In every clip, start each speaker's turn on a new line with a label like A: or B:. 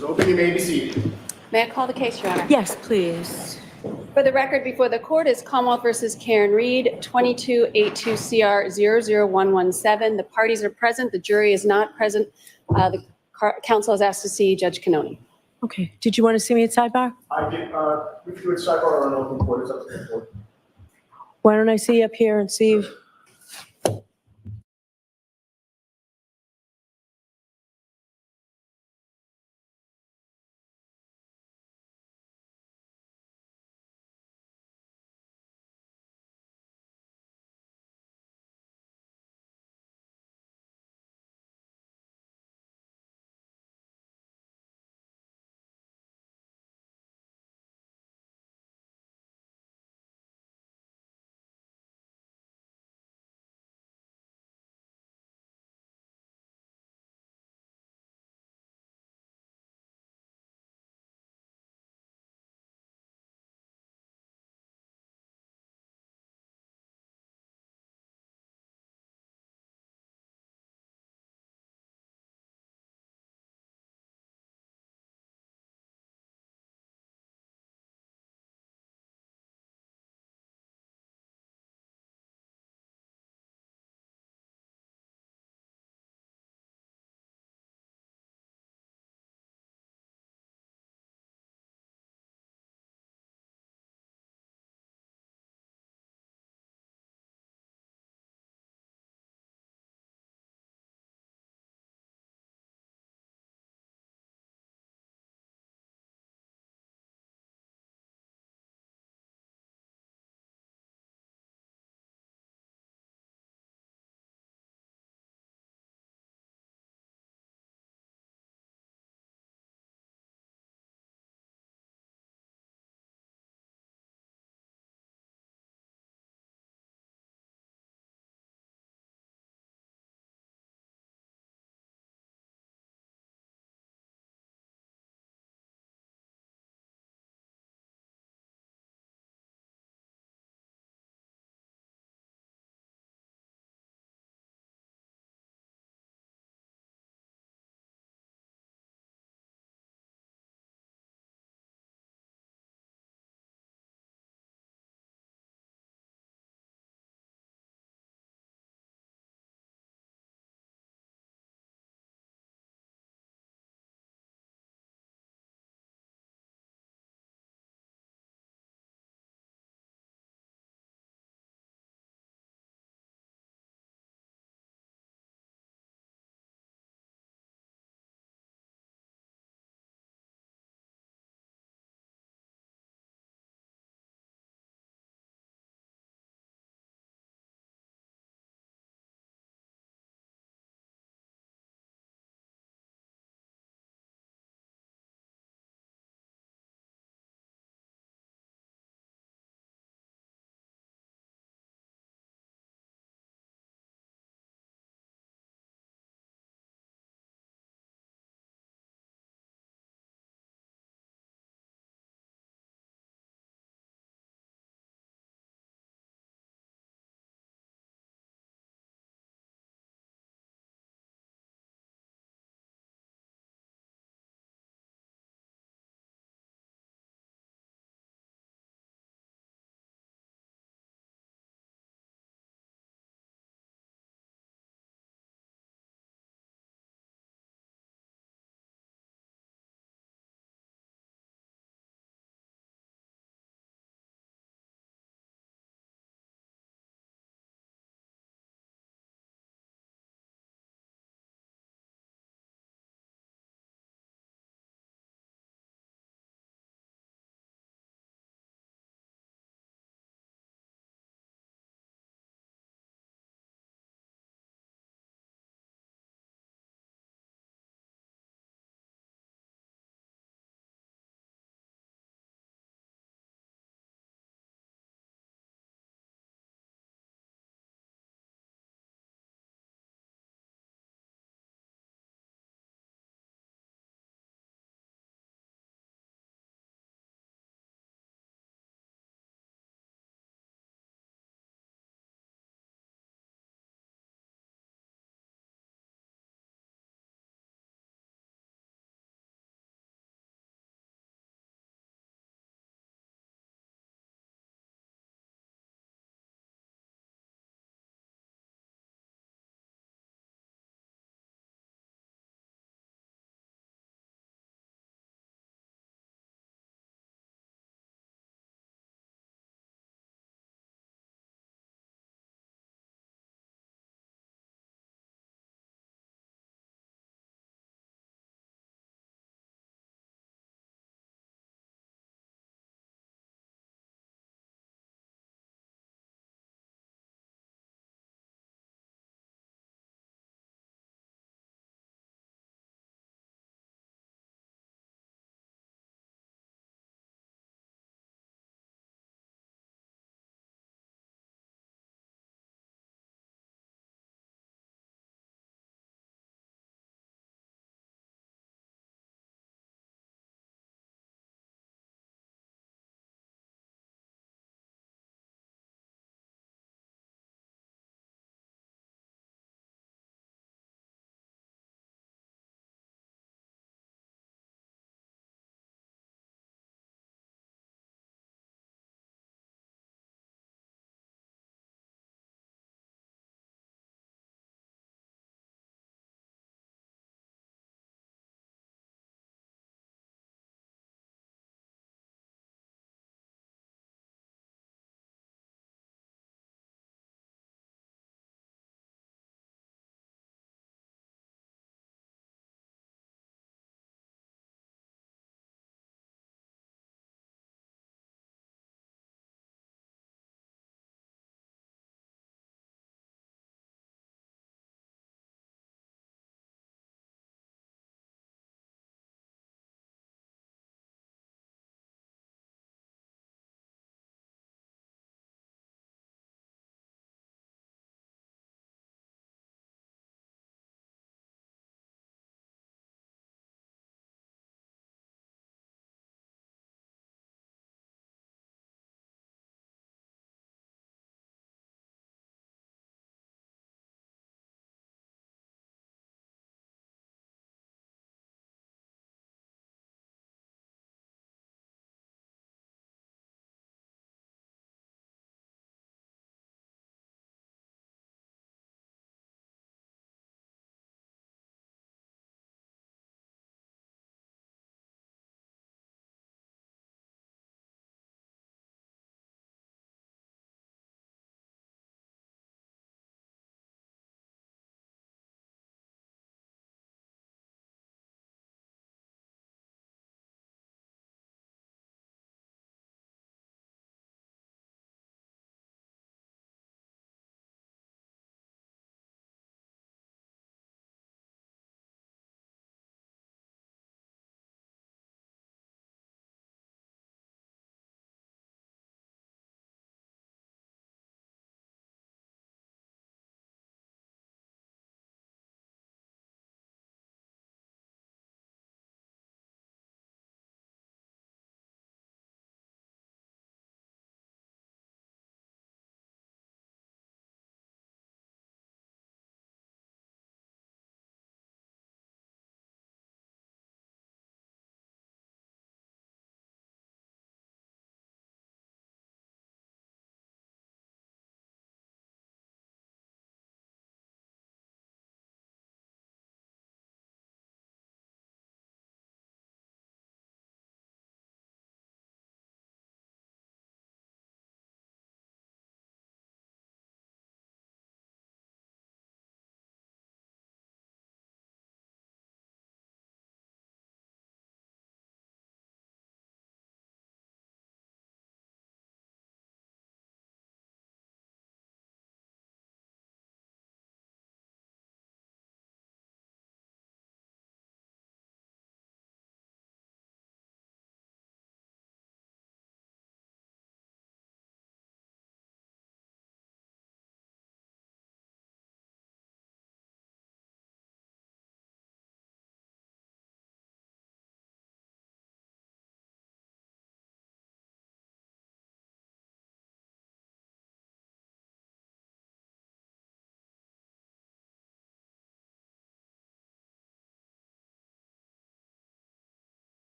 A: is open. You may be seated.
B: May I call the case, Your Honor?
C: Yes, please.
B: For the record before the court is Commonwealth versus Karen Reed, 2282CR000117. The parties are present. The jury is not present. The counsel has asked to see Judge Canoni.
C: Okay. Did you want to see me at sidebar?
A: I did, we could do it sidebar or an open court. It's up to the court.
C: Why don't I see you up here and see you?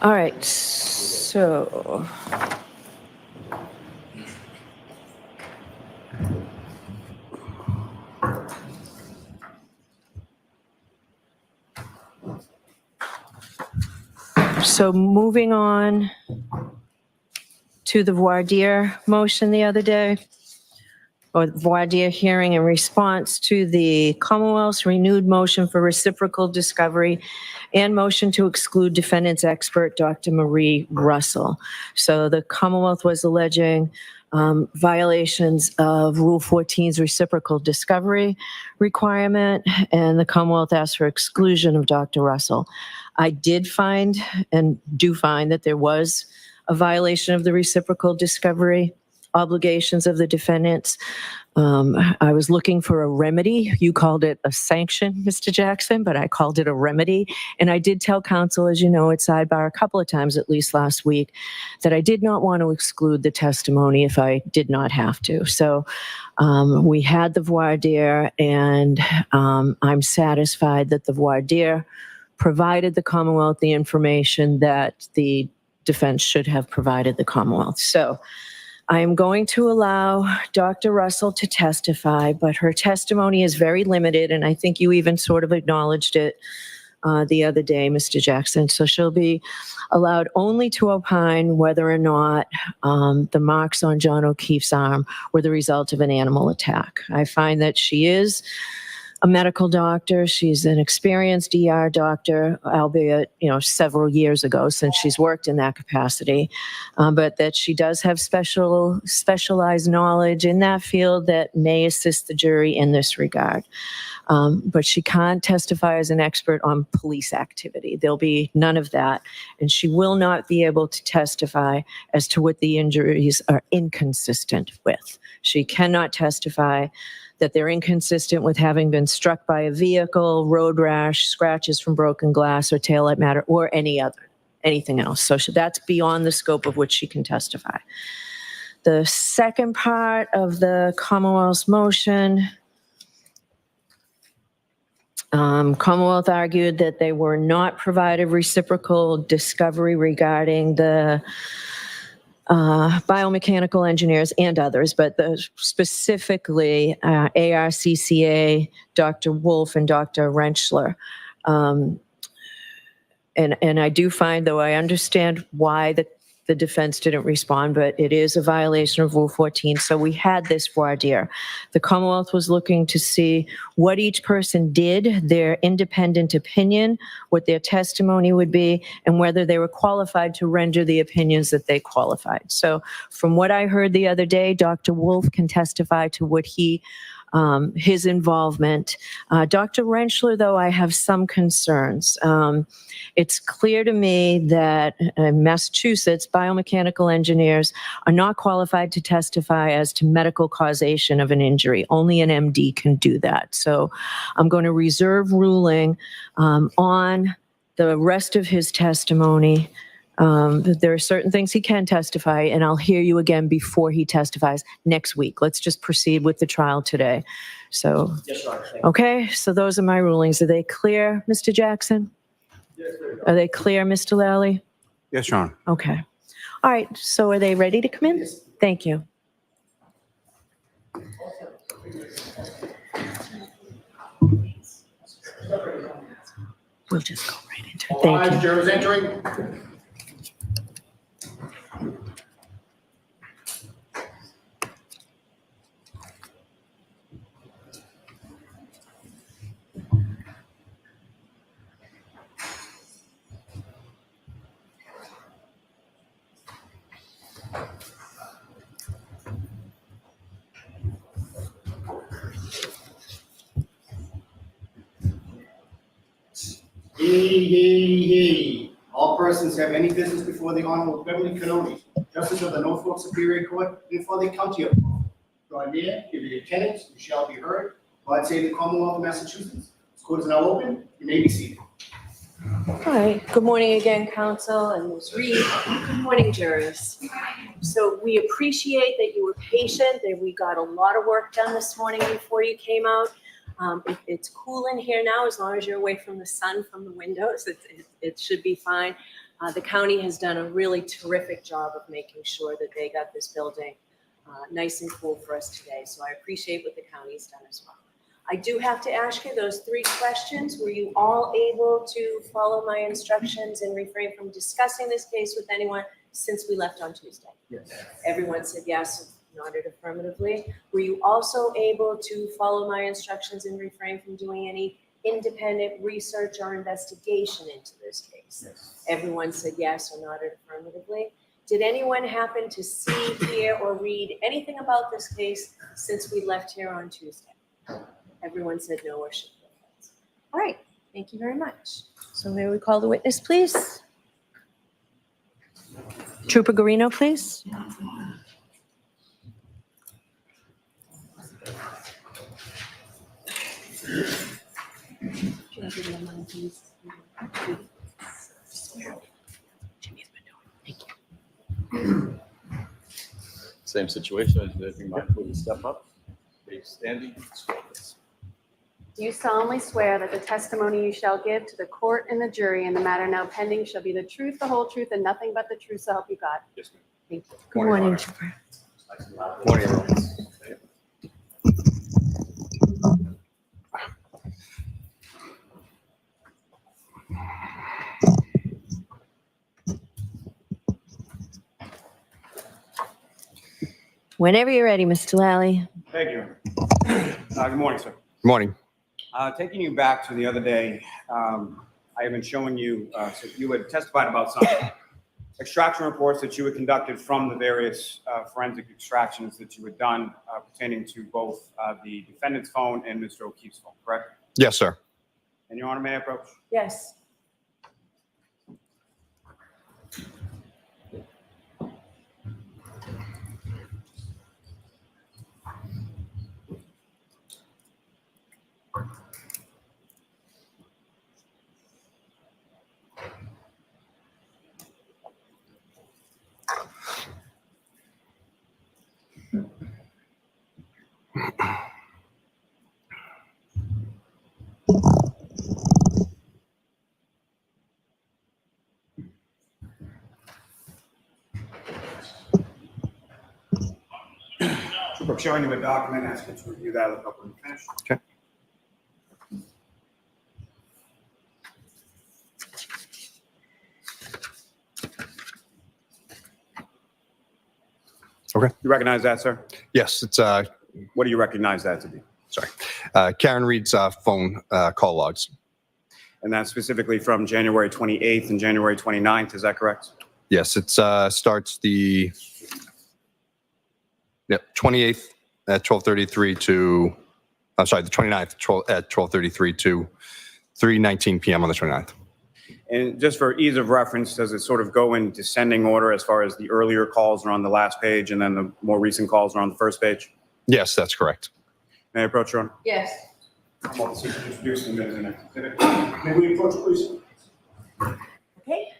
C: All right, so. So moving on to the voir dire motion the other day, or voir dire hearing in response to the Commonwealth's renewed motion for reciprocal discovery and motion to exclude defendant's expert, Dr. Marie Russell. So the Commonwealth was alleging violations of Rule 14's reciprocal discovery requirement, and the Commonwealth asked for exclusion of Dr. Russell. I did find and do find that there was a violation of the reciprocal discovery obligations of the defendants. I was looking for a remedy. You called it a sanction, Mr. Jackson, but I called it a remedy. And I did tell counsel, as you know, at sidebar a couple of times, at least last week, that I did not want to exclude the testimony if I did not have to. So we had the voir dire, and I'm satisfied that the voir dire provided the Commonwealth the information that the defense should have provided the Commonwealth. So I am going to allow Dr. Russell to testify, but her testimony is very limited, and I think you even sort of acknowledged it the other day, Mr. Jackson. So she'll be allowed only to opine whether or not the marks on John O'Keefe's arm were the result of an animal attack. I find that she is a medical doctor. She's an experienced ER doctor, albeit, several years ago since she's worked in that capacity, but that she does have specialized knowledge in that field that may assist the jury in this regard. But she can't testify as an expert on police activity. There'll be none of that. And she will not be able to testify as to what the injuries are inconsistent with. She cannot testify that they're inconsistent with having been struck by a vehicle, road rash, scratches from broken glass or taillight matter, or anything else. So that's beyond the scope of which she can testify. The second part of the Commonwealth's motion, Commonwealth argued that they were not provided reciprocal discovery regarding the biomechanical engineers and others, but specifically ARCCA, Dr. Wolf, and Dr. Rentschler. And I do find, though I understand why the defense didn't respond, but it is a violation of Rule 14. So we had this voir dire. The Commonwealth was looking to see what each person did, their independent opinion, what their testimony would be, and whether they were qualified to render the opinions that they qualified. So from what I heard the other day, Dr. Wolf can testify to what his involvement. Dr. Rentschler, though, I have some concerns. It's clear to me that in Massachusetts, biomechanical engineers are not qualified to testify as to medical causation of an injury. Only an MD can do that. So I'm going to reserve ruling on the rest of his testimony. There are certain things he can testify, and I'll hear you again before he testifies next week. Let's just proceed with the trial today. So,
A: Yes, Your Honor. Thank you.
C: okay, so those are my rulings. Are they clear, Mr. Jackson?
A: Yes, sir.
C: Are they clear, Mr. Lally?
D: Yes, Your Honor.
C: Okay. All right, so are they ready to come in?
A: Yes.
C: Thank you. We'll just go right into it. Thank you.
A: Jurors entering. Yay. All persons have any business before the Honorable Beverly Cannoni, Justice of the Norfolk Superior Court, and for the County of Norfolk. Draw near, give your attendance, you shall be heard. God save the Commonwealth of Massachusetts. This court is now open. You may be seated.
C: All right, good morning again, counsel and Ms. Reed. Good morning, jurors. So we appreciate that you were patient, that we got a lot of work done this morning before you came out. It's cool in here now, as long as you're away from the sun from the windows, it should be fine. The county has done a really terrific job of making sure that they got this building nice and cool for us today. So I appreciate what the county's done as well. I do have to ask you those 3 questions. Were you all able to follow my instructions and refrain from discussing this case with anyone since we left on Tuesday?
A: Yes.
C: Everyone said yes, nodded affirmatively. Were you also able to follow my instructions and refrain from doing any independent research or investigation into this case?
A: Yes.
C: Everyone said yes or nodded affirmatively. Did anyone happen to see, hear, or read anything about this case since we left here on Tuesday? Everyone said no or shook their heads. All right, thank you very much. So may we call the witness, please? Trooper Garino, please.
D: Same situation, as anything mindful to step up, stay standing.
B: Do you solemnly swear that the testimony you shall give to the court and the jury in the matter now pending shall be the truth, the whole truth, and nothing but the truth, so help you God?
D: Yes, ma'am.
B: Thank you.
C: Good morning, Trooper.
D: Morning, everyone.
C: Whenever you're ready, Mr. Lally.
E: Thank you. Good morning, sir.
D: Morning.
E: Taking you back to the other day, I have been showing you, so you had testified about some extraction reports that you had conducted from the various forensic extractions that you had done pertaining to both the defendant's phone and Mr. O'Keefe's phone, correct?
D: Yes, sir.
E: And Your Honor, may I approach?
C: Yes.
E: I'm showing you a document, asking you to review that with when you finish.
D: Okay. Okay.
E: You recognize that, sir?
D: Yes, it's
E: What do you recognize that to be?
D: Karen Reed's phone call logs.
E: And that's specifically from January 28th and January 29th, is that correct?
D: Yes, it starts the 28th at 12:33 to, I'm sorry, the 29th at 12:33 to 3:19 p.m. on the 29th.
E: And just for ease of reference, does it sort of go in descending order as far as the earlier calls are on the last page and then the more recent calls are on the first page?
D: Yes, that's correct.
E: May I approach, Your Honor?
C: Yes.
E: I'm about to introduce them as an exhibit. May we approach, please?
C: Okay.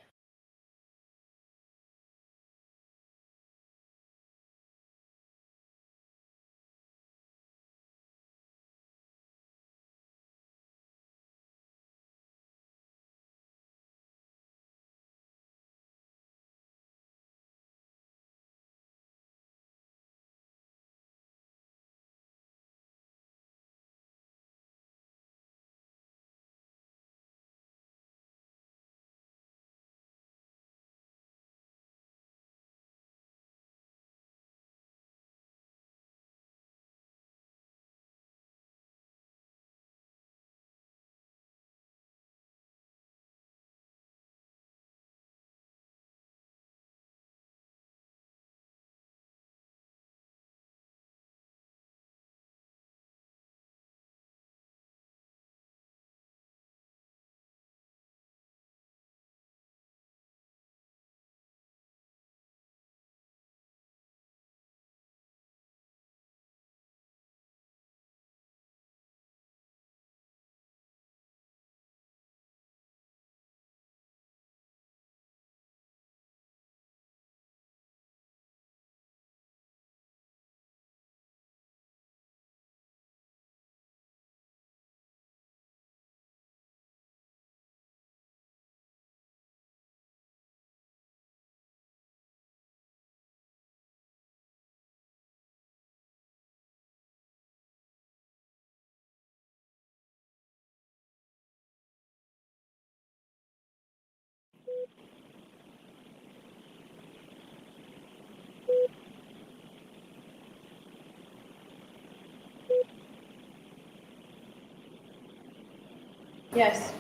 B: Yes.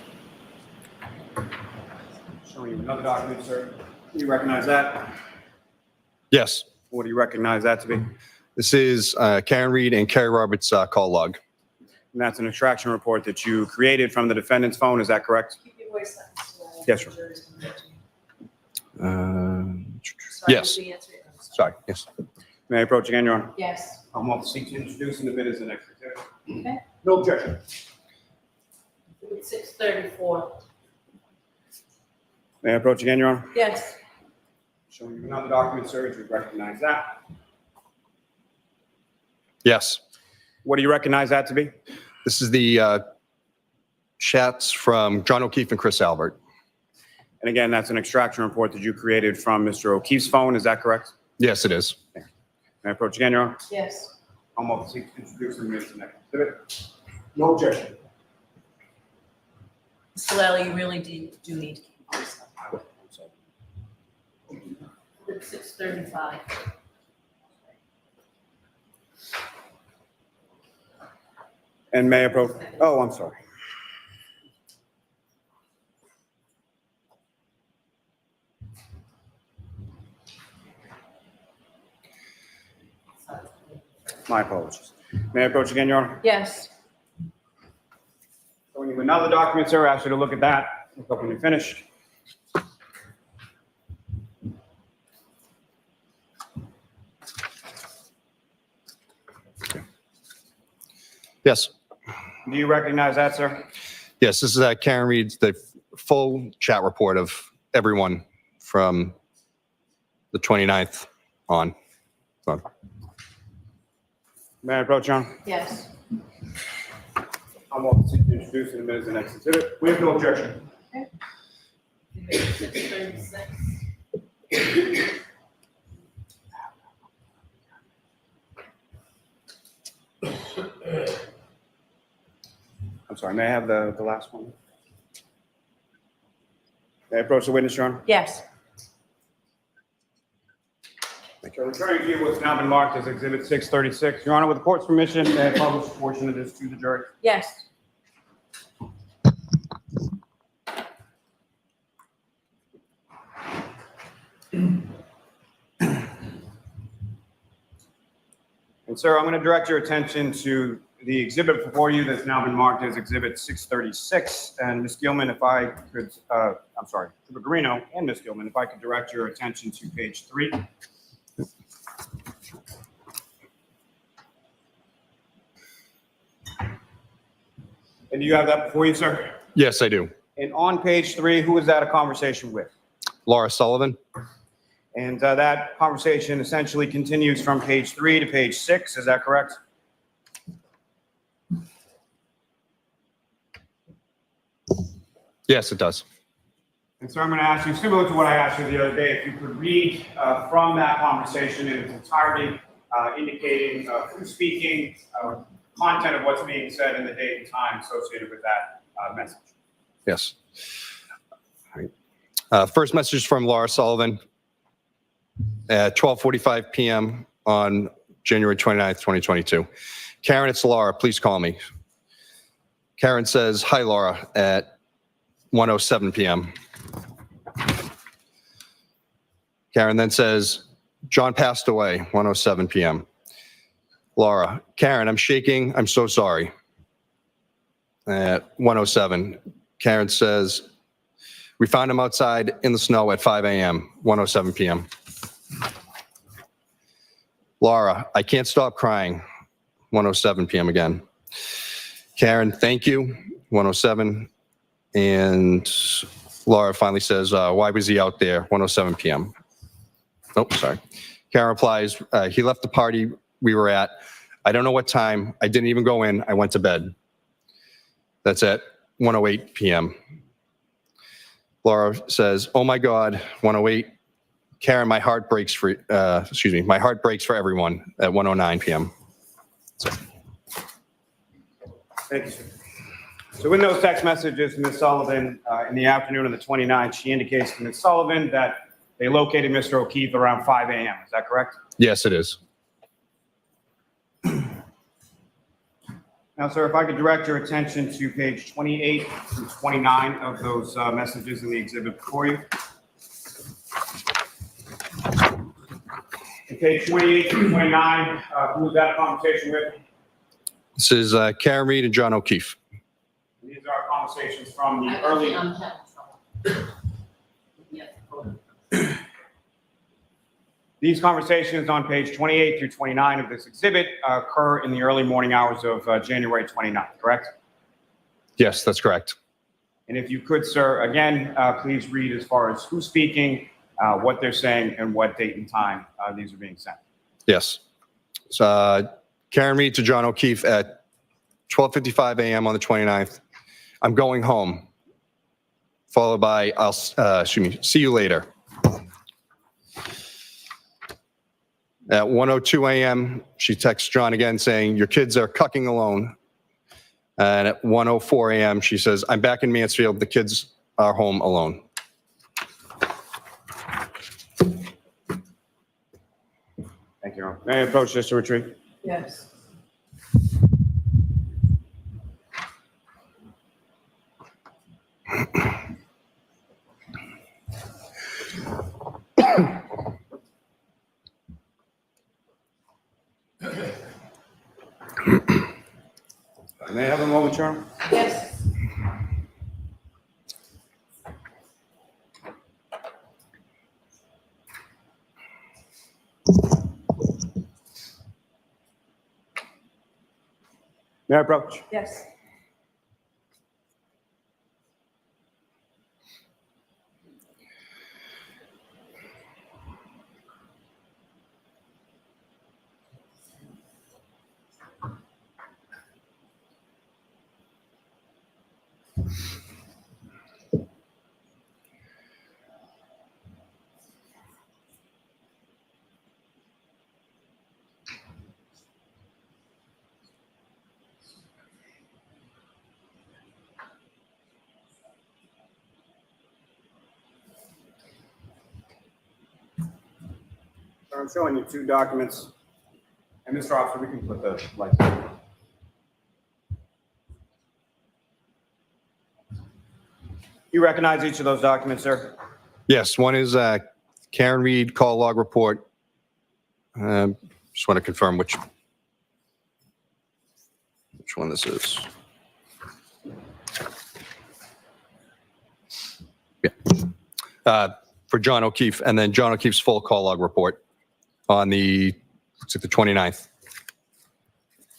E: Showing you another document, sir. Do you recognize that?
D: Yes.
E: What do you recognize that to be? And
D: This is Karen Reed and Kerry Roberts' call log.
E: that's an extraction report that you created from the defendant's phone, is that correct?
F: Keep your voice up.
E: Yes, sir.
D: Yes. Sorry, yes.
E: May I approach again, Your Honor?
F: Yes.
E: I'm going to seek to introduce and admit as an exhibit.
F: Okay.
E: No objection.
F: It's 6:34.
E: May I approach again, Your Honor?
F: Yes.
E: Showing you another document, sir. Do you recognize that?
D: Yes.
E: What do you recognize that to be?
D: This is the chats from John O'Keefe and Chris Albert.
E: And again, that's an extraction report that you created from Mr. O'Keefe's phone, is that correct?
D: Yes, it is.
E: May I approach again, Your Honor?
F: Yes.
E: I'm going to seek to introduce and admit as an exhibit. No objection.
F: Mr. Lally, you really do need to keep your voice up. It's 6:35.
E: And may I approach, oh, I'm sorry. My apologies. May I approach again, Your Honor?
F: Yes.
E: Showing you another document, sir. I ask you to look at that. Look up when you're finished.
D: Yes.
E: Do you recognize that, sir?
D: Yes, this is Karen Reed's, the full chat report of everyone from the 29th on. So,
E: May I approach, Your Honor?
F: Yes.
E: I'm going to seek to introduce and admit as the next exhibit. We have no objection.
F: 6:36.
E: I'm sorry, may I have the last one? May I approach the witness, Your Honor?
F: Yes.
E: So returning to you what's now been marked as Exhibit 636. Your Honor, with the court's permission, may I publish a portion of this to the jury?
F: Yes.
E: And sir, I'm going to direct your attention to the exhibit before you that's now been marked as Exhibit 636. And Ms. Gilman, if I could, I'm sorry, Trooper Garino and Ms. Gilman, if I could direct your attention to page 3. And do you have that before you, sir?
D: yes, I do.
E: And on page 3, who is that a conversation with?
D: Laura Sullivan.
E: And that conversation essentially continues from page 3 to page 6, is that correct?
D: Yes, it does.
E: And so I'm going to ask you, similar to what I asked you the other day, if you could read from that conversation in its entirety, indicating who's speaking, content of what's being said, and the date and time associated with that message.
D: Yes. All right. First message from Laura Sullivan at 12:45 p.m. on January 29th, 2022. Karen, it's Laura. Please call me. Karen says, hi, Laura, at 1:07 p.m. Karen then says, John passed away, 1:07 p.m. Laura, Karen, I'm shaking. I'm so sorry. At 1:07, Karen says, we found him outside in the snow at 5 a.m., 1:07 p.m. Laura, I can't stop crying, 1:07 p.m. again. Karen, thank you, 1:07. And Laura finally says, why was he out there, 1:07 p.m.? Oh, sorry. Karen replies, he left the party we were at. I don't know what time. I didn't even go in. I went to bed. That's at 1:08 p.m. Laura says, oh my God, 1:08. Karen, my heart breaks for, my heart breaks for everyone at 1:09 p.m. So.
E: Thank you, sir. So in those text messages, Ms. Sullivan, in the afternoon of the 29th, she indicates to Ms. Sullivan that they located Mr. O'Keefe around 5 a.m. Is that correct?
D: Yes, it is.
E: Now, sir, if I could direct your attention to page 28 through 29 of those messages in the exhibit before you. In page 28 through 29, who was that a conversation with?
D: This is Karen Reed and John O'Keefe.
E: These are conversations from the
F: I'm
E: early.
F: having trouble. Yeah.
E: These conversations on page 28 through 29 of this exhibit occur in the early morning hours of January 29th, correct?
D: Yes, that's correct.
E: And if you could, sir, again, please read as far as who's speaking, what they're saying, and what date and time these are being sent.
D: Yes. So, Karen Reed to John O'Keefe at 12:55 a.m. on the 29th. I'm going home. Followed by, see you later. At 1:02 a.m., she texts John again saying, your kids are cucking alone. And at 1:04 a.m., she says, I'm back in Mansfield. The kids are home alone.
E: Thank you. May I approach this to retreat?
F: Yes.
E: May I have a moment, Chairman?
F: Yes.
E: May I approach?
F: Yes.
E: So I'm showing you two documents. And Mr. Officer, we can put the lights on. You recognize each of those documents, sir?
D: Yes, one is Karen Reed call log report. Just want to confirm which one this is. Yeah. For John O'Keefe, and then John O'Keefe's full call log report on the 29th.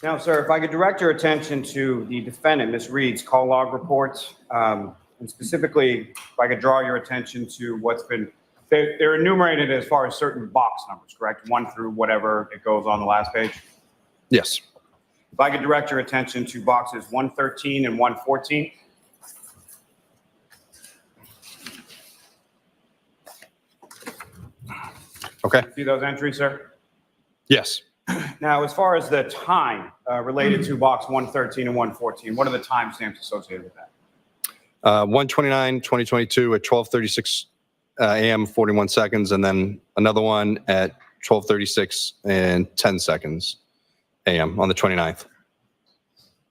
E: Now, sir, if I could direct your attention to the defendant, Ms. Reed's call log reports, and specifically, if I could draw your attention to what's been, they're enumerated as far as certain box numbers, correct? 1 through whatever it goes on the last page.
D: Yes.
E: If I could direct your attention to boxes 113 and 114.
D: Okay.
E: See those entries, sir?
D: Yes.
E: Now, as far as the time related to box 113 and 114, what are the timestamps associated with that?
D: 1/29/2022 at 12:36 a.m. 41 seconds, and then another one at 12:36 and 10 seconds a.m. on the 29th.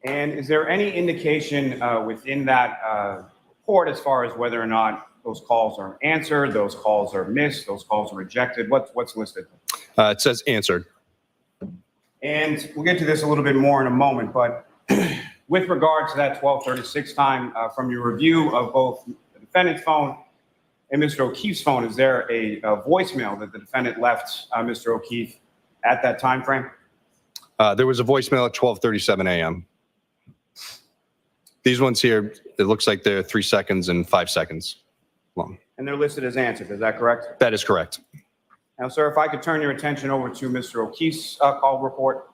E: And is there any indication within that report as far as whether or not those calls are answered, those calls are missed, those calls are rejected? What's listed?
D: It says answered.
E: And we'll get to this a little bit more in a moment, but with regard to that 12:36 time, from your review of both the defendant's phone and Mr. O'Keefe's phone, is there a voicemail that the defendant left Mr. O'Keefe at that time frame?
D: There was a voicemail at 12:37 a.m. These ones here, it looks like they're 3 seconds and 5 seconds long.
E: And they're listed as answered, is that correct?
D: That is correct.
E: Now, sir, if I could turn your attention over to Mr. O'Keefe's call report.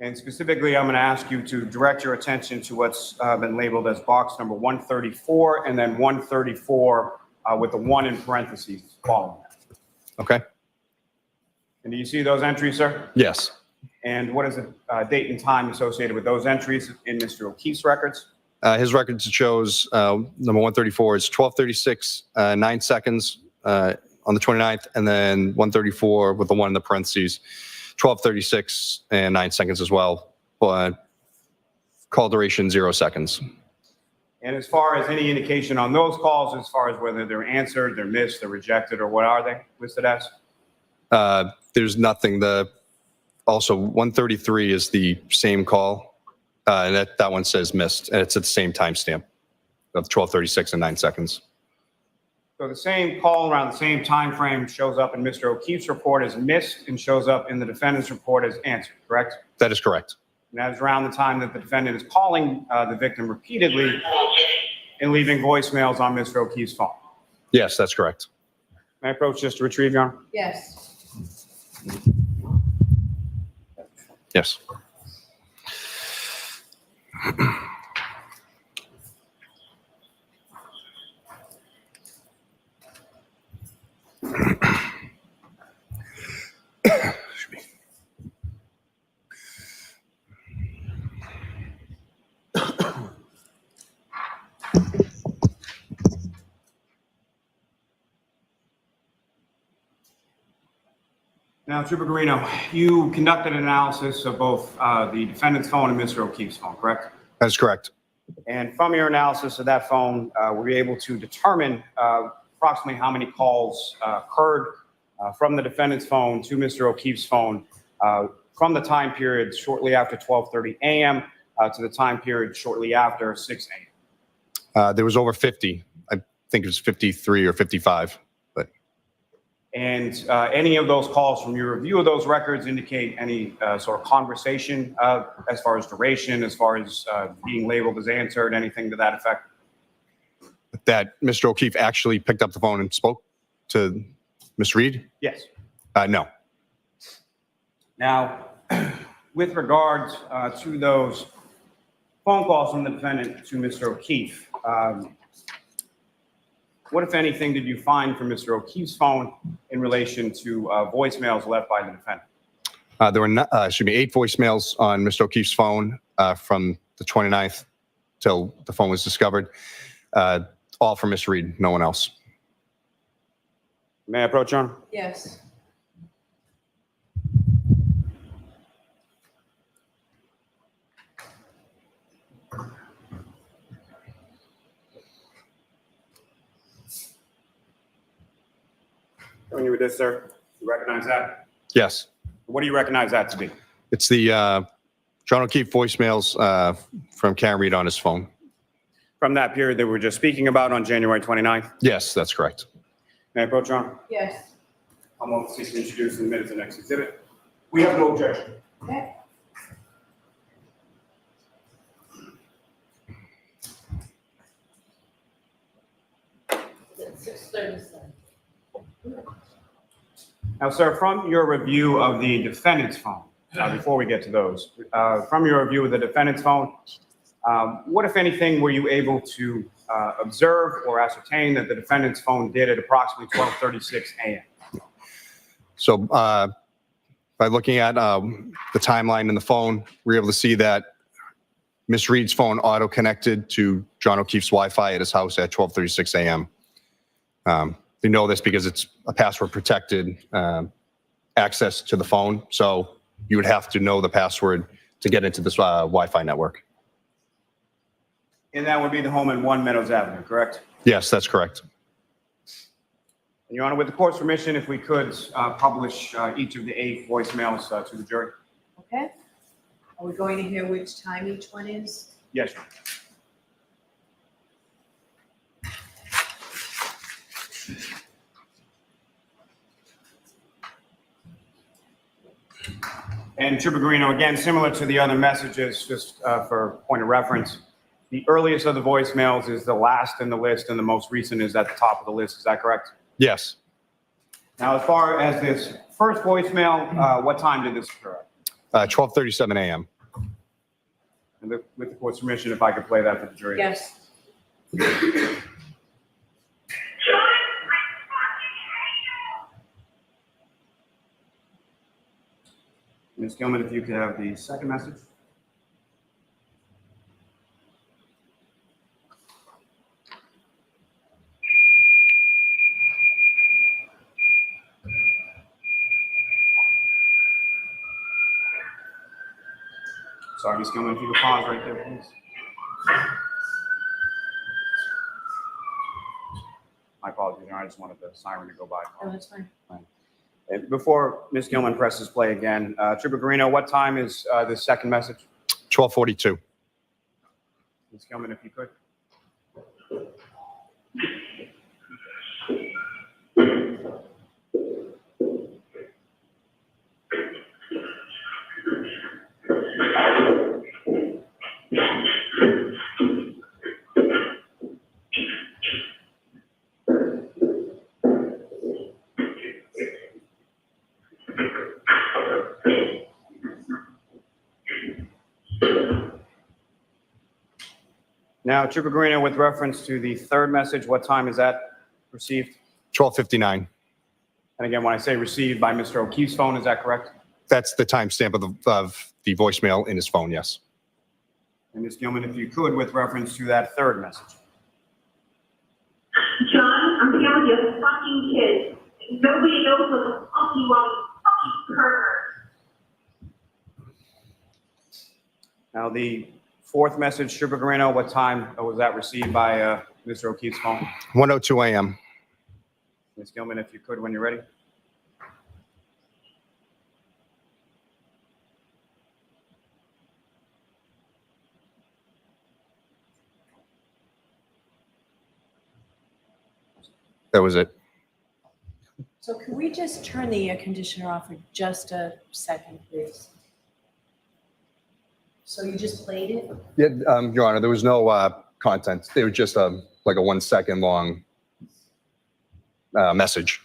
E: And specifically, I'm going to ask you to direct your attention to what's been labeled as box number 134 and then 134 with the 1 in parentheses following that.
D: Okay.
E: And do you see those entries, sir?
D: Yes.
E: And what is the date and time associated with those entries in Mr. O'Keefe's records?
D: His records shows number 134 is 12:36, 9 seconds on the 29th, and then 134 with the 1 in the parentheses, 12:36 and 9 seconds as well Call duration 0 seconds.
E: And as far as any indication on those calls, as far as whether they're answered, they're missed, they're rejected, or what are they listed as?
D: There's nothing. Also 133 is the same call, and that one says missed, and it's at the same timestamp of 12:36 and 9 seconds.
E: So the same call around the same time frame shows up in Mr. O'Keefe's report as missed and shows up in the defendant's report as answered, correct?
D: That is correct.
E: And that is around the time that the defendant is calling the victim repeatedly and leaving voicemails on Mr. O'Keefe's phone.
D: Yes, that's correct.
E: May I approach just to retrieve, Your Honor?
F: Yes.
D: Yes.
E: Now, Trooper Guarino, you conducted an analysis of both the defendant's phone and Mr. O'Keefe's phone, correct?
D: That's correct.
E: And from your analysis of that phone, were you able to determine approximately how many calls occurred from the defendant's phone to Mr. O'Keefe's phone from the time period shortly after 12:30 a.m. To the time period shortly after 6 a.m.?
D: There was over 50. I think it was 53 or 55.
E: And any of those calls from your review of those records indicate any sort of conversation as far as duration, as far as being labeled as answered, anything to that effect?
D: That Mr. O'Keefe actually picked up the phone and spoke to Ms. Reed?
E: Yes.
D: No.
E: Now, with regards to those phone calls from the defendant to Mr. O'Keefe, what, if anything, did you find from Mr. O'Keefe's phone in relation to voicemails left by the defendant?
D: There were 8 voicemails on Mr. O'Keefe's phone from the 29th till the phone was discovered. All from Ms. Reed, no one else.
E: May I approach, Your Honor?
F: Yes.
E: When you were this, sir, you recognize that?
D: Yes.
E: What do you recognize that to be?
D: It's the John O'Keefe voicemails from Karen Reed on his phone.
E: From that period that we were just speaking about on January 29th?
D: Yes, that's correct.
E: May I approach, Your Honor?
F: Yes.
E: I'm going to seek to introduce in the minutes the next exhibit. We have no objection.
F: Okay. It's 6:37.
E: Now, sir, from your review of the defendant's phone, before we get to those, from your review of the defendant's phone, what, if anything, were you able to observe or ascertain that the defendant's phone did at approximately 12:36 a.m.?
D: So by looking at the timeline in the phone, we're able to see that Ms. Reed's phone auto-connected to John O'Keefe's Wi-Fi at his house at 12:36 a.m. We know this because it's a password-protected access to the phone, so you would have to know the password to get into this Wi-Fi network.
E: And that would be the home in 1 Meadows Avenue, correct?
D: Yes, that's correct.
E: And Your Honor, with the court's permission, if we could publish each of the 8 voicemails to the jury.
F: Okay. Are we going to hear which time each one is?
E: Yes, Your Honor. And Trooper Guarino, again, similar to the other messages, just for point of reference, the earliest of the voicemails is the last in the list and the most recent is at the top of the list. Is that correct?
D: Yes.
E: Now, as far as this first voicemail, what time did this occur?
D: 12:37 a.m.
E: And with the court's permission, if I could play that for the jury.
F: Yes.
E: Ms. Gilman, if you could have the second message. Sorry, Ms. Gilman, if you could pause right there, please. My apologies, Your Honor, I just wanted the siren to go by.
C: Oh, that's fine.
E: And before Ms. Gilman presses play again, Trooper Guarino, what time is the second message?
D: 12:42.
E: Ms. Gilman, if you could. Now, Trooper Guarino, with reference to the third message, what time is that received?
D: 12:59.
E: And again, when I say received by Mr. O'Keefe's phone, is that correct?
D: That's the timestamp of the voicemail in his phone, yes.
E: And Ms. Gilman, if you could, with reference to that third message.
G: John, I'm here with your fucking kids. Nobody knows what the fuck you are, you fucking pervert.
E: Now, the fourth message, Trooper Guarino, what time was that received by Mr. O'Keefe's phone?
D: 1:02 a.m.
E: Ms. Gilman, if you could, when you're ready.
D: That was it.
C: So could we just turn the air conditioner off for just a second, please? So you just played it?
D: Yeah, Your Honor, there was no content. They were just like a 1 second long message.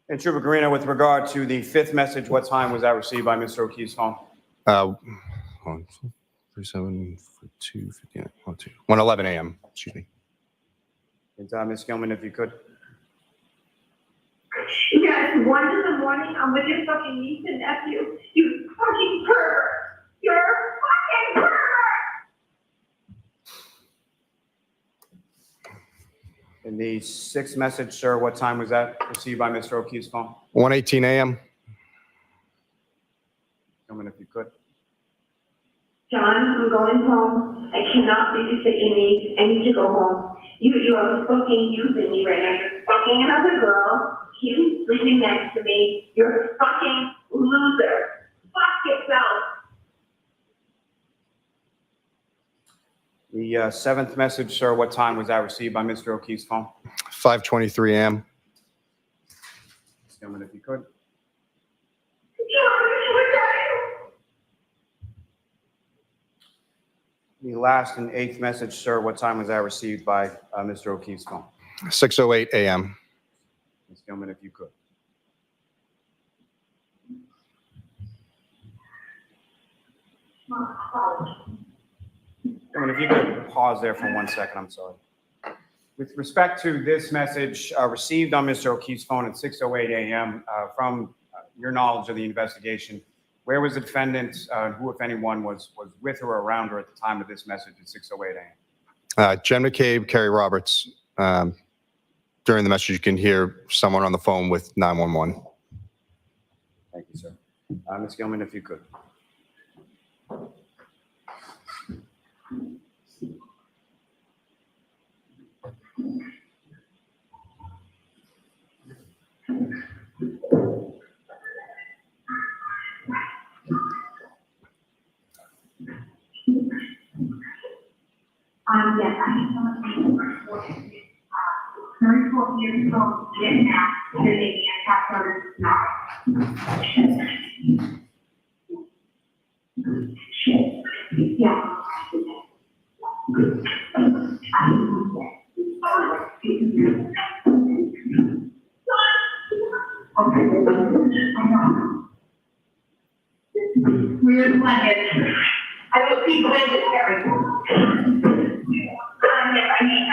E: And Trooper Guarino, with regard to the fifth message, what time was that received by Mr. O'Keefe's phone?
D: 37, 2, 59, 1:11 a.m. Excuse me.
E: And Ms. Gilman, if you could.
G: Yeah, it's 1 in the morning. I'm with your fucking niece and nephew. You fucking pervert. You're a fucking pervert.
E: And the sixth message, sir, what time was that received by Mr. O'Keefe's phone?
D: 1:18 a.m.
E: Gilman, if you could.
G: John, I'm going home. I cannot babysit your niece. I need to go home. You are fucking using me right now. You're fucking another girl. He's sleeping next to me. You're a fucking loser. Fuck yourself.
E: The seventh message, sir, what time was that received by Mr. O'Keefe's phone?
D: 5:23 a.m.
E: Ms. Gilman, if you could. The last and eighth message, sir, what time was that received by Mr. O'Keefe's phone?
D: 6:08 a.m.
E: Ms. Gilman, if you could. Gilman, if you could pause there for 1 second, I'm sorry. With respect to this message received on Mr. O'Keefe's phone at 6:08 a.m., from your knowledge of the investigation, where was the defendant, who, if anyone, was with her or around her at the time of this message at 6:08 a.m.?
D: Jen McCabe, Kerry Roberts. During the message, you can hear someone on the phone with 911.
E: Thank you, sir. Ms. Gilman, if you could.
G: Yes, I need someone to be more 34 years old, get now, and they can't have her now. Yeah. Weird planet. I will be glad to carry. I mean,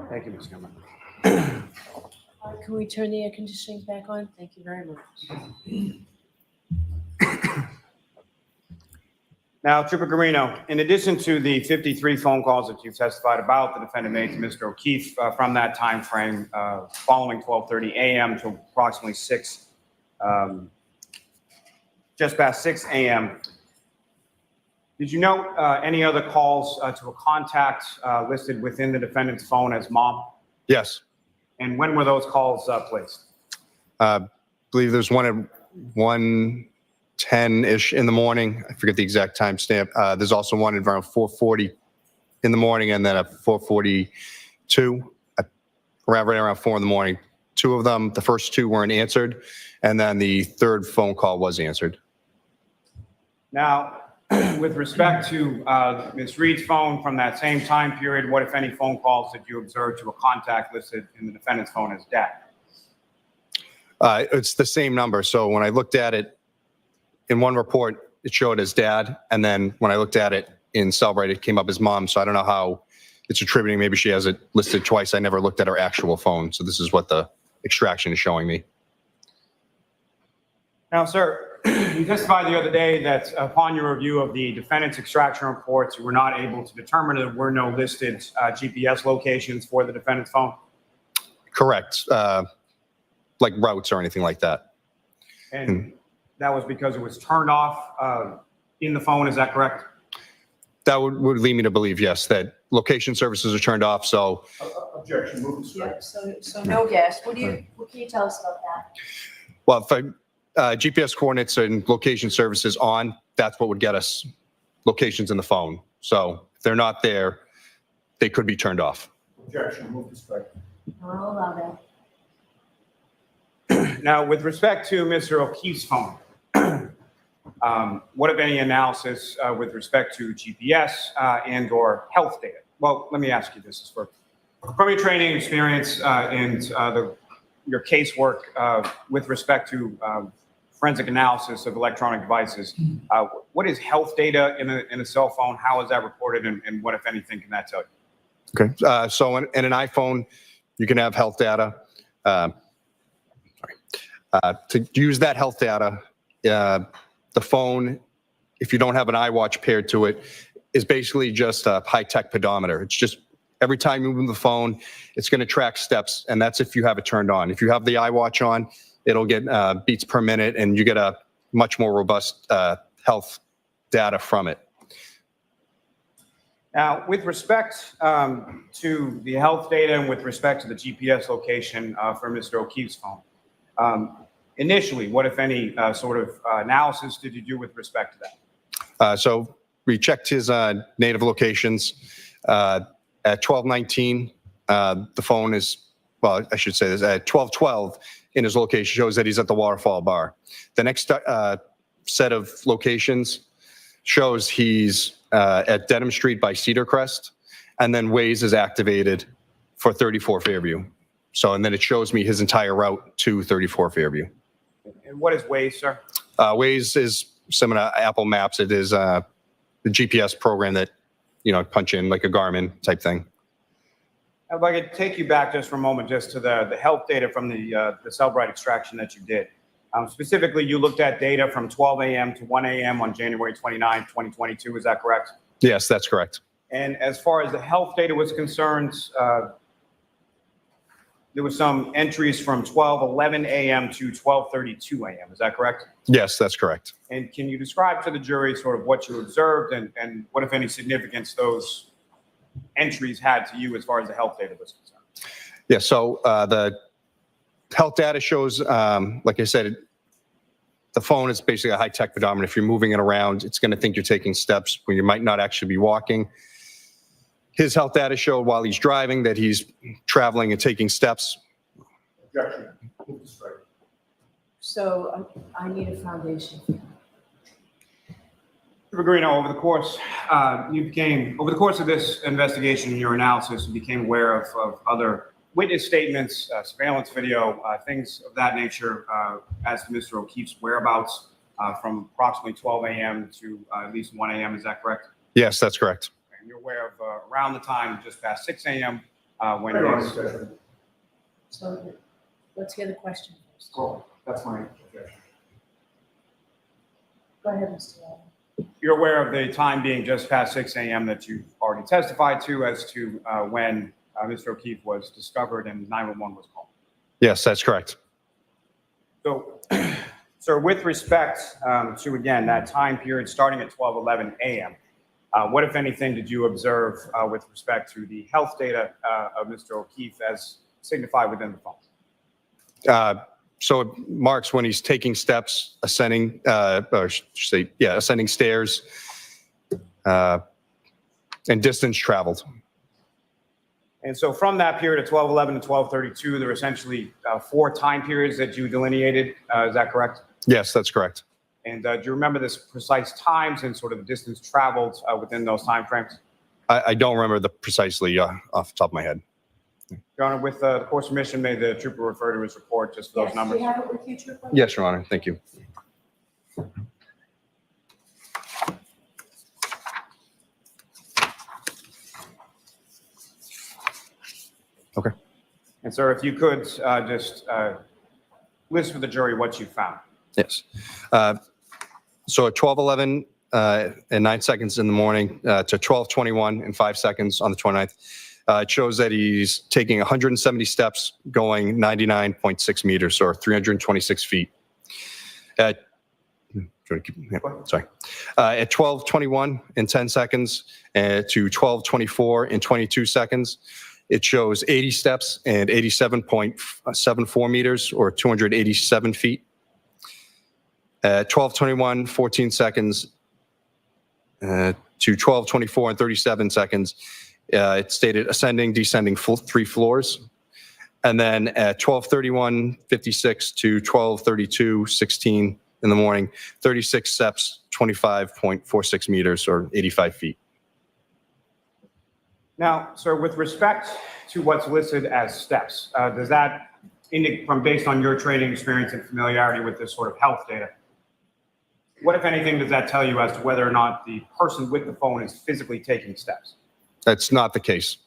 E: Thank you, Ms. Gilman.
C: Can we turn the air conditioning back on? Thank you very much.
E: Now, Trooper Garino, in addition to the 53 phone calls that you've testified about, the defendant made to Mr. O'Keefe from that time frame following 12:30 a.m. to approximately just past 6 a.m. Did you note any other calls to a contact listed within the defendant's phone as mom?
D: Yes.
E: And when were those calls placed?
D: I believe there's one at 1:10-ish in the morning. I forget the exact timestamp. There's also one at around 4:40 in the morning, and then at 4:42, right around 4 in the morning. Two of them, the first two weren't answered, and then the third phone call was answered.
E: Now, with respect to Ms. Reed's phone from that same time period, what, if any, phone calls did you observe to a contact listed in the defendant's phone as dad?
D: It's the same number. So when I looked at it in one report, it showed as dad. And then when I looked at it in Cellbrite, it came up as mom. So I don't know how it's attributing. Maybe she has it listed twice. I never looked at her actual phone. So this is what the extraction is showing me.
E: Now, sir, you testified the other day that upon your review of the defendant's extraction reports, you were not able to determine there were no listed GPS locations for the defendant's phone?
D: Correct. Like routes or anything like that.
E: And that was because it was turned off in the phone, is that correct?
D: That would lead me to believe, yes, that location services are turned off. So
E: Objection, move to strike.
F: Yeah, so no gas. What can you tell us about that?
D: well, if GPS coordinates and location services on, that's what would get us locations in the phone. So if they're not there, they could be turned off.
E: Objection, move to strike.
F: I'll allow that.
E: Now, with respect to Mr. O'Keefe's phone, what, if any, analysis with respect to GPS and/or health data? Well, let me ask you this first. From your training experience and your casework with respect to forensic analysis of electronic devices. What is health data in a cell phone? How is that reported, and what, if anything, can that tell you?
D: Okay. So in an iPhone, you can have health data. To use that health data, the phone, if you don't have an iWatch paired to it, is basically just a high-tech pedometer. It's just every time you move the phone, it's going to track steps, and that's if you have it turned on. If you have the iWatch on, it'll get beats per minute, and you get a much more robust health data from it.
E: Now, with respect to the health data and with respect to the GPS location for Mr. O'Keefe's phone, initially, what, if any, sort of analysis did you do with respect to that?
D: So we checked his native locations. At 12:19, the phone is, well, I should say this, at 12:12 in his location shows that he's at the Waterfall Bar. The next set of locations shows he's at Dedham Street by Cedar Crest, and then Waze is activated for 34 Fairview. So, and then it shows me his entire route to 34 Fairview.
E: And what is Waze, sir?
D: Waze is similar to Apple Maps. It is the GPS program that, punch in like a Garmin type thing.
E: If I could take you back just for a moment, just to the health data from the Cellbrite extraction that you did. Specifically, you looked at data from 12 a.m. to 1 a.m. on January 29, 2022. Is that correct?
D: Yes, that's correct.
E: And as far as the health data was concerned, there was some entries from 12:11 a.m. to 12:32 a.m. Is that correct?
D: Yes, that's correct.
E: And can you describe to the jury sort of what you observed and what, if any, significance those entries had to you as far as the health data was concerned?
D: Yeah, so the health data shows, like I said, the phone is basically a high-tech pedometer. If you're moving it around, it's going to think you're taking steps when you might not actually be walking. His health data showed while he's driving that he's traveling and taking steps.
A: Objection. Move to strike.
F: So I need a foundation.
E: Mr. Pegrino, over the course of this investigation and your analysis, you became aware of other witness statements, surveillance video, things of that nature as to Mr. O'Keefe's whereabouts from approximately 12 a.m. to at least 1 a.m. Is that correct?
D: Yes, that's correct.
E: And you're aware of around the time just past 6 a.m. When
A: Right on,
E: his...
A: objection.
F: So let's hear the question first.
A: Oh, that's my objection.
F: Go ahead, Mr. Allen.
E: You're aware of the time being just past 6 a.m. that you've already testified to as to when Mr. O'Keefe was discovered and 911 was called.
D: Yes, that's correct.
E: So, sir, with respect to, again, that time period starting at 12:11 a.m., what, if anything, did you observe with respect to the health data of Mr. O'Keefe as signified within the phone?
D: So it marks when he's taking steps, ascending, ascending stairs, and distance traveled.
E: And so from that period of 12:11 to 12:32, there were essentially 4 time periods that you delineated. Is that correct?
D: Yes, that's correct.
E: And do you remember the precise times and sort of the distance traveled within those time frames?
D: I don't remember the precisely off the top of my head.
E: Your Honor, with the court's permission, may the trooper refer to his report just for those numbers?
F: Do you have it with you, Trooper?
D: Yes, Your Honor. Thank you. Okay.
E: And sir, if you could just list for the jury what you found.
D: Yes. So at 12:11 and 9 seconds in the morning to 12:21 and 5 seconds on the 29th, it shows that he's taking 170 steps going 99.6 meters or 326 feet. At 12:21 and 10 seconds to 12:24 and 22 seconds, it shows 80 steps and 87.74 meters or 287 feet. At 12:21, 14 seconds to 12:24 and 37 seconds, it stated ascending, descending 3 floors. And then at 12:31:56 to 12:32:16 in the morning, 36 steps, 25.46 meters or 85 feet.
E: Now, sir, with respect to what's listed as steps, does that based on your training experience and familiarity with this sort of health data, what, if anything, does that tell you as to whether or not the person with the phone is physically taking steps?
D: That's not the case.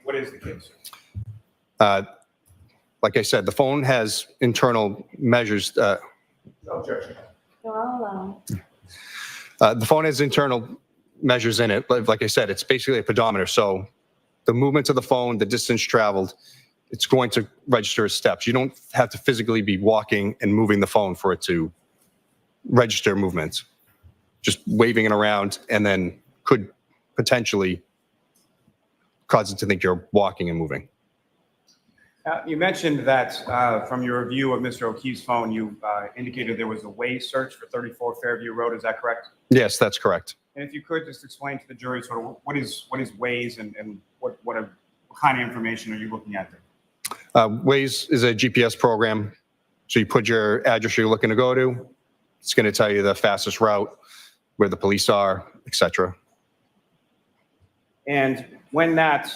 E: What is the case?
D: Like I said, the phone has internal measures.
E: No objection.
D: The phone has internal measures in it. Like I said, it's basically a pedometer. So the movement of the phone, the distance traveled, it's going to register as steps. You don't have to physically be walking and moving the phone for it to register movements. Just waving it around and then could potentially cause it to think you're walking and moving.
E: You mentioned that from your review of Mr. O'Keefe's phone, you indicated there was a Waze search for 34 Fairview Road. Is that correct?
D: Yes, that's correct.
E: And if you could just explain to the jury sort of what is Waze and what kind of information are you looking at there?
D: Waze is a GPS program. So you put your address you're looking to go to. It's going to tell you the fastest route, where the police are, etc.
E: And when that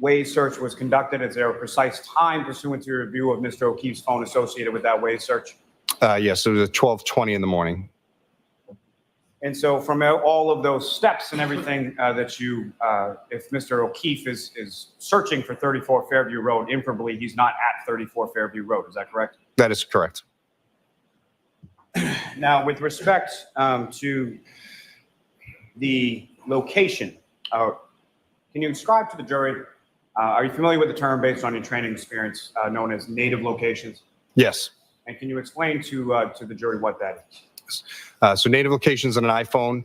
E: Waze search was conducted, is there a precise time pursuant to your review of Mr. O'Keefe's phone associated with that Waze search?
D: Yes, it was at 12:20 in the morning.
E: And so from all of those steps and everything that you, if Mr. O'Keefe is searching for 34 Fairview Road, inferably he's not at 34 Fairview Road. Is that correct?
D: That is correct.
E: Now, with respect to the location, can you describe to the jury, are you familiar with the term based on your training experience known as native locations?
D: Yes.
E: And can you explain to the jury what that is?
D: So native locations on an iPhone,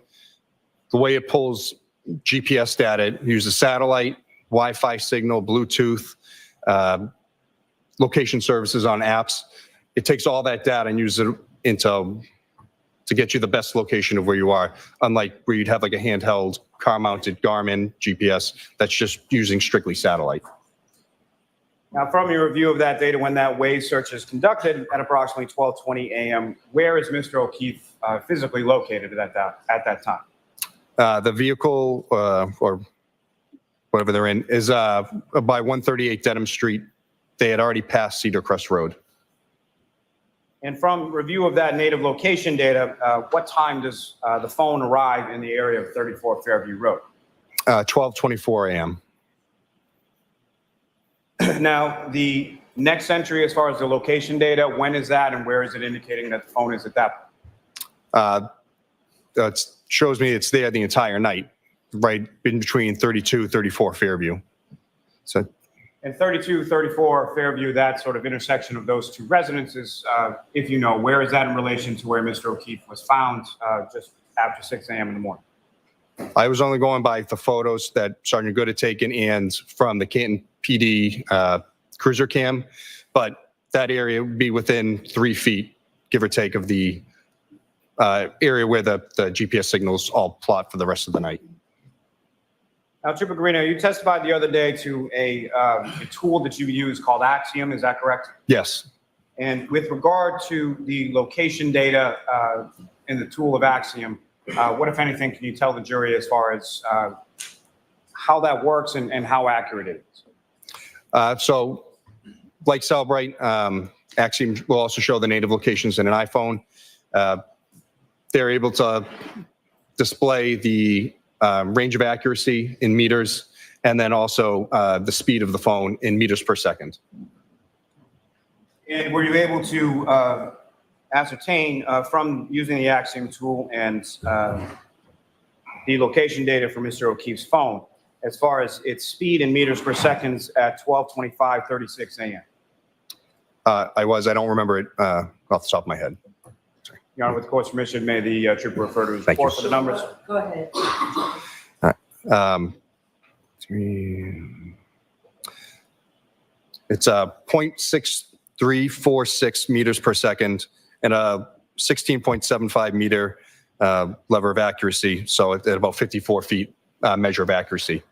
D: the way it pulls GPS data, it uses satellite, Wi-Fi signal, Bluetooth, location services on apps. It takes all that data and uses it to get you the best location of where you are, unlike where you'd have like a handheld car-mounted Garmin GPS that's just using strictly satellite.
E: Now, from your review of that data, when that Waze search is conducted at approximately 12:20 a.m., where is Mr. O'Keefe physically located at that time?
D: The vehicle or whatever they're in is by 138 Dedham Street. They had already passed Cedar Crest Road.
E: And from review of that native location data, what time does the phone arrive in the area of 34 Fairview Road?
D: 12:24 a.m.
E: Now, the next entry as far as the location data, when is that and where is it indicating that the phone is at that point?
D: It shows me it's there the entire night, right in between 32, 34 Fairview. So,
E: And 32, 34 Fairview, that sort of intersection of those two residences, if you know, where is that in relation to where Mr. O'Keefe was found just after 6 a.m. in the morning?
D: I was only going by the photos that Sergeant Good had taken and from the Canton PD cruiser cam, but that area would be within 3 feet, give or take, of the area where the GPS signals all plot for the rest of the night.
E: Now, Trooper Guarino, you testified the other day to a tool that you use called Axiom, is that correct?
D: Yes.
E: And with regard to the location data in the tool of Axiom, what, if anything, can you tell the jury as far as how that works and how accurate it is?
D: So, like Cellbrite, Axiom will also show the native locations in an iPhone. They're able to display the range of accuracy in meters, and then also the speed of the phone in meters per second.
E: And were you able to ascertain from using the Axiom tool and the location data for Mr. O'Keefe's phone as far as its speed in meters per second at 12:25:36 a.m.?
D: I don't remember it off the top of my head. Sorry.
E: Your Honor, with the court's permission, may the trooper refer to his
D: Thank you.
E: report for the numbers?
F: Go ahead.
D: It's 0.6346 meters per second and a 16.75 meter lever of accuracy. So at about 54 feet measure of accuracy.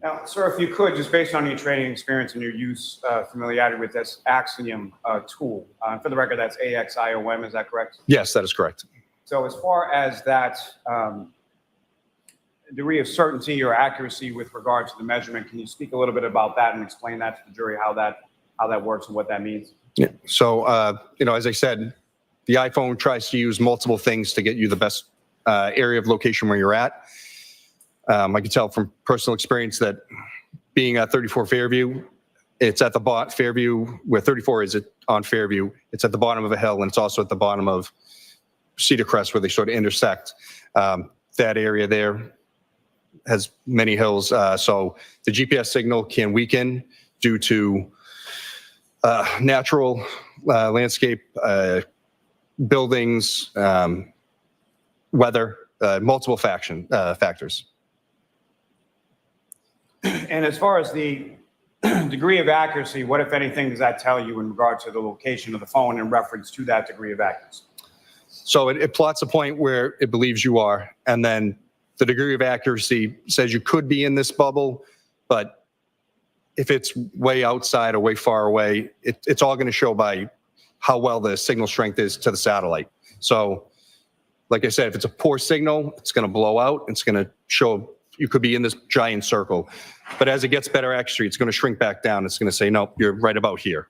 E: Now, sir, if you could, just based on your training experience and your use, familiarity with this Axiom tool, for the record, that's AXIOM, is that correct?
D: Yes, that is correct.
E: So as far as that degree of certainty or accuracy with regard to the measurement, can you speak a little bit about that and explain that to the jury, how that how that works and what that means?
D: Yeah. So, as I said, the iPhone tries to use multiple things to get you the best area of location where you're at. I can tell from personal experience that being at 34 Fairview, it's at the bottom, Fairview, where 34 is on Fairview. It's at the bottom of a hill, and it's also at the bottom of Cedar Crest where they sort of intersect. That area there has many hills. So the GPS signal can weaken due to natural landscape, buildings, weather, multiple factors.
E: And as far as the degree of accuracy, what, if anything, does that tell you in regard to the location of the phone in reference to that degree of accuracy?
D: So it plots a point where it believes you are, and then the degree of accuracy says you could be in this bubble, but if it's way outside or way far away, it's all going to show by how well the signal strength is to the satellite. So, like I said, if it's a poor signal, it's going to blow out. It's going to show you could be in this giant circle. But as it gets better accuracy, it's going to shrink back down. It's going to say, no, you're right about here.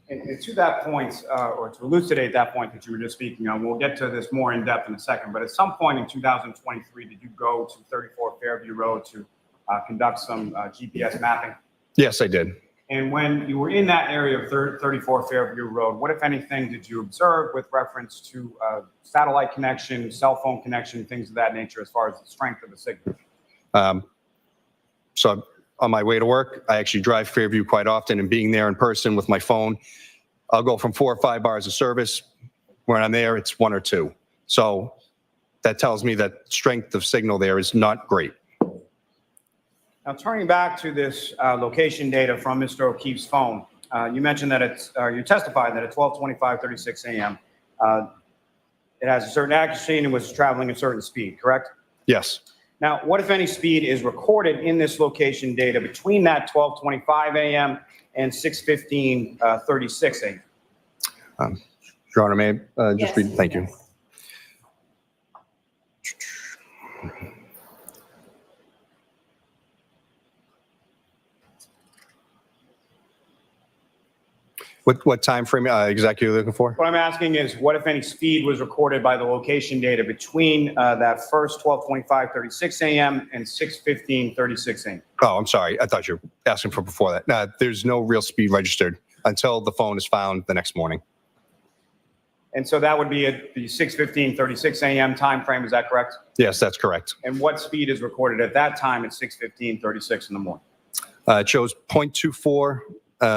E: And to that point, or to elucidate that point that you were just speaking on, we'll get to this more in depth in a second, but at some point in 2023, did you go to 34 Fairview Road to conduct some GPS mapping?
D: Yes, I did.
E: And when you were in that area of 34 Fairview Road, what, if anything, did you observe with reference to satellite connection, cell phone connection, things of that nature, as far as the strength of the signal?
D: So on my way to work, I actually drive Fairview quite often, and being there in person with my phone, I'll go from 4 or 5 bars of service. When I'm there, it's 1 or 2. So that tells me that strength of signal there is not great.
E: Now, turning back to this location data from Mr. O'Keefe's phone, you mentioned that you testified that at 12:25:36 a.m., it has a certain accuracy and it was traveling a certain speed, correct?
D: Yes.
E: Now, what, if any, speed is recorded in this location data between that 12:25 a.m. and 6:15:36 a.m.?
D: Your Honor, may I just
F: Yes.
D: read? Thank you. What time frame exactly are you looking for?
E: What I'm asking is, what, if any, speed was recorded by the location data between that first 12:25:36 a.m. and 6:15:36 a.m.?
D: Oh, I'm sorry. I thought you were asking for before that. No, there's no real speed registered until the phone is found the next morning.
E: And so that would be at the 6:15:36 a.m. time frame, is that correct?
D: Yes, that's correct.
E: And what speed is recorded at that time at 6:15:36 in the morning?
D: It shows 0.24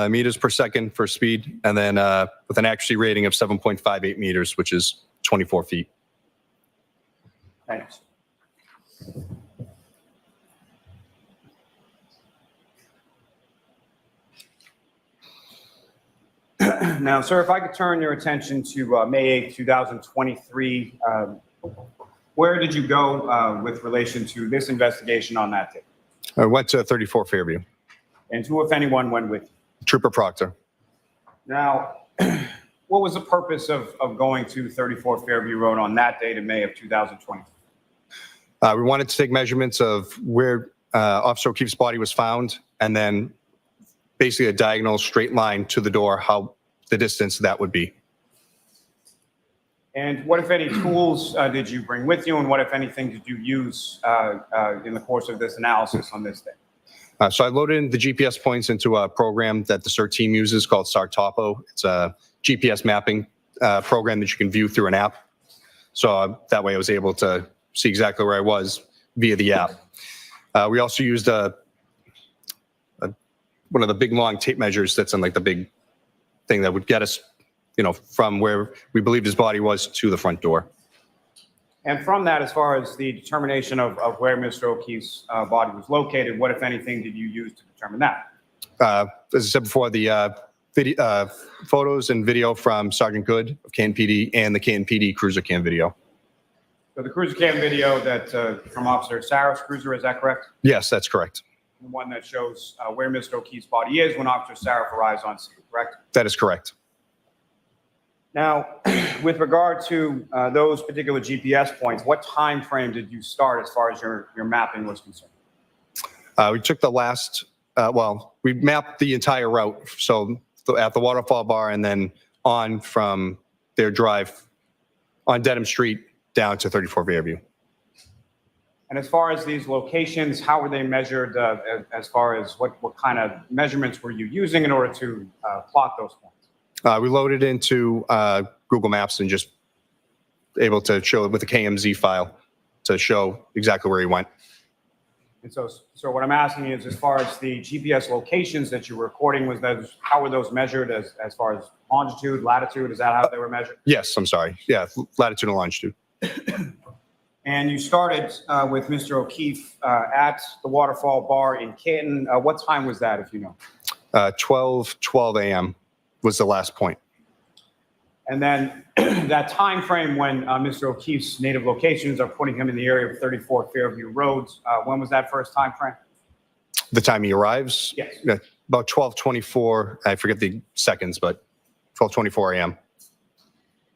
D: meters per second for speed, and then with an accuracy rating of 7.58 meters, which is 24 feet.
E: Thanks. Now, sir, if I could turn your attention to May 8th, 2023, where did you go with relation to this investigation on that day?
D: I went to 34 Fairview.
E: And who, if anyone, went with you?
D: Trooper Proctor.
E: Now, what was the purpose of going to 34 Fairview Road on that date in May of 2020?
D: We wanted to take measurements of where Officer O'Keefe's body was found, and then basically a diagonal straight line to the door, how the distance that would be.
E: And what, if any, tools did you bring with you, and what, if anything, did you use in the course of this analysis on this day?
D: So I loaded in the GPS points into a program that the CERT team uses called SARTOPO. It's a GPS mapping program that you can view through an app. So that way I was able to see exactly where I was via the app. We also used one of the big long tape measures that's in like the big thing that would get us, from where we believed his body was to the front door.
E: And from that, as far as the determination of where Mr. O'Keefe's body was located, what, if anything, did you use to determine that?
D: As I said before, the photos and video from Sergeant Good of Canton PD and the Canton PD cruiser cam video.
E: So the cruiser cam video that from Officer Sarah's cruiser, is that correct?
D: Yes, that's correct.
E: The one that shows where Mr. O'Keefe's body is when Officer Sarah arrives on scene, correct?
D: That is correct.
E: Now, with regard to those particular GPS points, what time frame did you start as far as your mapping was concerned?
D: We took the last well, we mapped the entire route. So at the waterfall bar and then on from their drive on Dedham Street down to 34 Fairview.
E: And as far as these locations, how were they measured as far as what kind of measurements were you using in order to plot those points?
D: We loaded into Google Maps and just able to show it with a KMZ file to show exactly where he went.
E: And so what I'm asking is, as far as the GPS locations that you were recording, how were those measured as far as longitude, latitude? Is that how they were measured?
D: Yes, I'm sorry. Yeah, latitude and longitude.
E: And you started with Mr. O'Keefe at the Waterfall Bar in Canton. What time was that, if you know?
D: 12 a.m. was the last point.
E: And then that time frame when Mr. O'Keefe's native locations are putting him in the area of 34 Fairview Roads, when was that first time frame?
D: The time he arrives?
E: Yes.
D: About 12:24. I forget the seconds, but 12:24 a.m.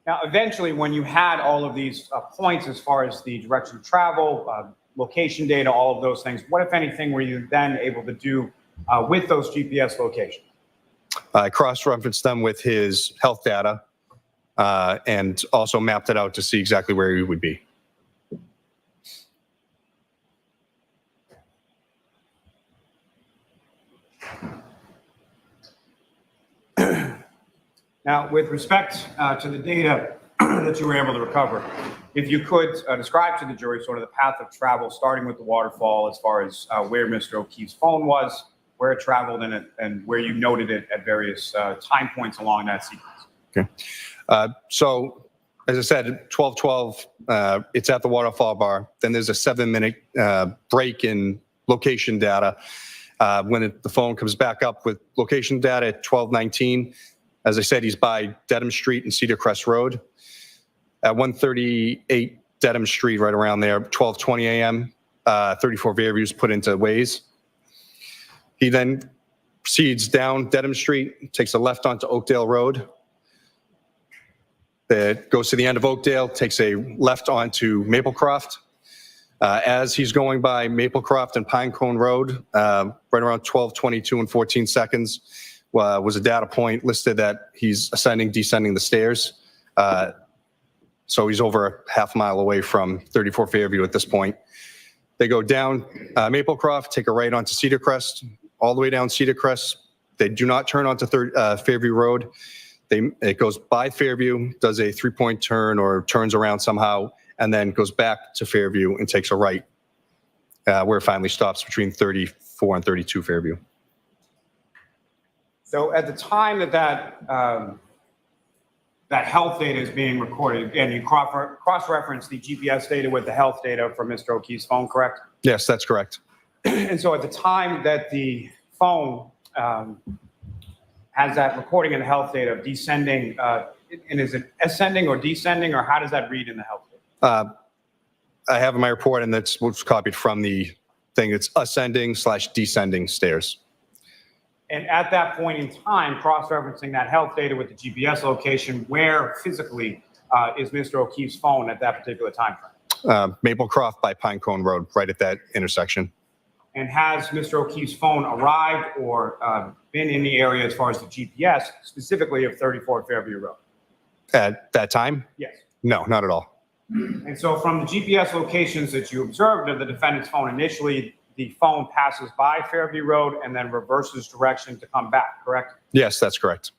E: Now, eventually, when you had all of these points as far as the direction of travel, location data, all of those things, what, if anything, were you then able to do with those GPS locations?
D: I cross-referenced them with his health data and also mapped it out to see exactly where he would be.
E: Now, with respect to the data that you were able to recover, if you could describe to the jury sort of the path of travel, starting with the waterfall as far as where Mr. O'Keefe's phone was, where it traveled in it, and where you noted it at various time points along that sequence.
D: Okay. So, as I said, 12:12, it's at the waterfall bar. Then there's a 7-minute break in location data. When the phone comes back up with location data at 12:19, as I said, he's by Dedham Street and Cedar Crest Road. At 138 Dedham Street, right around there, 12:20 a.m., 34 Fairview is put into Waze. He then proceeds down Dedham Street, takes a left onto Oakdale Road. That goes to the end of Oakdale, takes a left onto Maplecroft. As he's going by Maplecroft and Pinecone Road, right around 12:22 and 14 seconds, was a data point listed that he's ascending, descending the stairs. So he's over a half mile away from 34 Fairview at this point. They go down Maplecroft, take a right onto Cedar Crest, all the way down Cedar Crest. They do not turn onto Fairview Road. It goes by Fairview, does a 3-point turn or turns around somehow, and then goes back to Fairview and takes a right, where it finally stops between 34 and 32 Fairview.
E: So at the time that health data is being recorded, again, you cross-reference the GPS data with the health data from Mr. O'Keefe's phone, correct?
D: Yes, that's correct.
E: And so at the time that the phone has that recording in the health data of descending, and is it ascending or descending, or how does that read in the health data?
D: I have in my report, and that's what's copied from the thing. It's ascending/descending stairs.
E: And at that point in time, cross-referencing that health data with the GPS location, where physically is Mr. O'Keefe's phone at that particular time frame?
D: Maplecroft by Pinecone Road, right at that intersection.
E: And has Mr. O'Keefe's phone arrived or been in the area as far as the GPS, specifically of 34 Fairview Road?
D: At that time?
E: Yes.
D: No, not at all.
E: And so from the GPS locations that you observed of the defendant's phone initially, the phone passes by Fairview Road and then reverses direction to come back, correct?
D: Yes, that's correct.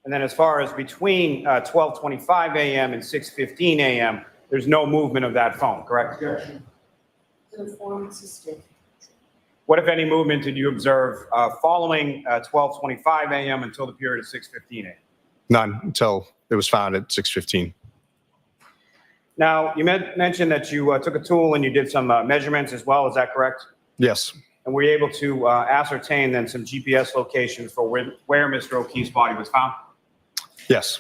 E: And then as far as between 12:25 a.m. and 6:15 a.m., there's no movement of that phone, correct?
A: Yes.
E: What, if any, movement did you observe following 12:25 a.m. until the period of 6:15 a.m.?
D: None until it was found at 6:15.
E: Now, you mentioned that you took a tool and you did some measurements as well. Is that correct?
D: Yes.
E: And were you able to ascertain then some GPS locations for where Mr. O'Keefe's body was found?
D: Yes.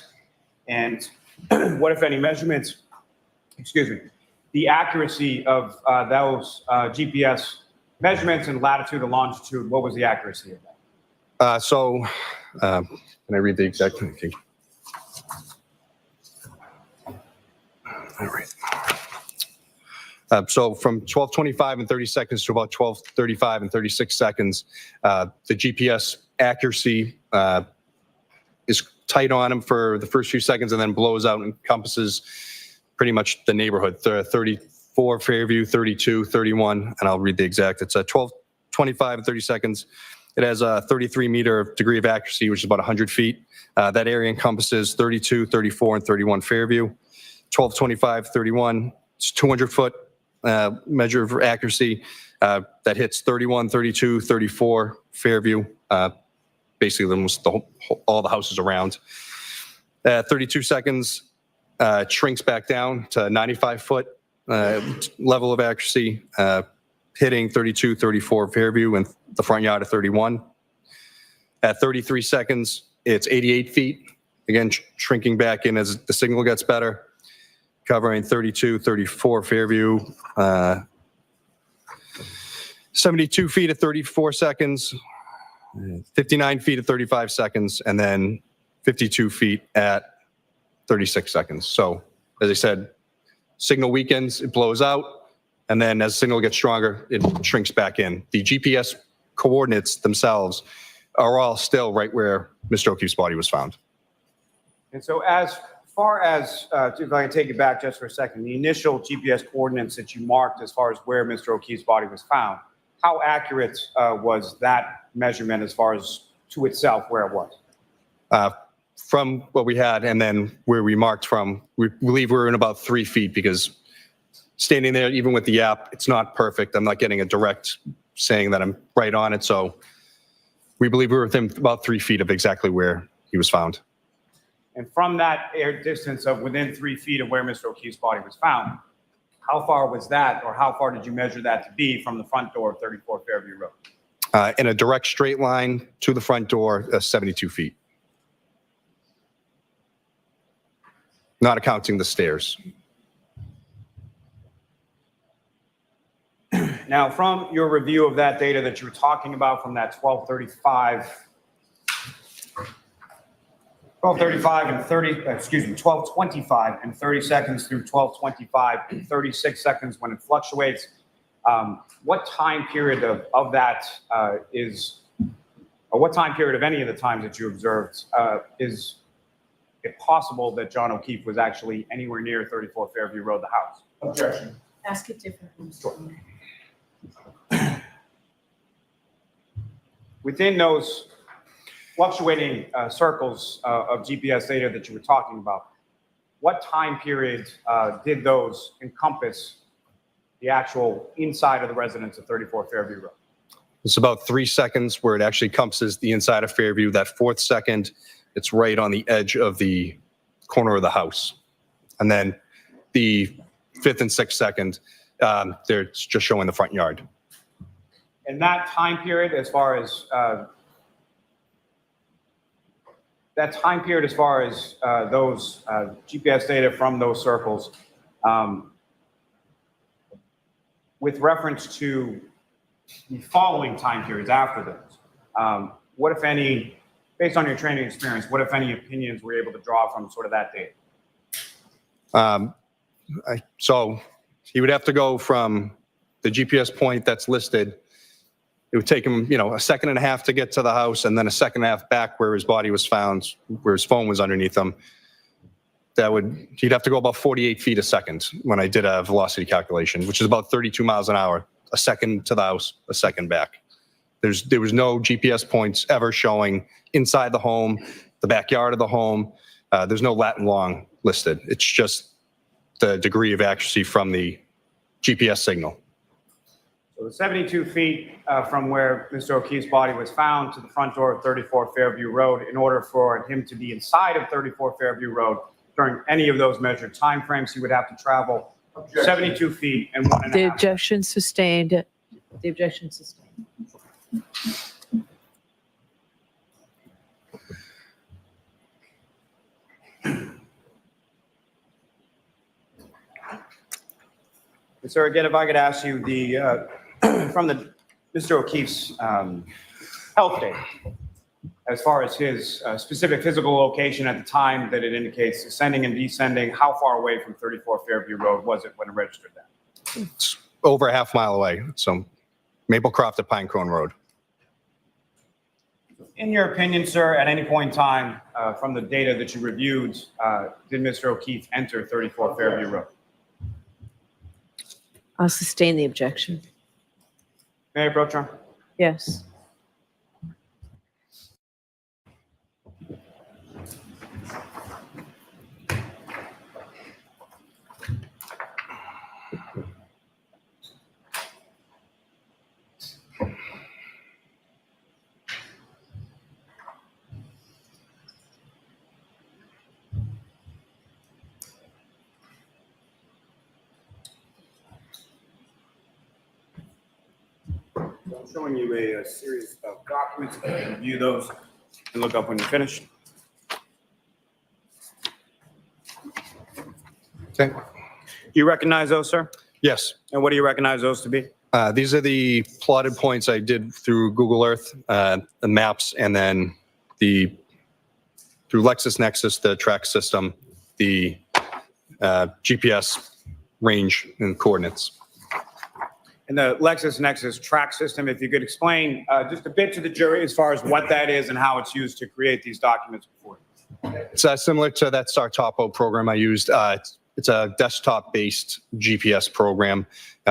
E: And what, if any, measurements, the accuracy of those GPS measurements and latitude and longitude, what was the accuracy of that?
D: Can I read the exact thing? All right. So from 12:25 and 30 seconds to about 12:35 and 36 seconds, the GPS accuracy is tight on him for the first few seconds and then blows out and encompasses pretty much the neighborhood, 34 Fairview, 32, 31, and I'll read the exact. It's 12:25 and 30 seconds. It has a 33-meter degree of accuracy, which is about 100 feet. That area encompasses 32, 34, and 31 Fairview. 12:25, 31, it's 200-foot measure of accuracy that hits 31, 32, 34 Fairview, basically almost all the houses around. 32 seconds, shrinks back down to 95-foot level of accuracy, hitting 32, 34 Fairview and the front yard of 31. At 33 seconds, it's 88 feet, again shrinking back in as the signal gets better, covering 32, 34 Fairview, 72 feet at 34 seconds, 59 feet at 35 seconds, and then 52 feet at 36 seconds. So, as I said, signal weakens, it blows out, and then as signal gets stronger, it shrinks back in. The GPS coordinates themselves are all still right where Mr. O'Keefe's body was found.
E: And so as far as, if I can take it back just for a second, the initial GPS coordinates that you marked as far as where Mr. O'Keefe's body was found, how accurate was that measurement as far as to itself where it was?
D: From what we had and then where we marked from, we believe we're in about 3 feet because standing there, even with the app, it's not perfect. I'm not getting a direct saying that I'm right on it. So we believe we're within about 3 feet of exactly where he was found.
E: And from that air distance of within 3 feet of where Mr. O'Keefe's body was found, how far was that, or how far did you measure that to be from the front door of 34 Fairview Road?
D: In a direct straight line to the front door, 72 feet. Not accounting the stairs.
E: Now, from your review of that data that you were talking about from that 12:35 and 12:25 and 30 seconds through 12:25 and 36 seconds when it fluctuates, what time period of that is, or what time period of any of the times that you observed is it possible that John O'Keefe was actually anywhere near 34 Fairview Road, the house?
A: Objection.
F: Ask it differently.
E: Within those fluctuating circles of GPS data that you were talking about, what time period did those encompass the actual inside of the residence of 34 Fairview Road?
D: It's about 3 seconds where it actually encompasses the inside of Fairview. That fourth second, it's right on the edge of the corner of the house. And then the fifth and sixth second, they're just showing the front yard.
E: And that time period, as far as those GPS data from those circles, with reference to the following time periods after those, what, if any, based on your training experience, what, if any, opinions were you able to draw from sort of that data?
D: So he would have to go from the GPS point that's listed. It would take him, a second and a half to get to the house and then a second and a half back where his body was found, where his phone was underneath him. He'd have to go about 48 feet a second when I did a velocity calculation, which is about 32 miles an hour, a second to the house, a second back. There was no GPS points ever showing inside the home, the backyard of the home. There's no lat and long listed. It's just the degree of accuracy from the GPS signal.
E: So the 72 feet from where Mr. O'Keefe's body was found to the front door of 34 Fairview Road, in order for him to be inside of 34 Fairview Road during any of those measured timeframes, he would have to travel 72 feet and 1.5.
F: The objection sustained. The objection sustained.
E: And sir, again, if I could ask you from Mr. O'Keefe's health data, as far as his specific physical location at the time that it indicates ascending and descending, how far away from 34 Fairview Road was it when it registered that?
D: It's over a half mile away. So Maplecroft to Pinecone Road.
E: In your opinion, sir, at any point in time, from the data that you reviewed, did Mr. O'Keefe enter 34 Fairview Road?
C: I'll sustain the objection.
E: Mayor Pro Tem?
C: Yes.
E: I'm showing you a series of documents. You can review those and look up when you're finished.
D: Okay.
E: Do you recognize those, sir?
D: Yes.
E: And what do you recognize those to be?
D: These are the plotted points I did through Google Earth, the maps, and then through LexisNexis, the track system, the GPS range and coordinates.
E: In the LexisNexis track system, if you could explain just a bit to the jury as far as what that is and how it's used to create these documents before you.
D: It's similar to that Startopo program I used. It's a desktop-based GPS program.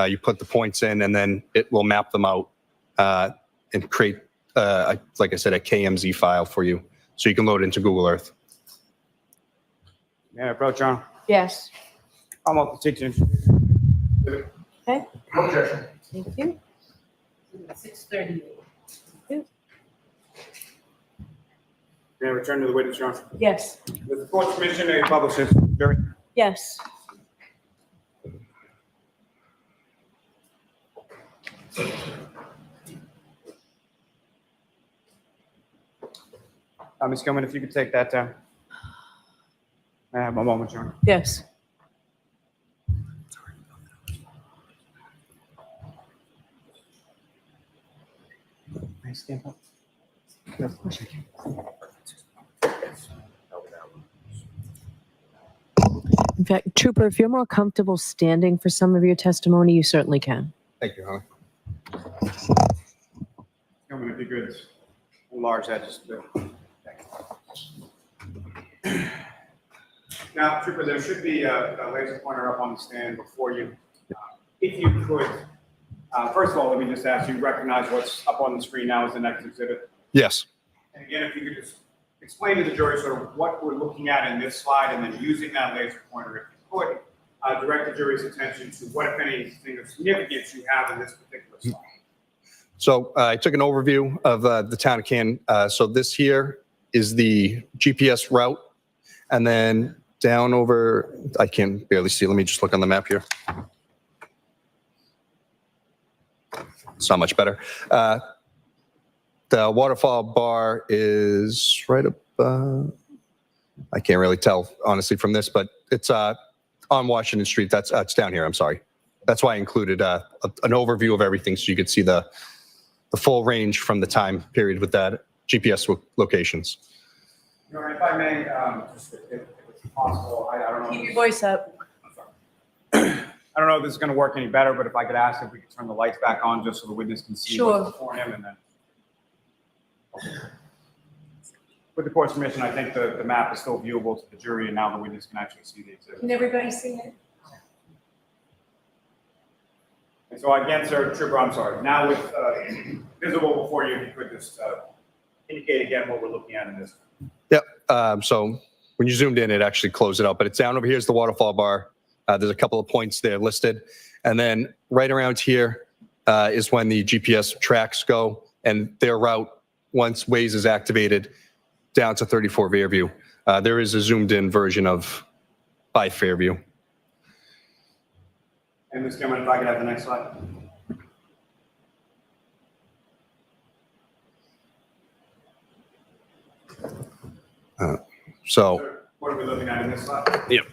D: You put the points in, and then it will map them out and create, like I said, a KMZ file for you, so you can load it into Google Earth.
E: Mayor Pro Tem?
C: Yes.
E: I'm up to teach.
C: Okay.
A: Objection.
C: Thank you.
F: 6:38.
E: May I return to the witness, Your Honor?
C: Yes.
E: With the court's permission, may I publish this, jury?
C: Yes.
E: Ms. Gilman, if you could take that down. May I have a moment, Your Honor?
C: Yes.
E: May I stand up?
C: In fact, Trooper, if you're more comfortable standing for some of your testimony, you certainly can.
D: Thank you, Holly.
E: Gilman, if you could enlarge that just a bit. Thank you. Now, Trooper, there should be a laser pointer up on the stand before you. If you could, first of all, let me just ask you, recognize what's up on the screen now as the next exhibit?
D: Yes.
E: And again, if you could just explain to the jury sort of what we're looking at in this slide, and then using that laser pointer, if you could, direct the jury's attention to what, if anything, of significance you have in this particular slide.
D: So I took an overview of the town of Canton. So this here is the GPS route, and then down over, I can barely see. Let me just look on the map here. It's not much better. The waterfall bar is right up, I can't really tell, honestly, from this, but it's on Washington Street. It's down here, I'm sorry. That's why I included an overview of everything, so you could see the full range from the time period with that GPS locations.
E: Your Honor, if I may, just if it's possible, I don't know.
F: Keep your voice up.
E: I'm sorry. I don't know if this is going to work any better, but if I could ask if we could turn the lights back on just so the witness can see
F: Sure.
E: what's before him, and then. With the court's permission, I think the map is still viewable to the jury, and now the witness can actually see the exhibit.
F: Can everybody see it?
E: And so again, sir, Trooper, I'm sorry. Now with visible before you, if you could just indicate again what we're looking at in this.
D: Yep. So when you zoomed in, it actually closed it out, but it's down over here is the waterfall bar. There's a couple of points there listed. And then right around here is when the GPS tracks go, and their route, once Waze is activated, down to 34 Fairview. There is a zoomed in version of by Fairview.
E: And Ms. Cameron, if I could have the next slide.
D: So,
E: Sir, what are we looking at in this slide?
D: yep.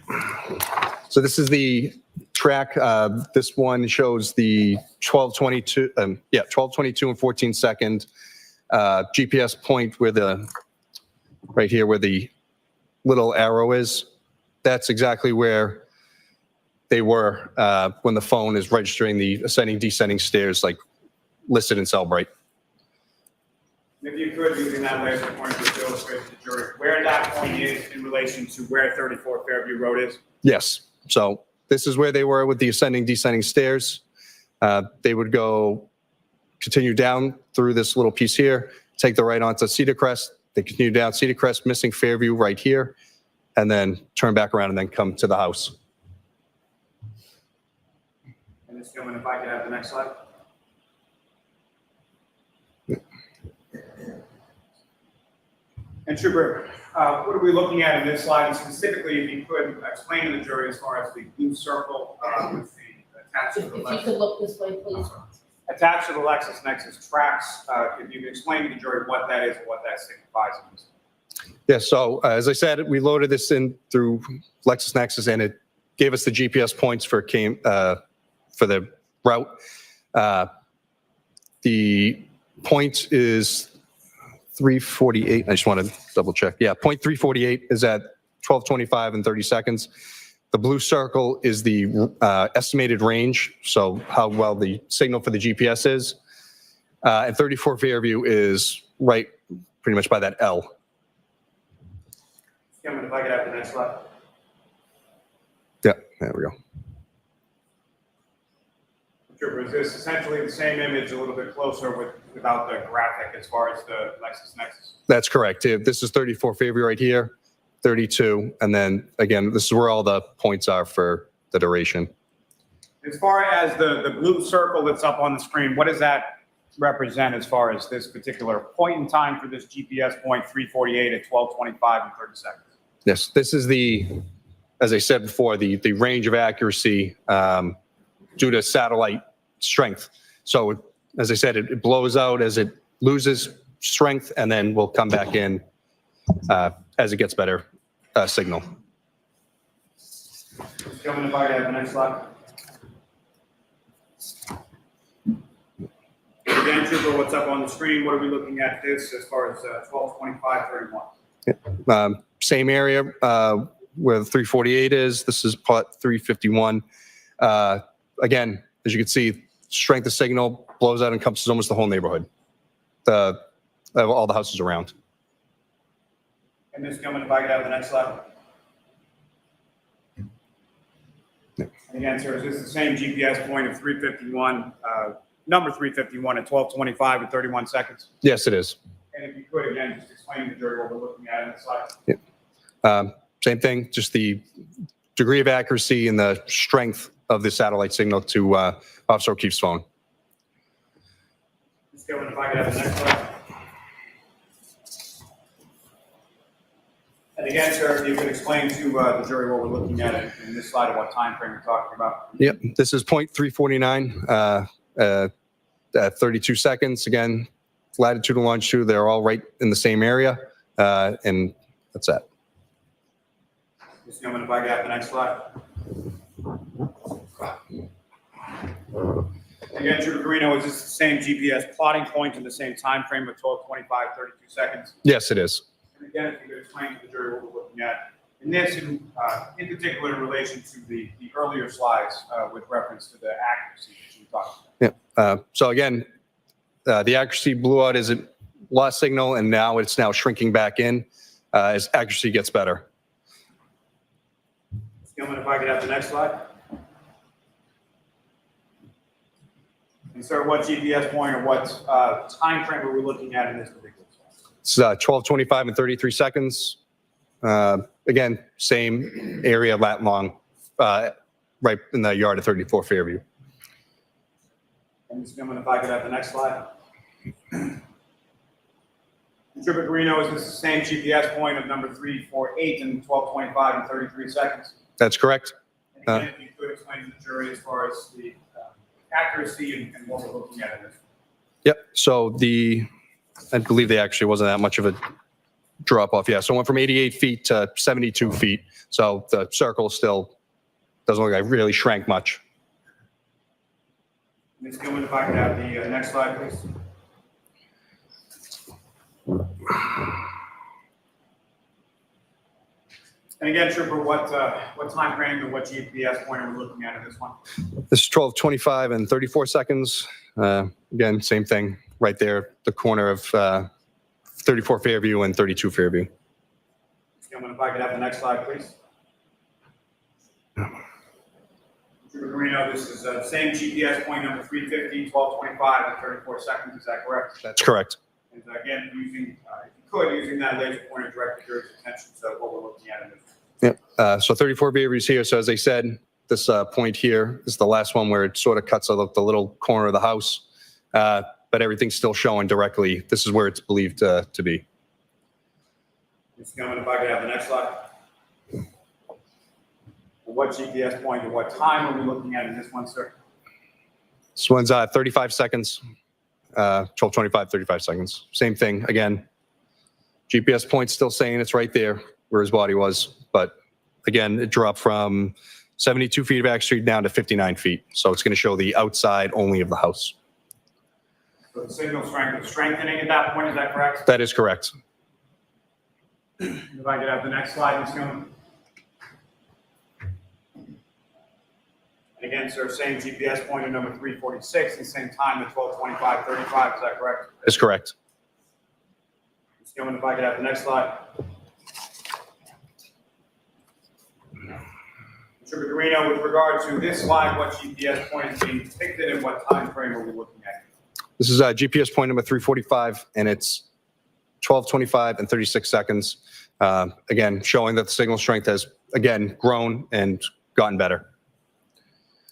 D: So this is the track. This one shows the 1222, 1222 and 14 second GPS point where right here where the little arrow is. That's exactly where they were when the phone is registering the ascending, descending stairs, like listed in cell bright.
E: If you could, using that laser pointer to illustrate to the jury where that point is in relation to where 34 Fairview Road is.
D: Yes. So this is where they were with the ascending, descending stairs. They would continue down through this little piece here, take the right onto Cedar Crest. They continue down Cedar Crest, missing Fairview right here, and then turn back around and then come to the house.
E: And Ms. Gilman, if I could have the next slide. And Trooper, what are we looking at in this slide? And specifically, if you could explain to the jury as far as the blue circle with the attached to the
H: If you
E: Lexus.
H: could look this way, please.
E: Attached to the LexisNexis tracks, if you could explain to the jury what that is and what that signifies.
D: Yeah, so as I said, we loaded this in through LexisNexis, and it gave us the GPS points for the route. The point is 348. I just want to double check. Yeah, point 348 is at 12:25 and 30 seconds. The blue circle is the estimated range, so how well the signal for the GPS is. And 34 Fairview is right pretty much by that L.
E: Cameron, if I could have the next slide.
D: Yeah, there we go.
E: Trooper, is this essentially the same image, a little bit closer without the graphic as far as the LexisNexis?
D: That's correct. This is 34 Fairview right here, 32, and then again, this is where all the points are for the duration.
E: As far as the blue circle that's up on the screen, what does that represent as far as this particular point in time for this GPS point 348 at 12:25 and 30 seconds?
D: Yes, this is as I said before, the range of accuracy due to satellite strength. So as I said, it blows out as it loses strength, and then will come back in as it gets better signal.
E: Gentlemen, if I could have the next slide. Again, Trooper, what's up on the screen? What are we looking at this as far as 12:25:31?
D: Same area where the 348 is. This is part 351. Again, as you can see, strength of signal blows out and encompasses almost the whole neighborhood. All the houses around.
E: And Ms. Gilman, if I could have the next slide.
D: Yeah.
E: And again, sir, is this the same GPS point of 351, number 351 at 12:25 and 31 seconds?
D: Yes, it is.
E: And if you could, again, just explain to the jury what we're looking at in this slide.
D: Same thing, just the degree of accuracy and the strength of the satellite signal to Officer O'Keefe's phone.
E: Ms. Gilman, if I could have the next slide. And again, sir, if you could explain to the jury what we're looking at in this slide and what time frame we're talking about.
D: Yep, this is point 349 at 32 seconds. Again, latitude and longitude, they're all right in the same area, and that's that.
E: Ms. Gilman, if I could have the next slide. Again, Trooper Garino, is this the same GPS plotting point in the same time frame of 12:25, 32 seconds?
D: Yes, it is.
E: And again, if you could explain to the jury what we're looking at in this, in particular in relation to the earlier slides with reference to the accuracy that you talked about.
D: Yeah. So again, the accuracy blew out as it lost signal, and now it's shrinking back in as accuracy gets better.
E: Ms. Gilman, if I could have the next slide. And sir, what GPS point or what time frame are we looking at in this particular slide?
D: It's 12:25 and 33 seconds. Again, same area, lat long, right in the yard of 34 Fairview.
E: And Ms. Gilman, if I could have the next slide. And Trooper Garino, is this the same GPS point of number 348 and 12:25 and 33 seconds?
D: That's correct.
E: And again, if you could explain to the jury as far as the accuracy and what we're looking at in this.
D: Yep. So I believe they actually wasn't that much of a drop off. Yeah. So it went from 88 feet to 72 feet. So the circle still doesn't look like it really shrank much.
E: Ms. Gilman, if I could have the next slide, please. And again, Trooper, what time frame and what GPS point are we looking at in this one?
D: This is 12:25 and 34 seconds. Again, same thing right there, the corner of 34 Fairview and 32 Fairview.
E: Gentlemen, if I could have the next slide, please. Trooper Guarino, this is the same GPS point number 350, 12:25 and 34 seconds. Is that correct?
D: That's correct.
E: And again, using, if you could, using that laser pointer, direct the jury's attention to what we're looking at in this.
D: Yep. So 34 Fairview is here. So as I said, this point here is the last one where it sort of cuts out the little corner of the house, but everything's still showing directly. This is where it's believed to be.
E: Mr. Gilman, if I could have the next slide. What GPS point and what time are we looking at in this one, sir?
D: This one's 35 seconds, 12:25, 35 seconds. Same thing again. GPS point's still saying it's right there where his body was, but again, it dropped from 72 feet of accuracy down to 59 feet. So it's going to show the outside only of the house.
E: So the signal strength is strengthening at that point, is that correct?
D: That is correct.
E: If I could have the next slide, Mr. Gilman. And again, sir, same GPS point at number 346 and same time at 12:25, 35, is that correct?
D: That's correct.
E: Mr. Gilman, if I could have the next slide. Mr. Guarino, with regard to this slide, what GPS point is being depicted and what time frame are we looking at?
D: This is GPS point number 345, and it's 12:25 and 36 seconds. Again, showing that the signal strength has, again, grown and gotten better.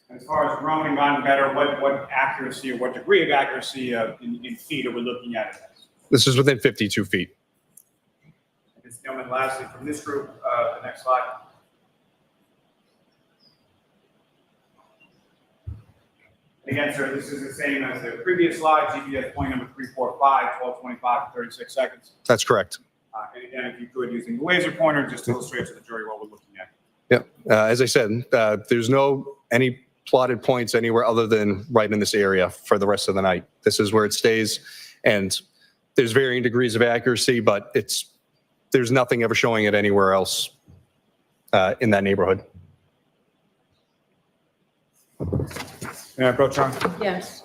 E: As far as grown and gotten better, what accuracy or what degree of accuracy in feet are we looking at?
D: This is within 52 feet.
E: Ms. Gilman, lastly, from this group, the next slide. And again, sir, this is the same as the previous slide, GPS point number 345, 12:25, 36 seconds.
D: That's correct.
E: And again, if you could, using the laser pointer, just to illustrate to the jury what we're looking at.
D: Yep. As I said, there's any plotted points anywhere other than right in this area for the rest of the night. This is where it stays, and there's varying degrees of accuracy, but there's nothing ever showing it anywhere else in that neighborhood.
E: May I approach, John?
F: Yes.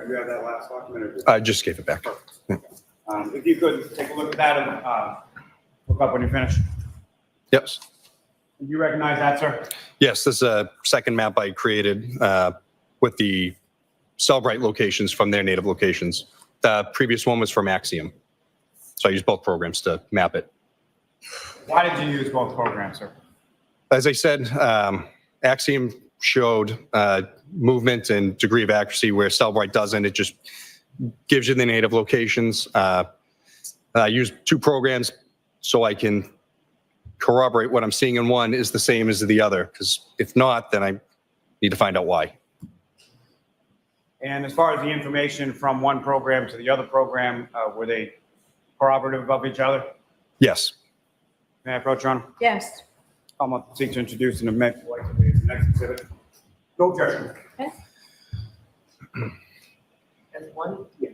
E: Do you have that last document?
D: I just gave it back.
E: If you could take a look at that and look up when you're finished.
D: Yep.
E: Do you recognize that, sir?
D: Yes, this is a second map I created with the Cellbrite locations from their native locations. The previous one was from Axiom. So I used both programs to map it.
E: Why did you use both programs, sir?
D: As I said, Axiom showed movement and degree of accuracy where Cellbrite doesn't. It just gives you the native locations. I use two programs so I can corroborate what I'm seeing in one is the same as the other, because if not, then I need to find out why.
E: And as far as the information from one program to the other program, were they corroborative of each other?
D: Yes.
E: May I approach, Your Honor?
F: Yes.
E: I'm going to seek to introduce and admit the next exhibit. No objection.
F: As one?
E: Yes.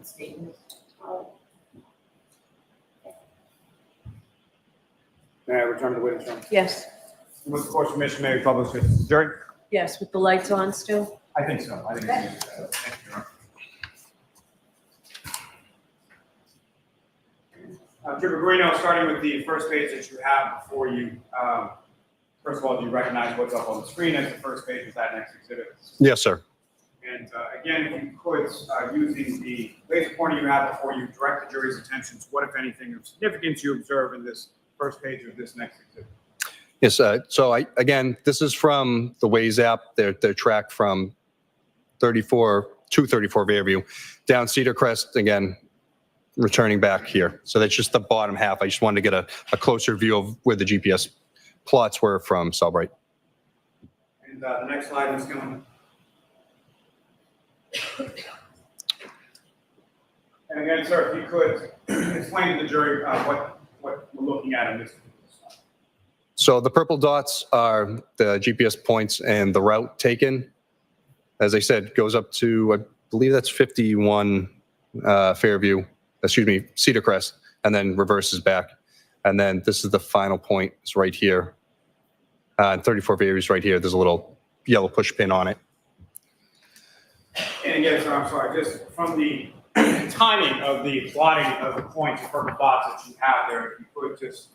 F: Statement.
E: May I return to the witness room?
F: Yes.
E: With the court's permission, may we publish this to the jury?
F: Yes, with the lights on still?
E: I think so. I think so. Thank you, Your Honor. Trooper Guarino, starting with the first page that you have before you, first of all, do you recognize what's up on the screen as the first page of that next exhibit?
D: Yes, sir.
E: And again, if you could, using the laser pointer you have before you, direct the jury's attention to what, if anything, of significance you observe in this first page of this next exhibit.
D: Yes. So again, this is from the Waze app. They're tracked from 34 to 34 Fairview, down Cedar Crest, again, returning back here. So that's just the bottom half. I just wanted to get a closer view of where the GPS plots were from Cellbrite.
E: And the next slide is going. And again, sir, if you could explain to the jury what we're looking at in this particular slide.
D: So the purple dots are the GPS points and the route taken. As I said, goes up to, I believe that's 51 Cedar Crest, and then reverses back. And then this is the final point. It's right here. 34 Fairview is right here. There's a little yellow push pin on it.
E: And again, sir, I'm sorry, just from the timing of the plotting of the points of purple dots that you have there, if you could just,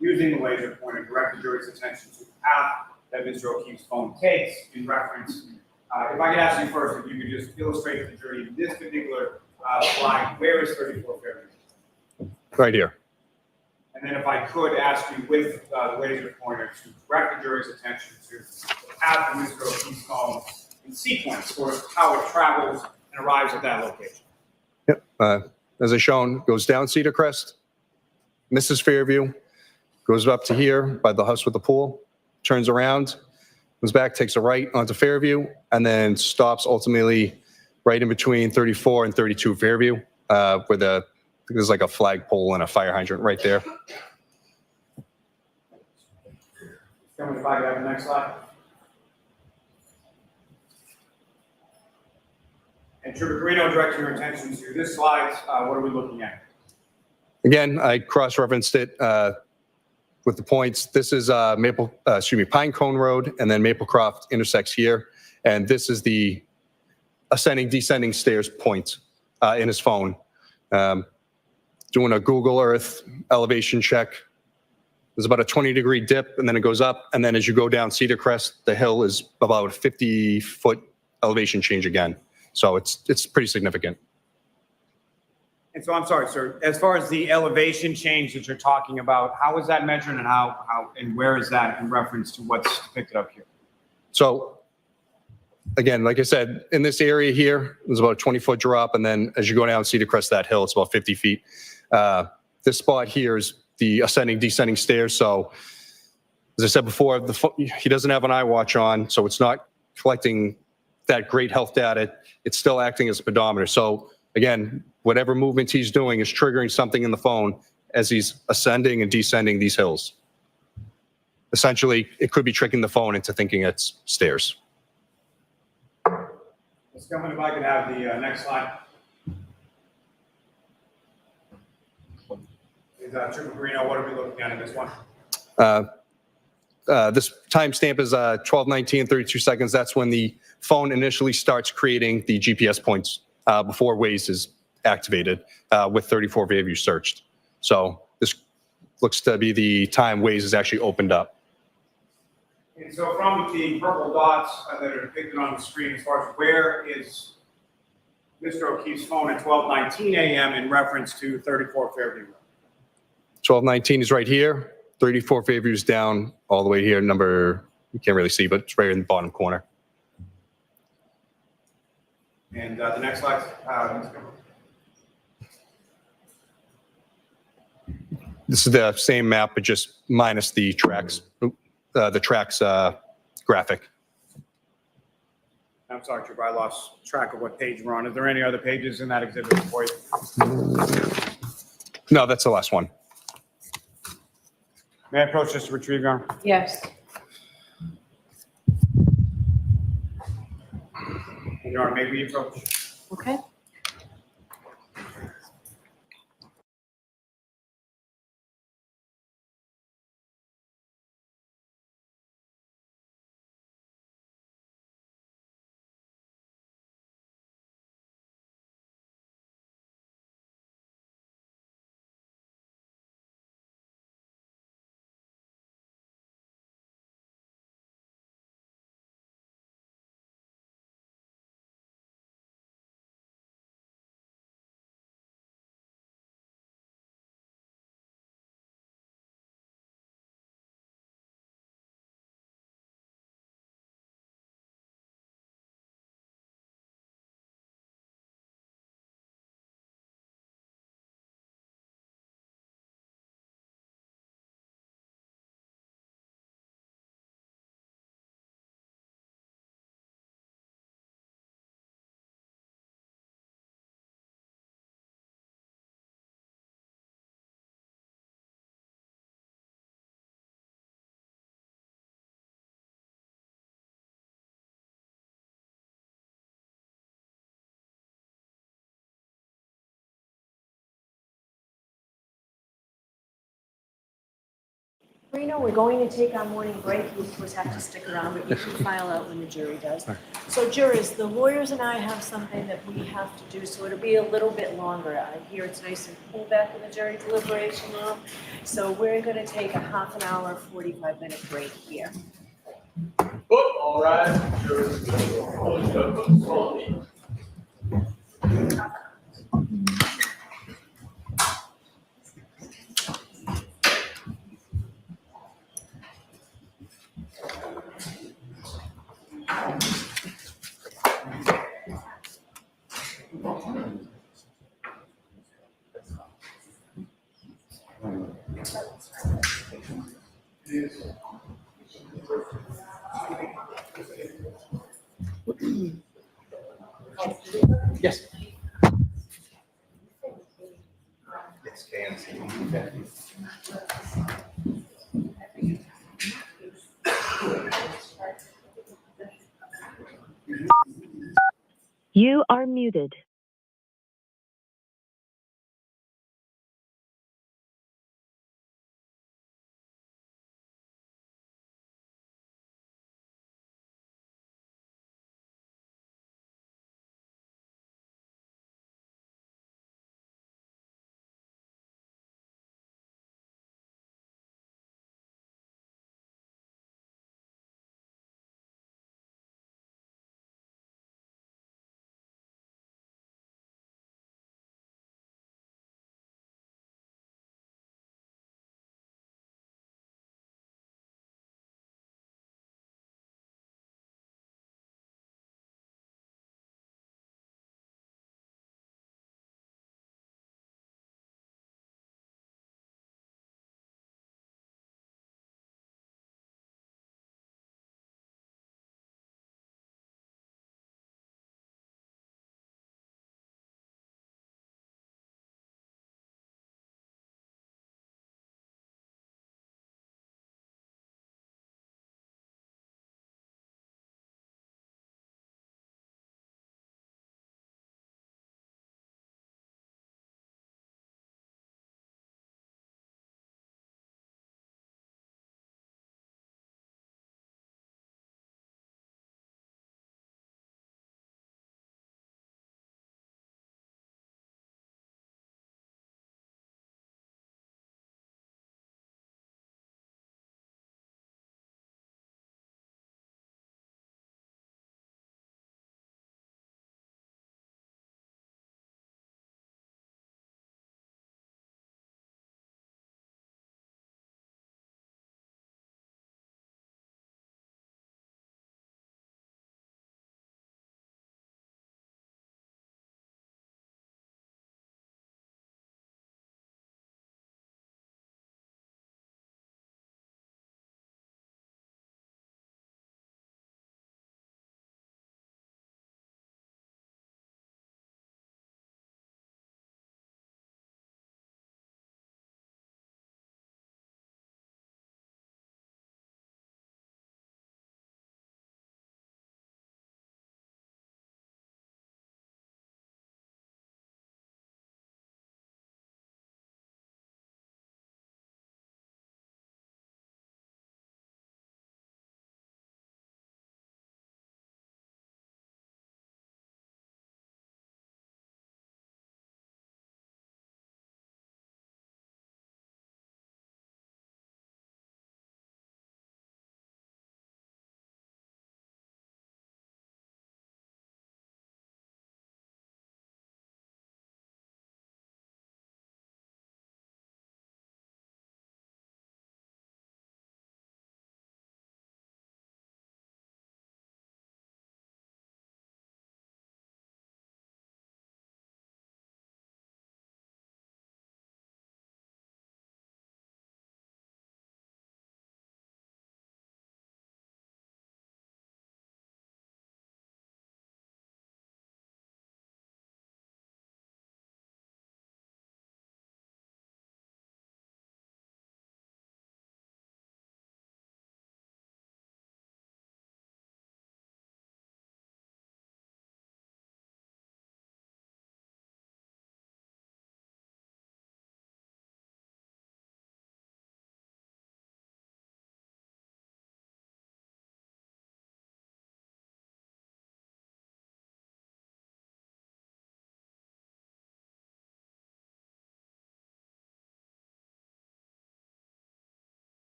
E: using the laser pointer, direct the jury's attention to the path that Mr. O'Keefe's phone takes in reference. If I could ask you first, if you could just illustrate to the jury in this particular slide, where is 34 Fairview?
D: Right here.
E: And then if I could ask you with the laser pointer to direct the jury's attention to the path of Mr. O'Keefe's phone in sequence, sort of how it travels and arrives at that location.
D: Yep. As I shown, goes down Cedar Crest, misses Fairview, goes up to here by the house with the pool, turns around, goes back, takes a right onto Fairview, and then stops ultimately right in between 34 and 32 Fairview, where there's like a flagpole and a fire hydrant right there.
E: Tell me if I could have the next slide. And Trooper Carino, directing your attention to this slide, what are we looking at?
D: Again, I cross-referenced it with the points. This is Pine Cone Road, and then Maplecroft intersects here. And this is the ascending, descending stairs point in his phone. Doing a Google Earth elevation check. There's about a 20-degree dip, and then it goes up. And then as you go down Cedar Crest, the hill is about a 50-foot elevation change again. So it's pretty significant.
E: And so I'm sorry, sir, as far as the elevation change that you're talking about, how is that measured and how and where is that in reference to what's depicted up here?
D: So again, like I said, in this area here, there's about a 20-foot drop. And then as you go down Cedar Crest, that hill, it's about 50 feet. This spot here is the ascending, descending stairs. So as I said before, he doesn't have an iWatch on, so it's not collecting that great health data. It's still acting as a pedometer. So again, whatever movement he's doing is triggering something in the phone as he's ascending and descending these hills. Essentially, it could be tricking the phone into thinking it's stairs.
E: Let's come in if I could have the next slide. Trooper Carino, what are we looking at in this one?
D: This timestamp is 12:19 and 32 seconds. That's when the phone initially starts creating the GPS points before Waze is activated with 34 Fairview searched. So this looks to be the time Waze is actually opened up.
E: And so from the purple dots that are depicted on the screen, as far as where is Mr. O'Keefe's phone at 12:19 a.m. in reference to 34 Fairview Road?
D: 12:19 is right here. 34 Fairview is down all the way here. Number, you can't really see, but it's right in the bottom corner.
E: And the next slide.
D: This is the same map, but just minus the tracks, graphic.
E: I'm sorry, Trooper, I lost track of what page we're on. Is there any other pages in that exhibit for you?
D: No, that's the last one.
E: May I approach this to retrieve your arm?
F: Yes.
E: And your arm may we approach?
B: Okay.
F: Reno, we're going to take our morning break. You of course have to stick around, but you can file out when the jury does. So jurors, the lawyers and I have something that we have to do, so it'll be a little bit longer. I hear it's nice and cool back in the jury deliberation room. So we're gonna take a half an hour, 45-minute break here.
H: All right.
D: Yes. Yes, KNC.
I: You are muted.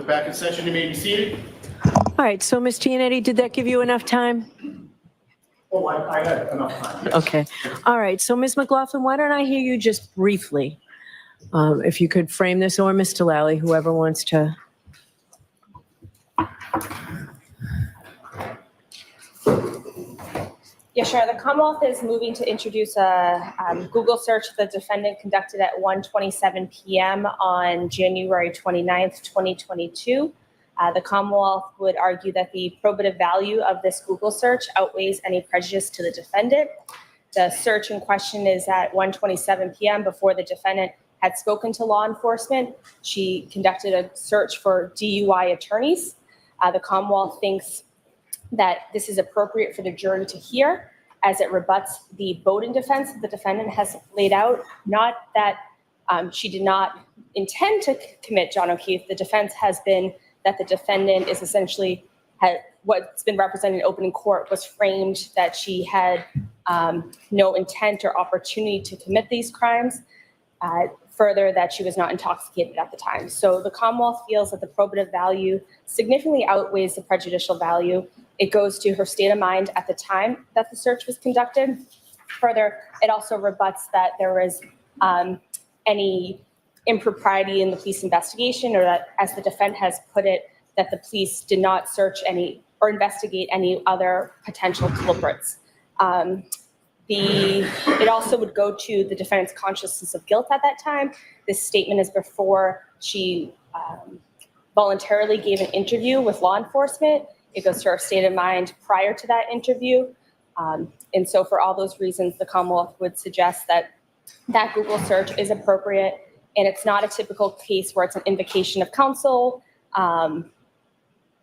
A: Court's back in session. You may be seated.
C: All right, so Ms. Giannetti, did that give you enough time?
A: Oh, I had enough time, yes.
C: Okay. All right, so Ms. McLaughlin, why don't I hear you just briefly? If you could frame this, or Mr. Lally, whoever wants to.
J: Yeah, sure. The Commonwealth is moving to introduce a Google search the defendant conducted at 1:27 p.m. on January 29th, 2022. The Commonwealth would argue that the probative value of this Google search outweighs any prejudice to the defendant. The search in question is at 1:27 p.m. before the defendant had spoken to law enforcement. She conducted a search for DUI attorneys. The Commonwealth thinks that this is appropriate for the jury to hear, as it rebuts the Bowden defense that the defendant has laid out. Not that she did not intend to commit John O'Keefe. The defense has been that the defendant is essentially what's been represented in opening court was framed that she had no intent or opportunity to commit these crimes. Further, that she was not intoxicated at the time. So the Commonwealth feels that the probative value significantly outweighs the prejudicial value. It goes to her state of mind at the time that the search was conducted. Further, it also rebuts that there was any impropriety in the police investigation, or that, as the defendant has put it, that the police did not search any or investigate any other potential culprits. It also would go to the defendant's consciousness of guilt at that time. This statement is before she voluntarily gave an interview with law enforcement. It goes to her state of mind prior to that interview. And so for all those reasons, the Commonwealth would suggest that that Google search is appropriate, and it's not a typical case where it's an invocation of counsel,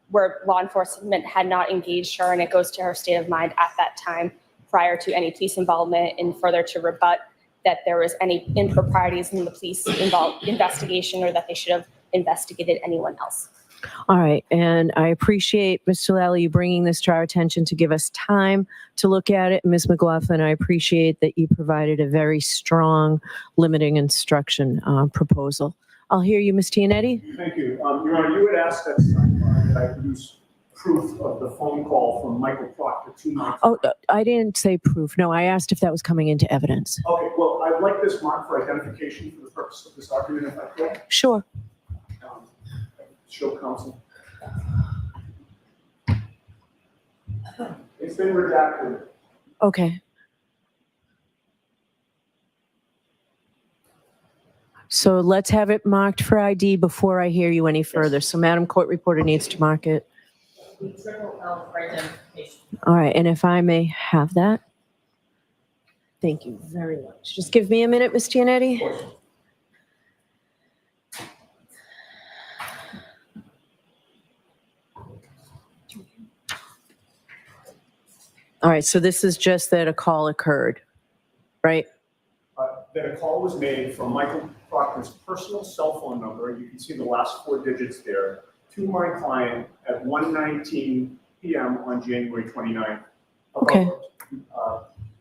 J: where law enforcement had not engaged her, and it goes to her state of mind at that time prior to any police involvement, and further to rebut that there was any improprieties in the police investigation, or that they should have investigated anyone else.
C: All right, and I appreciate, Mr. Lally, you bringing this to our attention to give us time to look at it. Ms. McLaughlin, I appreciate that you provided a very strong limiting instruction proposal. I'll hear you, Ms. Giannetti.
K: Thank you. Your Honor, you had asked that I produce proof of the phone call from Michael Proctor to my...
C: Oh, I didn't say proof. No, I asked if that was coming into evidence.
K: Okay, well, I'd like this marked for identification for the purpose of this argument, if I could.
C: Sure.
K: Show counsel. It's been redacted.
C: Okay. So let's have it marked for ID before I hear you any further. So Madam Court Reporter needs to mark it. All right, and if I may have that. Thank you very much. Just give me a minute, Ms. Giannetti. All right, so this is just that a call occurred, right?
K: That a call was made from Michael Proctor's personal cell phone number, you can see the last 4 digits there, to my client at 1:19 p.m. on January 29th.
C: Okay.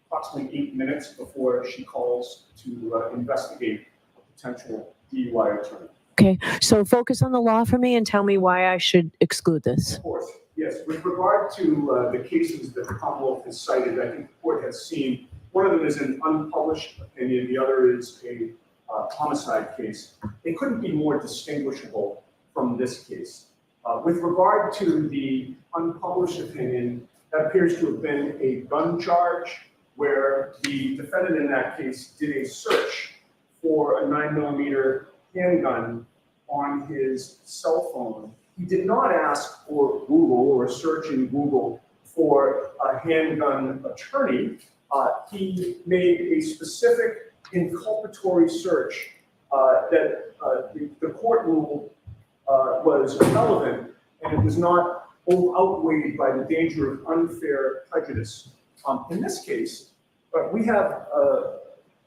K: Approximately 8 minutes before she calls to investigate a potential DUI attorney.
C: Okay, so focus on the law for me and tell me why I should exclude this.
K: Of course, yes. With regard to the cases that the Commonwealth has cited, I think the court has seen, one of them is an unpublished opinion, the other is a homicide case. They couldn't be more distinguishable from this case. With regard to the unpublished opinion, that appears to have been a gun charge where the defendant in that case did a search for a 9mm handgun on his cell phone. He did not ask for Google or search in Google for a handgun attorney. He made a specific inculpatory search that the court ruled was relevant, and it was not outweighed by the danger of unfair prejudice. In this case, we have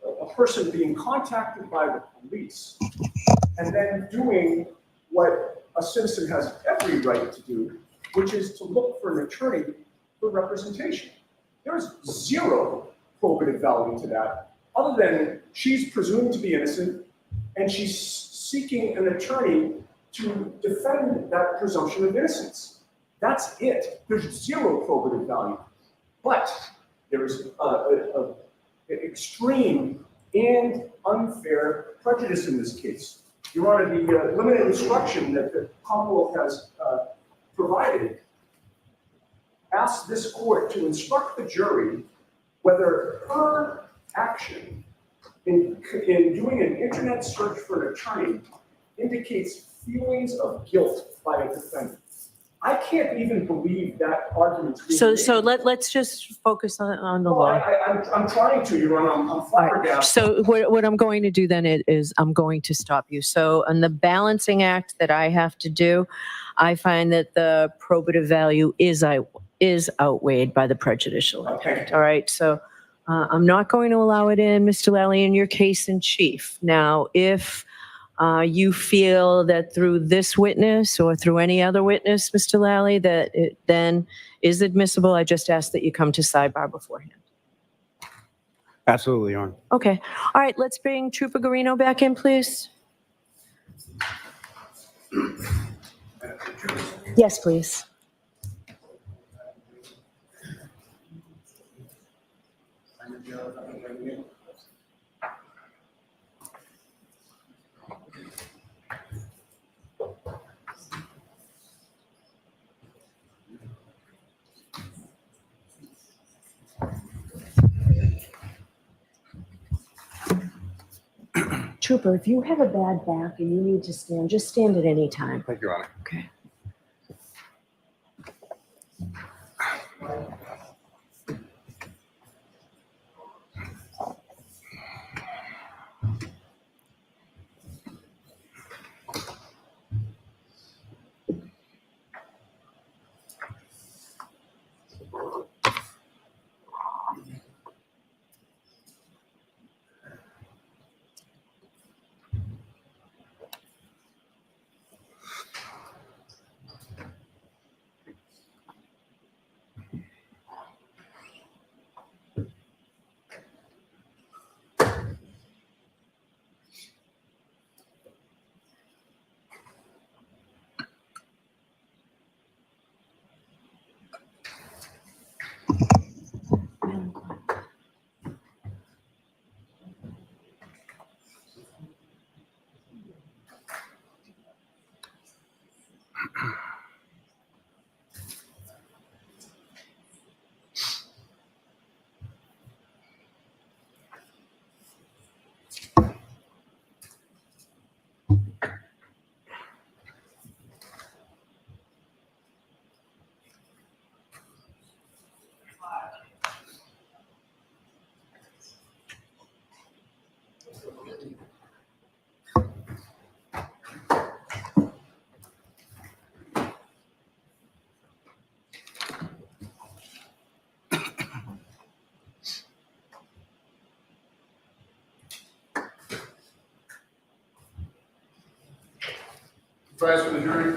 K: a person being contacted by the police and then doing what a citizen has every right to do, which is to look for an attorney for representation. There's zero probative value to that, other than she's presumed to be innocent and she's seeking an attorney to defend that presumption of innocence. That's it. There's zero probative value. But there's a extreme and unfair prejudice in this case. Your Honor, the limited instruction that the Commonwealth has provided asks this court to instruct the jury whether her action in doing an internet search for an attorney indicates feelings of guilt by a defendant. I can't even believe that argument's being
C: So
K: made.
C: let's just focus on the
K: Well,
C: law.
K: I'm trying to, Your Honor. I'm
C: All right.
K: flabbergasted.
C: So what I'm going to do then is I'm going to stop you. So on the balancing act that I have to do, I find that the probative value is outweighed by the prejudicial impact. All right. So I'm not going to allow it in, Mr. Lally, in your case in chief. Now, if you feel that through this witness or through any other witness, Mr. Lally, that it then is admissible, I just ask that you come to sidebar beforehand.
E: Absolutely, Your Honor.
C: Okay. All right. Let's bring Trooper Garino back in, please. Yes, please. Trooper, if you have a bad back and you need to stand, just stand at any time.
D: Thank you, Your Honor.
C: Okay.
K: Advice from the jury.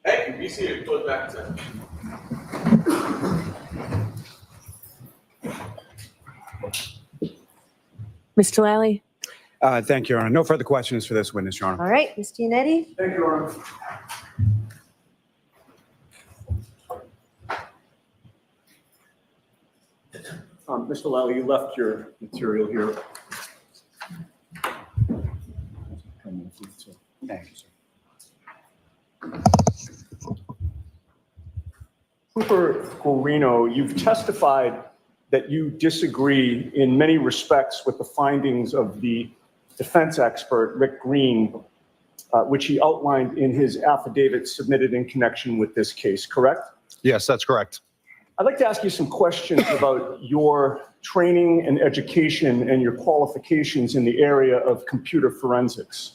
H: Hey, be seated. Close back a second.
C: Mr. Lally?
E: Thank you, Your Honor. No further questions for this witness, Your Honor.
C: All right. Ms. Giannetti?
K: Thank you, Your Honor. Mr. Lally, you left your material here.
E: Thank you, sir.
K: Trooper Guarino, you've testified that you disagree in many respects with the findings of the defense expert, Rick Green, which he outlined in his affidavit submitted in connection with this case, correct?
D: Yes, that's correct.
K: I'd like to ask you some questions about your training and education and your qualifications in the area of computer forensics.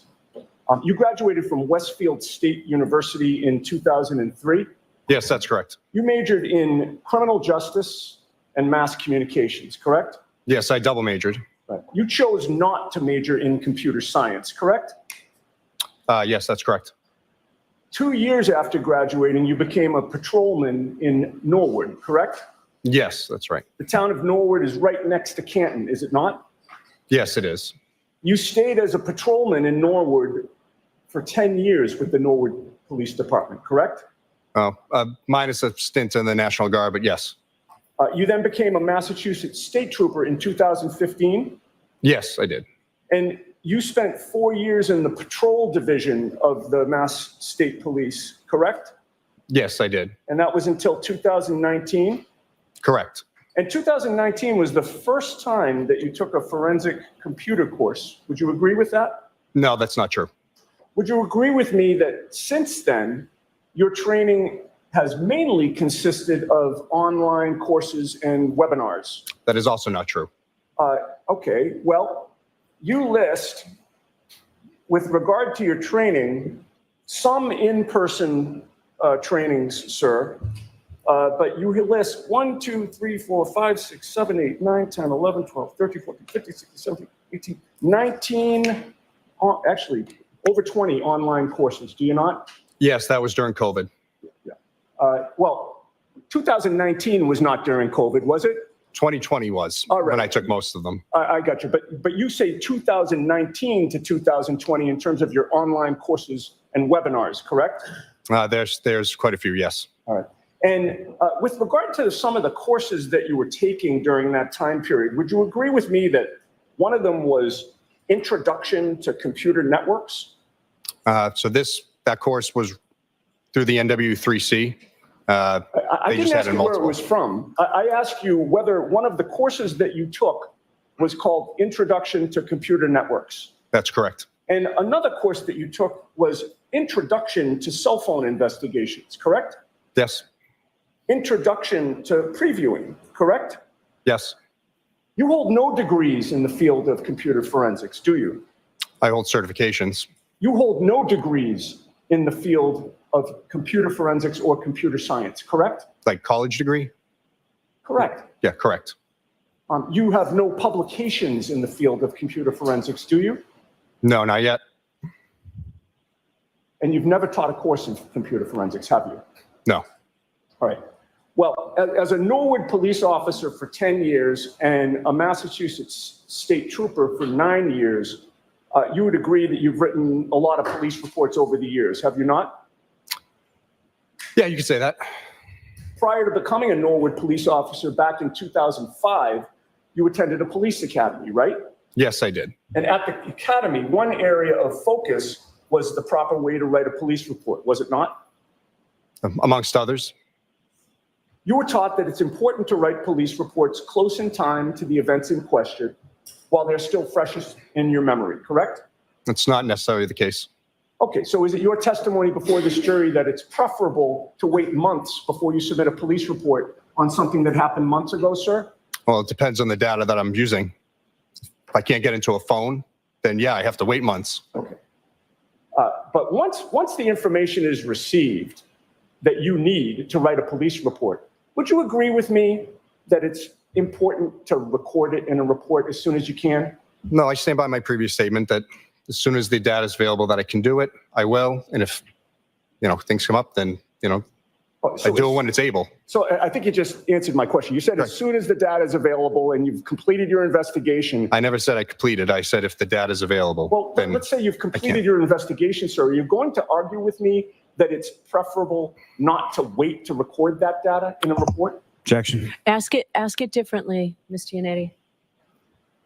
K: You graduated from Westfield State University in 2003.
D: Yes, that's correct.
K: You majored in criminal justice and mass communications, correct?
D: Yes, I double majored.
K: Right. You chose not to major in computer science, correct?
D: Yes, that's correct.
K: 2 years after graduating, you became a patrolman in Norwood, correct?
D: Yes, that's right.
K: The town of Norwood is right next to Canton, is it not?
D: Yes, it is.
K: You stayed as a patrolman in Norwood for 10 years with the Norwood Police Department, correct?
D: Minus a stint in the National Guard, but yes.
K: You then became a Massachusetts state trooper in 2015,
D: Yes, I did.
K: and you spent 4 years in the patrol division of the Mass State Police, correct?
D: Yes, I did.
K: And that was until 2019?
D: Correct.
K: And 2019 was the first time that you took a forensic computer course. Would you agree with that?
D: No, that's not true.
K: Would you agree with me that since then, your training has mainly consisted of online courses and webinars?
D: That is also not true.
K: Okay, well, you list, with regard to your training, some in-person trainings, sir, but you list 1, 2, 3, 4, 5, 6, 7, 8, 9, 10, 11, 12, 13, 14, 15, 16, 17, 18, 19, actually, over 20 online courses, do you not?
D: Yes, that was during COVID.
K: Well, 2019 was not during COVID, was it?
D: 2020 was
K: All right.
D: when I took most of them.
K: I got you, but you say 2019 to 2020 in terms of your online courses and webinars, correct?
D: There's quite a few, yes.
K: All right. And with regard to some of the courses that you were taking during that time period, would you agree with me that one of them was Introduction to Computer Networks?
D: So that course was through the NW3C.
K: I
D: They
K: didn't
D: just had
K: ask
D: it
K: you where it
D: multiple.
K: was from. I asked you whether one of the courses that you took was called Introduction to Computer Networks.
D: That's correct.
K: And another course that you took was Introduction to Cell Phone Investigations, correct?
D: Yes.
K: Introduction to Previewing, correct?
D: Yes.
K: You hold no degrees in the field of computer forensics, do you?
D: I hold certifications.
K: You hold no degrees in the field of computer forensics or computer science, correct?
D: Like college degree?
K: Correct.
D: Yeah, correct.
K: You have no publications in the field of computer forensics, do you?
D: No, not yet.
K: And you've never taught a course in computer forensics, have you?
D: No.
K: All right. Well, as a Norwood police officer for 10 years and a Massachusetts state trooper for 9 years, you would agree that you've written a lot of police reports over the years, have you not?
D: Yeah, you could say that.
K: Prior to becoming a Norwood police officer back in 2005, you attended a police academy, right?
D: Yes, I did.
K: And at the academy, one area of focus was the proper way to write a police report, was it not?
D: Amongst others.
K: You were taught that it's important to write police reports close in time to the events in question while they're still freshest in your memory, correct?
D: That's not necessarily the case.
K: Okay, so is it your testimony before this jury that it's preferable to wait months before you submit a police report on something that happened months ago, sir?
D: Well, it depends on the data that I'm using. If I can't get into a phone, then yeah, I have to wait months.
K: Okay. But once the information is received that you need to write a police report, would you agree with me that it's important to record it in a report as soon as you can?
D: No, I stand by my previous statement that as soon as the data is available that I can do it, I will. And if, things come up, then, I do it when it's able.
K: So I think you just answered my question. You said as soon as the data is available and you've completed your investigation.
D: I never said I completed. I said if the data is available.
K: Well,
D: then
K: let's say you've completed your investigation, sir. Are you going to argue with me that it's preferable not to wait to record that data in a report?
E: Objection.
C: Ask it differently, Ms. Giannetti.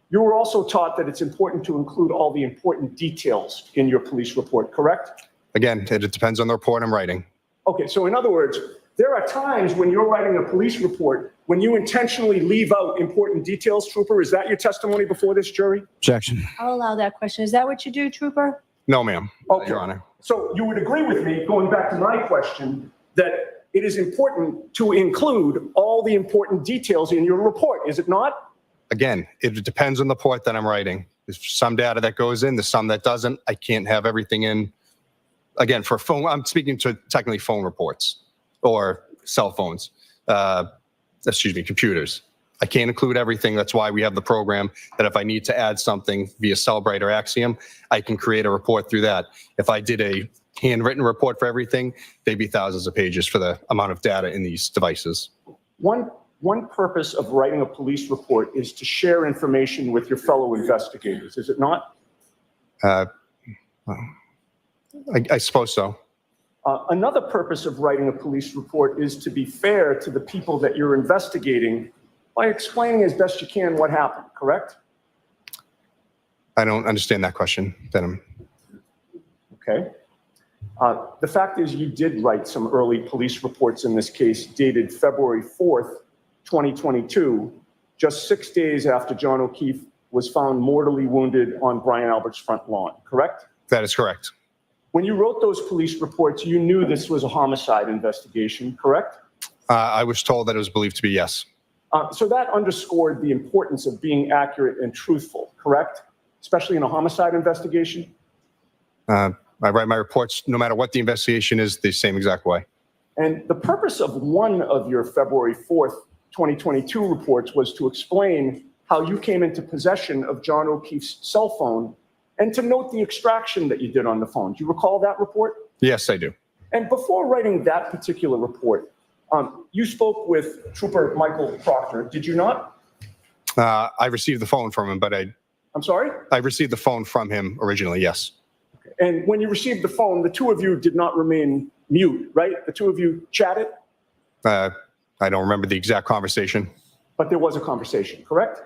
K: You were also taught that it's important to include all the important details in your police report, correct?
D: Again, it depends on the report I'm writing.
K: Okay, so in other words, there are times when you're writing a police report when you intentionally leave out important details, Trooper. Is that your testimony before this jury?
E: Objection.
F: I'll allow that question. Is that what you do, Trooper?
D: No, ma'am.
K: Okay.
D: Your Honor.
K: So you would agree with me, going back to my question, that it is important to include all the important details in your report, is it not?
D: Again, it depends on the report that I'm writing. There's some data that goes in, there's some that doesn't. I can't have everything in. Again, for phone, I'm speaking to technically phone reports or cell phones, computers. I can't include everything. That's why we have the program that if I need to add something via Cellbrite or Axiom, I can create a report through that. If I did a handwritten report for everything, they'd be thousands of pages for the amount of data in these devices.
K: One purpose of writing a police report is to share information with your fellow investigators, is it not?
D: I suppose so.
K: Another purpose of writing a police report is to be fair to the people that you're investigating by explaining as best you can what happened, correct?
D: I don't understand that question, Denham.
K: Okay. The fact is you did write some early police reports in this case dated February 4th, 2022, just 6 days after John O'Keefe was found mortally wounded on Brian Albert's front lawn, correct?
D: That is correct.
K: When you wrote those police reports, you knew this was a homicide investigation, correct?
D: I was told that it was believed to be yes.
K: So that underscored the importance of being accurate and truthful, correct? Especially in a homicide investigation?
D: I write my reports, no matter what the investigation is, the same exact way.
K: And the purpose of one of your February 4th, 2022 reports was to explain how you came into possession of John O'Keefe's cell phone and to note the extraction that you did on the phone. Do you recall that report?
D: Yes, I do.
K: And before writing that particular report, you spoke with Trooper Michael Proctor, did you not?
D: I received the phone from him, but
K: I'm sorry?
D: I received the phone from him originally, yes.
K: And when you received the phone, the two of you did not remain mute, right? The two of you chatted?
D: I don't remember the exact conversation.
K: But there was a conversation, correct?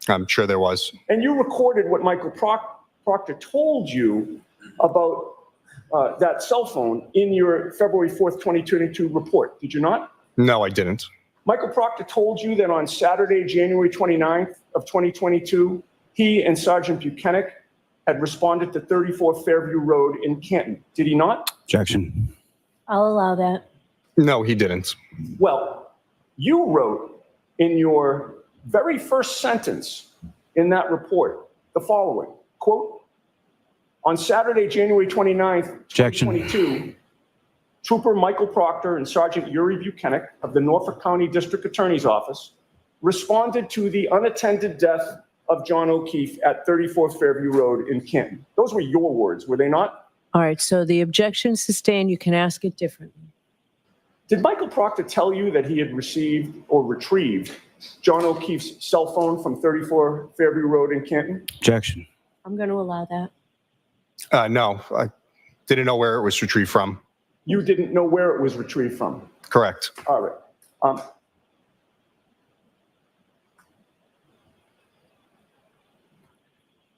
D: I'm sure there was.
K: And you recorded what Michael Proctor told you about that cell phone in your February 4th, 2022 report, did you not?
D: No, I didn't.
K: Michael Proctor told you that on Saturday, January 29th of 2022, he and Sergeant Buchanan had responded to 34 Fairview Road in Canton. Did he not?
D: Objection.
F: I'll allow that.
D: No, he didn't.
K: Well, you wrote in your very first sentence in that report the following, quote, on Saturday, January 29th, 2022, Trooper Michael Proctor and Sergeant Yuri Buchanan of the Norfolk County District Attorney's Office responded to the unattended death of John O'Keefe at 34 Fairview Road in Canton. Those were your words, were they not?
C: All right, so the objection sustained, you can ask it differently.
K: Did Michael Proctor tell you that he had received or retrieved John O'Keefe's cell phone from 34 Fairview Road in Canton?
D: Objection.
F: I'm going to allow that.
D: No, I didn't know where it was retrieved from.
K: You didn't know where it was retrieved from?
D: Correct.
K: All right.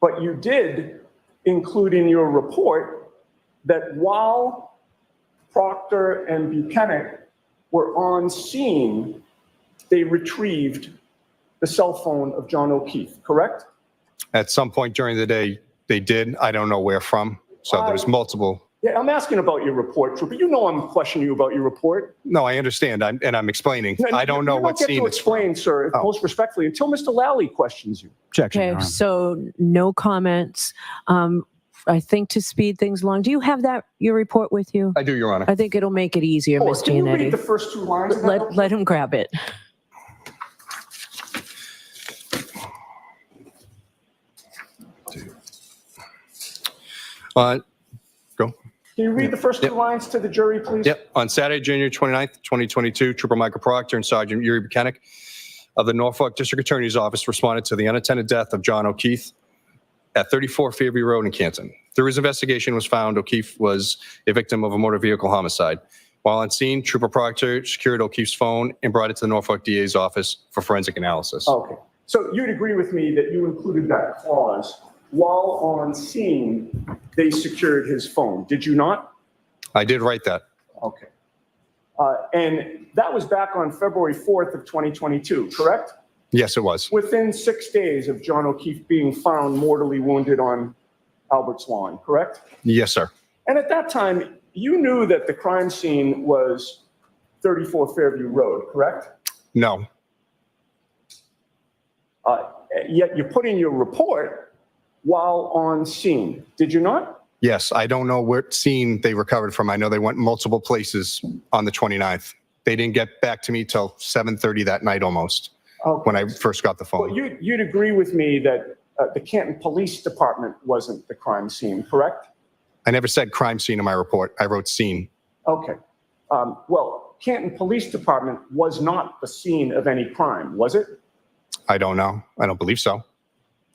K: But you did include in your report that while Proctor and Buchanan were on scene, they retrieved the cell phone of John O'Keefe, correct?
D: At some point during the day, they did. I don't know where from. So there's multiple.
K: Yeah, I'm asking about your report, Trooper. You know I'm questioning you about your report.
D: No, I understand. I'm explaining. I don't know what scene
K: You don't get to explain, sir, most respectfully, until Mr. Lally questions you.
D: Objection.
C: Okay, so no comments. I think to speed things along, do you have your report with you?
D: I do, Your Honor.
C: I think it'll make it easier,
K: Oh,
C: Ms.
K: can you read the
C: Giannetti.
K: first two lines? of that?
C: Let him grab it.
D: Go.
K: Can you read the first two lines to the jury, please?
D: Yep. On Saturday, January 29th, 2022, Trooper Michael Proctor and Sergeant Yuri Buchanan of the Norfolk District Attorney's Office responded to the unattended death of John O'Keefe at 34 Fairview Road in Canton. Through his investigation was found O'Keefe was a victim of a motor vehicle homicide. While on scene, Trooper Proctor secured O'Keefe's phone and brought it to the Norfolk DA's office for forensic analysis.
K: Okay. So you'd agree with me that you included that clause, while on scene, they secured his phone, did you not?
D: I did write that.
K: Okay. And that was back on February 4th of 2022, correct?
D: Yes, it was.
K: Within 6 days of John O'Keefe being found mortally wounded on Albert's lawn, correct?
D: Yes, sir.
K: And at that time, you knew that the crime scene was 34 Fairview Road, correct?
D: No.
K: yet you put in your report while on scene, did you not?
D: Yes, I don't know what scene they recovered from. I know they went multiple places on the 29th. They didn't get back to me till 7:30 that night almost,
K: Okay.
D: when I first got the
K: Well,
D: phone.
K: you'd agree with me that the Canton Police Department wasn't the crime scene, correct?
D: I never said crime scene in my report. I wrote scene.
K: Okay. Well, Canton Police Department was not the scene of any crime, was it?
D: I don't know. I don't believe so.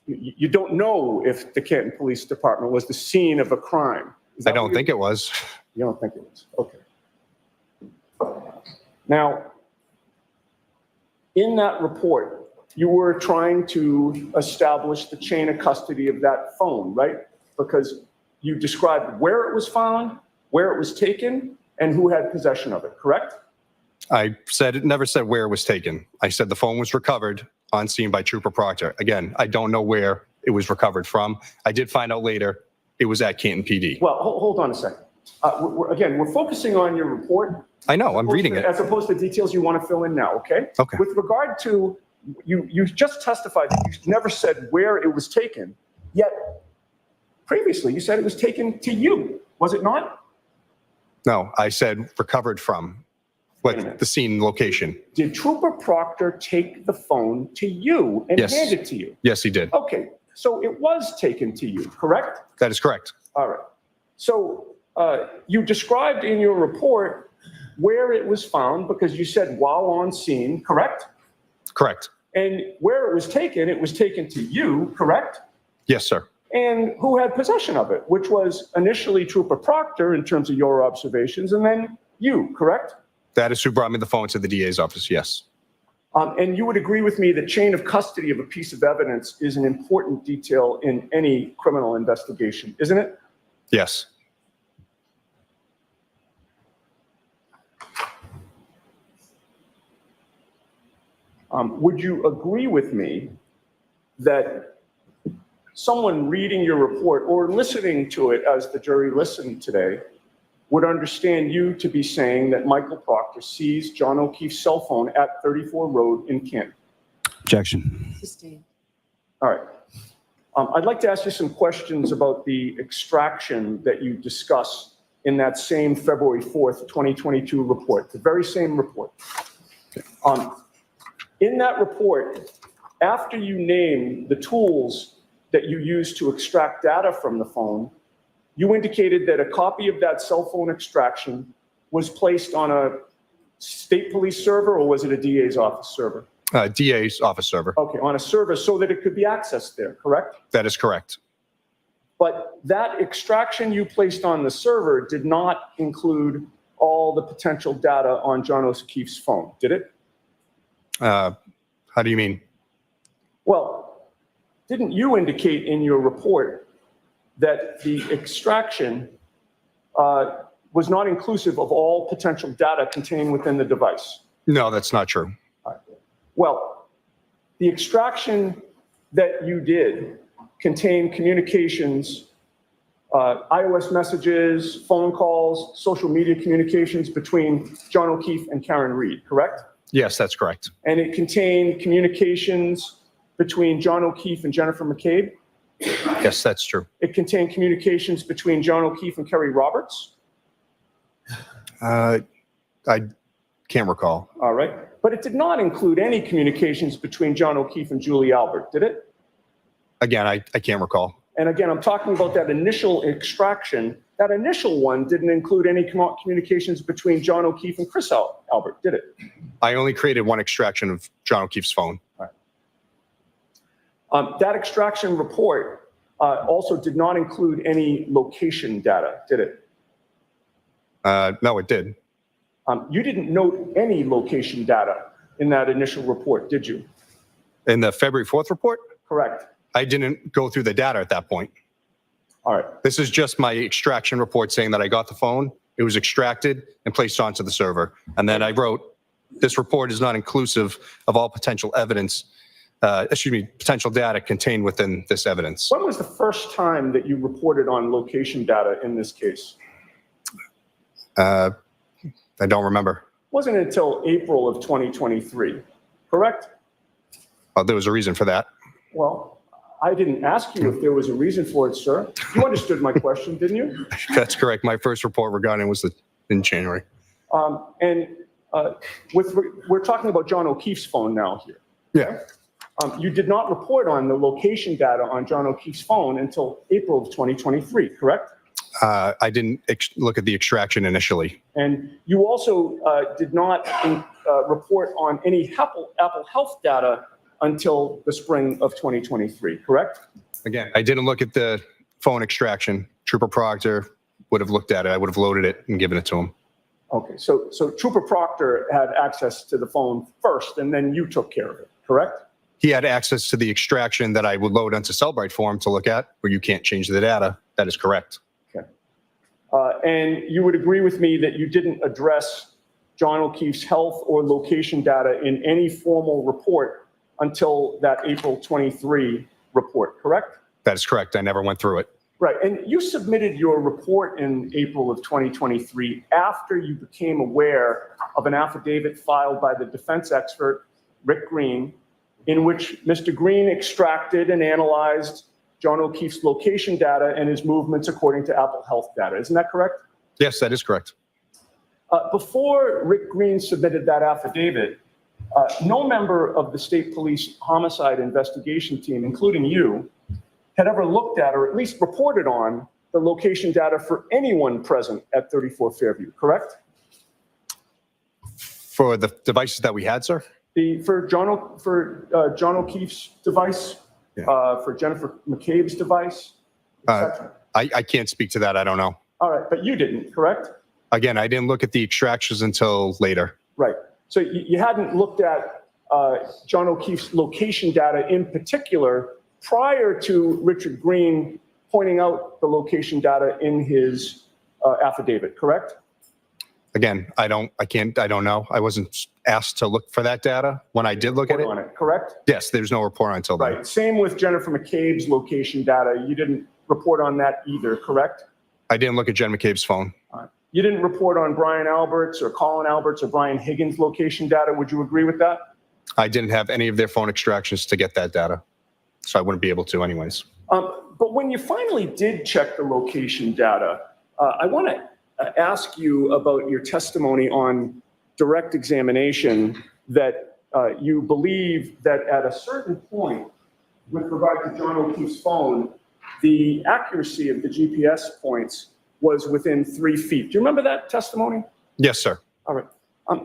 K: You don't know if the Canton Police Department was the scene of a crime.
D: I don't think it was.
K: You don't think it was? Okay. Now, in that report, you were trying to establish the chain of custody of that phone, right? Because you described where it was found, where it was taken, and who had possession of it, correct?
D: I said it never said where it was taken. I said the phone was recovered on scene by Trooper Proctor. Again, I don't know where it was recovered from. I did find out later it was at Canton PD.
K: Well, hold on a second. We're focusing on your report.
D: I know, I'm reading it.
K: As opposed to details you want to fill in now, okay?
D: Okay.
K: With regard to, you just testified that you never said where it was taken, yet previously you said it was taken to you, was it not?
D: No, I said recovered from.
K: Wait a minute.
D: What the scene location?
K: Did Trooper Proctor take the phone to you and
D: Yes.
K: hand it to you?
D: Yes, he did.
K: Okay, so it was taken to you, correct?
D: That is correct.
K: All right. So you described in your report where it was found because you said while on scene, correct?
D: Correct.
K: And where it was taken to you, correct?
D: Yes, sir.
K: And who had possession of it, which was initially Trooper Proctor in terms of your observations, and then you, correct?
D: That is who brought me the phone to the DA's office, yes.
K: And you would agree with me that chain of custody of a piece of evidence is an important detail in any criminal investigation, isn't it?
D: Yes.
K: Would you agree with me that someone reading your report or listening to it as the jury listened today would understand you to be saying that Michael Proctor seized John O'Keefe's cell phone at 34 Road in Canton?
L: Objection.
F: Sustained.
K: All right. I'd like to ask you some questions about the extraction that you discuss in that same February 4th, 2022 report, the very same report. In that report, after you name the tools that you use to extract data from the phone, you indicated that a copy of that cell phone extraction was placed on a state police server, or was it a DA's office server?
D: DA's office server.
K: Okay, on a server so that it could be accessed there, correct?
D: That is correct.
K: But that extraction you placed on the server did not include all the potential data on John O'Keefe's phone, did it?
D: How do you mean?
K: Well, didn't you indicate in your report that the extraction was not inclusive of all potential data contained within the device?
D: No, that's not true.
K: Well, the extraction that you did contained communications, iOS messages, phone calls, social media communications between John O'Keefe and Karen Reed, correct?
D: Yes, that's correct.
K: And it contained communications between John O'Keefe and Jennifer McCabe.
D: Yes, that's true.
K: It contained communications between John O'Keefe and Kerry Roberts.
D: I can't recall.
K: All right. But it did not include any communications between John O'Keefe and Julie Albert, did it?
D: Again, I can't recall.
K: And again, I'm talking about that initial extraction. That initial one didn't include any communications between John O'Keefe and Chris Albert, did it?
D: I only created one extraction of John O'Keefe's phone.
K: That extraction report also did not include any location data, did it?
D: No, it did.
K: You didn't note any location data in that initial report, did you?
D: In the February 4th report?
K: Correct.
D: I didn't go through the data at that point.
K: All right.
D: This is just my extraction report saying that I got the phone, it was extracted and placed onto the server. And then I wrote, this report is not inclusive of all potential evidence, potential data contained within this evidence.
K: When was the first time that you reported on location data in this case?
D: I don't remember.
K: Wasn't until April of 2023, correct?
D: There was a reason for that.
K: Well, I didn't ask you if there was a reason for it, sir. You understood my question, didn't you?
D: That's correct. My first report regarding was in January.
K: We're talking about John O'Keefe's phone now here.
D: Yeah.
K: You did not report on the location data on John O'Keefe's phone until April of 2023, correct?
D: I didn't look at the extraction initially.
K: And you also did not report on any Apple Health data until the spring of 2023, correct?
D: Again, I didn't look at the phone extraction. Trooper Proctor would have looked at it. I would have loaded it and given it to him.
K: Okay, so Trooper Proctor had access to the phone first, and then you took care of it, correct?
D: He had access to the extraction that I would load onto Cellbrite for him to look at, where you can't change the data. That is correct.
K: Okay. And you would agree with me that you didn't address John O'Keefe's health or location data in any formal report until that April 23 report, correct?
D: That is correct. I never went through it.
K: Right, and you submitted your report in April of 2023 after you became aware of an affidavit filed by the defense expert, Rick Green, in which Mr. Green extracted and analyzed John O'Keefe's location data and his movements according to Apple Health data. Isn't that correct?
D: Yes, that is correct.
K: Before Rick Green submitted that affidavit, no member of the state police homicide investigation team, including you, had ever looked at or at least reported on the location data for anyone present at 34 Fairview, correct?
D: For the devices that we had, sir?
K: For John O'Keefe's device,
D: Yeah.
K: For Jennifer McCabe's device, etc.
D: I can't speak to that. I don't know.
K: All right, but you didn't, correct?
D: Again, I didn't look at the extractions until later.
K: Right. So you hadn't looked at John O'Keefe's location data in particular prior to Richard Green pointing out the location data in his affidavit, correct?
D: Again, I don't know. I wasn't asked to look for that data when I did look at it.
K: On it, correct?
D: Yes, there's no report until then.
K: Right. Same with Jennifer McCabe's location data. You didn't report on that either, correct?
D: I didn't look at Jen McCabe's phone.
K: All right. You didn't report on Brian Alberts or Colin Alberts or Brian Higgins' location data. Would you agree with that?
D: I didn't have any of their phone extractions to get that data, so I wouldn't be able to anyways.
K: But when you finally did check the location data, I want to ask you about your testimony on direct examination that you believe that at a certain point with regard to John O'Keefe's phone, the accuracy of the GPS points was within 3 feet. Do you remember that testimony?
D: Yes, sir.
K: All right.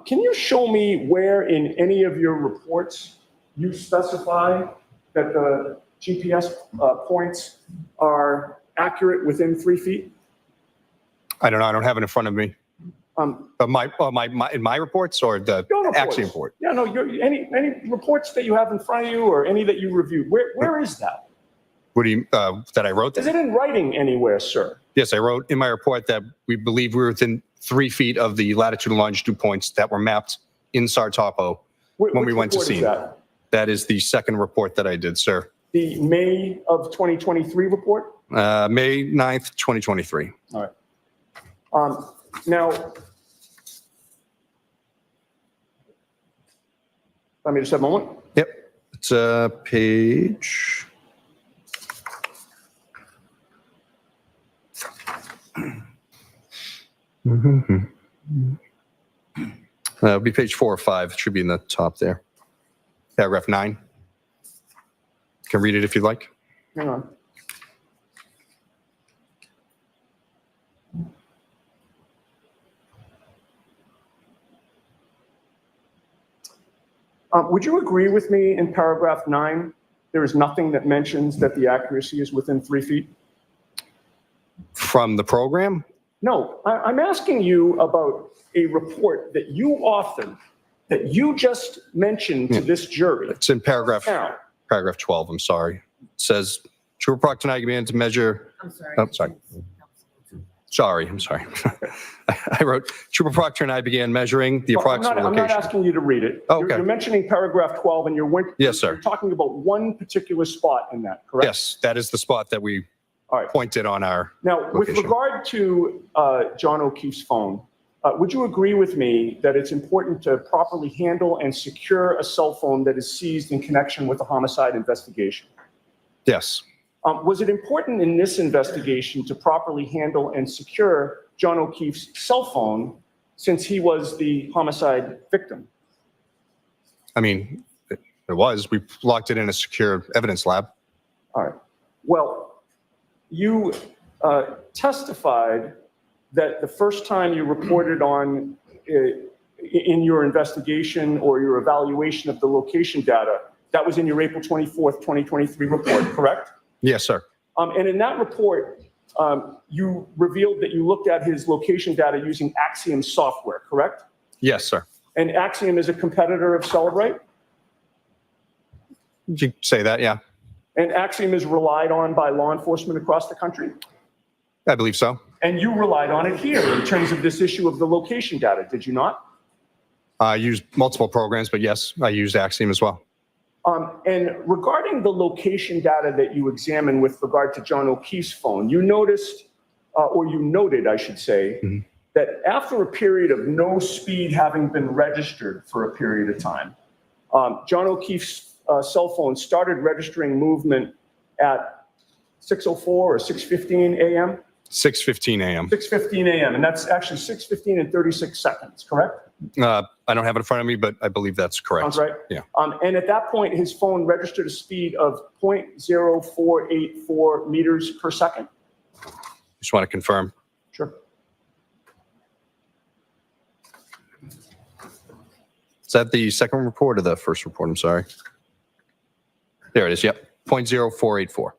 K: Can you show me where in any of your reports you specify that the GPS points are accurate within 3 feet?
D: I don't know. I don't have it in front of me. In my reports or the action report?
K: Yeah, no. Any reports that you have in front of you or any that you reviewed? Where is that?
D: What do you that I wrote?
K: Is it in writing anywhere, sir?
D: Yes, I wrote in my report that we believe we were within 3 feet of the latitude and longitude points that were mapped in Sartopo when we went to scene. That is the second report that I did, sir.
K: The May of 2023 report?
D: May 9th, 2023.
K: All right. Now, let me just have a moment.
D: Yep. It's page. It'll be page 4 or 5. It should be in the top there. Paragraph 9. You can read it if you'd like.
K: Hang on. Would you agree with me in paragraph 9? There is nothing that mentions that the accuracy is within 3 feet?
D: From the program?
K: No, I'm asking you about a report that you authored, that you just mentioned to this jury.
D: It's in paragraph
K: Now,
D: 12. I'm sorry. It says, Trooper Proctor and I began to measure. I'm sorry. Oh, sorry. Sorry, I'm sorry. I wrote, Trooper Proctor and I began measuring the approximate
K: I'm
D: location.
K: not asking you to read it.
D: Oh, okay.
K: You're mentioning paragraph 12 and
D: Yes, sir.
K: you're talking about one particular spot in that, correct?
D: Yes, that is the spot that we pointed on our
K: Now, with
D: location.
K: regard to John O'Keefe's phone, would you agree with me that it's important to properly handle and secure a cell phone that is seized in connection with a homicide investigation?
D: Yes.
K: Was it important in this investigation to properly handle and secure John O'Keefe's cell phone since he was the homicide victim?
D: I mean, it was. We locked it in a secure evidence lab.
K: All right. Well, you testified that the first time you reported on in your investigation or your evaluation of the location data, that was in your April 24th, 2023 report, correct?
D: Yes, sir.
K: And in that report, you revealed that you looked at his location data using Axiom software, correct?
D: Yes, sir.
K: And Axiom is a competitor of Celebrate?
D: Did you say that? Yeah,
K: And Axiom is relied on by law enforcement across the country?
D: I believe so.
K: And you relied on it here in terms of this issue of the location data, did you not?
D: I used multiple programs, but yes, I used Axiom as well.
K: And regarding the location data that you examined with regard to John O'Keefe's phone, you noticed, or you noted, I should say, that after a period of no speed having been registered for a period of time, John O'Keefe's cell phone started registering movement at 6:04 or 6:15 a.m.?
D: 6:15 a.m.
K: 6:15 a.m., and that's actually 6:15 and 36 seconds, correct?
D: I don't have it in front of me, but I believe that's correct.
K: Sounds right?
D: Yeah.
K: And at that point, his phone registered a speed of 0.0484 meters per second?
D: Just want to confirm.
K: Sure.
D: Is that the second report or the first report? I'm sorry. There it is. Yep. 0.0484.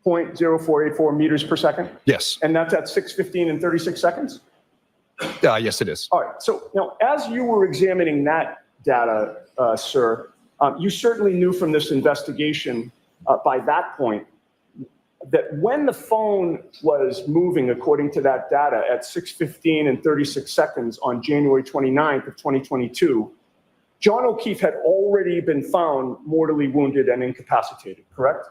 K: 0.0484 meters per second?
D: Yes.
K: And that's at 6:15 and 36 seconds?
D: Yes, it is.
K: All right. So now, as you were examining that data, sir, you certainly knew from this investigation by that point that when the phone was moving according to that data at 6:15 and 36 seconds on January 29th of 2022, John O'Keefe had already been found mortally wounded and incapacitated, correct?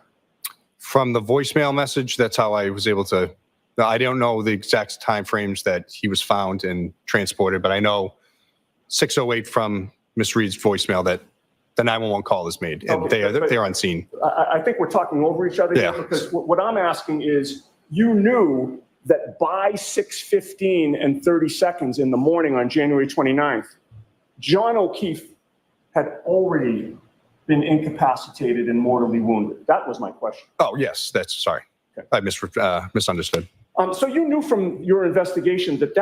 D: From the voicemail message, that's how I was able to. I don't know the exact time frames that he was found and transported, but I know 6:08 from Miss Reed's voicemail that the 911 call is made, and
K: Okay,
D: they're on scene.
K: I think we're talking over each other here,
D: Yeah.
K: because what I'm asking is, you knew that by 6:15 and 30 seconds in the morning on January 29th, John O'Keefe had already been incapacitated and mortally wounded. That was my question.
D: Oh, yes, sorry.
K: Okay.
D: I misunderstood.
K: So you knew from your investigation that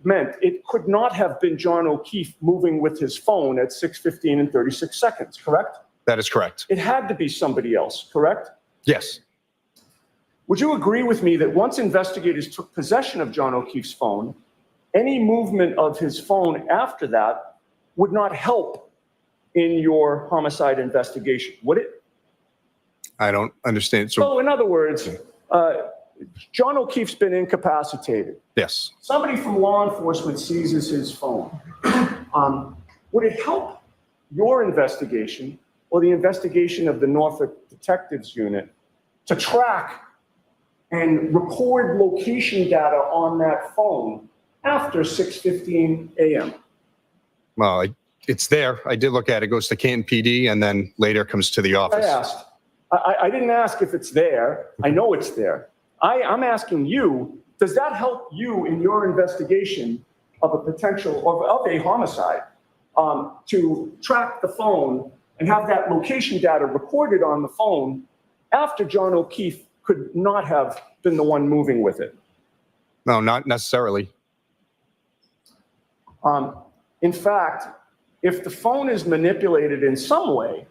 K: meant it could not have been John O'Keefe moving with his phone at 6:15 and 36 seconds, correct?
D: That is correct.
K: It had to be somebody else, correct?
D: Yes.
K: Would you agree with me that once investigators took possession of John O'Keefe's phone, any movement of his phone after that would not help in your homicide investigation, would it?
D: I don't understand.
K: So in other words, John O'Keefe's been incapacitated.
D: Yes.
K: Somebody from law enforcement seizes his phone. Would it help your investigation or the investigation of the Norfolk Detectives Unit to track and record location data on that phone after 6:15 a.m.?
D: Well, it's there. I did look at it. It goes to Canton PD and then later comes to the office.
K: I didn't ask if it's there. I know it's there. I'm asking you, does that help you in your investigation of a potential, of a homicide, to track the phone and have that location data recorded on the phone after John O'Keefe could not have been the one moving with it?
D: No, not necessarily.
K: In fact, if the phone is manipulated in some way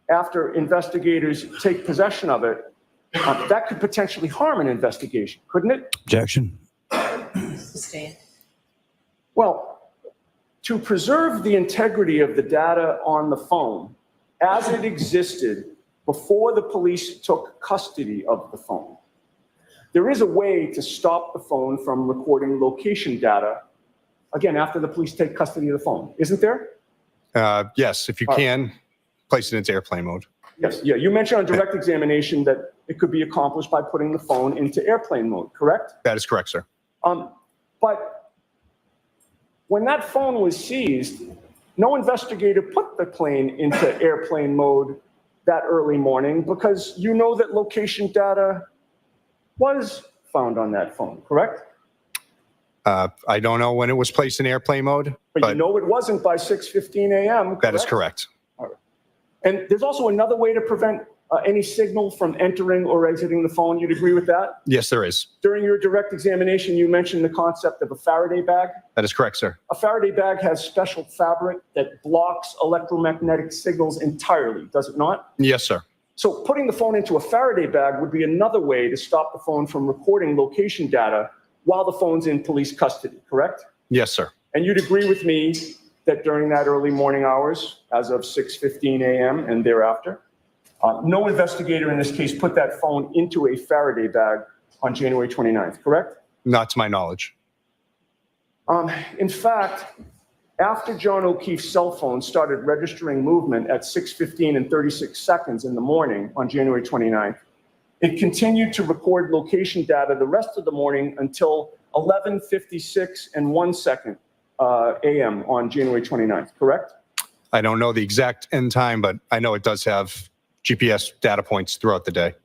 K: after investigators take possession of it, that could potentially harm an investigation, couldn't it?
L: Objection.
F: Sustained.
K: Well, to preserve the integrity of the data on the phone as it existed before the police took custody of the phone, there is a way to stop the phone from recording location data, again, after the police take custody of the phone, isn't there?
D: Yes, if you can, place it into airplane mode.
K: Yes, yeah, you mentioned on direct examination that it could be accomplished by putting the phone into airplane mode, correct?
D: That is correct, sir.
K: But when that phone was seized, no investigator put the plane into airplane mode that early morning because you know that location data was found on that phone, correct?
D: I don't know when it was placed in airplane mode,
K: But you
D: but
K: know it wasn't by 6:15 a.m.,
D: that is correct.
K: And there's also another way to prevent any signal from entering or exiting the phone. You'd agree with that?
D: Yes, there is.
K: During your direct examination, you mentioned the concept of a Faraday bag.
D: That is correct, sir.
K: A Faraday bag has special fabric that blocks electromagnetic signals entirely, does it not?
D: Yes, sir.
K: So putting the phone into a Faraday bag would be another way to stop the phone from recording location data while the phone's in police custody, correct?
D: Yes, sir.
K: And you'd agree with me that during that early morning hours, as of 6:15 a.m. and thereafter, no investigator in this case put that phone into a Faraday bag on January 29th, correct?
D: Not to my knowledge.
K: In fact, after John O'Keefe's cell phone started registering movement at 6:15 and 36 seconds in the morning on January 29th, it continued to record location data the rest of the morning until 11:56 and 1 second a.m. on January 29th, correct?
D: I don't know the exact end time, but I know it does have GPS data points throughout the day.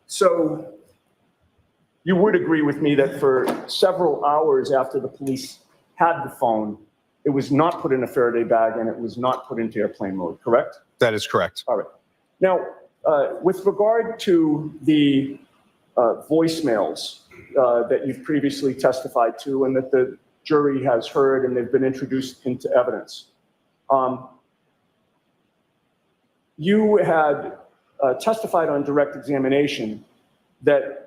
K: So you would agree with me that for several hours after the police had the phone, it was not put in a Faraday bag and it was not put into airplane mode, correct?
D: That is correct.
K: All right. Now, with regard to the voicemails that you've previously testified to and that the jury has heard and they've been introduced into evidence, you had testified on direct examination that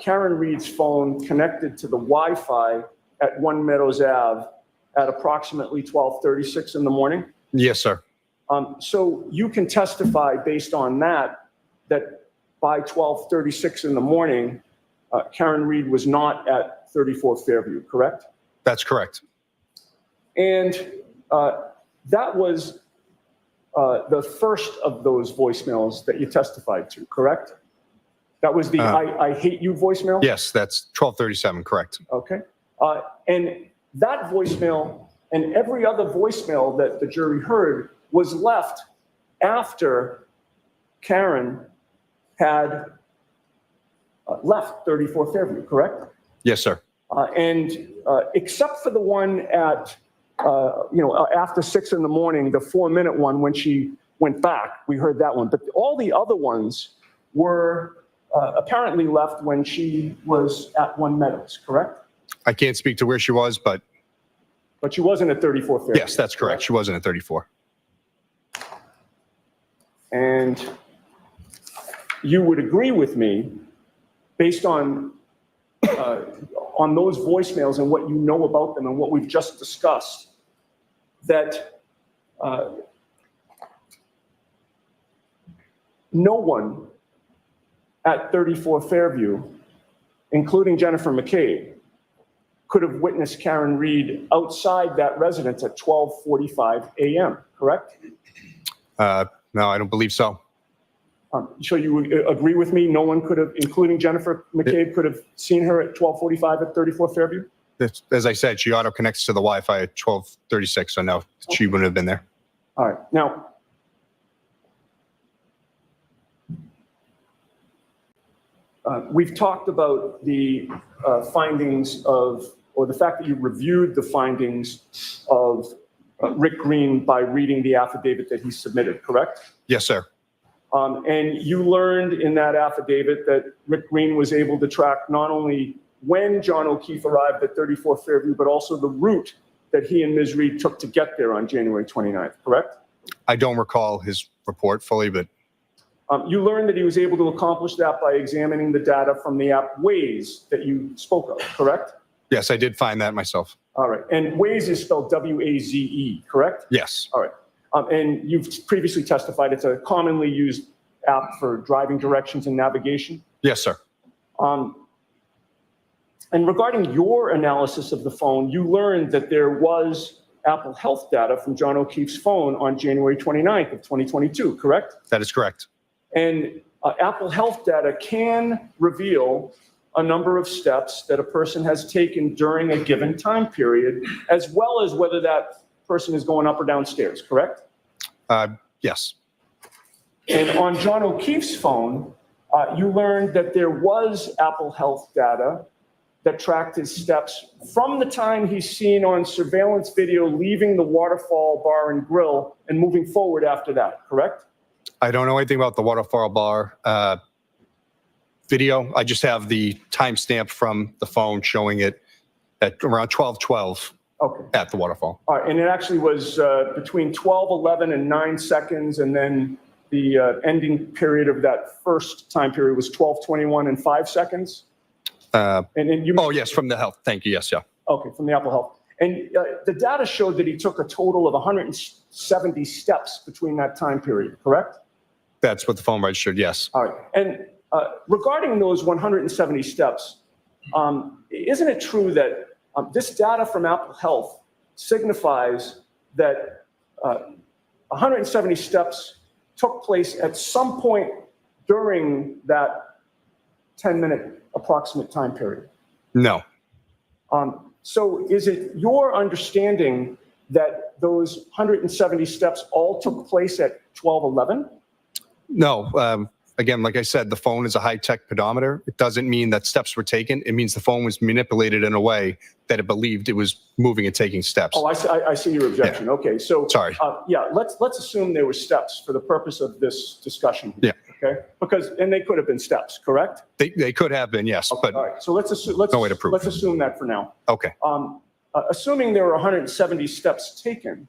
K: Karen Reed's phone connected to the Wi-Fi at 1 Meadows Ave at approximately 12:36 in the morning.
D: Yes, sir.
K: So you can testify based on that by 12:36 in the morning, Karen Reed was not at 34 Fairview, correct?
D: That's correct.
K: And that was the first of those voicemails that you testified to, correct? That was the I hate you voicemail?
D: Yes, that's 12:37, correct.
K: Okay. And that voicemail and every other voicemail that the jury heard was left after Karen had left 34 Fairview, correct?
D: Yes, sir.
K: And except for the one at, after 6 in the morning, the 4-minute one when she went back, we heard that one. But all the other ones were apparently left when she was at 1 Meadows, correct?
D: I can't speak to where she was, but
K: But she wasn't at 34 Fairview.
D: yes, that's correct. She wasn't at 34.
K: And you would agree with me, based on those voicemails and what you know about them and what we've just discussed, that no one at 34 Fairview, including Jennifer McCabe, could have witnessed Karen Reed outside that residence at 12:45 a.m., correct?
D: No, I don't believe so.
K: So you would agree with me? No one could have, including Jennifer McCabe, could have seen her at 12:45 at 34 Fairview?
D: As I said, she auto connects to the Wi-Fi at 12:36, so no, she wouldn't have been there.
K: All right. Now, we've talked about the findings of, or the fact that you reviewed the findings of Rick Green by reading the affidavit that he submitted, correct?
D: Yes, sir.
K: And you learned in that affidavit that Rick Green was able to track not only when John O'Keefe arrived at 34 Fairview, but also the route that he and Ms. Reed took to get there on January 29th, correct?
D: I don't recall his report fully, but
K: You learned that he was able to accomplish that by examining the data from the app Waze that you spoke of, correct?
D: yes, I did find that myself.
K: All right. And Waze is spelled W-A-Z-E, correct?
D: Yes.
K: All right. And you've previously testified it's a commonly used app for driving directions and navigation.
D: Yes, sir.
K: And regarding your analysis of the phone, you learned that there was Apple Health data from John O'Keefe's phone on January 29th of 2022, correct?
D: That is correct.
K: And Apple Health data can reveal a number of steps that a person has taken during a given time period, as well as whether that person is going up or down stairs, correct?
D: Yes.
K: And on John O'Keefe's phone, you learned that there was Apple Health data that tracked his steps from the time he's seen on surveillance video leaving the Waterfall Bar and Grill and moving forward after that, correct?
D: I don't know anything about the Waterfall Bar video. I just have the timestamp from the phone showing it at around 12:12
K: Okay.
D: at the waterfall.
K: All right, and it actually was between 12:11 and 9 seconds, and then the ending period of that first time period was 12:21 and 5 seconds. And then you.
D: Oh, yes, from the health. Thank you. Yes, yeah.
K: Okay, from the Apple Health. And the data showed that he took a total of 170 steps between that time period, correct?
D: That's what the phone registered, yes.
K: All right. And regarding those 170 steps, isn't it true that this data from Apple Health signifies that 170 steps took place at some point during that 10-minute approximate time period?
D: No.
K: So is it your understanding that those 170 steps all took place at 12:11?
D: No. Again, like I said, the phone is a high-tech pedometer. It doesn't mean that steps were taken. It means the phone was manipulated in a way that it believed it was moving and taking steps.
K: Oh, I see your objection.
D: Yeah.
K: Okay, so.
D: Sorry.
K: Yeah, let's assume there were steps for the purpose of this discussion.
D: Yeah.
K: Okay, and they could have been steps, correct?
D: They could have been, yes,
K: Okay,
D: but
K: all right, so let's assume,
D: no way to prove.
K: let's assume that for now.
D: Okay.
K: Assuming there were 170 steps taken,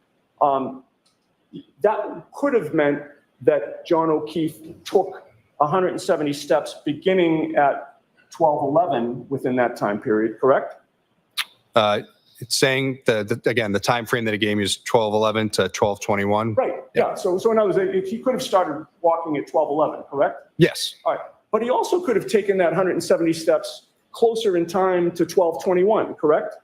K: that could have meant that John O'Keefe took 170 steps beginning at 12:11 within that time period, correct?
D: It's saying again, the time frame that it gave me is 12:11 to 12:21.
K: Right, yeah, so in other words, he could have started walking at 12:11, correct?
D: Yes.
K: All right, but he also could have taken that 170 steps closer in time to 12:21, correct?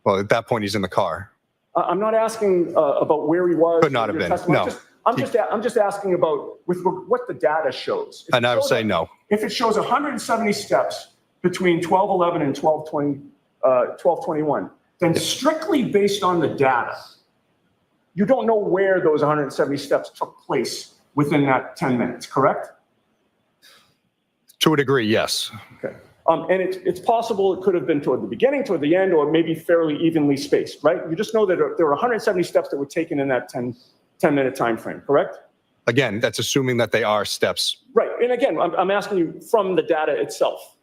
D: Well, at that point, he's in the car.
K: I'm not asking about where he was.
D: Could not have
K: your
D: been,
K: testimony.
D: no.
K: I'm just asking about what the data shows.
D: And I would say no.
K: If it shows 170 steps between 12:11 and 12:21, then strictly based on the data, you don't know where those 170 steps took place within that 10 minutes, correct?
D: To a degree, yes.
K: Okay. And it's possible it could have been toward the beginning, toward the end, or maybe fairly evenly spaced, right? You just know that there were 170 steps that were taken in that 10-minute time frame, correct?
D: Again, that's assuming that they are steps.
K: Right. And again, I'm asking you from the data itself.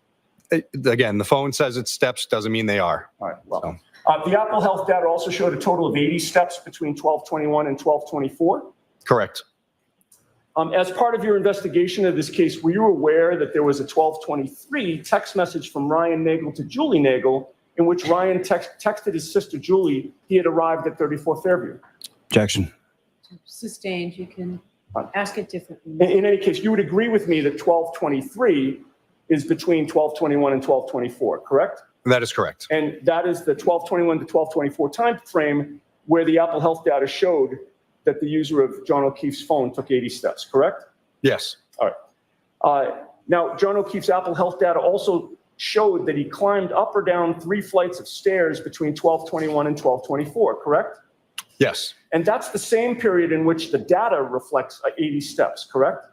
D: Again, the phone says it's steps, doesn't mean they are.
K: All right. Well, the Apple Health data also showed a total of 80 steps between 12:21 and 12:24.
D: Correct.
K: As part of your investigation of this case, were you aware that there was a 12:23 text message from Ryan Nagel to Julie Nagel in which Ryan texted his sister Julie he had arrived at 34 Fairview?
D: Objection.
F: Sustained, you can ask it differently.
K: In any case, you would agree with me that 12:23 is between 12:21 and 12:24, correct?
D: That is correct.
K: And that is the 12:21 to 12:24 time frame where the Apple Health data showed that the user of John O'Keefe's phone took 80 steps, correct?
D: Yes.
K: All right. Now, John O'Keefe's Apple Health data also showed that he climbed up or down 3 flights of stairs between 12:21 and 12:24, correct?
D: Yes.
K: And that's the same period in which the data reflects 80 steps, correct?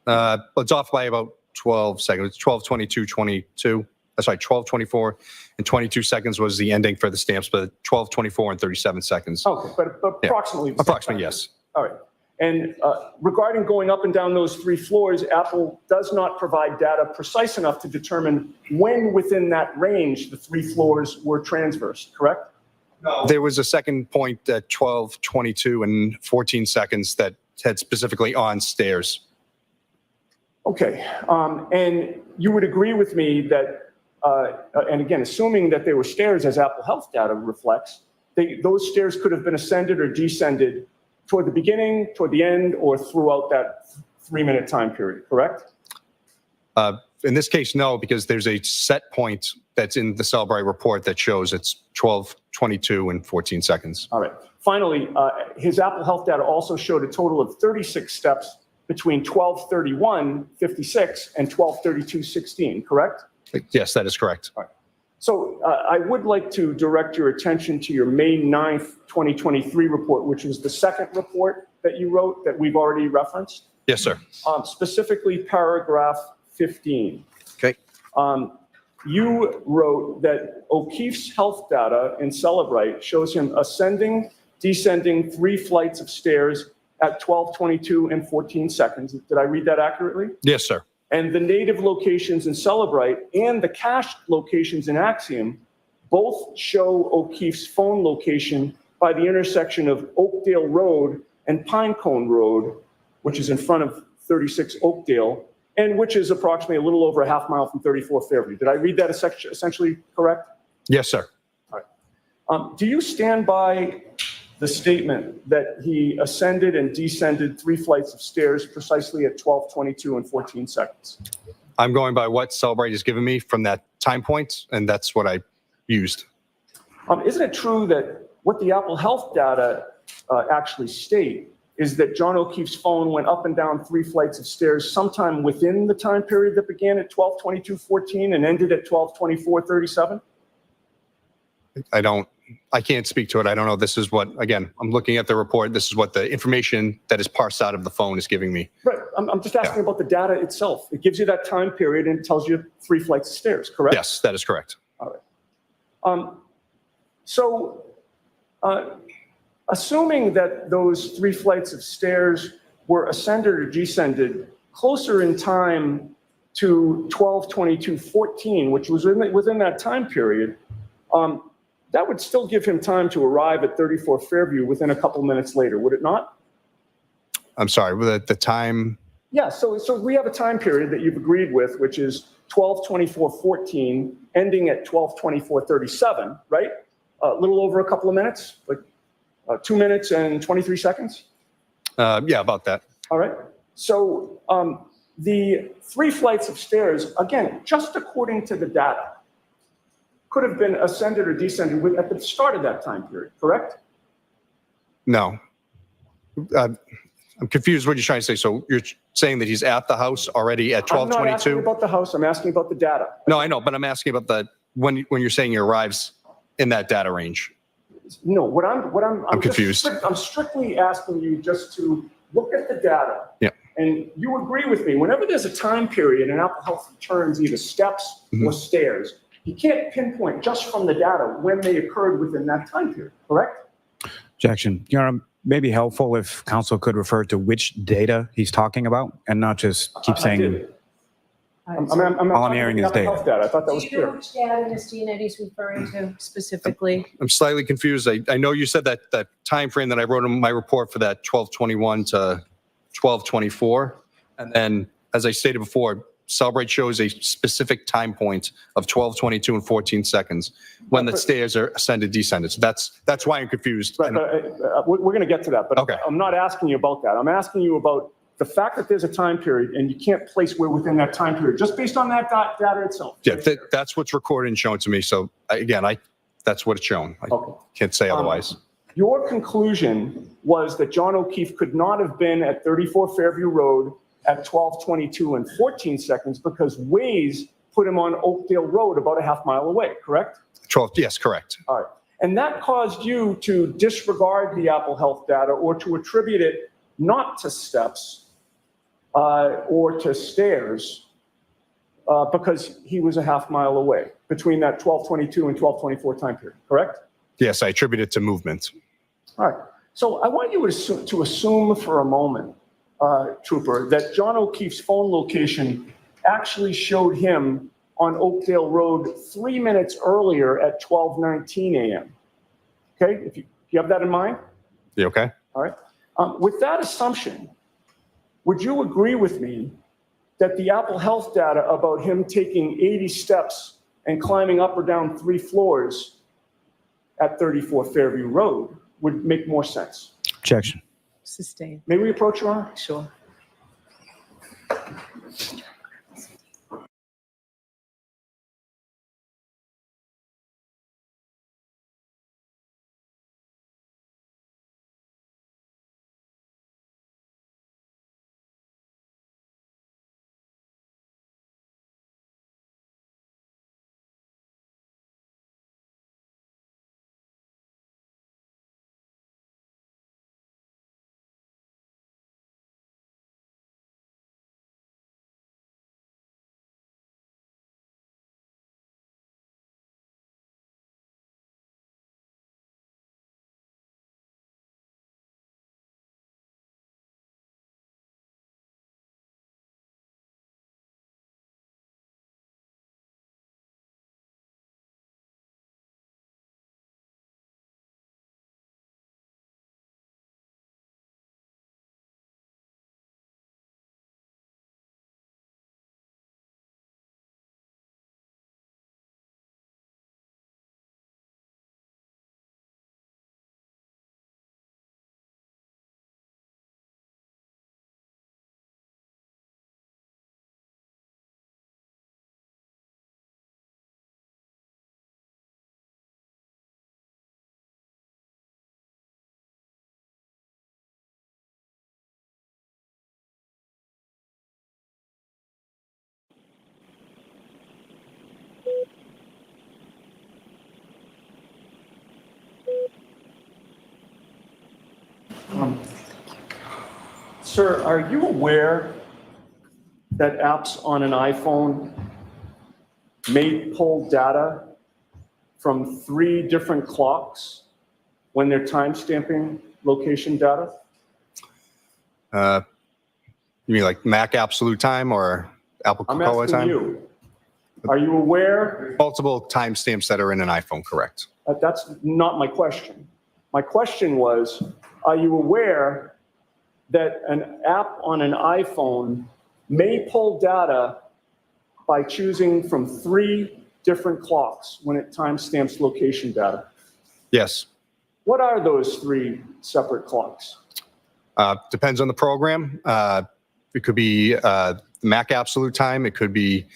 D: It's off by about 12 seconds. It's 12:22:22. That's right, 12:24 and 22 seconds was the ending for the stamps, but 12:24 and 37 seconds.
K: Okay, but approximately.
D: Yeah. Approximately, yes.
K: All right. And regarding going up and down those 3 floors, Apple does not provide data precise enough to determine when within that range the 3 floors were transversed, correct?
D: No. There was a second point at 12:22 and 14 seconds that had specifically on stairs.
K: Okay. And you would agree with me that, and again, assuming that there were stairs as Apple Health data reflects, those stairs could have been ascended or descended toward the beginning, toward the end, or throughout that 3-minute time period, correct?
D: In this case, no, because there's a set point that's in the Cellbrite report that shows it's 12:22 and 14 seconds.
K: All right. Finally, his Apple Health data also showed a total of 36 steps between 12:31:56 and 12:32:16, correct?
D: Yes, that is correct.
K: So I would like to direct your attention to your May 9th, 2023 report, which was the second report that you wrote that we've already referenced,
D: Yes, sir.
K: specifically paragraph 15.
D: Okay.
K: You wrote that O'Keefe's health data in Celebrite shows him ascending, descending 3 flights of stairs at 12:22 and 14 seconds. Did I read that accurately?
D: Yes, sir.
K: And the native locations in Celebrite and the cached locations in Axiom both show O'Keefe's phone location by the intersection of Oakdale Road and Pinecone Road, which is in front of 36 Oakdale, and which is approximately a little over a half mile from 34 Fairview. Did I read that essentially correct?
D: Yes, sir.
K: Do you stand by the statement that he ascended and descended 3 flights of stairs precisely at 12:22 and 14 seconds?
D: I'm going by what Celebrite has given me from that time point, and that's what I used.
K: Isn't it true that what the Apple Health data actually state is that John O'Keefe's phone went up and down 3 flights of stairs sometime within the time period that began at 12:22:14 and ended at 12:24:37?
D: I can't speak to it. I don't know. This is what, again, I'm looking at the report. This is what the information that is parsed out of the phone is giving me.
K: Right. I'm just asking about the data itself. It gives you that time period and it tells you 3 flights of stairs, correct?
D: Yes, that is correct.
K: All right. So, assuming that those 3 flights of stairs were ascended or descended closer in time to 12:22:14, which was within that time period, that would still give him time to arrive at 34 Fairview within a couple minutes later, would it not?
D: I'm sorry, the time,
K: Yeah, so we have a time period that you've agreed with, which is 12:24:14, ending at 12:24:37, right? A little over a couple of minutes, like 2 minutes and 23 seconds?
D: yeah, about that.
K: All right. So the 3 flights of stairs, again, just according to the data, could have been ascended or descended at the start of that time period, correct?
D: No. I'm confused what you're trying to say. So you're saying that he's at the house already at
K: I'm not asking
D: 12:22?
K: about the house, I'm asking about the data.
D: No, I know, but I'm asking about when you're saying he arrives in that data range.
K: No, I'm
D: confused.
K: I'm strictly asking you just to look at the data.
D: Yeah.
K: And you agree with me, whenever there's a time period and Apple Health returns either steps or stairs, you can't pinpoint just from the data when they occurred within that time period, correct?
L: Objection. Your Honor, may be helpful if counsel could refer to which data he's talking about and not just keep
K: I
L: saying.
K: did. I'm
L: All I'm hearing is
K: talking about
L: data.
K: Apple Health data. I thought that was
F: Do you know
K: clear.
F: which data Ms. Giannetti's referring to specifically?
D: I'm slightly confused. I know you said that time frame that I wrote in my report for that 12:21 to 12:24. And then, as I stated before, Celebrate shows a specific time point of 12:22 and 14 seconds when the stairs are ascended, descended. So that's why I'm confused.
K: Right, we're going to get to that, but
D: Okay.
K: I'm not asking you about that. I'm asking you about the fact that there's a time period and you can't place where within that time period, just based on that data itself.
D: Yeah, that's what's recorded and shown to me. So again, that's what it's shown. I
K: Okay.
D: can't say otherwise.
K: Your conclusion was that John O'Keefe could not have been at 34 Fairview Road at 12:22 and 14 seconds because Waze put him on Oakdale Road about a half mile away, correct?
D: 12, yes, correct.
K: All right. And that caused you to disregard the Apple Health data or to attribute it not to steps or to stairs because he was a half mile away between that 12:22 and 12:24 time period, correct?
D: Yes, I attribute it to movement.
K: All right. So I want you to assume for a moment, Trooper, that John O'Keefe's phone location actually showed him on Oakdale Road 3 minutes earlier at 12:19 a.m. Okay? If you have that in mind?
D: You okay?
K: All right. With that assumption, would you agree with me that the Apple Health data about him taking 80 steps and climbing up or down 3 floors at 34 Fairview Road would make more sense?
L: Objection.
F: Sustained.
K: May we approach, Your Honor?
F: Sure.
K: Sir, are you aware that apps on an iPhone may pull data from 3 different clocks when they're timestamping location data?
D: You mean like Mac absolute time or Apple
K: I'm
D: Cocoa
K: asking
D: time?
K: you. Are you aware?
D: Multiple timestamps that are in an iPhone, correct?
K: That's not my question. My question was, are you aware that an app on an iPhone may pull data by choosing from 3 different clocks when it timestamps location data?
D: Yes.
K: What are those 3 separate clocks?
D: Depends on the program. It could be the Mac absolute time. It could be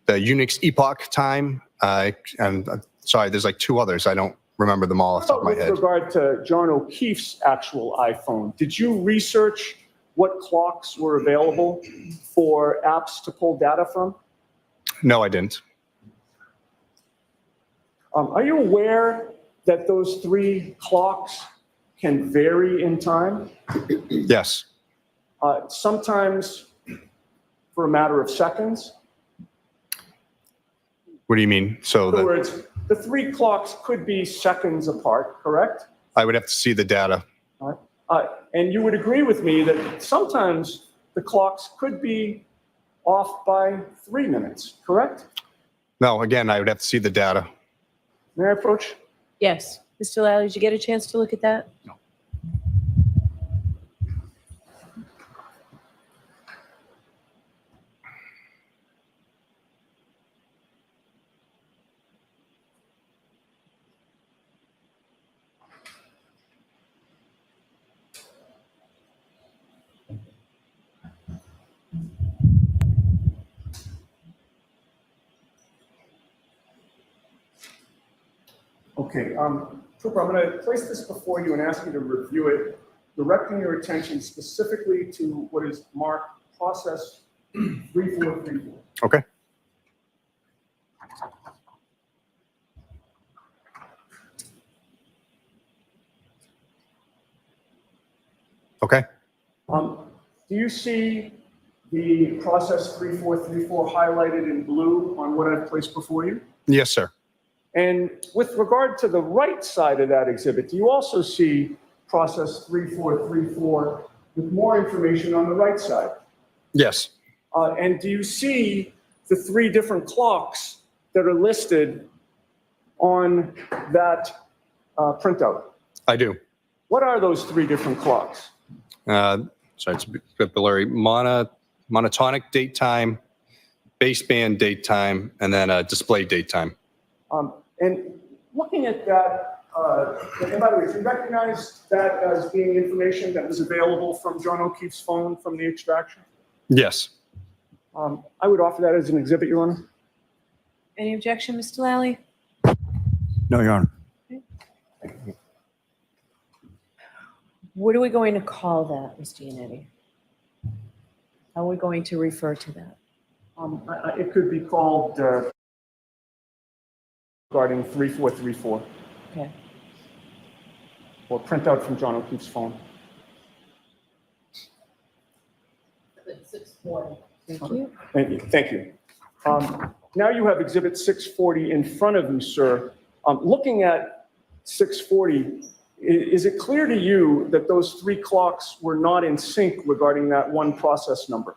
D: the Unix epoch time. And sorry, there's like 2 others. I don't remember them all off the top of my head.
K: With regard to John O'Keefe's actual iPhone, did you research what clocks were available for apps to pull data from?
D: No, I didn't.
K: Are you aware that those 3 clocks can vary in time?
D: Yes.
K: Sometimes for a matter of seconds.
D: What do you mean? So
K: In other words, the 3 clocks could be seconds apart, correct?
D: I would have to see the data.
K: And you would agree with me that sometimes the clocks could be off by 3 minutes, correct?
D: No, again, I would have to see the data.
K: May I approach?
F: Yes. Mr. Lally, did you get a chance to look at that?
D: No.
K: Okay, Trooper, I'm going to place this before you and ask you to review it, directing your attention specifically to what is marked process 3434.
D: Okay. Okay.
K: Do you see the process 3434 highlighted in blue on what I've placed before you?
D: Yes, sir.
K: And with regard to the right side of that exhibit, do you also see process 3434 with more information on the right side?
D: Yes.
K: And do you see the 3 different clocks that are listed on that printout?
D: I do.
K: What are those 3 different clocks?
D: Sorry, it's a bit blurry. Monotonic date time, baseband date time, and then display date time.
K: And looking at that, and by the way, do you recognize that as being information that was available from John O'Keefe's phone from the extraction?
D: Yes.
K: I would offer that as an exhibit, Your Honor.
F: Any objection, Mr. Lally?
L: No, Your Honor.
F: What are we going to call that, Mr. Yannetti? How are we going to refer to that?
K: It could be called regarding 3434.
F: Okay.
K: Or printout from John O'Keefe's phone.
F: Thank you.
K: Thank you. Thank you. Now you have Exhibit 640 in front of you, sir. Looking at 640, is it clear to you that those 3 clocks were not in sync regarding that one process number?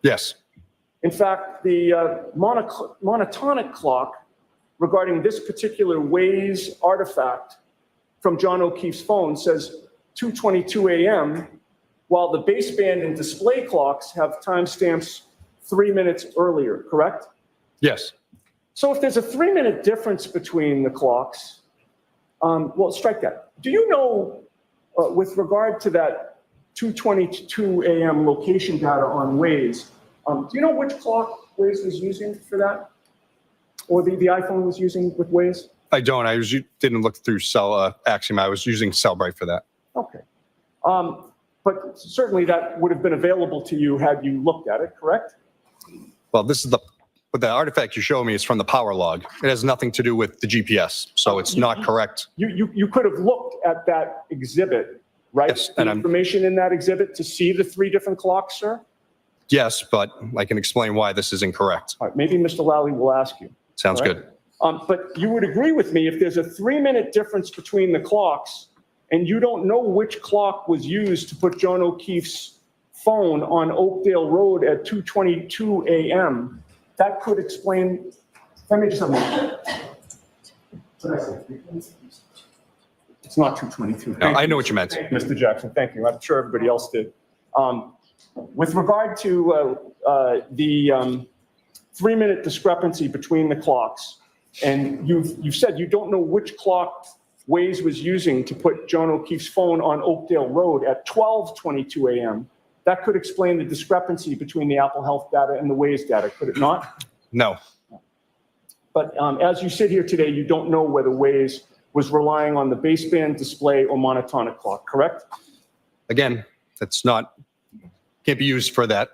D: Yes.
K: In fact, the monotonic clock regarding this particular Waze artifact from John O'Keefe's phone says 2:22 a.m., while the baseband and display clocks have timestamps 3 minutes earlier, correct?
D: Yes.
K: So if there's a 3-minute difference between the clocks, well, strike that. Do you know, with regard to that 2:22 a.m. location data on Waze, do you know which clock Waze was using for that? Or the iPhone was using with Waze?
D: I don't. I didn't look through Axiom. I was using Cellbrite for that.
K: Okay. But certainly that would have been available to you had you looked at it, correct?
D: Well, but the artifact you show me is from the power log. It has nothing to do with the GPS, so it's not correct.
K: You could have looked at that exhibit right?
D: Yes,
K: The
D: and I'm-
K: information in that exhibit to see the 3 different clocks, sir?
D: Yes, but I can explain why this is incorrect.
K: All right, maybe Mr. Lally will ask you.
D: Sounds
K: All right.
D: good.
K: But you would agree with me if there's a 3-minute difference between the clocks and you don't know which clock was used to put John O'Keefe's phone on Oakdale Road at 2:22 a.m., that could explain, let me just have a moment. It's not 2:22.
D: No, I know what you meant.
K: Thank you, Mr. Jackson, thank you. I'm sure everybody else did. With regard to the 3-minute discrepancy between the clocks, and you've said you don't know which clock Waze was using to put John O'Keefe's phone on Oakdale Road at 12:22 a.m., that could explain the discrepancy between the Apple Health data and the Waze data, could it not?
D: No,
K: But as you sit here today, you don't know whether Waze was relying on the baseband display or monotonic clock, correct?
D: again, that's not, can't be used for that.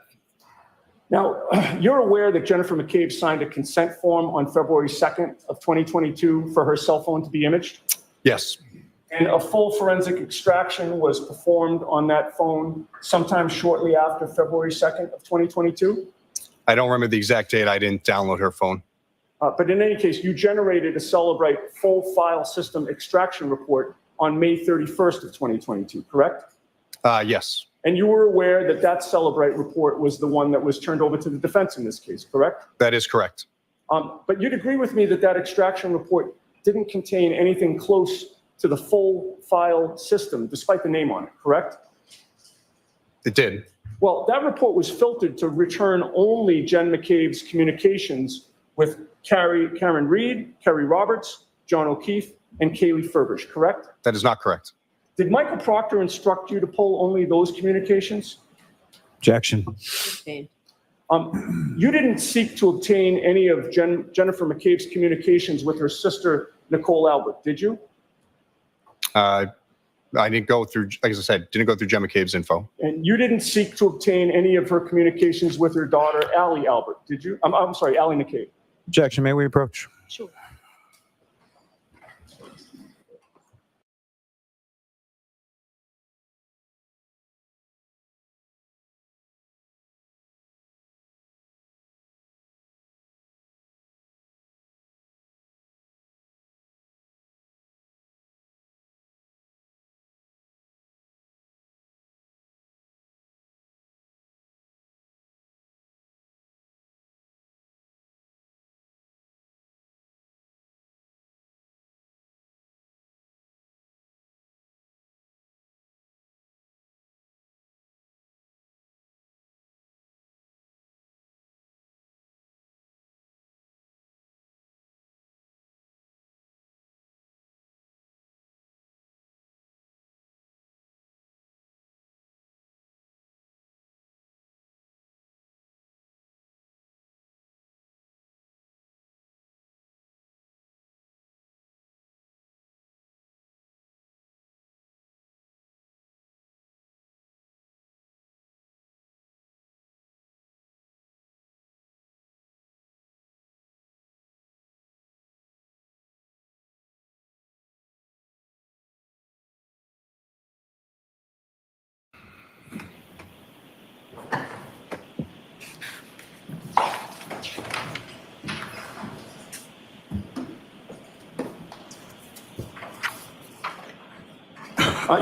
K: Now, you're aware that Jennifer McCabe signed a consent form on February 2nd of 2022 for her cell phone to be imaged?
D: Yes,
K: And a full forensic extraction was performed on that phone sometime shortly after February 2nd of 2022?
D: I don't remember the exact date. I didn't download her phone.
K: But in any case, you generated a Celebrite full file system extraction report on May 31st of 2022, correct?
D: Yes,
K: And you were aware that that Celebrite report was the one that was turned over to the defense in this case, correct?
D: that is correct.
K: But you'd agree with me that that extraction report didn't contain anything close to the full file system, despite the name on it, correct?
D: It did.
K: Well, that report was filtered to return only Jen McCabe's communications with Karen Reed, Kerry Roberts, John O'Keefe, and Kaylee Furbish, correct?
D: That is not correct.
K: Did Michael Proctor instruct you to pull only those communications?
L: Objection.
K: You didn't seek to obtain any of Jennifer McCabe's communications with her sister, Nicole Albert, did you?
D: I didn't go through, like I said, didn't go through Jen McCabe's info.
K: And you didn't seek to obtain any of her communications with her daughter, Allie Albert, did you? I'm sorry, Allie McCabe.
L: Objection. May we approach?
F: Sure.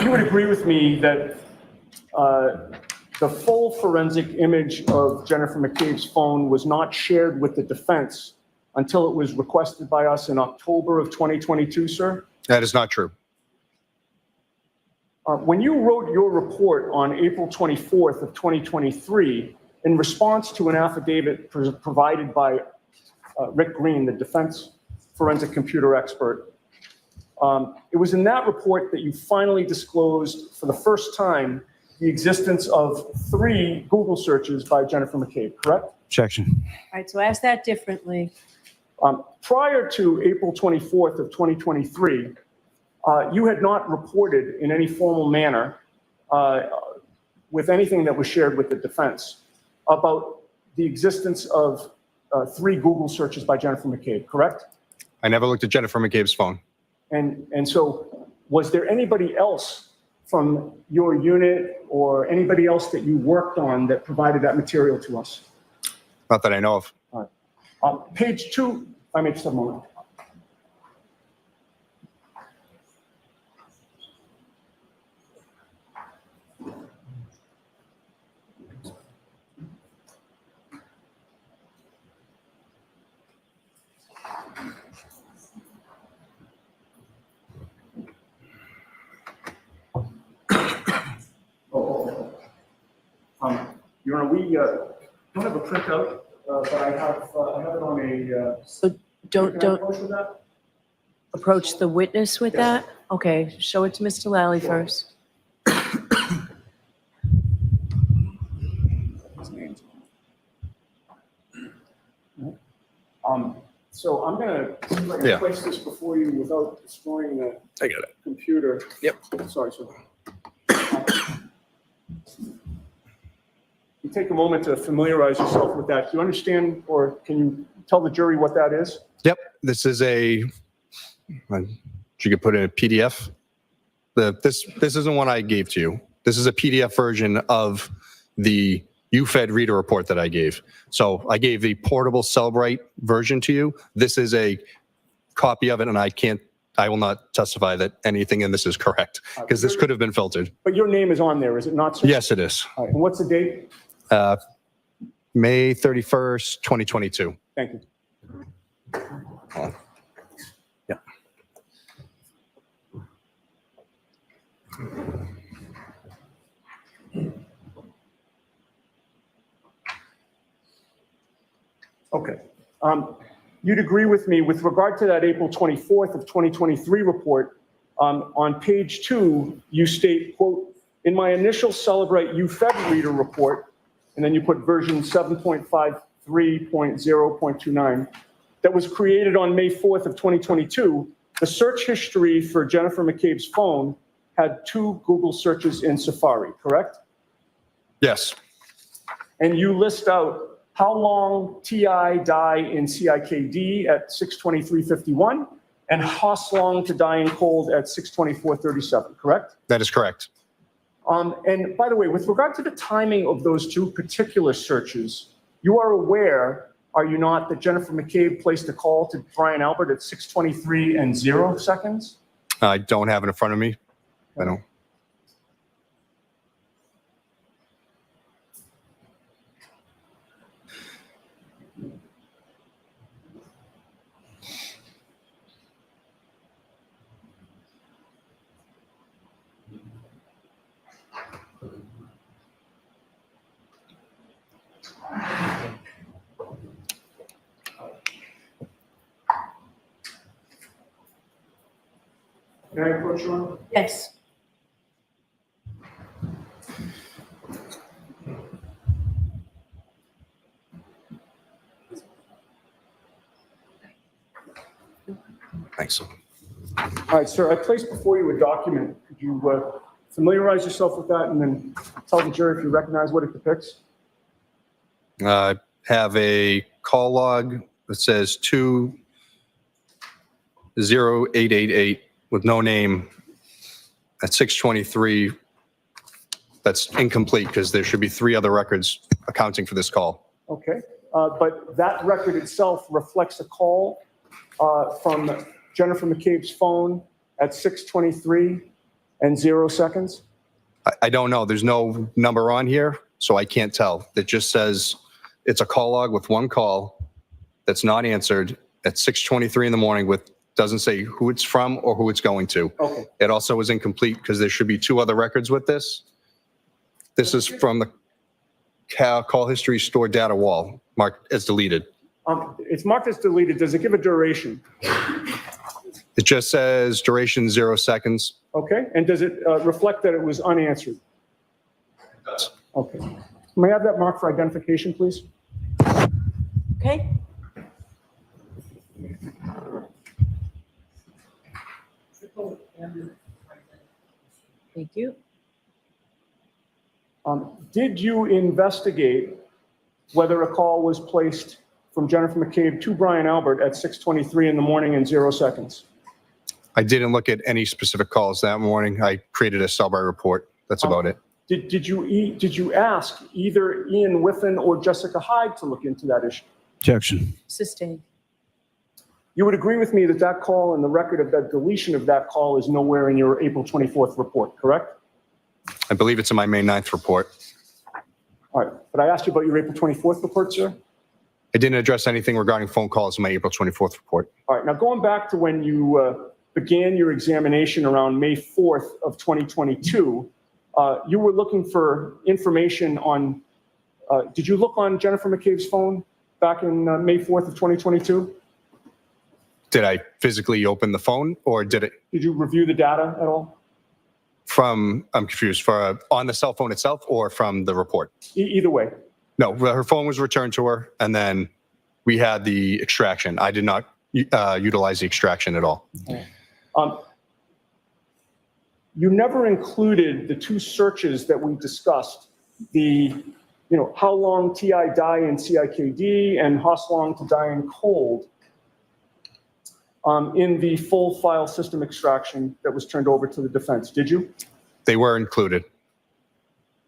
K: You would agree with me that the full forensic image of Jennifer McCabe's phone was not shared with the defense until it was requested by us in October of 2022, sir?
D: That is not true.
K: When you wrote your report on April 24th of 2023, in response to an affidavit provided by Rick Green, the defense forensic computer expert, it was in that report that you finally disclosed for the first time the existence of 3 Google searches by Jennifer McCabe, correct?
L: Objection.
F: All right, so ask that differently.
K: Prior to April 24th of 2023, you had not reported in any formal manner with anything that was shared with the defense about the existence of 3 Google searches by Jennifer McCabe, correct?
D: I never looked at Jennifer McCabe's phone.
K: And so was there anybody else from your unit or anybody else that you worked on that provided that material to us?
D: Not that I know of.
K: All right. Page 2, I may just have a moment. Your Honor, we don't have a printout, but I have it on a.
C: So don't
K: Can I approach with that?
C: approach the witness with that? Okay, show it to Mr. Lally first.
K: So I'm gonna see if I can
D: Yeah.
K: place this before you without destroying the
D: I got it.
K: computer.
D: Yep.
K: Sorry, sir. You take a moment to familiarize yourself with that. Do you understand, or can you tell the jury what that is?
D: Yep, this is you could put in a PDF. This isn't one I gave to you. This is a PDF version of the UFED reader report that I gave. So I gave the portable Cellbrite version to you. This is a copy of it, and I will not testify that anything in this is correct, because this could have been filtered.
K: But your name is on there, is it not, sir?
D: Yes, it is.
K: All right, and what's the date?
D: May 31st, 2022.
K: Thank you.
D: Yeah.
K: Okay. You'd agree with me with regard to that April 24th of 2023 report, on page 2, you state, quote, "In my initial Celebrate UFED reader report," and then you put version 7.53.0.29, "that was created on May 4th of 2022, the search history for Jennifer McCabe's phone had 2 Google searches in Safari, correct?"
D: Yes.
K: And you list out how long TI die in CIKD at 6:23:51 and Hoslong to die in cold at 6:24:37, correct?
D: That is correct.
K: And by the way, with regard to the timing of those 2 particular searches, you are aware, are you not, that Jennifer McCabe placed a call to Brian Albert at 6:23:0?
D: I don't have it in front of me. I don't.
K: Can I approach you on?
C: Yes.
D: Thanks.
K: All right, sir, I placed before you a document. Could you familiarize yourself with that and then tell the jury if you recognize what it depicts?
D: I have a call log that says 20888 with no name at 6:23. That's incomplete because there should be 3 other records accounting for this call.
K: Okay, but that record itself reflects a call from Jennifer McCabe's phone at 6:23:0.
D: I don't know. There's no number on here, so I can't tell. It just says it's a call log with 1 call that's not answered at 6:23 in the morning with, doesn't say who it's from or who it's going to.
K: Okay.
D: It also is incomplete because there should be 2 other records with this. This is from the call history stored data wall, marked as deleted.
K: It's marked as deleted. Does it give a duration?
D: It just says duration 0 seconds.
K: Okay, and does it reflect that it was unanswered?
D: It does.
K: Okay. May I have that mark for identification, please?
C: Okay. Thank you.
K: Did you investigate whether a call was placed from Jennifer McCabe to Brian Albert at 6:23 in the morning and 0 seconds?
D: I didn't look at any specific calls that morning. I created a Cellbrite report. That's about it.
K: Did you ask either Ian Whiffen or Jessica Hyde to look into that issue?
L: Objection.
F: Sustained.
K: You would agree with me that that call and the record of that deletion of that call is nowhere in your April 24th report, correct?
D: I believe it's in my May 9th report.
K: All right, but I asked you about your April 24th report, sir?
D: I didn't address anything regarding phone calls in my April 24th report.
K: All right, now going back to when you began your examination around May 4th of 2022, you were looking for information on, did you look on Jennifer McCabe's phone back in May 4th of 2022?
D: Did I physically open the phone or did it
K: Did you review the data at all?
D: I'm confused, on the cell phone itself or from the report?
K: Either way.
D: No, her phone was returned to her and then we had the extraction. I did not utilize the extraction at all.
K: You never included the two searches that we discussed, how long TI die in CIKD and how long to die in cold, in the full file system extraction that was turned over to the defense, did you?
D: They were included.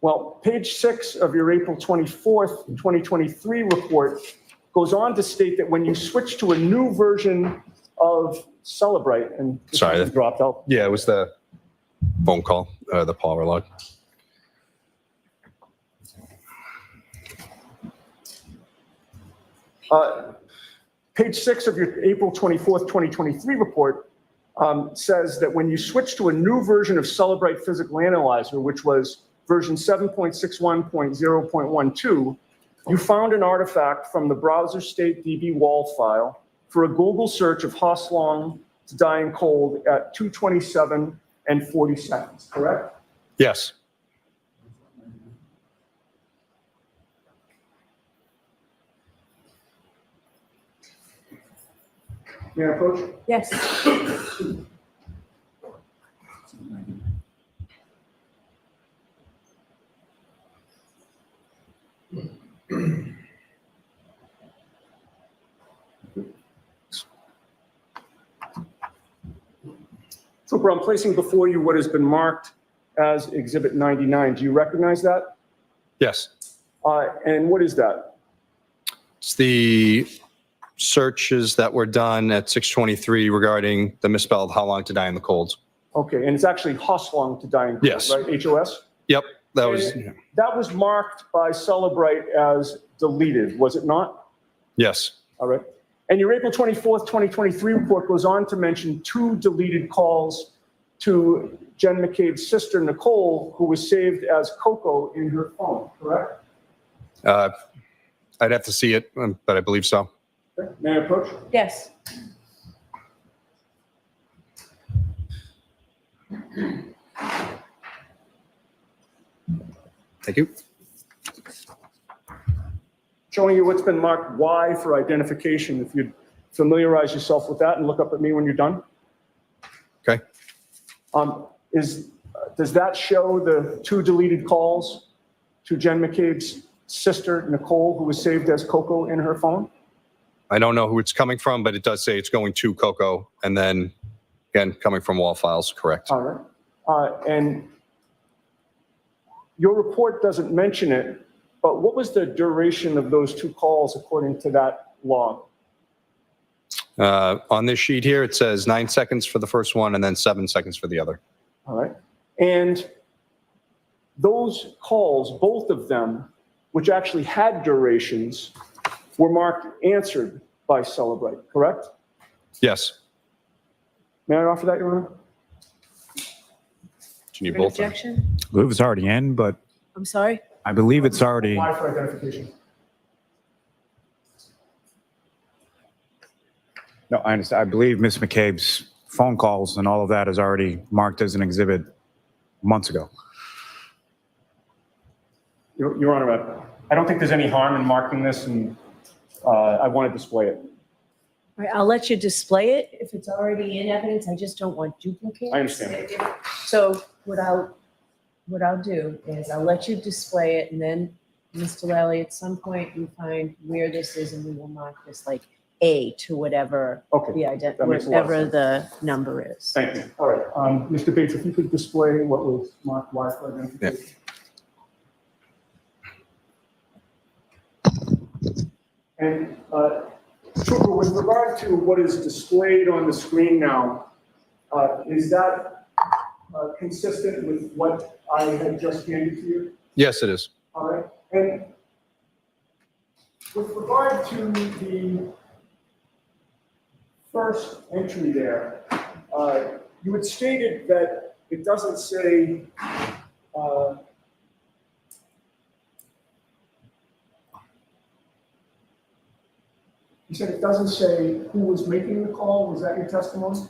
K: Well, page 6 of your April 24th, 2023 report goes on to state that when you switch to a new version of Celebrite, and
D: Sorry,
K: that dropped out.
D: Yeah, it was the phone call, the power log.
K: Page 6 of your April 24th, 2023 report says that when you switch to a new version of Celebrite Physical Analyzer, which was version 7.61.0.12, you found an artifact from the browser state DB wall file for a Google search of Hoslong to die in cold at 2:27 and 40 seconds, correct?
D: Yes.
K: May I approach?
F: Yes.
K: Trooper, I'm placing before you what has been marked as Exhibit 99. Do you recognize that?
D: Yes.
K: And what is that?
D: It's the searches that were done at 6:23 regarding the misspelled how long to die in the cold.
K: Okay, and it's actually Hoslong to die in cold,
D: Yes.
K: right? HOS?
D: Yep, that was,
K: That was marked by Celebrite as deleted, was it not?
D: yes.
K: All right. And your April 24th, 2023 report goes on to mention 2 deleted calls to Jen McCabe's sister, Nicole, who was saved as Coco in her phone, correct?
D: I'd have to see it, but I believe so.
K: Okay. May I approach?
F: Yes.
D: Thank you.
K: Showing you what's been marked Y for identification. If you'd familiarize yourself with that and look up at me when you're done.
D: Okay.
K: Does that show the 2 deleted calls to Jen McCabe's sister, Nicole, who was saved as Coco in her phone?
D: I don't know who it's coming from, but it does say it's going to Coco and then again, coming from wall files, correct.
K: All right. And your report doesn't mention it, but what was the duration of those 2 calls according to that log?
D: On this sheet here, it says 9 seconds for the first one and then 7 seconds for the other.
K: All right. And those calls, both of them, which actually had durations, were marked answered by Celebrite, correct?
D: Yes.
K: May I offer that, Your Honor?
D: Do you need
F: An
D: both?
F: objection?
L: I believe it's already in, but
F: I'm sorry?
L: I believe it's already.
K: Why for identification?
L: No, I understand. I believe Ms. McCabe's phone calls and all of that is already marked as an exhibit months ago.
K: Your Honor, I don't think there's any harm in marking this, and I want to display it.
F: All right, I'll let you display it if it's already in evidence. I just don't want duplicates.
K: I understand.
F: So what I'll do is I'll let you display it, and then, Mr. Lally, at some point you find where this is and we will mark this like A to whatever
K: Okay, that makes a lot of
F: whatever
K: sense.
F: the number is.
K: Thank you. All right, Mr. Bates, if you could display what was marked Y for identification. And Trooper, with regard to what is displayed on the screen now, is that consistent with what I had just handed to you?
D: Yes, it is.
K: All right, and with regard to the first entry there, you had stated that it doesn't say, you said it doesn't say who was making the call. Was that your testimony?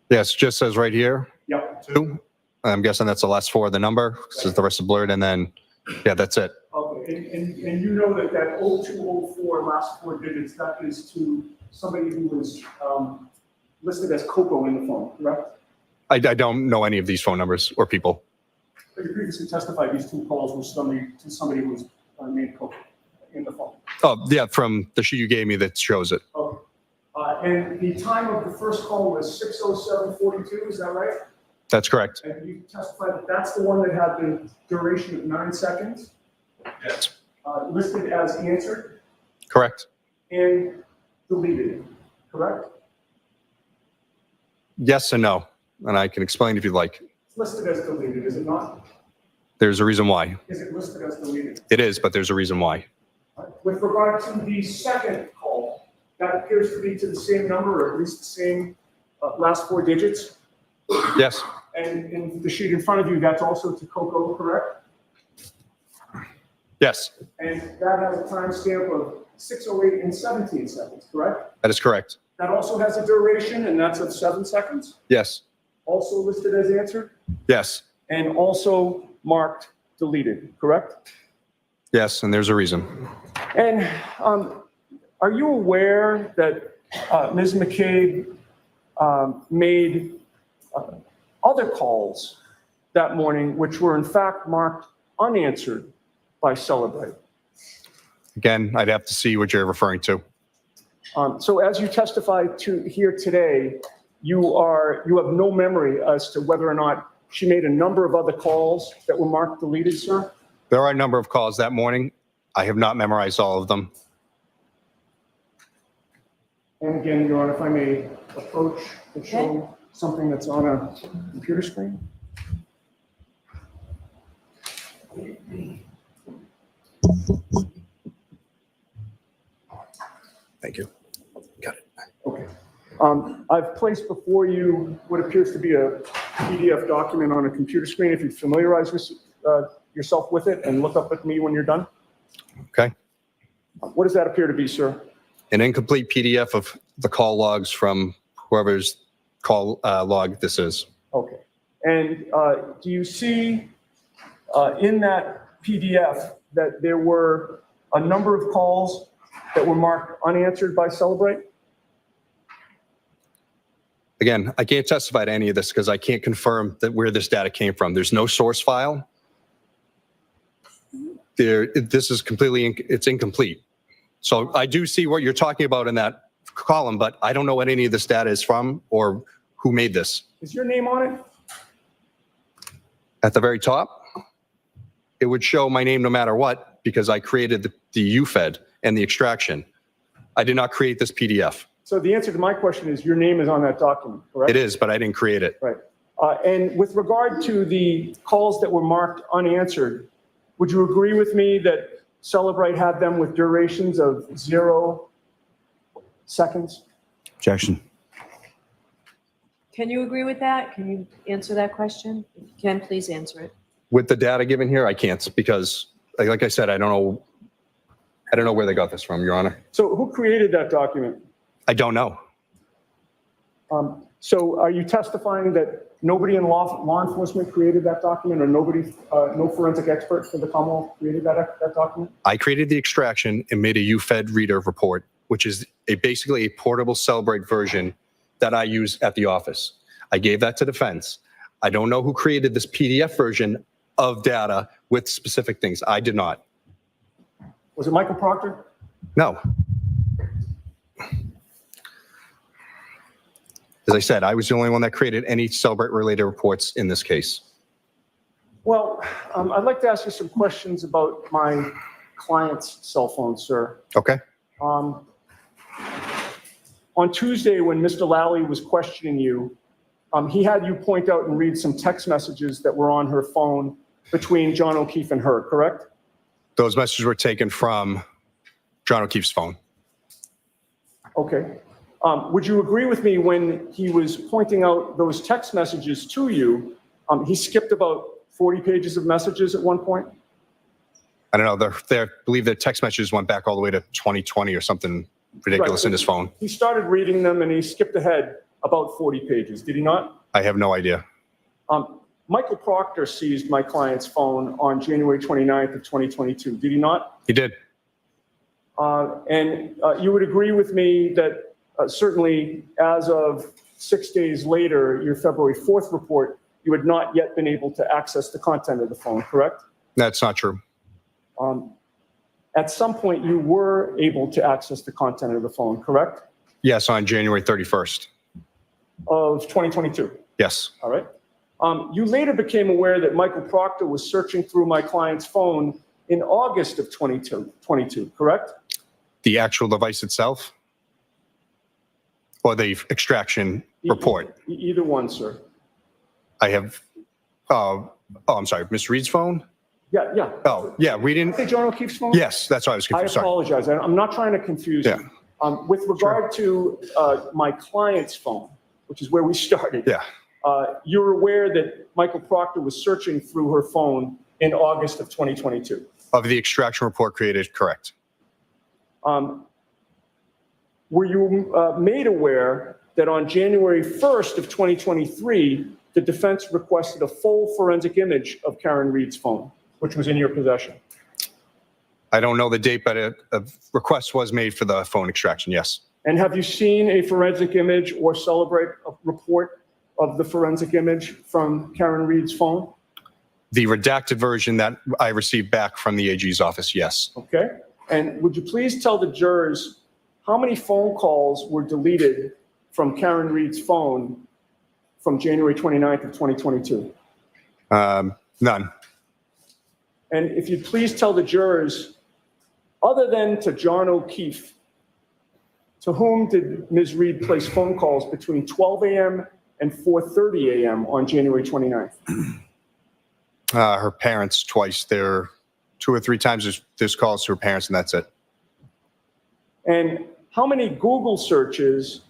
D: Yes, just says right here,
K: Yep.
D: 2. I'm guessing that's the last 4 of the number, since the rest is blurred, and then, yeah, that's it.
K: Okay, and you know that 0204 last 4 digits, that is to somebody who was listed as Coco in the phone, correct?
D: I don't know any of these phone numbers or people.
K: But you previously testified these 2 calls were somebody who was named Coco in the phone.
D: Oh, yeah, from the sheet you gave me that shows it.
K: Okay. And the time of the first call was 6:07:42, is that right?
D: That's correct.
K: And you testified that that's the one that had the duration of 9 seconds?
D: Yes.
K: Listed as answered
D: Correct.
K: and deleted, correct?
D: Yes and no, and I can explain if you'd like.
K: It's listed as deleted, is it not?
D: There's a reason why.
K: Is it listed as deleted?
D: It is, but there's a reason why.
K: With regard to the second call, that appears to be to the same number, or at least the same last 4 digits.
D: Yes.
K: And in the sheet in front of you, that's also to Coco, correct?
D: Yes,
K: And that has a timestamp of 6:08 and 17 seconds, correct?
D: that is correct.
K: That also has a duration, and that's of 7 seconds,
D: Yes.
K: also listed as answered,
D: Yes.
K: and also marked deleted, correct?
D: Yes, and there's a reason.
K: And are you aware that Ms. McCabe made other calls that morning, which were in fact marked unanswered by Celebrate?
D: Again, I'd have to see what you're referring to.
K: So as you testified to here today, you have no memory as to whether or not she made a number of other calls that were marked deleted, sir?
D: There are a number of calls that morning. I have not memorized all of them.
K: And again, Your Honor, if I may approach and show something that's on a computer screen.
D: Thank you. Got it.
K: Okay. I've placed before you what appears to be a PDF document on a computer screen. If you familiarize yourself with it and look up at me when you're done.
D: Okay.
K: What does that appear to be, sir?
D: An incomplete PDF of the call logs from whoever's call log this is.
K: Okay. And do you see in that PDF that there were a number of calls that were marked unanswered by Celebrate?
D: Again, I can't testify to any of this because I can't confirm that where this data came from. There's no source file. This is it's incomplete. So I do see what you're talking about in that column, but I don't know what any of this data is from or who made this.
K: Is your name on it?
D: At the very top, it would show my name no matter what because I created the UFED and the extraction. I did not create this PDF.
K: So the answer to my question is your name is on that document, correct?
D: It is, but I didn't create it.
K: Right. And with regard to the calls that were marked unanswered, would you agree with me that Celebrate had them with durations of 0 seconds?
L: Objection.
F: Can you agree with that? Can you answer that question? If you can, please answer it.
D: With the data given here, I can't because, like I said, I don't know where they got this from, Your Honor.
K: So who created that document?
D: I don't know.
K: So are you testifying that nobody in law enforcement created that document, or no forensic expert for the Commonwealth created that document?
D: I created the extraction and made a UFED reader report, which is basically a portable Celebrate version that I use at the office. I gave that to defense. I don't know who created this PDF version of data with specific things. I did not.
K: Was it Michael Proctor?
D: No. As I said, I was the only one that created any Celebrate-related reports in this case.
K: Well, I'd like to ask you some questions about my client's cell phone, sir.
D: Okay?
K: On Tuesday, when Mr. Lally was questioning you, he had you point out and read some text messages that were on her phone between John O'Keefe and her, correct?
D: Those messages were taken from John O'Keefe's phone.
K: Okay. Would you agree with me when he was pointing out those text messages to you, he skipped about 40 pages of messages at one point?
D: I don't know. I believe their text messages went back all the way to 2020 or something ridiculous in his phone.
K: He started reading them and he skipped ahead about 40 pages, did he not?
D: I have no idea.
K: Michael Proctor seized my client's phone on January 29th of 2022, did he not?
D: He did.
K: And you would agree with me that certainly as of 6 days later, your February 4th report, you had not yet been able to access the content of the phone, correct?
D: That's not true.
K: At some point, you were able to access the content of the phone, correct?
D: Yes, on January 31st.
K: Of 2022?
D: Yes.
K: All right. You later became aware that Michael Proctor was searching through my client's phone in August of 2022, correct?
D: The actual device itself? Or the extraction report?
K: Either one, sir.
D: I have, I'm sorry, Ms. Reed's phone?
K: Yeah.
D: Oh, yeah, we didn't.
K: Hey, John O'Keefe's phone?
D: Yes, that's why I was
K: I
D: confused. Sorry.
K: apologize. I'm not trying to confuse you. With regard to my client's phone, which is where we started.
D: Yeah.
K: You're aware that Michael Proctor was searching through her phone in August of 2022?
D: Of the extraction report created, correct.
K: Were you made aware that on January 1st of 2023, the defense requested a full forensic image of Karen Reed's phone, which was in your possession?
D: I don't know the date, but a request was made for the phone extraction, yes.
K: And have you seen a forensic image or Celebrate a report of the forensic image from Karen Reed's phone?
D: The redacted version that I received back from the AG's office, yes.
K: Okay. And would you please tell the jurors how many phone calls were deleted from Karen Reed's phone from January 29th of 2022?
D: None.
K: And if you'd please tell the jurors, other than to John O'Keefe, to whom did Ms. Reed place phone calls between 12 a.m. and 4:30 a.m. on January 29th?
D: Her parents twice. There 2 or 3 times there's calls to her parents, and that's it.
K: And how many Google searches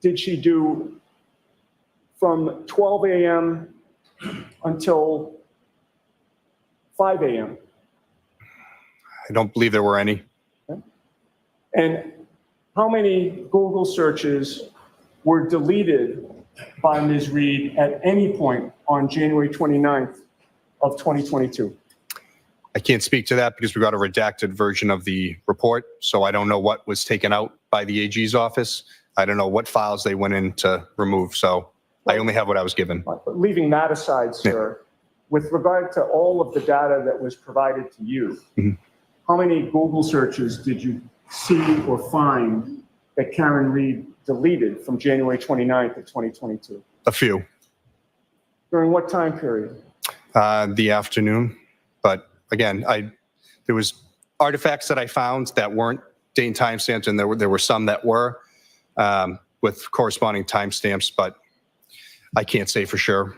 K: did she do from 12 a.m. until 5 a.m.?
D: I don't believe there were any.
K: Okay. And how many Google searches were deleted by Ms. Reed at any point on January 29th of 2022?
D: I can't speak to that because we got a redacted version of the report, so I don't know what was taken out by the AG's office. I don't know what files they went in to remove, so I only have what I was given.
K: But leaving that aside, sir, with regard to all of the data that was provided to you, how many Google searches did you see or find that Karen Reed deleted from January 29th of 2022?
D: A few.
K: During what time period?
D: The afternoon, but again, there was artifacts that I found that weren't date and time stamped, and there were some that were with corresponding timestamps, but I can't say for sure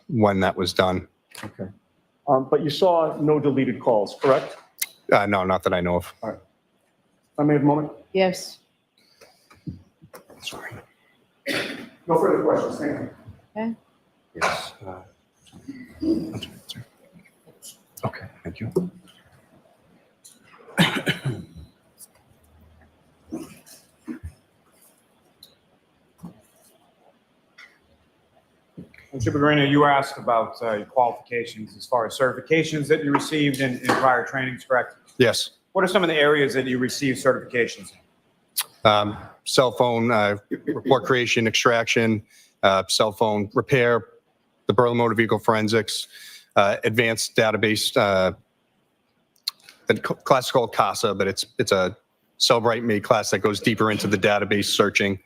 D: when that was done.
K: Okay. But you saw no deleted calls, correct?
D: No, not that I know of.
K: All right. I may have a moment.
B: Yes.
D: Sorry.
K: No further questions. Thank you.
B: Okay.
D: Yes. Okay, thank you.
E: Mr. Bagrino, you were asked about your qualifications as far as certifications that you received in prior trainings, correct?
D: Yes.
E: What are some of the areas that you received certifications in?
D: Cell phone report creation, extraction, cell phone repair, the Berlin Motor Vehicle Forensics, advanced database. The class is called CASA, but it's a Cellbrite made class that goes deeper into the database searching.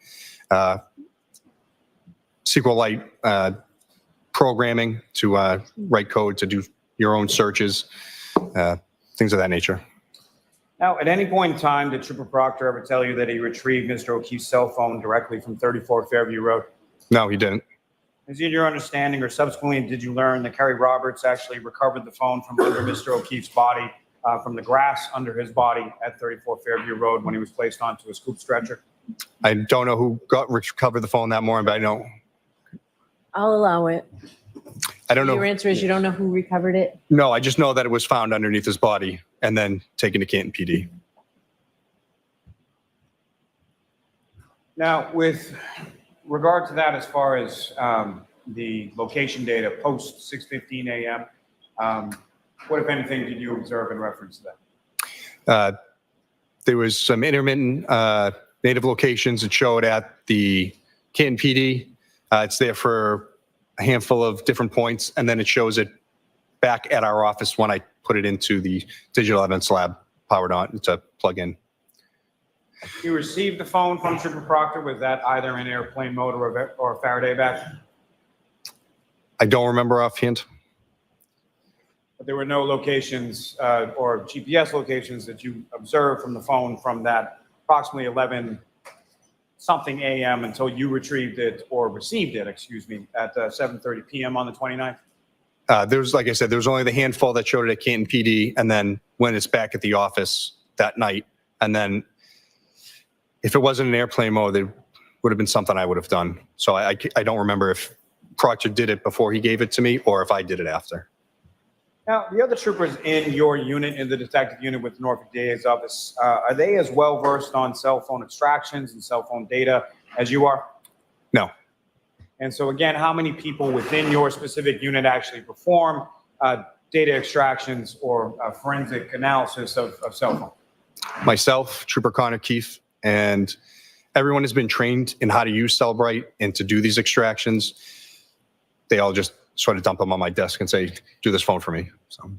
D: SQLite programming to write code to do your own searches, things of that nature.
E: Now, at any point in time, did Trooper Proctor ever tell you that he retrieved Mr. O'Keefe's cell phone directly from 34 Fairview Road?
D: No, he didn't.
E: Is it your understanding, or subsequently did you learn that Kerry Roberts actually recovered the phone from under Mr. O'Keefe's body, from the grass under his body at 34 Fairview Road when he was placed onto a scoop stretcher?
D: I don't know who recovered the phone that morning, but I know.
C: I'll allow it.
D: I don't know.
C: Your answer is you don't know who recovered it?
D: No, I just know that it was found underneath his body and then taken to Canton PD.
E: Now, with regard to that, as far as the location data post 6:15 a.m., what, if anything, did you observe in reference to that?
D: There was some intermittent native locations that showed at the Canton PD. It's there for a handful of different points, and then it shows it back at our office when I put it into the digital evidence lab, powered on to plug in.
E: You received the phone from Trooper Proctor. Was that either in airplane mode or Faraday back?
D: I don't remember offhand.
E: But there were no locations or GPS locations that you observed from the phone from that approximately 11-something a.m. until you retrieved it, or received it, excuse me, at 7:30 p.m. on the 29th?
D: There was, like I said, there was only the handful that showed it at Canton PD, and then when it's back at the office that night. And then if it wasn't in airplane mode, it would have been something I would have done. So I don't remember if Proctor did it before he gave it to me or if I did it after.
E: Now, the other troopers in your unit, in the detective unit with Norfolk DA's office, are they as well versed on cell phone extractions and cell phone data as you are?
D: No.
E: And so again, how many people within your specific unit actually perform data extractions or forensic analysis of cell phone?
D: Myself, Trooper Connor Keefe, and everyone has been trained in how to use Cellbrite and to do these extractions. They all just sort of dump them on my desk and say, do this phone for me. So.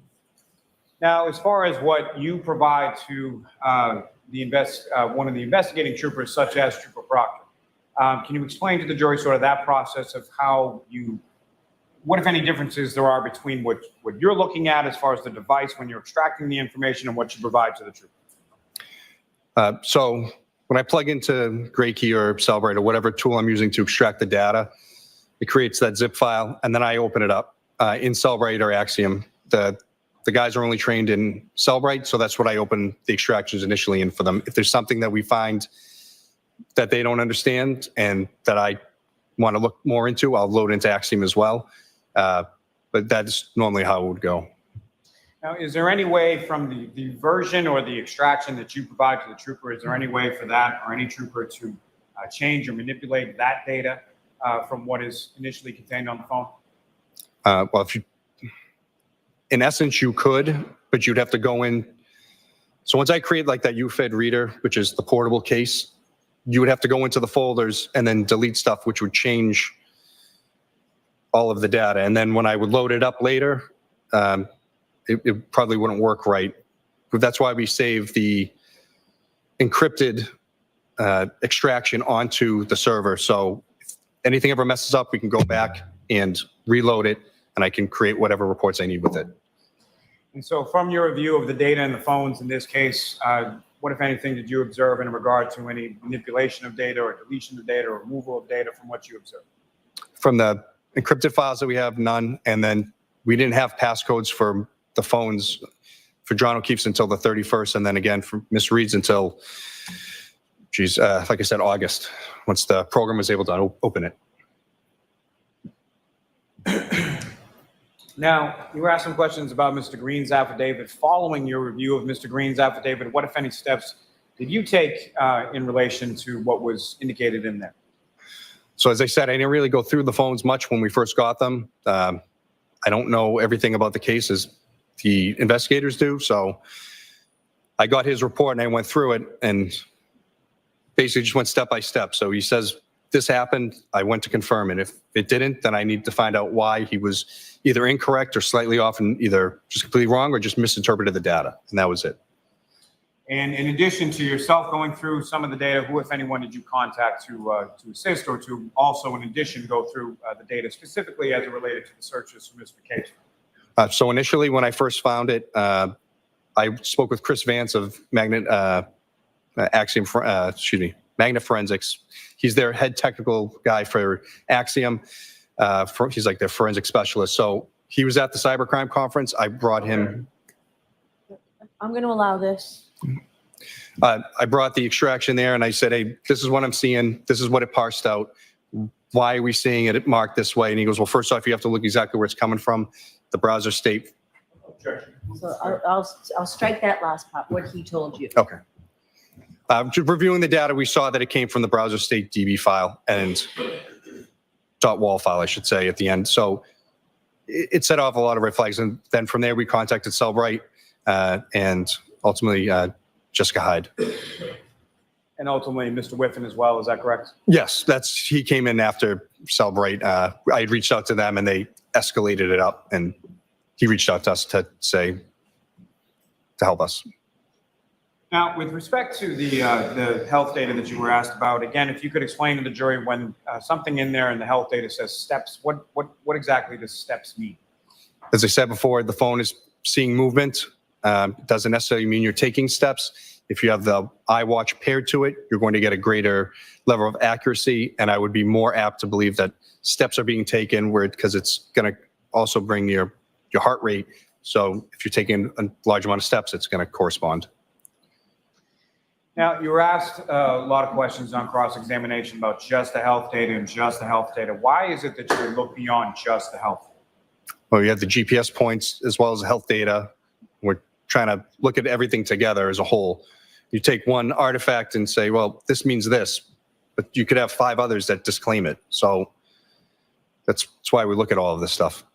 E: Now, as far as what you provide to one of the investigating troopers, such as Trooper Proctor, can you explain to the jury sort of that process of how what, if any, differences there are between what you're looking at as far as the device when you're extracting the information and what you provide to the trooper?
D: So when I plug into Graykey or Cellbrite or whatever tool I'm using to extract the data, it creates that zip file, and then I open it up in Cellbrite or Axiom. The guys are only trained in Cellbrite, so that's what I open the extractions initially in for them. If there's something that we find that they don't understand and that I want to look more into, I'll load into Axiom as well. But that's normally how it would go.
E: Now, is there any way from the version or the extraction that you provide to the trooper, is there any way for that or any trooper to change or manipulate that data from what is initially contained on the phone?
D: Well, in essence, you could, but you'd have to go in. So once I create like that UFED reader, which is the portable case, you would have to go into the folders and then delete stuff, which would change all of the data. And then when I would load it up later, it probably wouldn't work right. But that's why we save the encrypted extraction onto the server. So if anything ever messes up, we can go back and reload it, and I can create whatever reports I need with it.
E: And so from your review of the data in the phones in this case, what, if anything, did you observe in regard to any manipulation of data or deletion of data or removal of data from what you observed?
D: From the encrypted files that we have, none. And then we didn't have passcodes for the phones for John O'Keefe's until the 31st. And then again for Miss Reed's until, like I said, August, once the program was able to open it.
E: Now, you were asked some questions about Mr. Green's affidavit. Following your review of Mr. Green's affidavit, what, if any, steps did you take in relation to what was indicated in there?
D: So as I said, I didn't really go through the phones much when we first got them. I don't know everything about the case as the investigators do. So I got his report and I went through it and basically just went step by step. So he says, this happened, I went to confirm it. If it didn't, then I need to find out why he was either incorrect or slightly off and either just completely wrong or just misinterpreted the data. And that was it.
E: And in addition to yourself going through some of the data, who, if anyone, did you contact to assist or to also, in addition, go through the data specifically as it related to the searches for Ms. McCabe?
D: So initially, when I first found it, I spoke with Chris Vance of Magna Forensics. He's their head technical guy for Axiom. He's like their forensic specialist. So he was at the cybercrime conference. I brought him.
F: I'm going to allow this.
D: I brought the extraction there and I said, hey, this is what I'm seeing. This is what it parsed out. Why are we seeing it marked this way? And he goes, well, first off, you have to look exactly where it's coming from. The browser state.
F: So I'll strike that last part, what he told you.
D: Okay. Just reviewing the data, we saw that it came from the browser state DB file and .wall file, I should say, at the end. So it set off a lot of red flags. And then from there, we contacted Cellbrite and ultimately Jessica Hyde.
E: And ultimately, Mr. Whiffen as well, is that correct?
D: Yes, he came in after Cellbrite. I had reached out to them and they escalated it up and he reached out to us to help us.
E: Now, with respect to the health data that you were asked about, again, if you could explain to the jury when something in there in the health data says steps, what exactly does steps mean?
D: As I said before, the phone is seeing movement. Doesn't necessarily mean you're taking steps. If you have the iWatch paired to it, you're going to get a greater level of accuracy. And I would be more apt to believe that steps are being taken because it's going to also bring your heart rate. So if you're taking a large amount of steps, it's going to correspond.
E: Now, you were asked a lot of questions on cross-examination about just the health data and just the health data. Why is it that you would look beyond just the health?
D: Well, you have the GPS points as well as the health data. We're trying to look at everything together as a whole. You take one artifact and say, well, this means this, but you could have 5 others that disclaim it. So that's why we look at all of this stuff.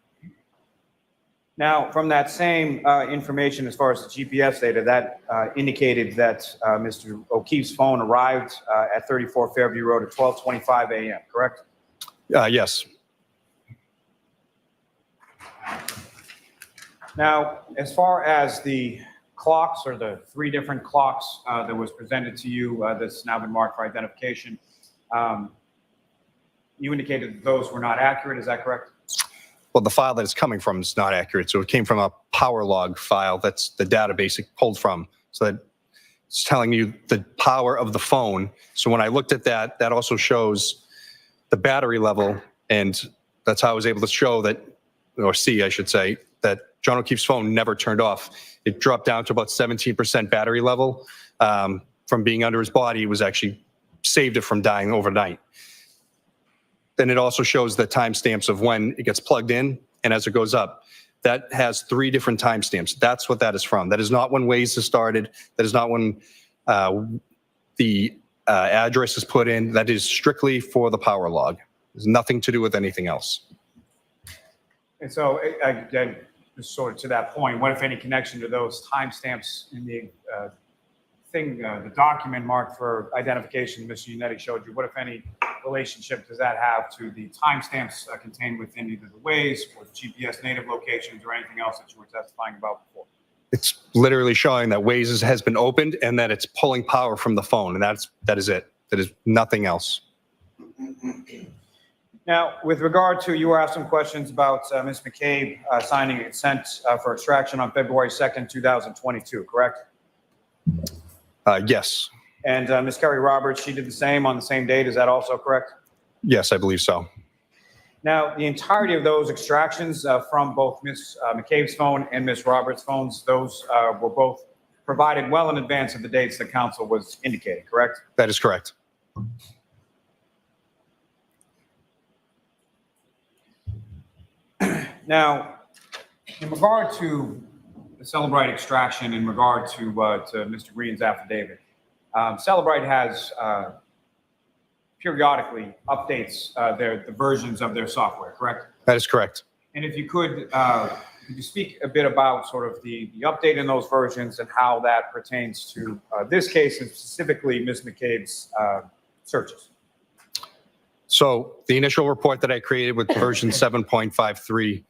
E: Now, from that same information as far as the GPS data, that indicated that Mr. O'Keefe's phone arrived at 34 Fairview Road at 12:25 a.m., correct?
D: Yes.
E: Now, as far as the clocks or the 3 different clocks that was presented to you, that's now been marked for identification, you indicated that those were not accurate, is that correct?
D: Well, the file that it's coming from is not accurate. So it came from a power log file. That's the database it pulled from. So that it's telling you the power of the phone. So when I looked at that, that also shows the battery level. And that's how I was able to show that, or see, I should say, that John O'Keefe's phone never turned off. It dropped down to about 17% battery level. From being under his body, it was actually saved it from dying overnight. Then it also shows the timestamps of when it gets plugged in and as it goes up. That has 3 different timestamps. That's what that is from. That is not when Waze has started. That is not when the address is put in. That is strictly for the power log. There's nothing to do with anything else.
E: And so, again, just sort of to that point, what, if any, connection to those timestamps in the the document marked for identification Mr. Unetti showed you, what, if any, relationship does that have to the timestamps contained within either the Waze or the GPS native locations or anything else that you were testifying about before?
D: It's literally showing that Waze has been opened and that it's pulling power from the phone, and that is it. That is nothing else.
E: Now, with regard to, you were asked some questions about Ms. McCabe signing a consent for extraction on February 2nd, 2022, correct?
D: Yes.
E: And Ms. Kerry Roberts, she did the same on the same date. Is that also correct?
D: Yes, I believe so.
E: Now, the entirety of those extractions from both Ms. McCabe's phone and Ms. Roberts' phones, those were both provided well in advance of the dates the council was indicating, correct?
D: That is correct.
E: Now, in regard to the Cellbrite extraction, in regard to Mr. Green's affidavit, Cellbrite has periodically updates the versions of their software, correct?
D: That is correct.
E: And if you could you speak a bit about sort of the update in those versions and how that pertains to this case and specifically Ms. McCabe's searches?
D: So the initial report that I created with version 7.53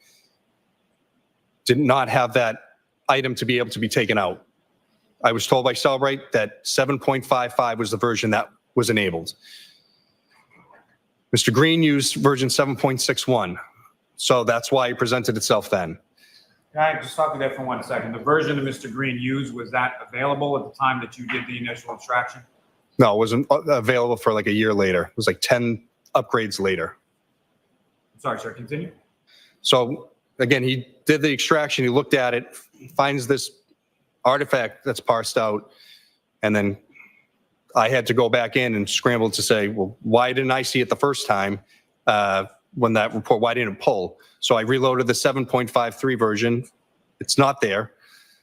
D: did not have that item to be able to be taken out. I was told by Celebrate that 7.55 was the version that was enabled. Mr. Green used version 7.61, so that's why it presented itself then.
E: Can I just stop you there for 1 second? The version that Mr. Green used, was that available at the time that you did the initial extraction?
D: No, it wasn't available for like a year later. It was like 10 upgrades later.
E: I'm sorry, sir, continue.
D: So again, he did the extraction, he looked at it, finds this artifact that's parsed out, and then I had to go back in and scramble to say, well, why didn't I see it the first time when that report, why didn't it pull? So I reloaded the 7.53 version. It's not there.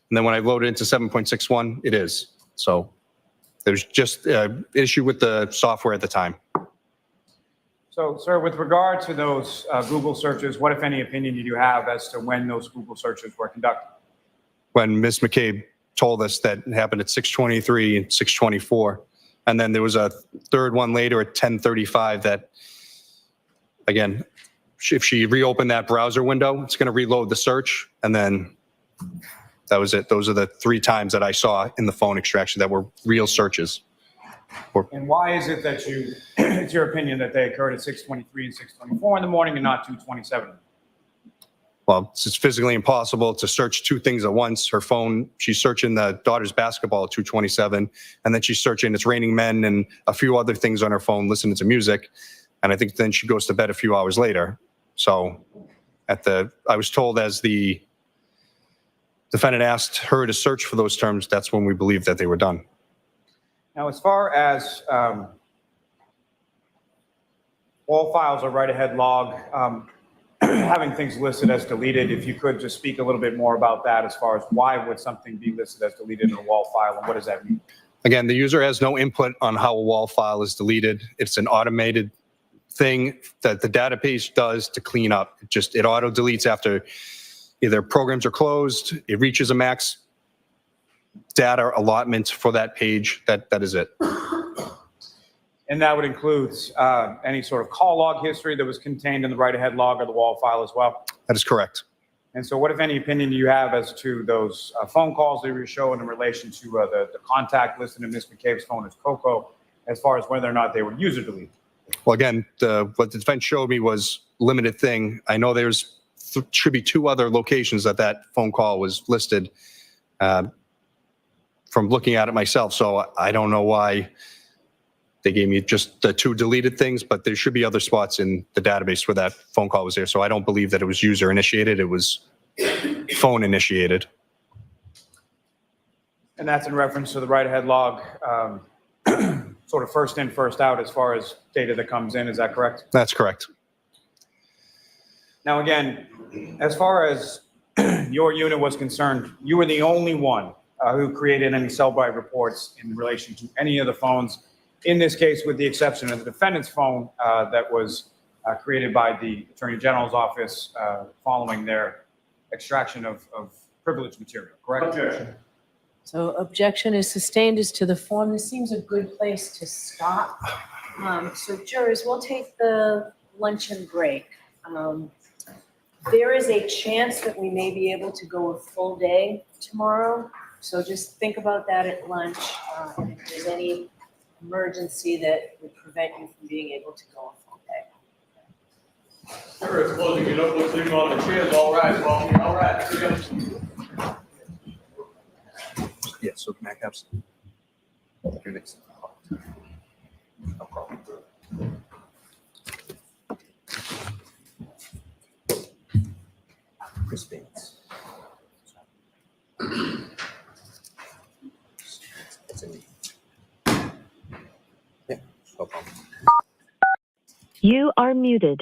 D: And then when I loaded into 7.61, it is. So there's just an issue with the software at the time.
E: So, sir, with regard to those Google searches, what, if any, opinion do you have as to when those Google searches were conducted?
D: When Ms. McCabe told us that it happened at 6:23 and 6:24. And then there was a third one later at 10:35 that, again, if she reopened that browser window, it's going to reload the search. And then that was it. Those are the 3 times that I saw in the phone extraction that were real searches.
E: And why is it that you, it's your opinion that they occurred at 6:23 and 6:24 in the morning and not 2:27?
D: Well, it's physically impossible to search 2 things at once. Her phone, she's searching the daughter's basketball at 2:27, and then she's searching It's Raining Men and a few other things on her phone, listening to music. And I think then she goes to bed a few hours later. So I was told as the defendant asked her to search for those terms, that's when we believed that they were done.
E: Now, as far as all files or write-ahead log, having things listed as deleted, if you could just speak a little bit more about that as far as why would something be listed as deleted in a wall file and what does that mean?
D: Again, the user has no input on how a wall file is deleted. It's an automated thing that the database does to clean up. It auto deletes after either programs are closed, it reaches a max data allotment for that page. That is it.
E: And that would include any sort of call log history that was contained in the write-ahead log or the wall file as well?
D: That is correct.
E: And so what, if any, opinion do you have as to those phone calls that you were showing in relation to the contact listed in Ms. McCabe's phone as Coco, as far as whether or not they were user deleted?
D: Well, again, what the defense showed me was limited thing. I know should be 2 other locations that phone call was listed from looking at it myself. So I don't know why they gave me just the 2 deleted things, but there should be other spots in the database where that phone call was there. So I don't believe that it was user initiated. It was phone initiated.
E: And that's in reference to the write-ahead log, sort of first in, first out as far as data that comes in. Is that correct?
D: That's correct.
E: Now, again, as far as your unit was concerned, you were the only one who created any Cellbrite reports in relation to any of the phones, in this case, with the exception of the defendant's phone that was created by the Attorney General's office following their extraction of privileged material, correct?
F: Objection. So objection is sustained as to the form. This seems a good place to stop. So jurors, we'll take the luncheon break. There is a chance that we may be able to go a full day tomorrow. So just think about that at lunch. And if there's any emergency that would prevent you from being able to go a full day.
H: Sure, it's closing your notebooks, leaving on the chairs. All right, well, all right.
D: Yeah, so Mac has your next. No problem. Chris Bates. Yeah, no problem.
I: You are muted.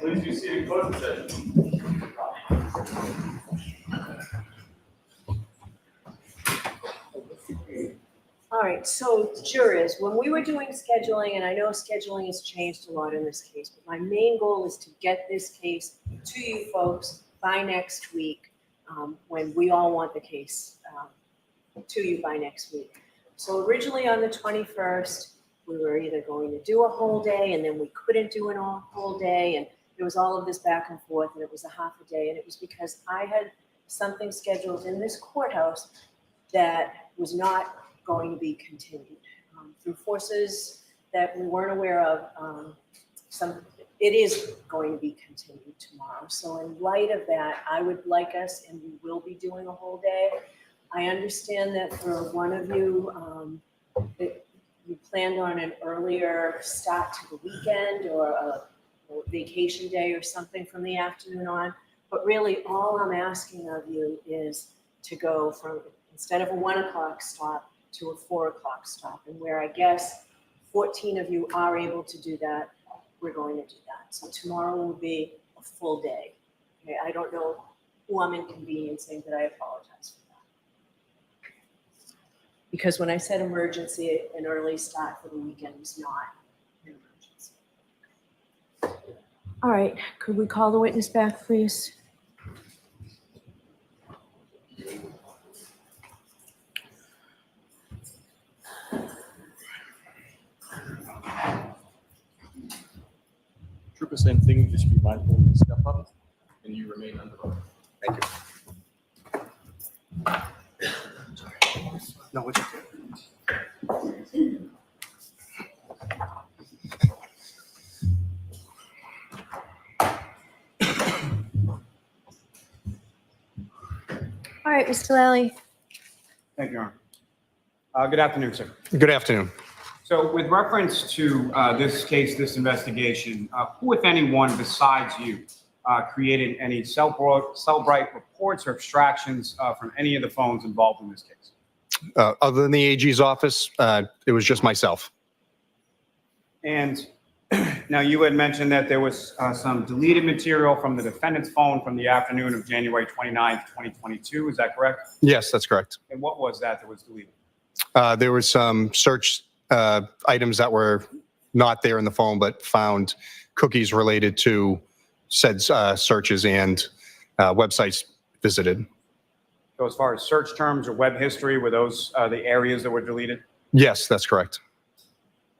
H: Please be seated, close the session.
F: All right, so jurors, when we were doing scheduling, and I know scheduling has changed a lot in this case, but my main goal is to get this case to you folks by next week, when we all want the case to you by next week. So originally on the 21st, we were either going to do a whole day and then we couldn't do a whole day. And there was all of this back and forth and it was a half a day. And it was because I had something scheduled in this courthouse that was not going to be continued through forces that we weren't aware of. It is going to be continued tomorrow. So in light of that, I would like us, and we will be doing a whole day. I understand that for one of you, that you planned on an earlier start to the weekend or a vacation day or something from the afternoon on. But really, all I'm asking of you is to go from, instead of a 1 o'clock stop, to a 4 o'clock stop. And where I guess 14 of you are able to do that, we're going to do that. So tomorrow will be a full day. Okay, I don't know who I'm inconveniencing, but I apologize for that. Because when I said emergency, an early start for the weekend was not an emergency. All right, could we call the witness back, please?
H: Trooper, same thing, just be mindful when you step up and you remain under oath.
D: Thank you. No, what's your
F: All right, Mr. Lally.
E: Thank you, Your Honor. Good afternoon, sir.
D: Good afternoon.
E: So with reference to this case, this investigation, who, if anyone besides you, created any Cellbrite reports or extractions from any of the phones involved in this case?
D: Other than the AG's office, it was just myself.
E: And now you had mentioned that there was some deleted material from the defendant's phone from the afternoon of January 29th, 2022. Is that correct?
D: Yes, that's correct.
E: And what was that was deleted?
D: There was some search items that were not there in the phone, but found cookies related to said searches and websites visited.
E: So as far as search terms or web history, were those the areas that were deleted?
D: Yes, that's correct.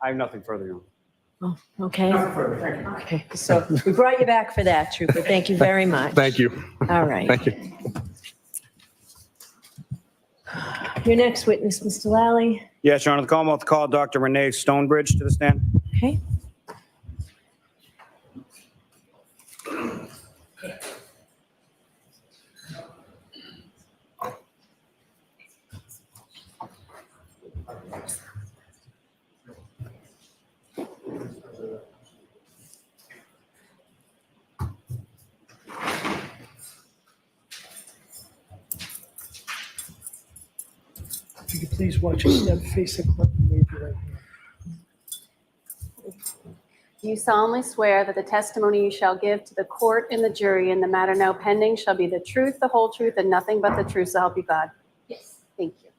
E: I have nothing further, Your Honor.
C: Oh, okay.
K: Nothing further, thank you.
C: Okay, so we brought you back for that, Trooper. Thank you very much.
D: Thank you.
C: All right.
D: Thank you.
F: Your next witness, Mr. Lally.
E: Yes, Your Honor. The Commonwealth called Dr. Renee Stonebridge to the stand.
C: Okay.
M: If you could please watch your step, face the clerk, and wave your right hand.
B: Do you solemnly swear that the testimony you shall give to the court and the jury in the matter now pending shall be the truth, the whole truth, and nothing but the truth, so help you God?
F: Yes.
B: Thank you.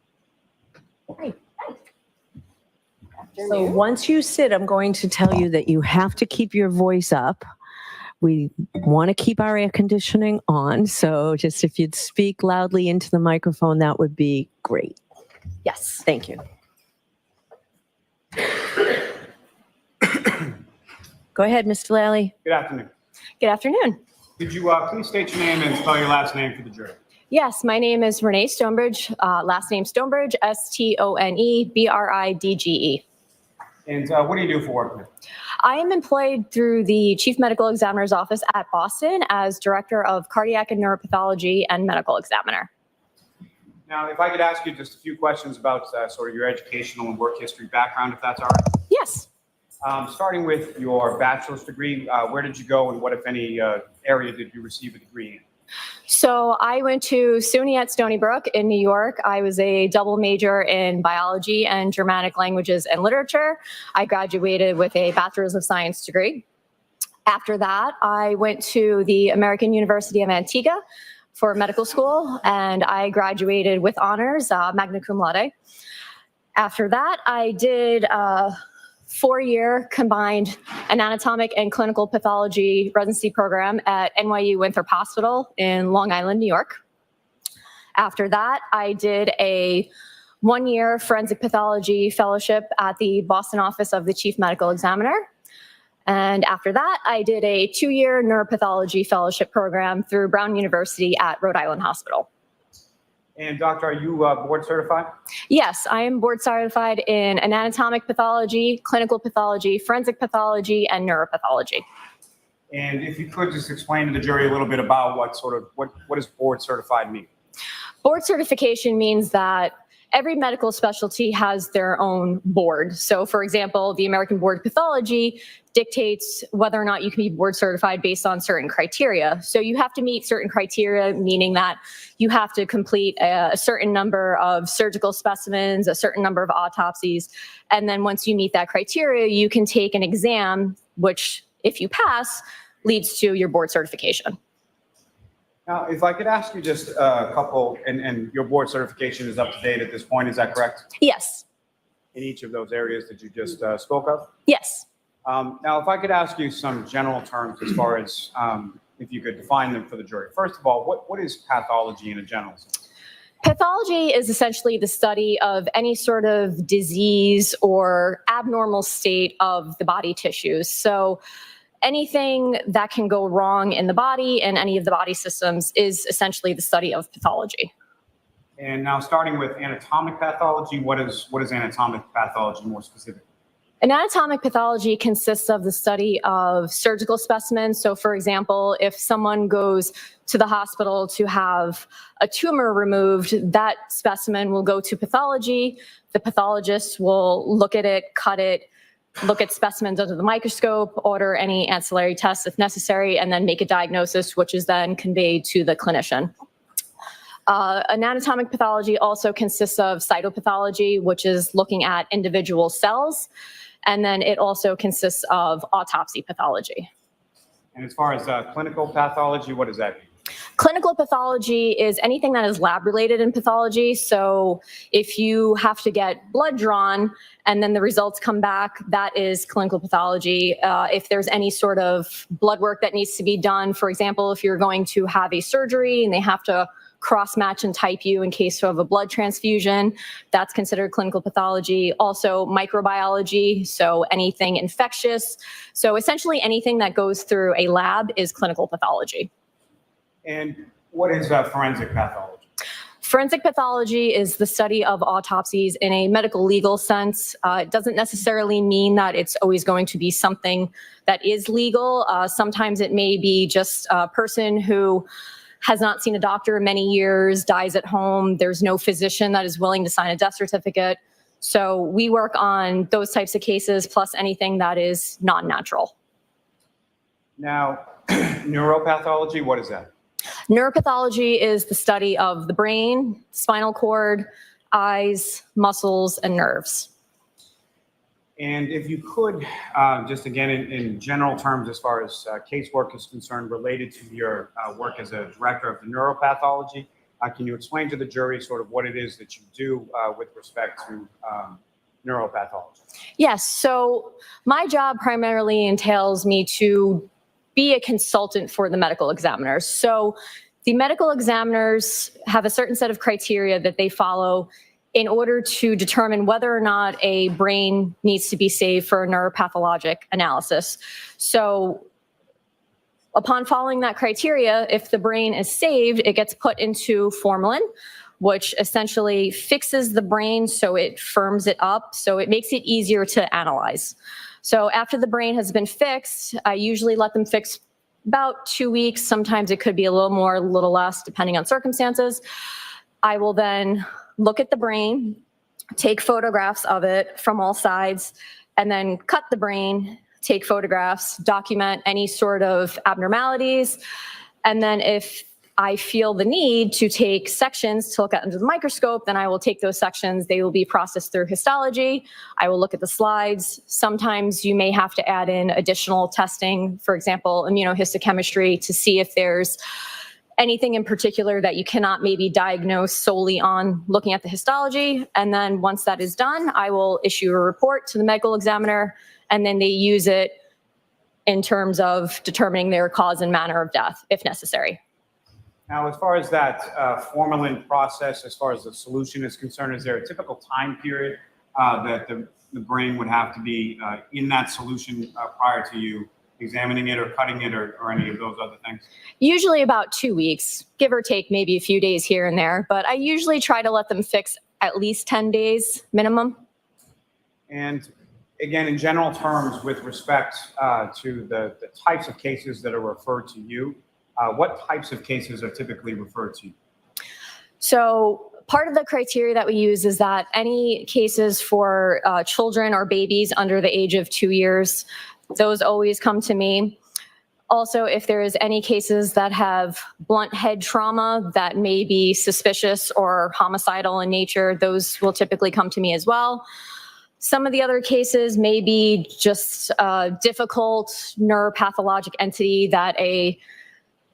F: Hi.
C: So
B: Afternoon.
C: once you sit, I'm going to tell you that you have to keep your voice up. We want to keep our air conditioning on, so just if you'd speak loudly into the microphone, that would be great. Yes, thank you. Go ahead, Mr. Lally.
E: Good afternoon.
J: Good afternoon.
E: Could you please state your name and spell your last name for the jury?
J: Yes, my name is Renee Stonebridge, last name Stonebridge, Stonebridge.
E: And what do you do for work now?
J: I am employed through the Chief Medical Examiner's Office at Boston as Director of Cardiac and Neuropathology and Medical Examiner.
E: Now, if I could ask you just a few questions about sort of your educational and work history background, if that's all right.
J: Yes.
E: Starting with your bachelor's degree, where did you go and what, if any, area did you receive a degree in?
J: So I went to SUNY at Stony Brook in New York. I was a double major in biology and Germanic languages and literature. I graduated with a Bachelor's of Science degree.
N: After that, I went to the American University of Antigua for medical school, and I graduated with honors, magna cum laude. After that, I did a 4-year combined anatomic and clinical pathology residency program at NYU Winthrop Hospital in Long Island, New York. After that, I did a 1-year forensic pathology fellowship at the Boston office of the chief medical examiner. And after that, I did a 2-year neuropathology fellowship program through Brown University at Rhode Island Hospital.
E: And doctor, are you board certified?
N: Yes, I am board certified in anatomic pathology, clinical pathology, forensic pathology, and neuropathology.
E: And if you could just explain to the jury a little bit about what does board certified mean?
N: Board certification means that every medical specialty has their own board. So for example, the American Board of Pathology dictates whether or not you can be board certified based on certain criteria. So you have to meet certain criteria, meaning that you have to complete a certain number of surgical specimens, a certain number of autopsies. And then once you meet that criteria, you can take an exam, which if you pass, leads to your board certification.
E: Now, if I could ask you just a couple, and your board certification is up to date at this point, is that correct?
N: Yes.
E: In each of those areas that you just spoke of?
N: Yes.
E: Now, if I could ask you some general terms as far as if you could define them for the jury. First of all, what is pathology in a general sense?
N: Pathology is essentially the study of any sort of disease or abnormal state of the body tissues. So anything that can go wrong in the body and any of the body systems is essentially the study of pathology.
E: And now starting with anatomic pathology, what is anatomic pathology more specifically?
N: Anatomic pathology consists of the study of surgical specimens. So for example, if someone goes to the hospital to have a tumor removed, that specimen will go to pathology. The pathologist will look at it, cut it, look at specimens under the microscope, order any ancillary tests if necessary, and then make a diagnosis, which is then conveyed to the clinician. Anatomic pathology also consists of cytopathology, which is looking at individual cells. And then it also consists of autopsy pathology.
E: And as far as clinical pathology, what does that mean?
N: Clinical pathology is anything that is lab related in pathology. So if you have to get blood drawn and then the results come back, that is clinical pathology. If there's any sort of blood work that needs to be done, for example, if you're going to have a surgery and they have to cross-match and type you in case of a blood transfusion, that's considered clinical pathology. Also microbiology, so anything infectious. So essentially anything that goes through a lab is clinical pathology.
E: And what is forensic pathology?
N: Forensic pathology is the study of autopsies in a medical legal sense. It doesn't necessarily mean that it's always going to be something that is legal. Sometimes it may be just a person who has not seen a doctor in many years, dies at home. There's no physician that is willing to sign a death certificate. So we work on those types of cases, plus anything that is non-natural.
E: Now, neuropathology, what is that?
N: Neuropathology is the study of the brain, spinal cord, eyes, muscles, and nerves.
E: And if you could, just again, in general terms, as far as casework is concerned, related to your work as a director of the neuropathology, can you explain to the jury sort of what it is that you do with respect to neuropathology?
N: Yes, so my job primarily entails me to be a consultant for the medical examiners. So the medical examiners have a certain set of criteria that they follow in order to determine whether or not a brain needs to be saved for a neuropathologic analysis. So upon following that criteria, if the brain is saved, it gets put into formalin, which essentially fixes the brain so it firms it up, so it makes it easier to analyze. So after the brain has been fixed, I usually let them fix about 2 weeks. Sometimes it could be a little more, a little less, depending on circumstances. I will then look at the brain, take photographs of it from all sides, and then cut the brain, take photographs, document any sort of abnormalities. And then if I feel the need to take sections to look at under the microscope, then I will take those sections. They will be processed through histology. I will look at the slides. Sometimes you may have to add in additional testing, for example, immunohistochemistry, to see if there's anything in particular that you cannot maybe diagnose solely on looking at the histology. And then once that is done, I will issue a report to the medical examiner, and then they use it in terms of determining their cause and manner of death, if necessary.
E: Now, as far as that formalin process, as far as the solution is concerned, is there a typical time period that the brain would have to be in that solution prior to you examining it or cutting it or any of those other things?
N: Usually about 2 weeks, give or take maybe a few days here and there, but I usually try to let them fix at least 10 days minimum.
E: And again, in general terms, with respect to the types of cases that are referred to you, what types of cases are typically referred to you?
N: So part of the criteria that we use is that any cases for children or babies under the age of 2 years, those always come to me. Also, if there is any cases that have blunt head trauma that may be suspicious or homicidal in nature, those will typically come to me as well. Some of the other cases may be just a difficult neuropathologic entity that a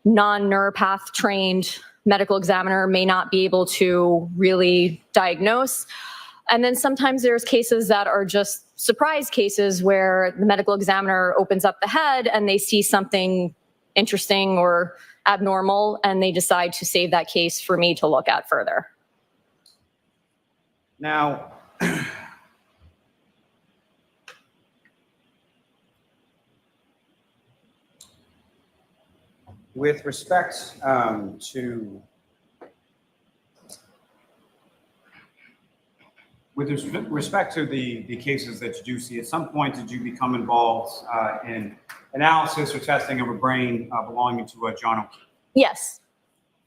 N: non-neuropath trained medical examiner may not be able to really diagnose. And then sometimes there's cases that are just surprise cases where the medical examiner opens up the head and they see something interesting or abnormal, and they decide to save that case for me to look at further.
E: Now, with respect to the cases that you do see, at some point did you become involved in analysis or testing of a brain belonging to John O'Keefe?
N: Yes.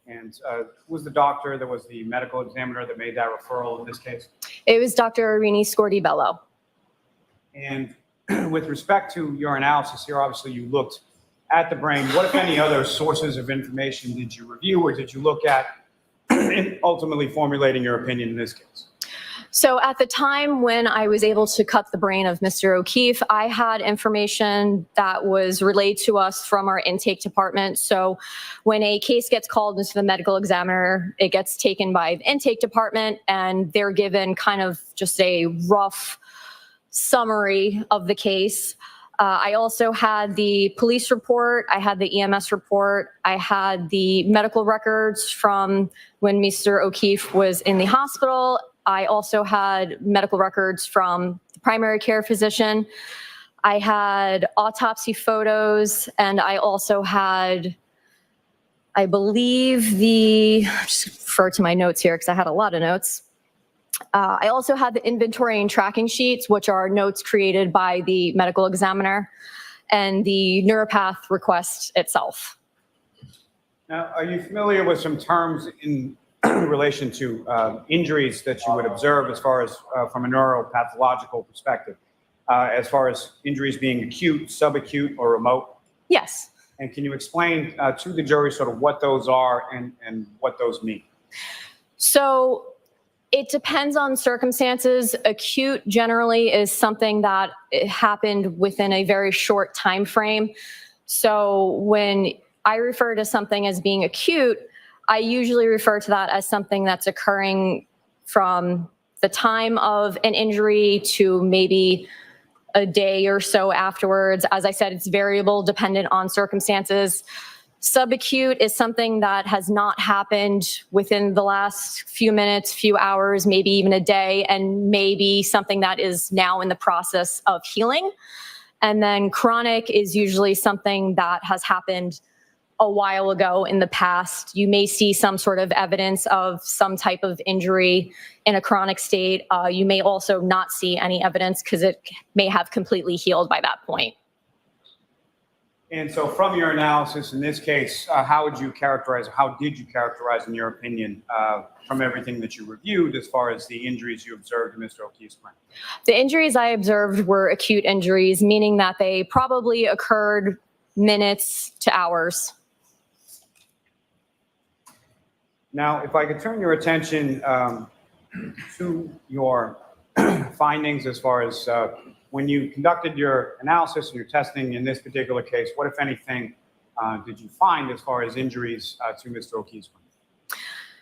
E: And who was the doctor that was the medical examiner that made that referral in this case?
N: It was Dr. Irini Scordi-Bello.
E: And with respect to your analysis here, obviously you looked at the brain. What, if any, other sources of information did you review or did you look at in ultimately formulating your opinion in this case?
N: So at the time when I was able to cut the brain of Mr. O'Keefe, I had information that was relayed to us from our intake department. So when a case gets called into the medical examiner, it gets taken by the intake department and they're given kind of just a rough summary of the case. I also had the police report, I had the EMS report, I had the medical records from when Mr. O'Keefe was in the hospital. I also had medical records from the primary care physician. I had autopsy photos, and I also had, I believe just refer to my notes here because I had a lot of notes. I also had the inventory and tracking sheets, which are notes created by the medical examiner, and the neuropath request itself.
E: Now, are you familiar with some terms in relation to injuries that you would observe as far as from a neuropathological perspective, as far as injuries being acute, subacute, or remote?
N: Yes.
E: And can you explain to the jury sort of what those are and what those mean?
N: So it depends on circumstances. Acute generally is something that happened within a very short time frame. So when I refer to something as being acute, I usually refer to that as something that's occurring from the time of an injury to maybe a day or so afterwards. As I said, it's variable dependent on circumstances. Subacute is something that has not happened within the last few minutes, few hours, maybe even a day, and maybe something that is now in the process of healing. And then chronic is usually something that has happened a while ago in the past. You may see some sort of evidence of some type of injury in a chronic state. You may also not see any evidence because it may have completely healed by that point.
E: And so from your analysis in this case, how did you characterize in your opinion from everything that you reviewed as far as the injuries you observed in Mr. O'Keefe's brain?
N: The injuries I observed were acute injuries, meaning that they probably occurred minutes to hours.
E: Now, if I could turn your attention to your findings as far as when you conducted your analysis and your testing in this particular case, what, if anything, did you find as far as injuries to Mr. O'Keefe's brain?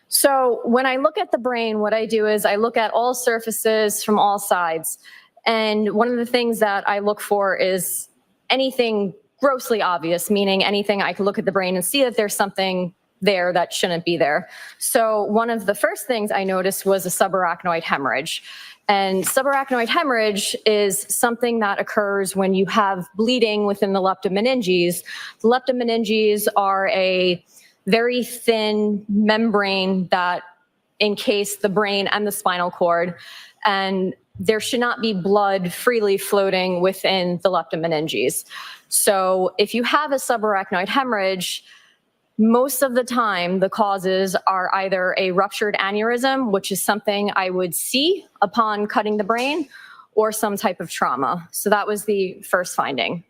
N: So when I look at the brain, what I do is I look at all surfaces from all sides. And one of the things that I look for is anything grossly obvious, meaning anything I can look at the brain and see that there's something there that shouldn't be there. So one of the first things I noticed was a subarachnoid hemorrhage. And subarachnoid hemorrhage is something that occurs when you have bleeding within the leptomeninges. The leptomeninges are a very thin membrane that encase the brain and the spinal cord, and there should not be blood freely floating within the leptomeninges. So if you have a subarachnoid hemorrhage, most of the time the causes are either a ruptured aneurysm, which is something I would see upon cutting the brain, or some type of trauma. So that was the first finding.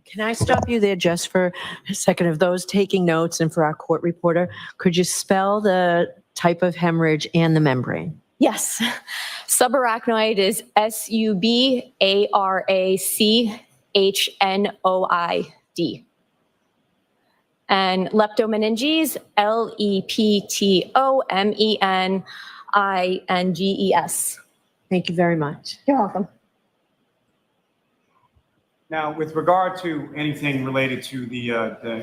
C: Can I stop you there just for a second? Of those taking notes and for our court reporter, could you spell the type of hemorrhage and the membrane?
N: Yes. Subarachnoid is SUBARACHNOID. And leptomeninges, LEPTOMENINGES.
C: Thank you very much.
N: You're welcome.
E: Now, with regard to anything related to the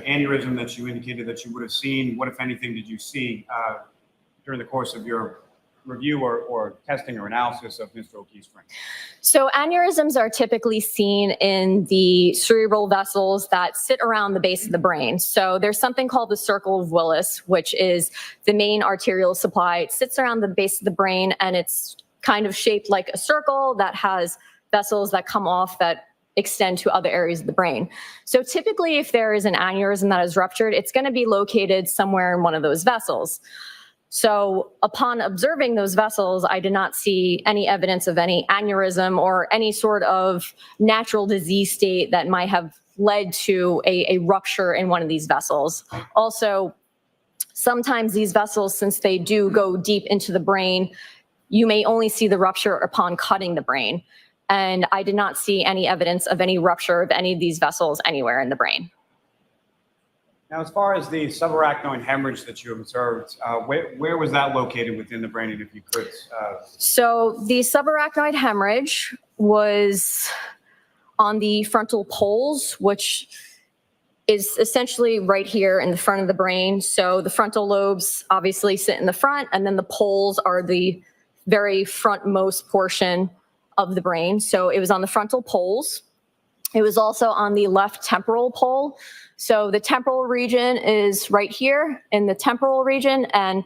E: aneurysm that you indicated that you would have seen, what, if anything, did you see during the course of your review or testing or analysis of Mr. O'Keefe's brain?
N: So aneurysms are typically seen in the cerebral vessels that sit around the base of the brain. So there's something called the circle of Willis, which is the main arterial supply. It sits around the base of the brain, and it's kind of shaped like a circle that has vessels that come off that extend to other areas of the brain. So typically, if there is an aneurysm that is ruptured, it's going to be located somewhere in one of those vessels. So upon observing those vessels, I did not see any evidence of any aneurysm or any sort of natural disease state that might have led to a rupture in one of these vessels. Also, sometimes these vessels, since they do go deep into the brain, you may only see the rupture upon cutting the brain. And I did not see any evidence of any rupture of any of these vessels anywhere in the brain.
E: Now, as far as the subarachnoid hemorrhage that you observed, where was that located within the brain, and if you could?
N: So the subarachnoid hemorrhage was on the frontal poles, which is essentially right here in the front of the brain. So the frontal lobes obviously sit in the front, and then the poles are the very frontmost portion of the brain. So it was on the frontal poles. It was also on the left temporal pole. So the temporal region is right here in the temporal region. And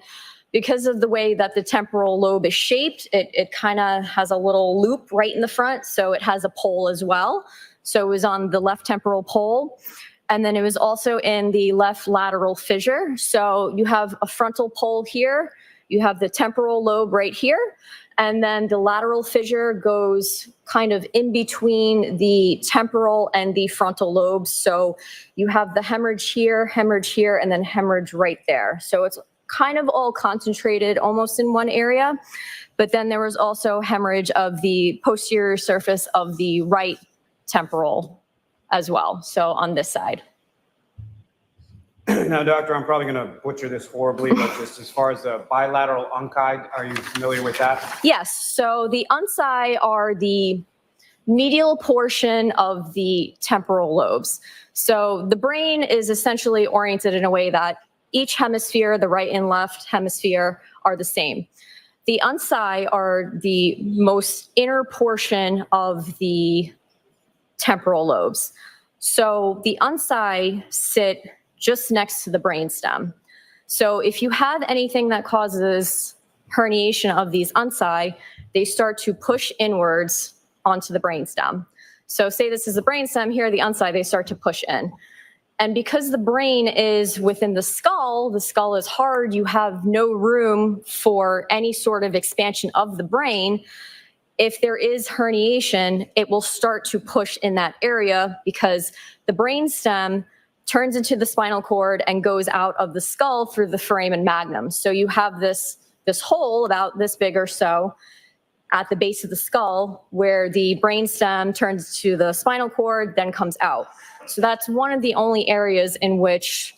N: because of the way that the temporal lobe is shaped, it kind of has a little loop right in the front. So it has a pole as well. So it was on the left temporal pole. And then it was also in the left lateral fissure. So you have a frontal pole here. You have the temporal lobe right here. And then the lateral fissure goes kind of in between the temporal and the frontal lobes. So you have the hemorrhage here, and then hemorrhage right there. So it's kind of all concentrated almost in one area. But then there was also hemorrhage of the posterior surface of the right temporal as well. So on this side.
E: Now, doctor, I'm probably going to butcher this horribly, but just as far as the bilateral unci, are you familiar with that?
N: Yes. So the unci are the medial portion of the temporal lobes. So the brain is essentially oriented in a way that each hemisphere, the right and left hemisphere, are the same. The unci are the most inner portion of the temporal lobes. So the unci sit just next to the brainstem. So if you have anything that causes herniation of these unci, they start to push inwards onto the brainstem. So say this is the brainstem, here the unci, they start to push in. And because the brain is within the skull is hard, you have no room for any sort of expansion of the brain. If there is herniation, it will start to push in that area because the brainstem turns into the spinal cord and goes out of the skull through the foramen magnum. So you have this hole about this big or so at the base of the skull where the brainstem turns to the spinal cord, then comes out. So that's one of the only areas in which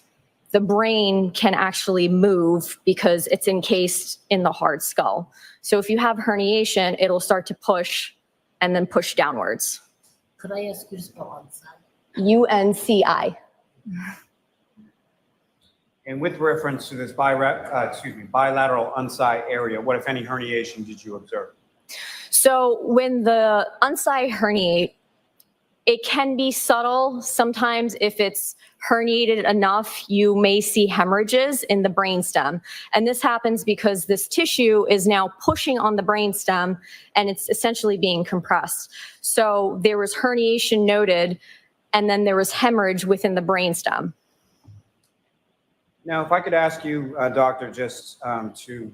N: the brain can actually move because it's encased in the hard skull. So if you have herniation, it'll start to push and then push downwards.
O: Could I ask you to spell UNCI?
N: UNCI.
E: And with reference to this bilateral UNCI area, what, if any, herniation did you observe?
N: So when the UNCI herniate, it can be subtle. Sometimes if it's herniated enough, you may see hemorrhages in the brainstem. And this happens because this tissue is now pushing on the brainstem and it's essentially being compressed. So there was herniation noted, and then there was hemorrhage within the brainstem.
E: Now, if I could ask you, doctor, just to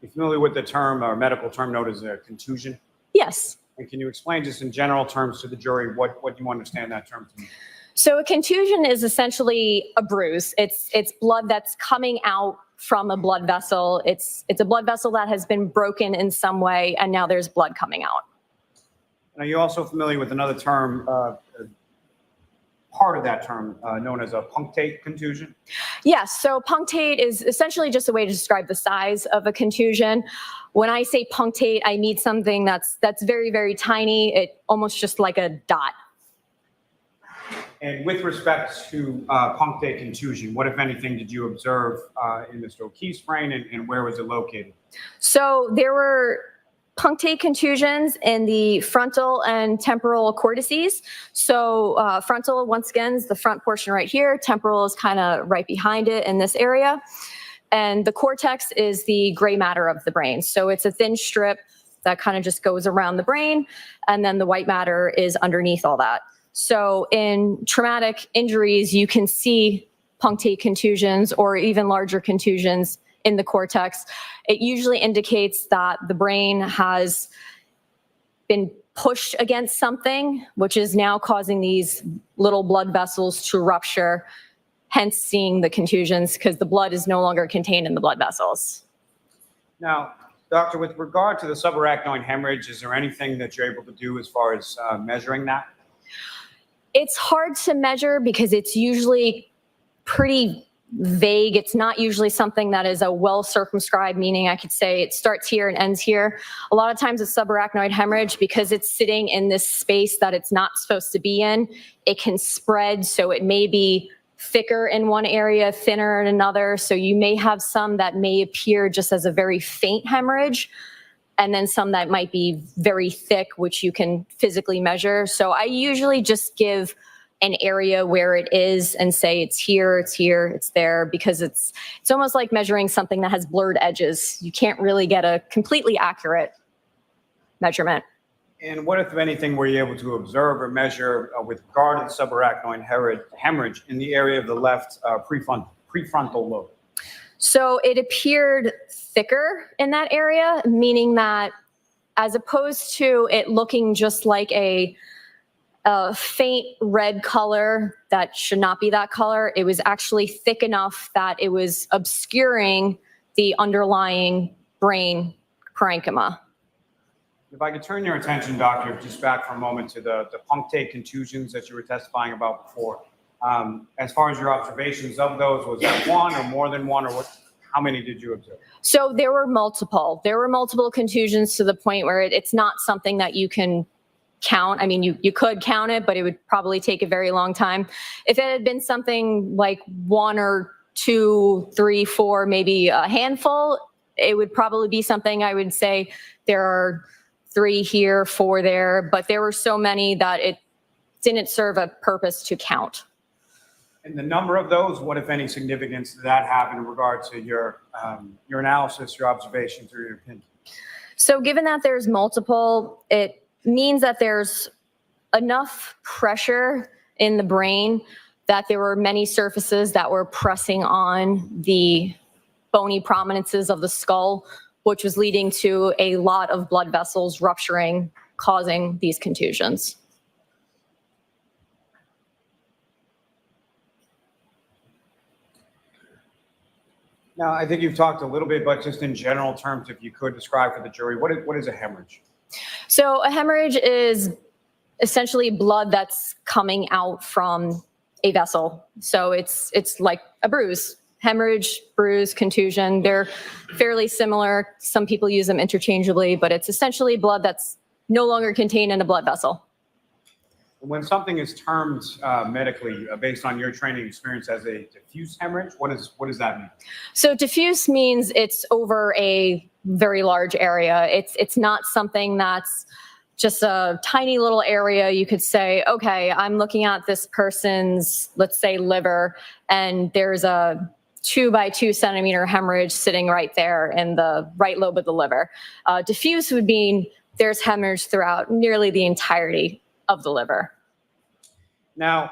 E: be familiar with the term or medical term known as a contusion?
N: Yes.
E: And can you explain just in general terms to the jury what you understand that term to mean?
N: So a contusion is essentially a bruise. It's blood that's coming out from a blood vessel. It's a blood vessel that has been broken in some way, and now there's blood coming out.
E: And are you also familiar with another term, part of that term, known as a punctate contusion?
N: Yes, so punctate is essentially just a way to describe the size of a contusion. When I say punctate, I mean something that's very, very tiny. It almost just like a dot.
E: And with respect to punctate contusion, what, if anything, did you observe in Mr. O'Keefe's brain, and where was it located?
N: So there were punctate contusions in the frontal and temporal cortices. So frontal, once again, is the front portion right here. Temporal is kind of right behind it in this area. And the cortex is the gray matter of the brain. So it's a thin strip that kind of just goes around the brain, and then the white matter is underneath all that. So in traumatic injuries, you can see punctate contusions or even larger contusions in the cortex. It usually indicates that the brain has been pushed against something, which is now causing these little blood vessels to rupture, hence seeing the contusions because the blood is no longer contained in the blood vessels.
E: Now, doctor, with regard to the subarachnoid hemorrhage, is there anything that you're able to do as far as measuring that?
N: It's hard to measure because it's usually pretty vague. It's not usually something that is a well circumscribed, meaning I could say it starts here and ends here. A lot of times with subarachnoid hemorrhage, because it's sitting in this space that it's not supposed to be in, it can spread. So it may be thicker in one area, thinner in another. So you may have some that may appear just as a very faint hemorrhage, and then some that might be very thick, which you can physically measure. So I usually just give an area where it is and say it's here, it's there, because it's almost like measuring something that has blurred edges. You can't really get a completely accurate measurement.
E: And what, if anything, were you able to observe or measure with regard to the subarachnoid hemorrhage in the area of the left prefrontal lobe?
N: So it appeared thicker in that area, meaning that as opposed to it looking just like a faint red color that should not be that color, it was actually thick enough that it was obscuring the underlying brain parenchyma.
E: If I could turn your attention, doctor, just back for a moment to the punctate contusions that you were testifying about before. As far as your observations of those, was that one or more than one, or how many did you observe?
N: So there were multiple. There were multiple contusions to the point where it's not something that you can count. I mean, you could count it, but it would probably take a very long time. If it had been something like 1 or 2, 3, 4, maybe a handful, it would probably be something I would say there are 3 here, 4 there, but there were so many that it didn't serve a purpose to count.
E: And the number of those, what, if any, significance did that have in regard to your analysis, your observations, or your opinion?
N: So given that there's multiple, it means that there's enough pressure in the brain that there were many surfaces that were pressing on the bony prominences of the skull, which was leading to a lot of blood vessels rupturing, causing these contusions.
E: Now, I think you've talked a little bit, but just in general terms, if you could describe for the jury, what is a hemorrhage?
N: So a hemorrhage is essentially blood that's coming out from a vessel. So it's like a bruise. Hemorrhage, bruise, contusion, they're fairly similar. Some people use them interchangeably, but it's essentially blood that's no longer contained in a blood vessel.
E: When something is termed medically, based on your training experience as a diffuse hemorrhage, what does that mean?
N: So diffuse means it's over a very large area. It's not something that's just a tiny little area. You could say, okay, I'm looking at this person's, let's say, liver, and there's a 2 by 2 centimeter hemorrhage sitting right there in the right lobe of the liver. Diffuse would mean there's hemorrhage throughout nearly the entirety of the liver.
E: Now,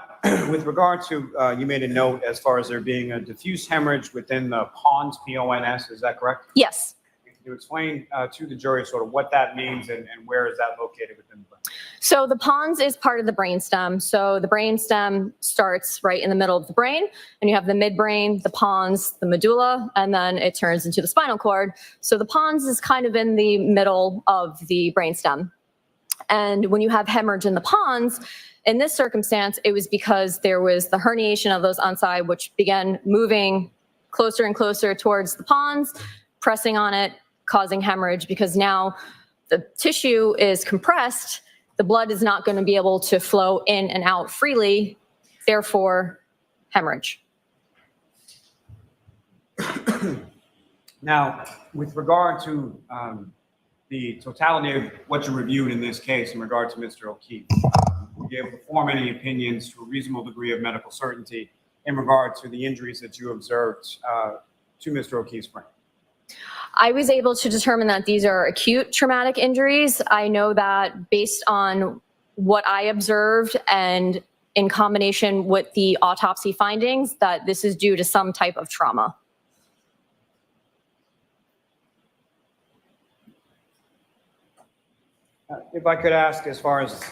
E: with regard to, you made a note as far as there being a diffuse hemorrhage within the pons, P-O-N-S, is that correct?
N: Yes.
E: Can you explain to the jury sort of what that means and where is that located within the brain?
N: So the pons is part of the brainstem. So the brainstem starts right in the middle of the brain, and you have the midbrain, the pons, the medulla, and then it turns into the spinal cord. So the pons is kind of in the middle of the brainstem. And when you have hemorrhage in the pons, in this circumstance, it was because there was the herniation of those oci, which began moving closer and closer towards the pons, pressing on it, causing hemorrhage, because now the tissue is compressed, the blood is not going to be able to flow in and out freely, therefore hemorrhage.
E: Now, with regard to the totality of what you reviewed in this case in regard to Mr. O'Keefe, were you able to form any opinions to a reasonable degree of medical certainty in regard to the injuries that you observed to Mr. O'Keefe's brain?
N: I was able to determine that these are acute traumatic injuries. I know that based on what I observed and in combination with the autopsy findings, that this is due to some type of trauma.
E: If I could ask, as far as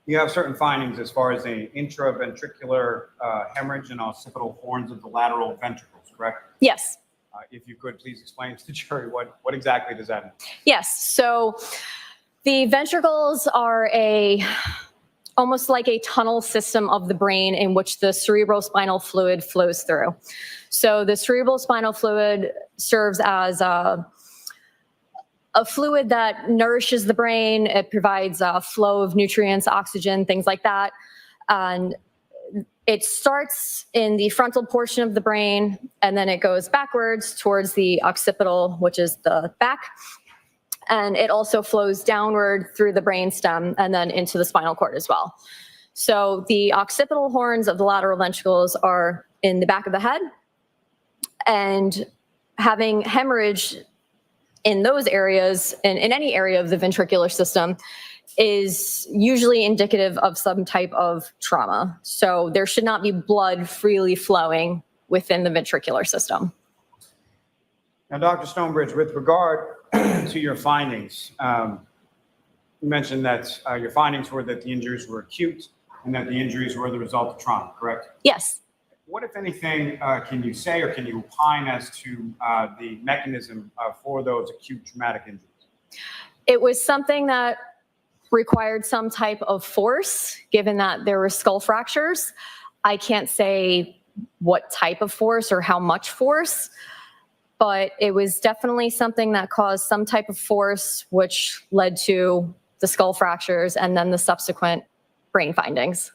E: you have certain findings as far as an intraventricular hemorrhage and occipital horns of the lateral ventricles, correct?
N: Yes.
E: If you could please explain to the jury what exactly does that mean?
N: Yes. So the ventricles are almost like a tunnel system of the brain in which the cerebrospinal fluid flows through. So the cerebrospinal fluid serves as a fluid that nourishes the brain. It provides a flow of nutrients, oxygen, things like that. And it starts in the frontal portion of the brain, and then it goes backwards towards the occipital, which is the back. And it also flows downward through the brainstem and then into the spinal cord as well. So the occipital horns of the lateral ventricles are in the back of the head, and having hemorrhage in those areas, in any area of the ventricular system, is usually indicative of some type of trauma. So there should not be blood freely flowing within the ventricular system.
E: Now, Dr. Stonebridge, with regard to your findings, you mentioned that your findings were that the injuries were acute and that the injuries were the result of trauma, correct?
N: Yes.
E: What, if anything, can you say or can you opine as to the mechanism for those acute traumatic injuries?
N: It was something that required some type of force, given that there were skull fractures. I can't say what type of force or how much force, but it was definitely something that caused some type of force, which led to the skull fractures and then the subsequent brain findings.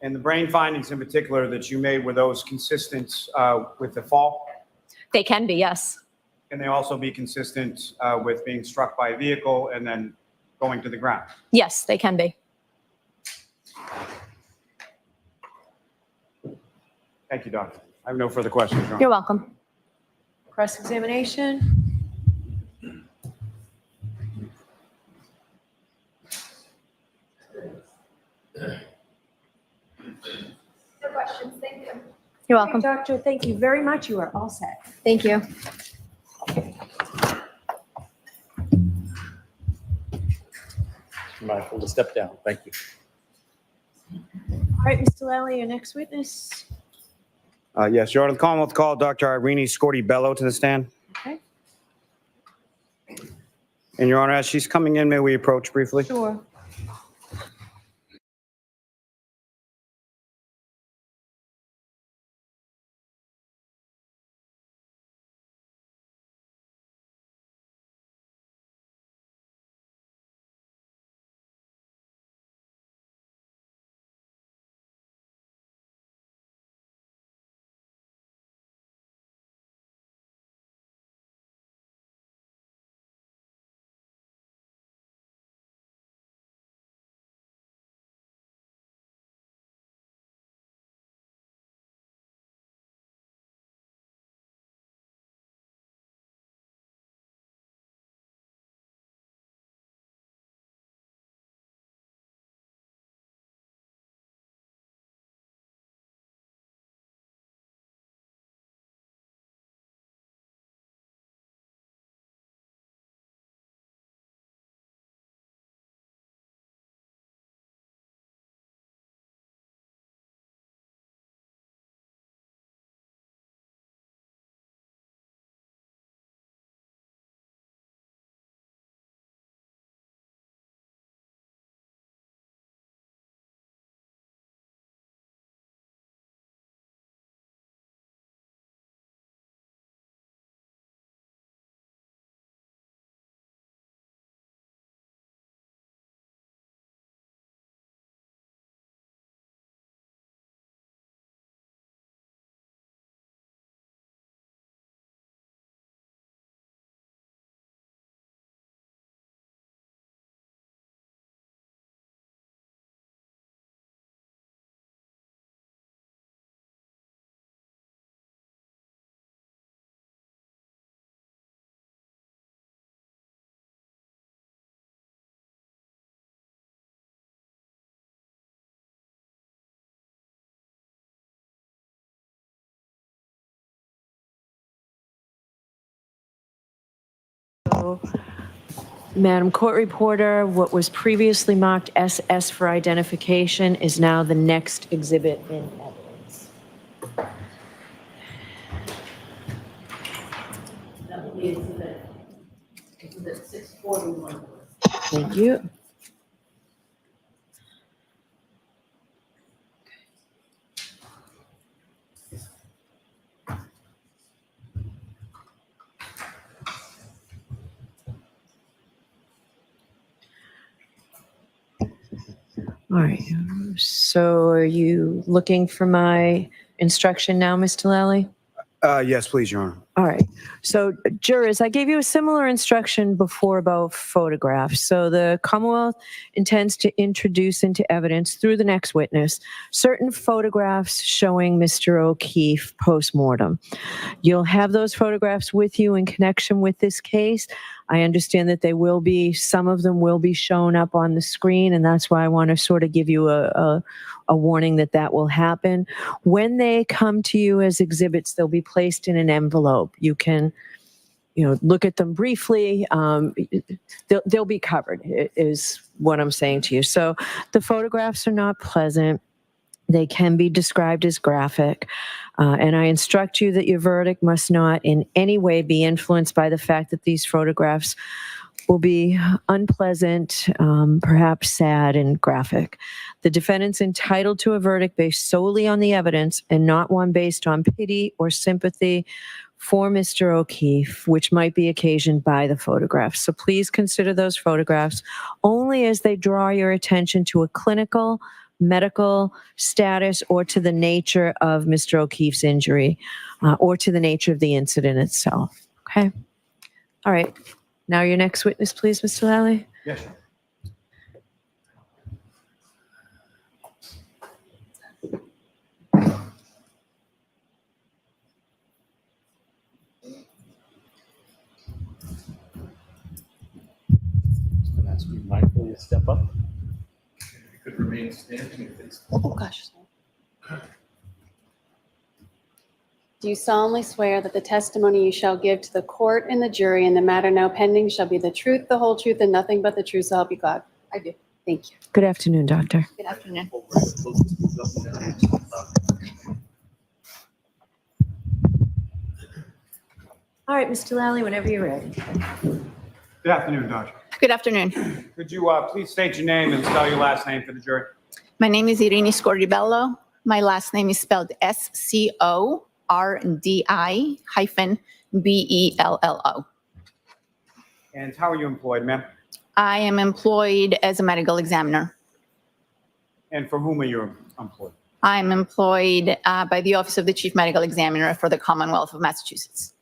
E: And the brain findings in particular that you made, were those consistent with the fall?
N: They can be, yes.
E: Can they also be consistent with being struck by a vehicle and then going to the ground?
N: Yes, they can be.
E: Thank you, Doctor. I have no further questions, Your Honor.
N: You're welcome.
F: Cross-examination?
B: No questions, thank you.
N: You're welcome.
F: Okay, Doctor, thank you very much. You are all set.
N: Thank you.
P: Mindful to step down. Thank you.
F: All right, Mr. Lally, your next witness.
E: Yes, Your Honor, the Commonwealth called Dr. Irene Scorti-Bello to the stand.
B: Okay.
E: And Your Honor, as she's coming in, may we approach briefly?
B: Sure.
C: Madam Court Reporter, what was previously marked SS for identification is now the next exhibit in evidence.
O: That will be exhibit 641.
C: Thank you. All right, so are you looking for my instruction now, Mr. Lally?
E: Yes, please, Your Honor.
C: All right, so jurors, I gave you a similar instruction before about photographs. So the Commonwealth intends to introduce into evidence through the next witness certain photographs showing Mr. O'Keefe post-mortem. You'll have those photographs with you in connection with this case. I understand that they will be, some of them will be shown up on the screen, and that's why I want to sort of give you a warning that that will happen. When they come to you as exhibits, they'll be placed in an envelope. You can, look at them briefly. They'll be covered, is what I'm saying to you. So the photographs are not pleasant. They can be described as graphic. And I instruct you that your verdict must not in any way be influenced by the fact that these photographs will be unpleasant, perhaps sad and graphic. The defendant's entitled to a verdict based solely on the evidence and not one based on pity or sympathy for Mr. O'Keefe, which might be occasioned by the photographs. So please consider those photographs only as they draw your attention to a clinical, medical status or to the nature of Mr. O'Keefe's injury or to the nature of the incident itself. Okay? All right. Now your next witness, please, Mr. Lally.
E: Yes, Your Honor.
H: Ask you mindfully to step up. You could remain standing if it's.
B: Oh, gosh. Do you solemnly swear that the testimony you shall give to the court and the jury in the matter now pending shall be the truth, the whole truth, and nothing but the truth, so help you God? I do. Thank you.
C: Good afternoon, doctor.
B: Good afternoon.
F: All right, Mr. Lally, whenever you're ready.
E: Good afternoon, Doctor.
B: Good afternoon.
E: Could you please state your name and spell your last name for the jury?
B: My name is Irene Scordibello. My last name is spelled SCORDI-BELLO.
E: And how are you employed, ma'am?
B: I am employed as a medical examiner.
E: And for whom are you employed?
B: I'm employed by the Office of the Chief Medical Examiner for the Commonwealth of Massachusetts.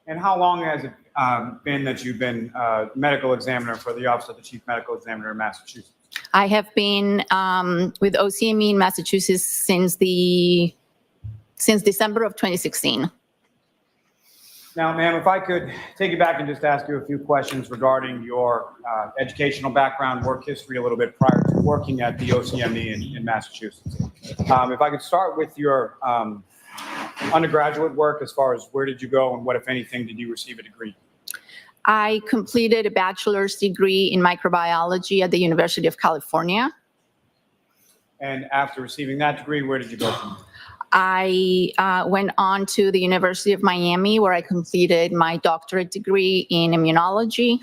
E: And how long has it been that you've been medical examiner for the Office of the Chief Medical Examiner in Massachusetts?
B: I have been with OCME in Massachusetts since December of 2016.
E: Now, ma'am, if I could take you back and just ask you a few questions regarding your educational background, work history a little bit prior to working at the OCME in Massachusetts. If I could start with your undergraduate work, as far as where did you go and what, if anything, did you receive a degree?
B: I completed a bachelor's degree in microbiology at the University of California.
E: And after receiving that degree, where did you go from there?
B: I went on to the University of Miami, where I completed my doctorate degree in immunology.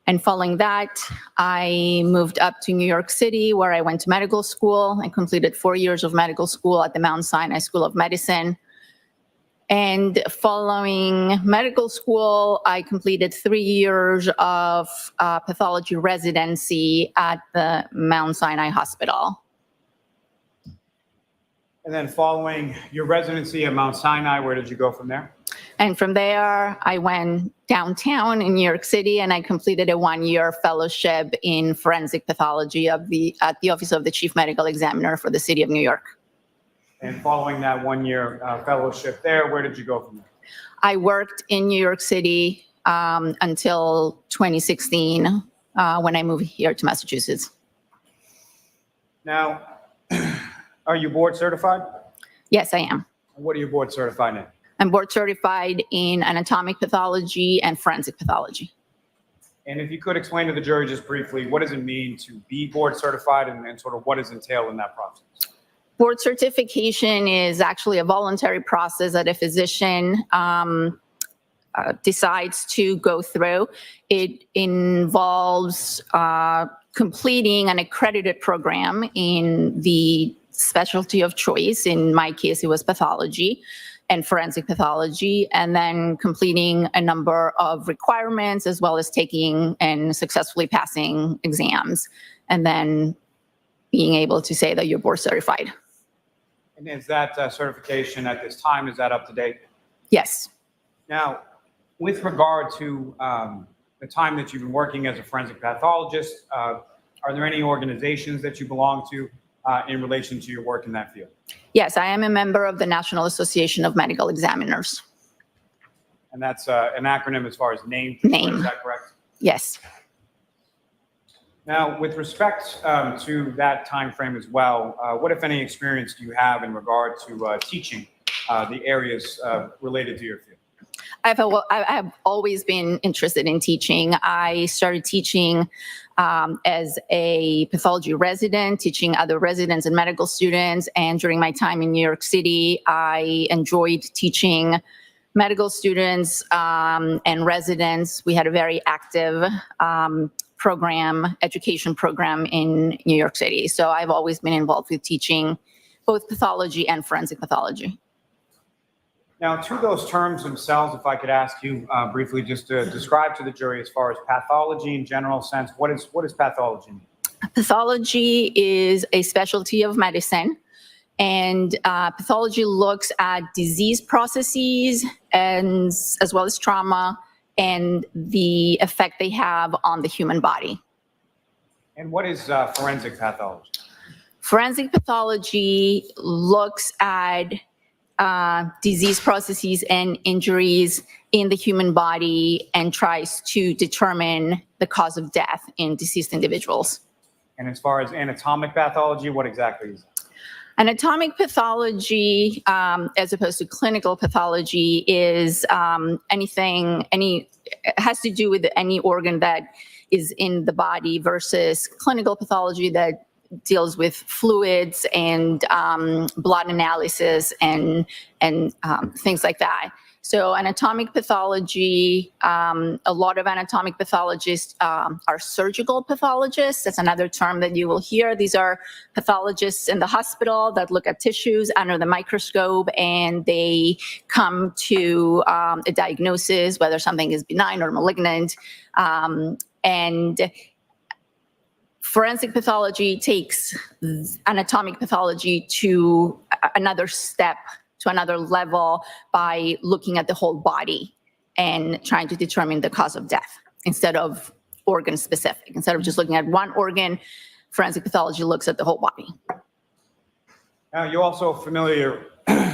B: And following that, I moved up to New York City, where I went to medical school. I completed 4 years of medical school at the Mount Sinai School of Medicine. And following medical school, I completed 3 years of pathology residency at the Mount Sinai Hospital.
E: And then following your residency at Mount Sinai, where did you go from there?
B: And from there, I went downtown in New York City, and I completed a 1-year fellowship in forensic pathology at the Office of the Chief Medical Examiner for the City of New York.
E: And following that 1-year fellowship there, where did you go from there?
B: I worked in New York City until 2016 when I moved here to Massachusetts.
E: Now, are you board certified?
B: Yes, I am.
E: What are you board certified in?
B: I'm board certified in anatomic pathology and forensic pathology.
E: And if you could explain to the jury just briefly, what does it mean to be board certified and sort of what is entailed in that process?
B: Board certification is actually a voluntary process that a physician decides to go through. It involves completing an accredited program in the specialty of choice. In my case, it was pathology and forensic pathology, and then completing a number of requirements, as well as taking and successfully passing exams, and then being able to say that you're board certified.
E: And is that certification at this time, is that up to date?
B: Yes.
E: Now, with regard to the time that you've been working as a forensic pathologist, are there any organizations that you belong to in relation to your work in that field?
B: Yes, I am a member of the National Association of Medical Examiners.
E: And that's an acronym as far as name.
B: Name.
E: Is that correct?
B: Yes.
E: Now, with respect to that time frame as well, what, if any, experience do you have in regard to teaching the areas related to your field?
B: I have always been interested in teaching. I started teaching as a pathology resident, teaching other residents and medical students. And during my time in New York City, I enjoyed teaching medical students and residents. We had a very active education program in New York City. So I've always been involved with teaching both pathology and forensic pathology.
E: Now, to those terms themselves, if I could ask you briefly just to describe to the jury as far as pathology in general sense, what does pathology mean?
B: Pathology is a specialty of medicine, and pathology looks at disease processes and as well as trauma and the effect they have on the human body.
E: And what is forensic pathology?
B: Forensic pathology looks at disease processes and injuries in the human body and tries to determine the cause of death in deceased individuals.
E: And as far as anatomic pathology, what exactly is that?
B: Anatomic pathology, as opposed to clinical pathology, is it has to do with any organ that is in the body, versus clinical pathology that deals with fluids and blood analysis and things like that. So anatomic pathology, a lot of anatomic pathologists are surgical pathologists. That's another term that you will hear. These are pathologists in the hospital that look at tissues under the microscope, and they come to a diagnosis, whether something is benign or malignant. And forensic pathology takes anatomic pathology to another step, to another level, by looking at the whole body and trying to determine the cause of death instead of organ specific. Instead of just looking at one organ, forensic pathology looks at the whole body.
E: Now, you're also familiar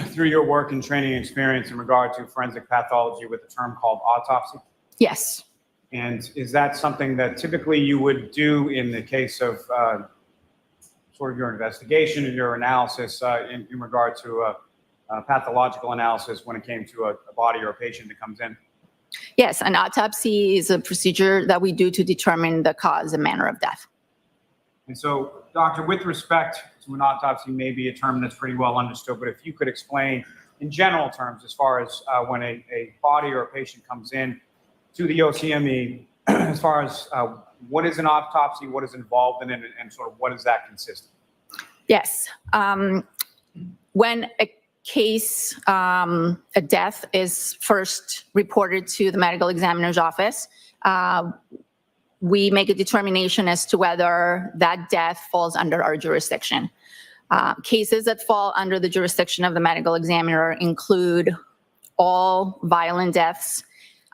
E: through your work and training experience in regard to forensic pathology with a term called autopsy.
B: Yes.
E: And is that something that typically you would do in the case of sort of your investigation and your analysis in regard to pathological analysis when it came to a body or a patient that comes in?
B: Yes, an autopsy is a procedure that we do to determine the cause and manner of death.
E: And so, doctor, with respect to an autopsy, may be a term that's pretty well understood, but if you could explain in general terms as far as when a body or a patient comes in to the OCME, as far as what is an autopsy, what is involved in it, and sort of what does that consist of?
B: Yes. When a case, a death is first reported to the medical examiner's office, we make a determination as to whether that death falls under our jurisdiction. Cases that fall under the jurisdiction of the medical examiner include all violent deaths,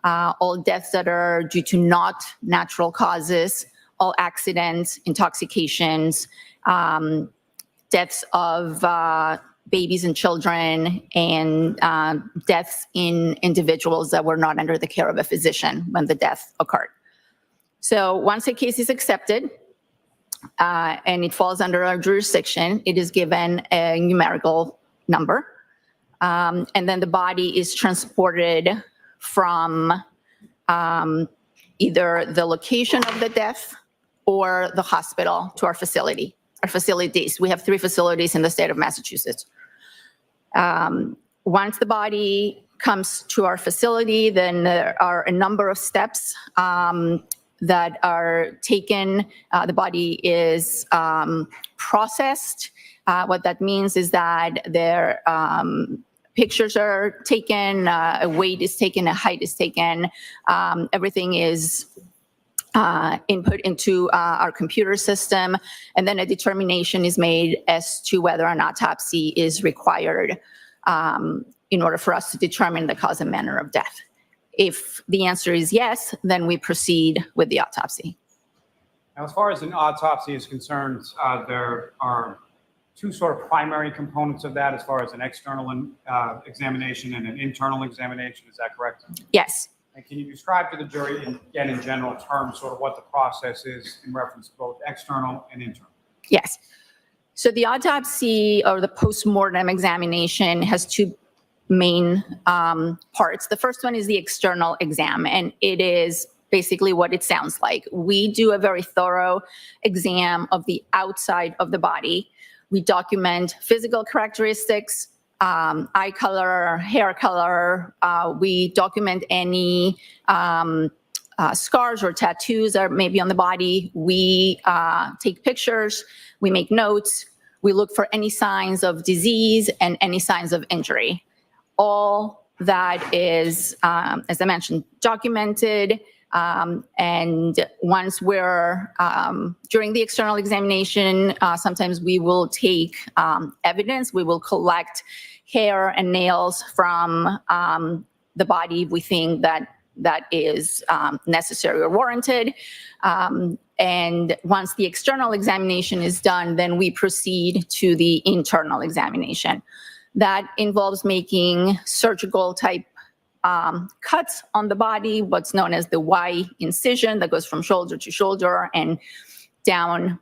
B: all deaths that are due to not natural causes, all accidents, intoxications, deaths of babies and children, and deaths in individuals that were not under the care of a physician when the death occurred. So once a case is accepted and it falls under our jurisdiction, it is given a numerical number, and then the body is transported from either the location of the death or the hospital to our facility. Our facilities. We have 3 facilities in the state of Massachusetts. Once the body comes to our facility, then there are a number of steps that are taken. The body is processed. What that means is that there pictures are taken, a weight is taken, a height is taken. Everything is input into our computer system, and then a determination is made as to whether an autopsy is required in order for us to determine the cause and manner of death. If the answer is yes, then we proceed with the autopsy.
E: Now, as far as an autopsy is concerned, there are 2 sort of primary components of that as far as an external examination and an internal examination. Is that correct?
B: Yes.
E: And can you describe to the jury, again, in general terms, sort of what the process is in reference to both external and internal?
B: Yes. So the autopsy or the post-mortem examination has 2 main parts. The first one is the external exam, and it is basically what it sounds like. We do a very thorough exam of the outside of the body. We document physical characteristics, eye color, hair color. We document any scars or tattoos that may be on the body. We take pictures, we make notes, we look for any signs of disease and any signs of injury. All that is, as I mentioned, documented. And once we're, during the external examination, sometimes we will take evidence. We will collect hair and nails from the body if we think that is necessary or warranted. And once the external examination is done, then we proceed to the internal examination. That involves making surgical type cuts on the body, what's known as the Y incision that goes from shoulder to shoulder and down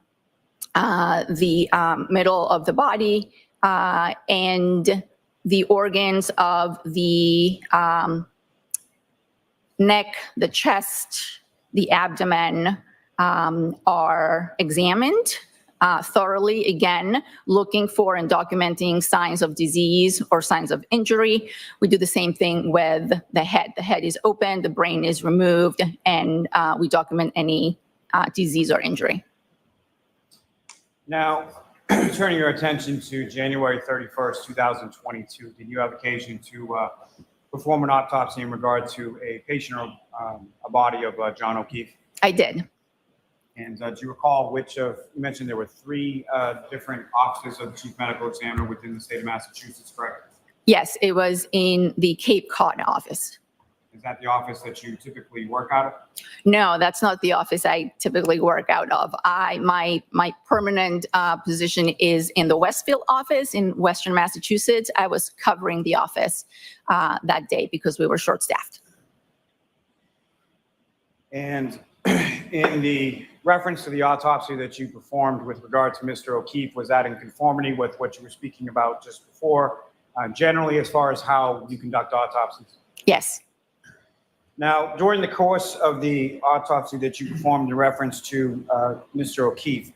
B: the middle of the body, and the organs of the neck, the chest, the abdomen are examined thoroughly, again, looking for and documenting signs of disease or signs of injury. We do the same thing with the head. The head is open, the brain is removed, and we document any disease or injury.
E: Now, turning your attention to January 31st, 2022, did you have occasion to perform an autopsy in regard to a patient or a body of John O'Keefe?
B: I did.
E: And do you recall which of, you mentioned there were 3 different offices of the chief medical examiner within the state of Massachusetts, correct?
B: Yes, it was in the Cape Cod office.
E: Is that the office that you typically work out of?
B: No, that's not the office I typically work out of. My permanent position is in the Westfield office in Western Massachusetts. I was covering the office that day because we were short-staffed.
E: And in the reference to the autopsy that you performed with regard to Mr. O'Keefe, was that in conformity with what you were speaking about just before, generally as far as how you conduct autopsies?
B: Yes.
E: Now, during the course of the autopsy that you performed in reference to Mr. O'Keefe,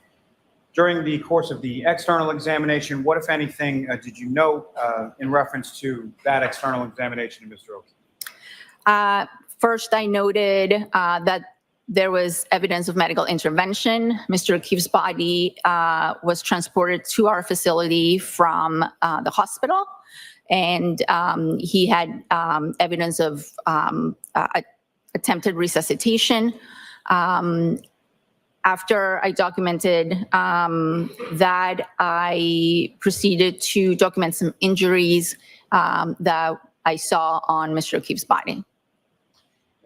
E: during the course of the external examination, what, if anything, did you note in reference to that external examination of Mr. O'Keefe?
B: First, I noted that there was evidence of medical intervention. Mr. O'Keefe's body was transported to our facility from the hospital, and he had evidence of attempted resuscitation. After I documented that, I proceeded to document some injuries that I saw on Mr. O'Keefe's body.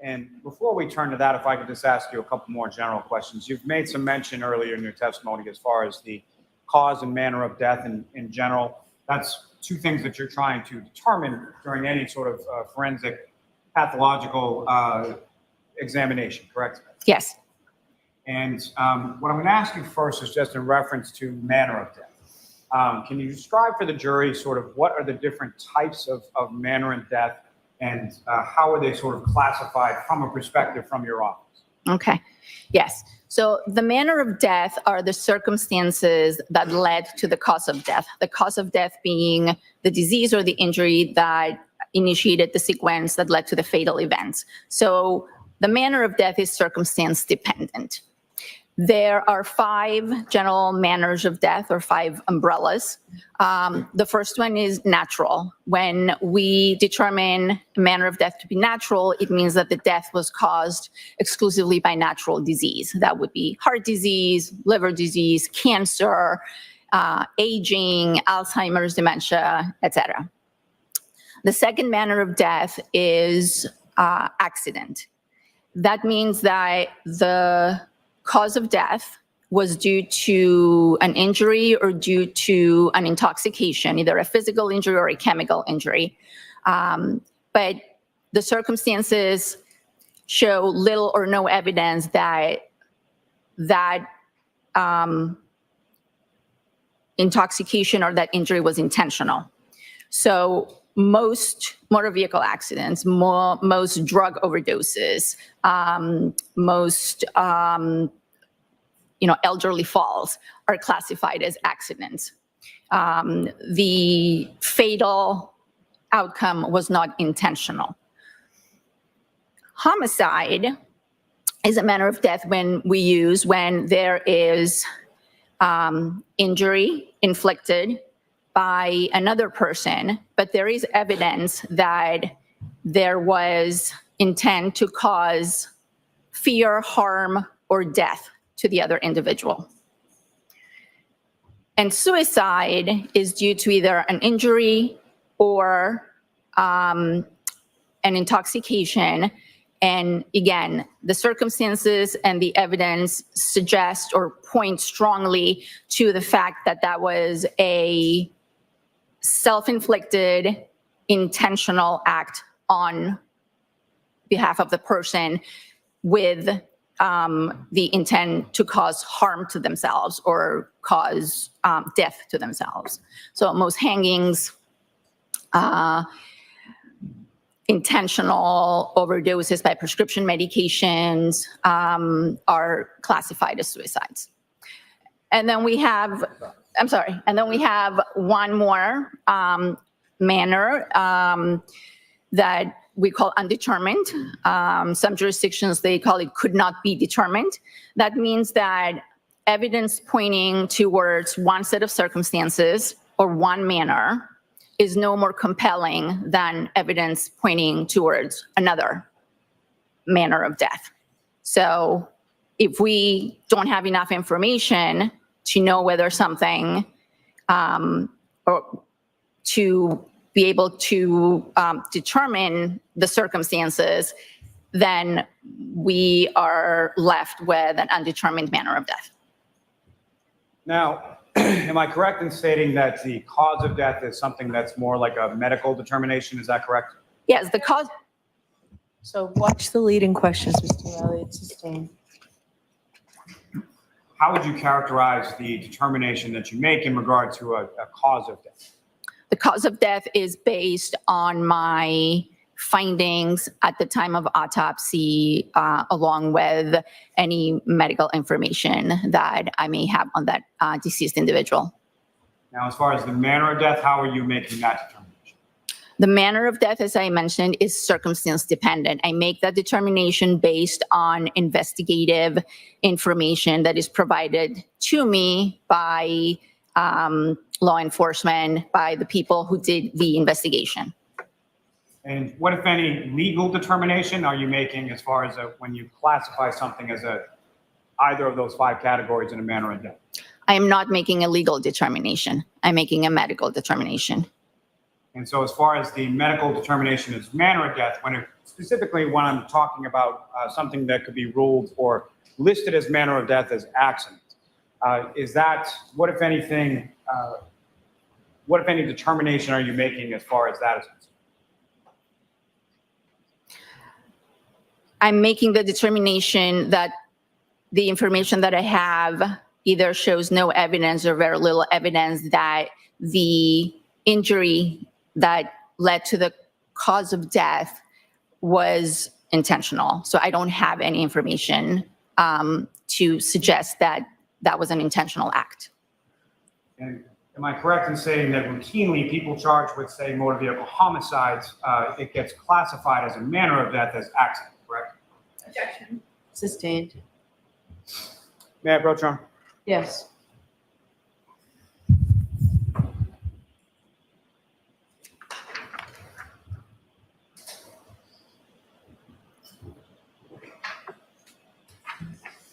E: And before we turn to that, if I could just ask you a couple more general questions. You've made some mention earlier in your testimony as far as the cause and manner of death in general. That's 2 things that you're trying to determine during any sort of forensic pathological examination, correct?
B: Yes.
E: And what I'm going to ask you first is just in reference to manner of death. Can you describe for the jury sort of what are the different types of manner of death, and how are they sort of classified from a perspective from your office?
B: Okay. Yes. So the manner of death are the circumstances that led to the cause of death. The cause of death being the disease or the injury that initiated the sequence that led to the fatal event. So the manner of death is circumstance dependent. There are 5 general manners of death, or 5 umbrellas. The first one is natural. When we determine a manner of death to be natural, it means that the death was caused exclusively by natural disease. That would be heart disease, liver disease, cancer, aging, Alzheimer's, dementia, etc. The second manner of death is accident. That means that the cause of death was due to an injury or due to an intoxication, either a physical injury or a chemical injury. But the circumstances show little or no evidence that intoxication or that injury was intentional. So most motor vehicle accidents, most drug overdoses, most elderly falls are classified as accidents. The fatal outcome was not intentional. Homicide is a manner of death when there is injury inflicted by another person, but there is evidence that there was intent to cause fear, harm, or death to the other individual. And suicide is due to either an injury or an intoxication. And again, the circumstances and the evidence suggest or point strongly to the fact that that was a self-inflicted, intentional act on behalf of the person with the intent to cause harm to themselves or cause death to themselves. So most hangings, intentional overdoses by prescription medications are classified as suicides. And then we have, I'm sorry, and then we have one more manner that we call undetermined. Some jurisdictions, they call it could not be determined. That means that evidence pointing towards one set of circumstances or one manner is no more compelling than evidence pointing towards another manner of death. So if we don't have enough information to know whether something, or to be able to determine the circumstances, then we are left with an undetermined manner of death.
E: Now, am I correct in stating that the cause of death is something that's more like a medical determination? Is that correct?
B: Yes, the cause.
F: So watch the leading questions, Mr. Elliott, sustained.
E: How would you characterize the determination that you make in regard to a cause of death?
B: The cause of death is based on my findings at the time of autopsy, along with any medical information that I may have on that deceased individual.
E: Now, as far as the manner of death, how are you making that determination?
B: The manner of death, as I mentioned, is circumstance dependent. I make that determination based on investigative information that is provided to me by law enforcement, by the people who did the investigation.
E: And what, if any, legal determination are you making as far as when you classify something as either of those 5 categories in a manner of death?
B: I am not making a legal determination. I'm making a medical determination.
E: And so as far as the medical determination as manner of death, specifically when I'm talking about something that could be ruled or listed as manner of death as accident, is that, what if any determination are you making as far as that is concerned?
B: I'm making the determination that the information that I have either shows no evidence or very little evidence that the injury that led to the cause of death was intentional. So I don't have any information to suggest that that was an intentional act.
E: And am I correct in saying that routinely people charged with, say, motor vehicle homicides, it gets classified as a manner of death as accident, correct?
F: Objection. Sustained.
E: May I approach, Your Honor?
F: Yes.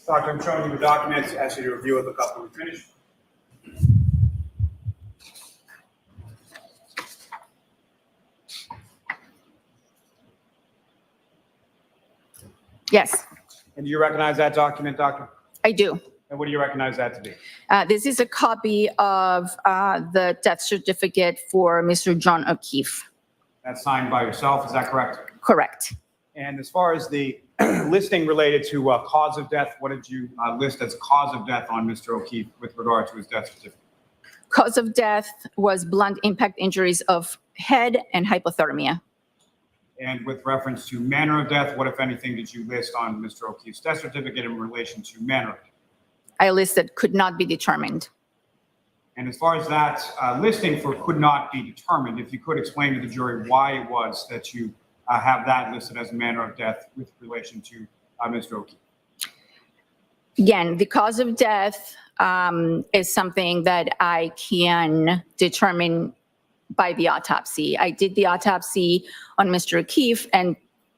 E: Doctor, I'm showing you the documents. Ask you to review it, look up when we finish.
B: Yes,
E: And do you recognize that document, Doctor?
B: I do.
E: And what do you recognize that to be?
B: This is a copy of the death certificate for Mr. John O'Keefe.
E: That's signed by yourself, is that correct?
B: Correct.
E: And as far as the listing related to cause of death, what did you list as cause of death on Mr. O'Keefe with regard to his death certificate?
B: Cause of death was blunt impact injuries of head and hypothermia.
E: And with reference to manner of death, what, if anything, did you list on Mr. O'Keefe's death certificate in relation to manner of death?
B: I listed could not be determined.
E: And as far as that listing for could not be determined, if you could explain to the jury why it was that you have that listed as a manner of death with relation to Mr. O'Keefe.
B: Again, the cause of death is something that I can determine by the autopsy. I did the autopsy on Mr. O'Keefe and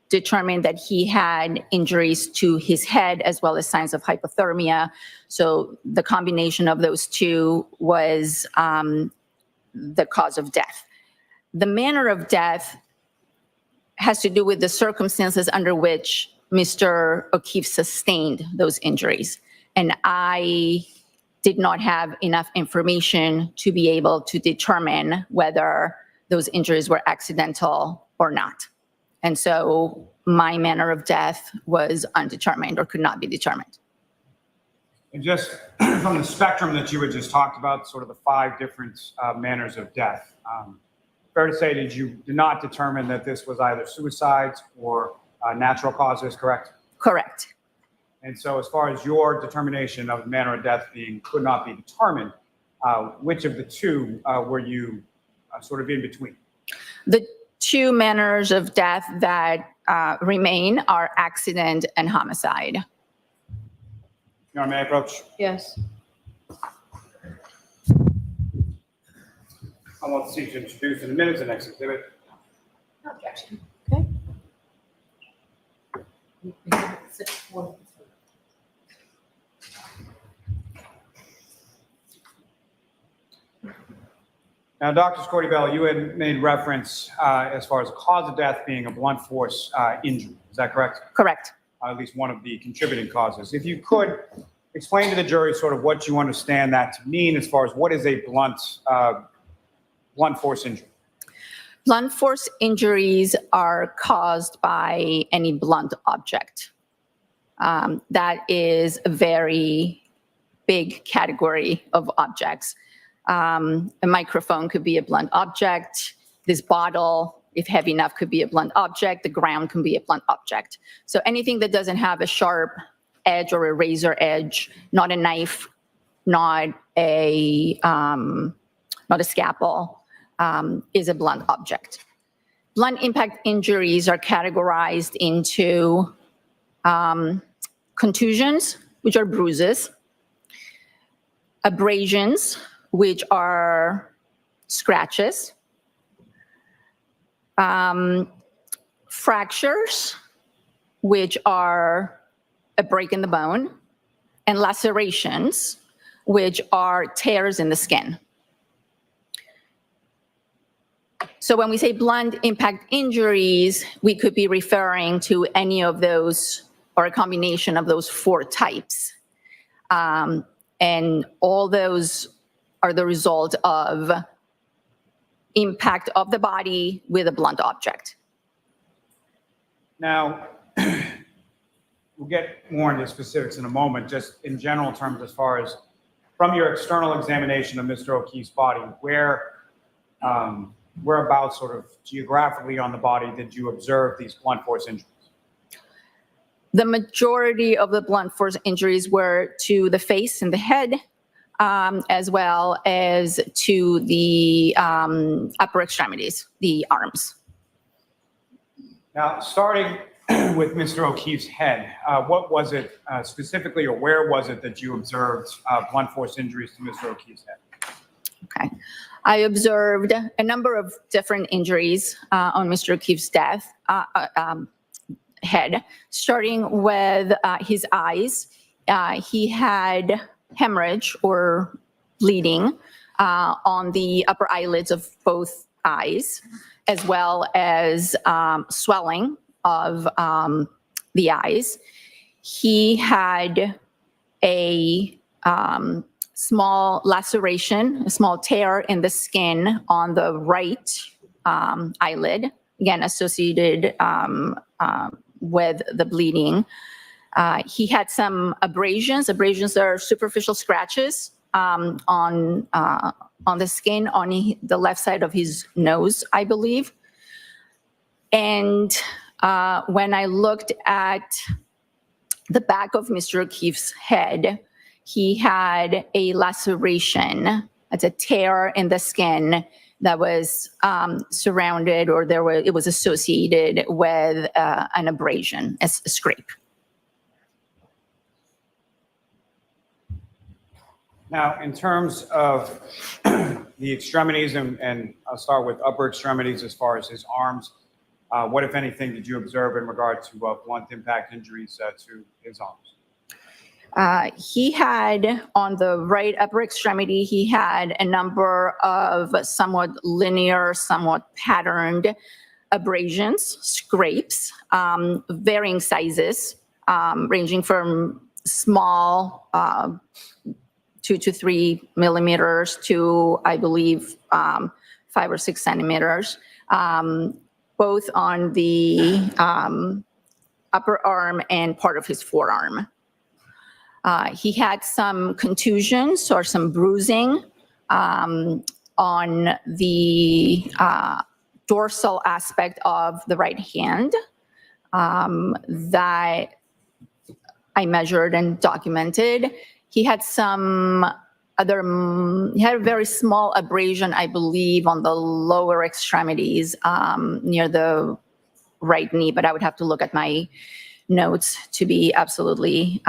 B: determined that he had injuries to his head as well as signs of hypothermia. So the combination of those two was the cause of death. The manner of death has to do with the circumstances under which Mr. O'Keefe sustained those injuries. And I did not have enough information to be able to determine whether those injuries were accidental or not. And so my manner of death was undetermined or could not be determined.
E: And just from the spectrum that you had just talked about, sort of the 5 different manners of death, fair to say that you did not determine that this was either suicides or natural causes, correct?
B: Correct.
E: And so as far as your determination of the manner of death being could not be determined, which of the two were you sort of in between?
B: The two manners of death that remain are accident and homicide.
E: Your Honor, may I approach?
F: Yes.
E: I want to see you to introduce in a minute the next exhibit.
O: No objection.
F: Okay.
O: We have 6-4.
E: Now, Dr. Scortibello, you had made reference as far as the cause of death being a blunt force injury. Is that correct?
B: Correct.
E: At least one of the contributing causes. If you could explain to the jury sort of what you understand that to mean as far as what is a blunt force injury.
B: Blunt force injuries are caused by any blunt object. That is a very big category of objects. A microphone could be a blunt object. This bottle, if heavy enough, could be a blunt object. The ground can be a blunt object. So anything that doesn't have a sharp edge or a razor edge, not a knife, not a scalpel, is a blunt object. Blunt impact injuries are categorized into contusions, which are bruises, abrasions, which are scratches, fractures, which are a break in the bone, and lacerations, which are tears in the skin. So when we say blunt impact injuries, we could be referring to any of those or a combination of those four types. And all those are the result of impact of the body with a blunt object.
E: Now, we'll get more into specifics in a moment, just in general terms as far as from your external examination of Mr. O'Keefe's body, whereabouts sort of geographically on the body did you observe these blunt force injuries?
B: The majority of the blunt force injuries were to the face and the head, as well as to the upper extremities, the arms.
E: Now, starting with Mr. O'Keefe's head, what was it specifically, or where was it that you observed blunt force injuries to Mr. O'Keefe's head?
B: Okay. I observed a number of different injuries on Mr. O'Keefe's head, starting with his eyes. He had hemorrhage or bleeding on the upper eyelids of both eyes, as well as swelling of the eyes. He had a small laceration, a small tear in the skin on the right eyelid, again associated with the bleeding. He had some abrasions. Abrasions are superficial scratches on the skin on the left side of his nose, I believe. And when I looked at the back of Mr. O'Keefe's head, he had a laceration. It's a tear in the skin that was surrounded, or it was associated with an abrasion, a scrape.
E: Now, in terms of the extremities, and I'll start with upper extremities as far as his arms, what, if anything, did you observe in regard to blunt impact injuries to his arms?
B: He had, on the right upper extremity, he had a number of somewhat linear, somewhat patterned abrasions, scrapes, varying sizes, ranging from small, 2 to 3 millimeters to, I believe, 5 or 6 centimeters, both on the upper arm and part of his forearm. He had some contusions or some bruising on the dorsal aspect of the right hand that I measured and documented. He had he had a very small abrasion, I believe, on the lower extremities near the right knee, but I would have to look at my notes to be absolutely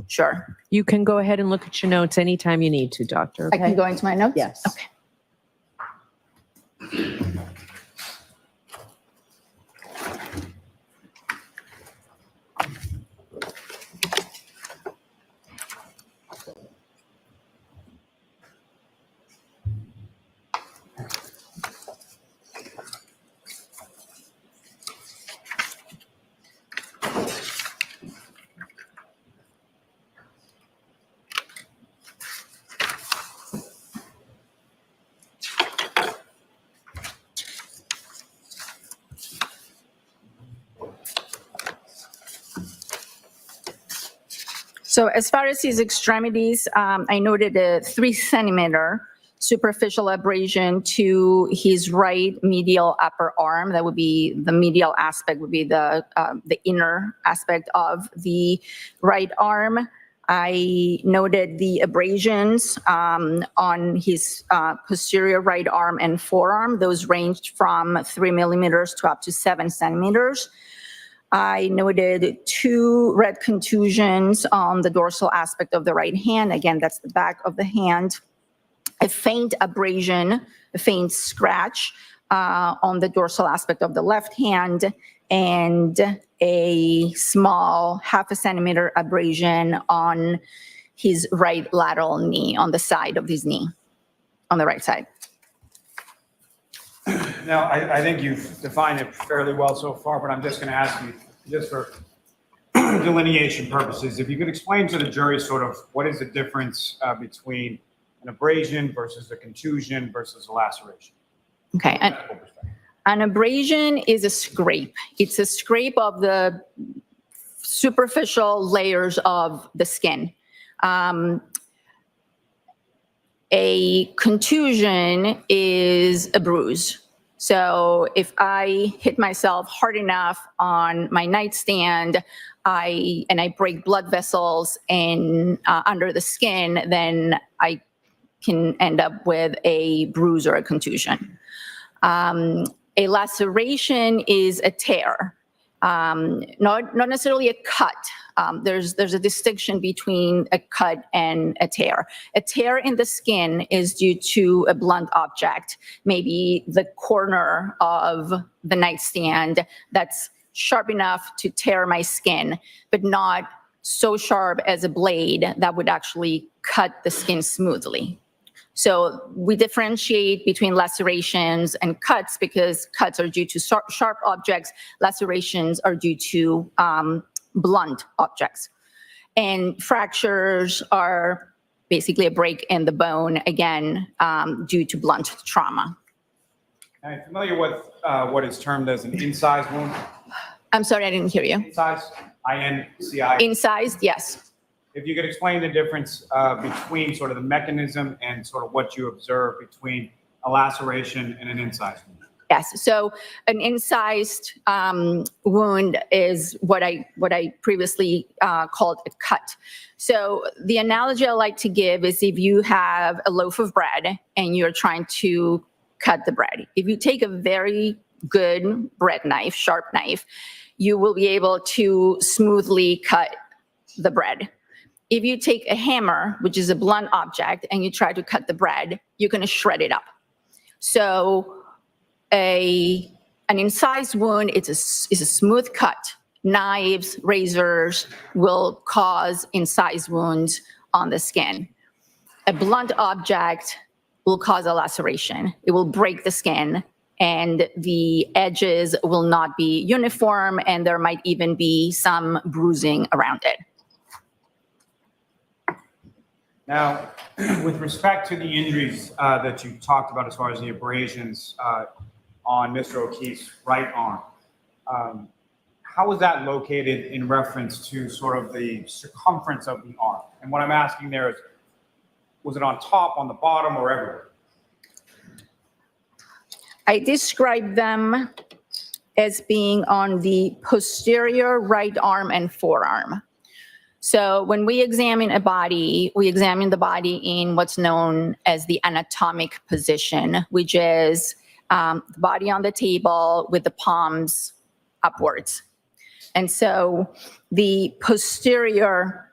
B: sure.
C: You can go ahead and look at your notes anytime you need to, Doctor.
B: I can
C: Okay?
B: go into my notes?
C: Yes.
B: Okay. So as far as his extremities, I noted a 3-centimeter superficial abrasion to his right medial upper arm. That would be the medial aspect, would be the inner aspect of the right arm. I noted the abrasions on his posterior right arm and forearm. Those ranged from 3 millimeters to up to 7 centimeters. I noted 2 red contusions on the dorsal aspect of the right hand. Again, that's the back of the hand. A faint abrasion, a faint scratch on the dorsal aspect of the left hand, and a small 0.5 centimeter abrasion on his right lateral knee, on the side of his knee, on the right side.
E: Now, I think you've defined it fairly well so far, but I'm just going to ask you, just for delineation purposes, if you could explain to the jury sort of what is the difference between an abrasion versus a contusion versus a laceration.
B: Okay. An abrasion is a scrape. It's a scrape of the superficial layers of the skin. A contusion is a bruise. So if I hit myself hard enough on my nightstand, and I break blood vessels under the skin, then I can end up with a bruise or a contusion. A laceration is a tear, not necessarily a cut. There's a distinction between a cut and a tear. A tear in the skin is due to a blunt object, maybe the corner of the nightstand that's sharp enough to tear my skin, but not so sharp as a blade that would actually cut the skin smoothly. So we differentiate between lacerations and cuts because cuts are due to sharp objects, lacerations are due to blunt objects. And fractures are basically a break in the bone, again, due to blunt trauma.
E: Are you familiar with what is termed as an incised wound?
B: I'm sorry, I didn't hear you.
E: Incised, I-N-C-I.
B: Incised, yes.
E: If you could explain the difference between sort of the mechanism and sort of what you observe between a laceration and an incised wound.
B: Yes, so an incised wound is what I previously called a cut. So the analogy I like to give is if you have a loaf of bread and you're trying to cut the bread. If you take a very good bread knife, sharp knife, you will be able to smoothly cut the bread. If you take a hammer, which is a blunt object, and you try to cut the bread, you're going to shred it up. So an incised wound is a smooth cut. Knives, razors will cause incised wounds on the skin. A blunt object will cause a laceration. It will break the skin, and the edges will not be uniform, and there might even be some bruising around it.
E: Now, with respect to the injuries that you talked about as far as the abrasions on Mr. O'Keefe's right arm, how was that located in reference to sort of the circumference of the arm? And what I'm asking there is, was it on top, on the bottom, or everywhere?
B: I described them as being on the posterior right arm and forearm. So when we examine a body, we examine the body in what's known as the anatomic position, which is the body on the table with the palms upwards. And so the posterior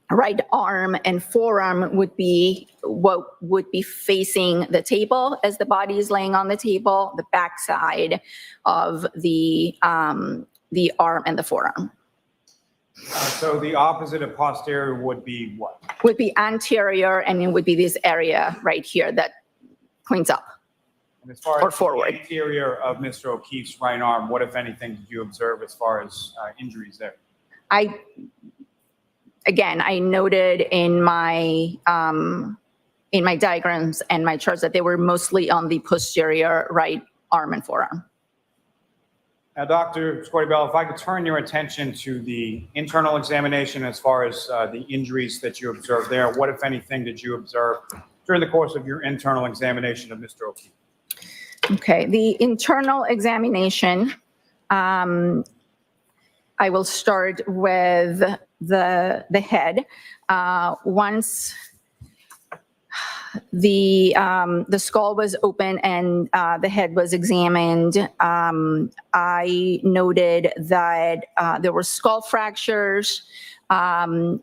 B: right arm and forearm would be what would be facing the table as the body is laying on the table, the backside of the arm and the forearm.
E: So the opposite of posterior would be what?
B: Would be anterior, and it would be this area right here that cleans up.
E: And as far
B: Or
E: as
B: forward.
E: the interior of Mr. O'Keefe's right arm, what, if anything, did you observe as far as injuries there?
B: Again, I noted in my diagrams and my charts that they were mostly on the posterior right arm and forearm.
E: Now, Dr. Scortibello, if I could turn your attention to the internal examination as far as the injuries that you observed there, what, if anything, did you observe during the course of your internal examination of Mr. O'Keefe?
B: Okay, the internal examination, I will start with the head. Once the skull was open and the head was examined, I noted that there were skull fractures in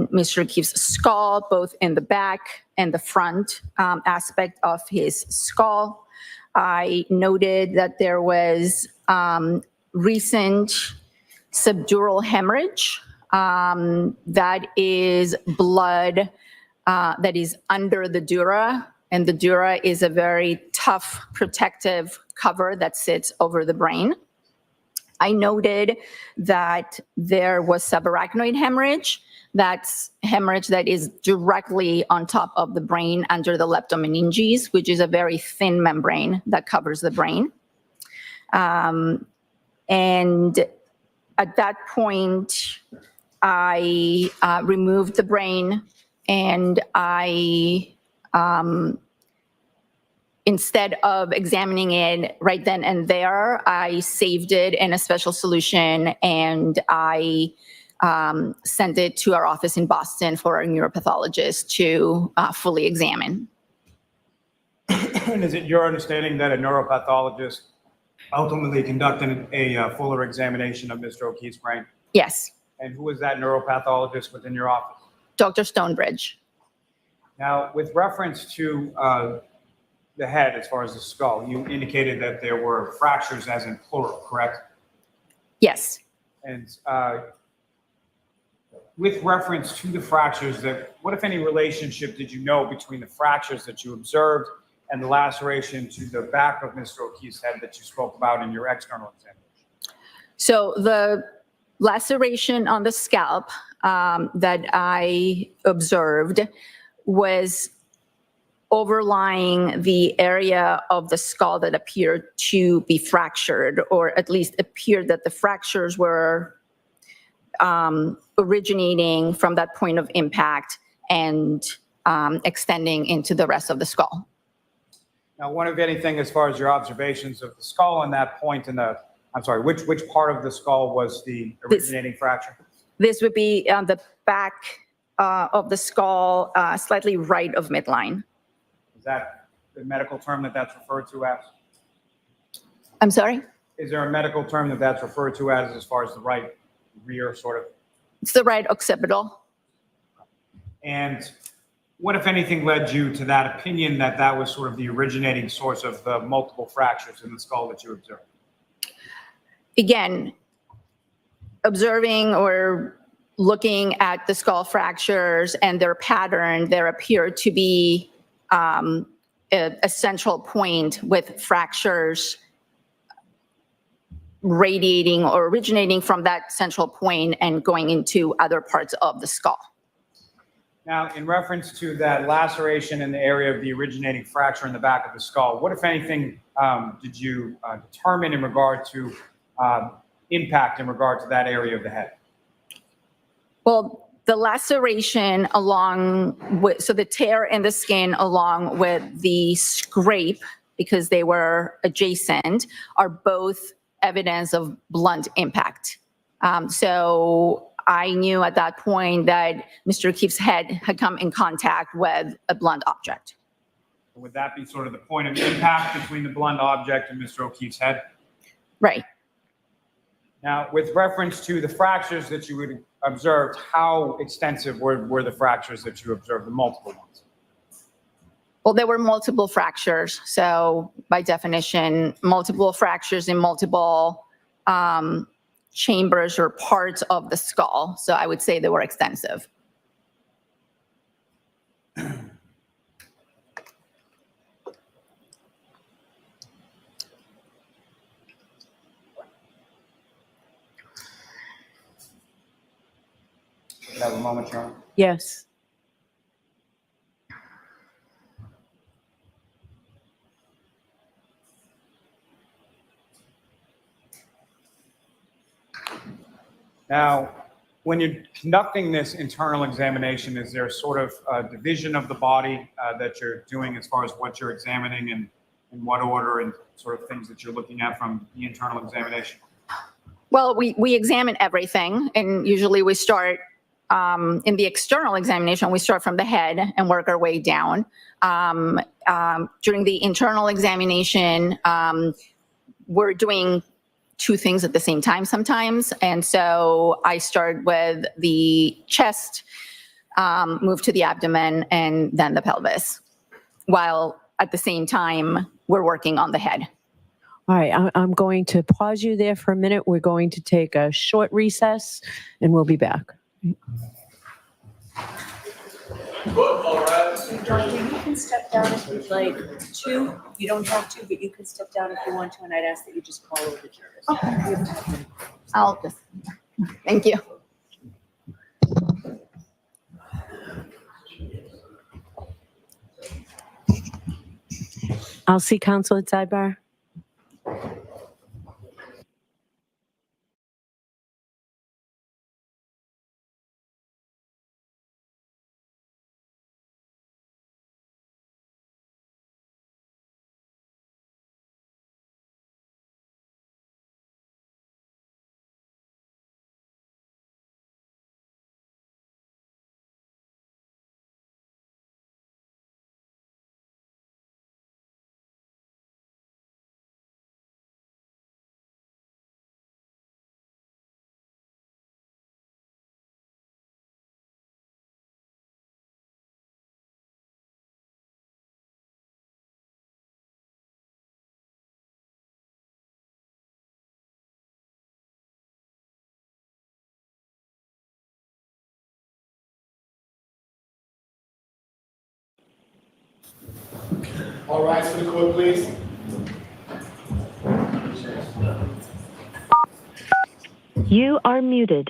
B: Mr. O'Keefe's skull, both in the back and the front aspect of his skull. I noted that there was recent subdural hemorrhage. That is blood that is under the dura, and the dura is a very tough protective cover that sits over the brain. I noted that there was subarachnoid hemorrhage. That's hemorrhage that is directly on top of the brain under the leptomeninges, which is a very thin membrane that covers the brain. And at that point, I removed the brain, and I, instead of examining it right then and there, I saved it in a special solution, and I sent it to our office in Boston for our neuropathologist to fully examine.
E: And is it your understanding that a neuropathologist ultimately conducted a fuller examination of Mr. O'Keefe's brain?
B: Yes,
E: And who is that neuropathologist within your office?
B: Dr. Stonebridge.
E: Now, with reference to the head, as far as the skull, you indicated that there were fractures as in plural, correct?
B: Yes.
E: And with reference to the fractures, what, if any, relationship did you know between the fractures that you observed and the laceration to the back of Mr. O'Keefe's head that you spoke about in your external examination?
B: So the laceration on the scalp that I observed was overlying the area of the skull that appeared to be fractured, or at least appeared that the fractures were originating from that point of impact and extending into the rest of the skull.
E: Now, one of anything as far as your observations of the skull and that point in the, I'm sorry, which part of the skull was the originating fracture?
B: This would be on the back of the skull, slightly right of midline.
E: Is that the medical term that that's referred to as?
B: I'm sorry?
E: Is there a medical term that that's referred to as far as the right rear sort of?
B: It's the right occipital.
E: And what, if anything, led you to that opinion that that was sort of the originating source of the multiple fractures in the skull that you observed?
B: Again, observing or looking at the skull fractures and their pattern, there appeared to be a central point with fractures radiating or originating from that central point and going into other parts of the skull.
E: Now, in reference to that laceration in the area of the originating fracture in the back of the skull, what, if anything, did you determine in regard to impact in regard to that area of the head?
B: Well, the laceration along with, so the tear in the skin along with the scrape, because they were adjacent, are both evidence of blunt impact. So I knew at that point that Mr. O'Keefe's head had come in contact with a blunt object.
E: Would that be sort of the point of impact between the blunt object and Mr. O'Keefe's head?
B: Right.
E: Now, with reference to the fractures that you would observed, how extensive were the fractures that you observed, the multiple ones?
B: Well, there were multiple fractures. So by definition, multiple fractures in multiple chambers or parts of the skull. So I would say they were extensive.
E: Have a moment, Your Honor.
C: Yes.
E: Now, when you're conducting this internal examination, is there sort of a division of the body that you're doing as far as what you're examining and in what order and sort of things that you're looking at from the internal examination?
B: Well, we examine everything, and usually we start in the external examination, we start from the head and work our way down. During the internal examination, we're doing two things at the same time sometimes. And so I start with the chest, move to the abdomen, and then the pelvis, while at the same time, we're working on the head.
C: All right, I'm going to pause you there for a minute. We're going to take a short recess, and we'll be back.
F: Doctor, you can step down if you'd like to. You don't have to, but you can step down if you want to, and I'd ask that you just call over the jurors.
B: Okay. I'll just, thank you.
C: I'll see counsel at sidebar.
A: All rise for the court, please.
I: You are muted.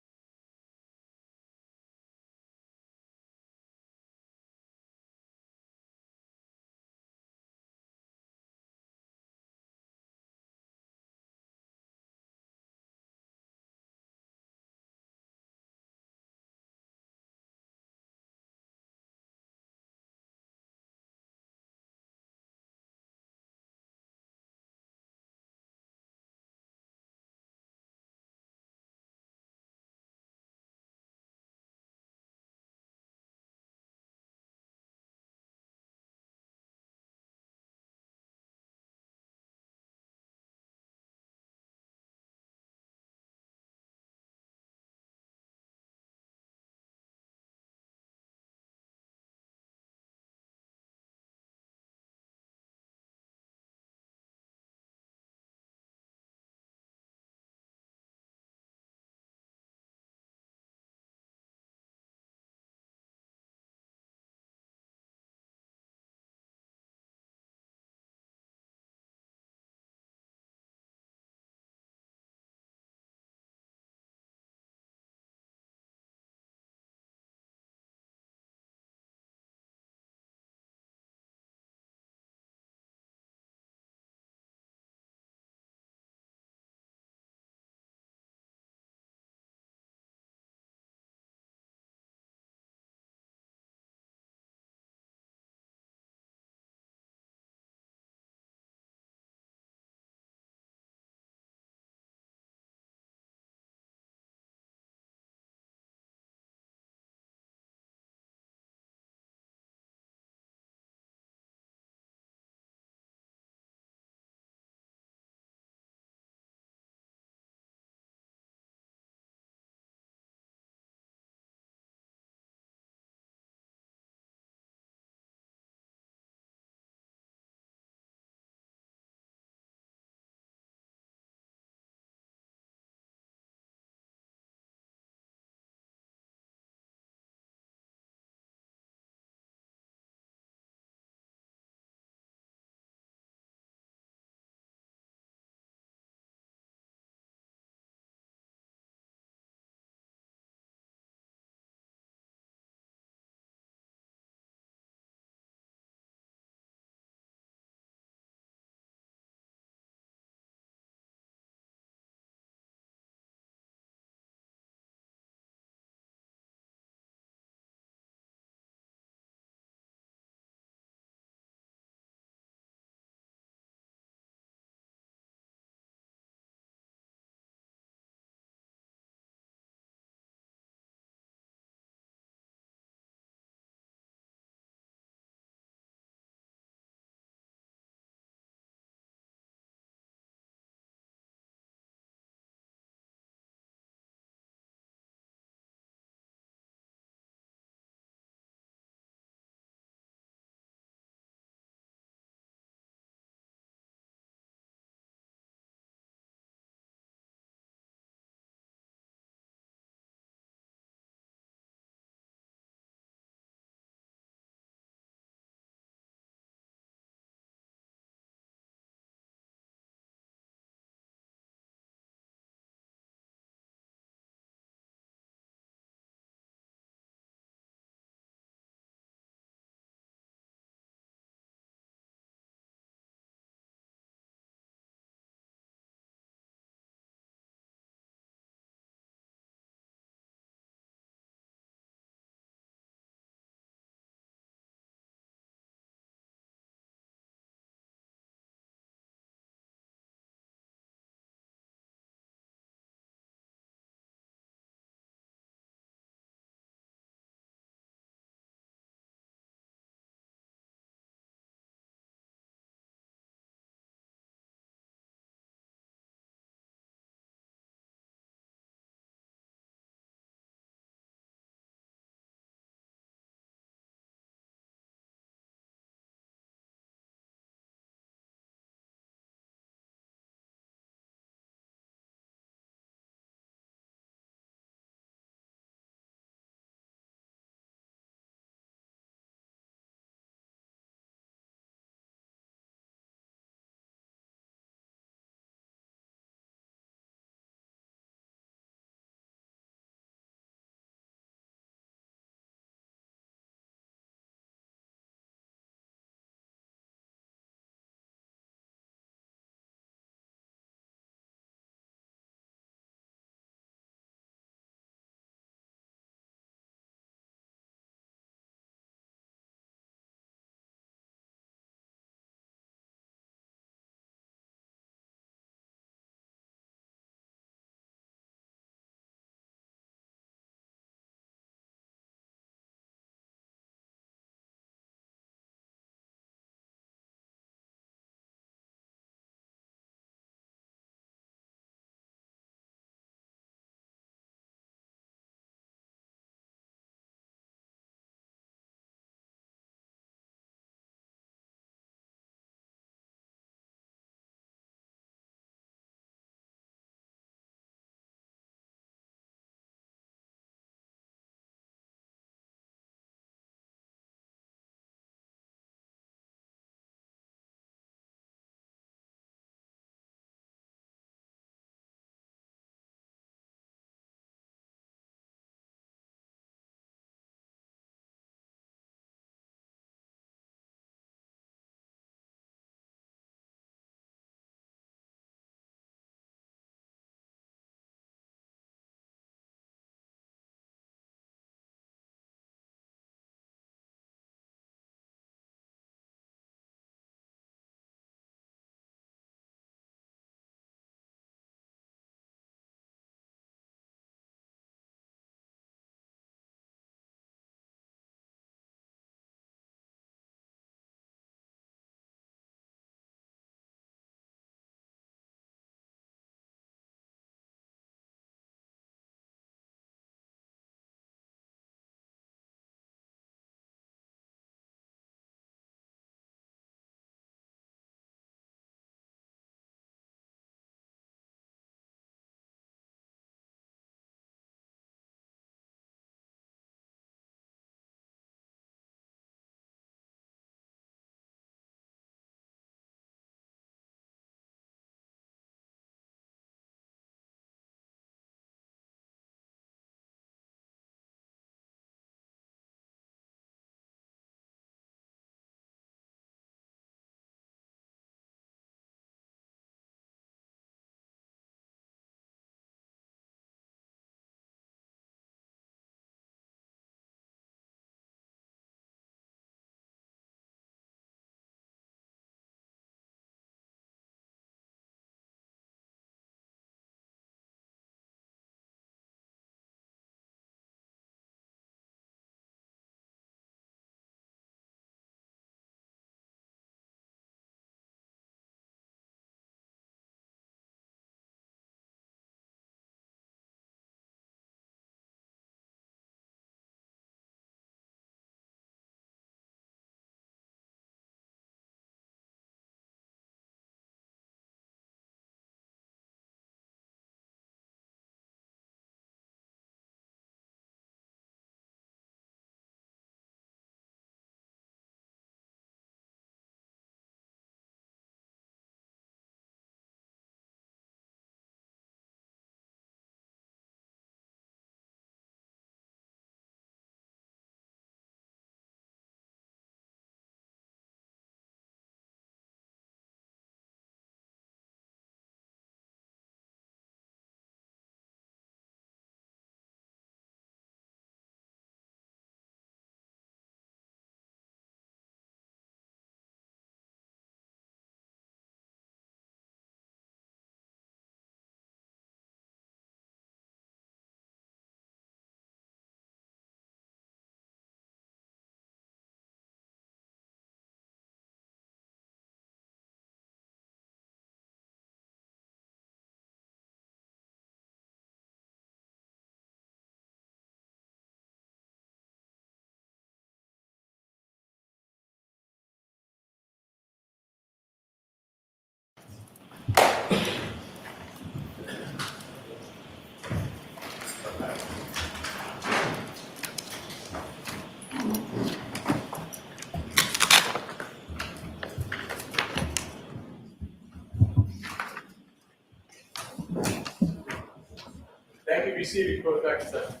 H: seated, go back to that.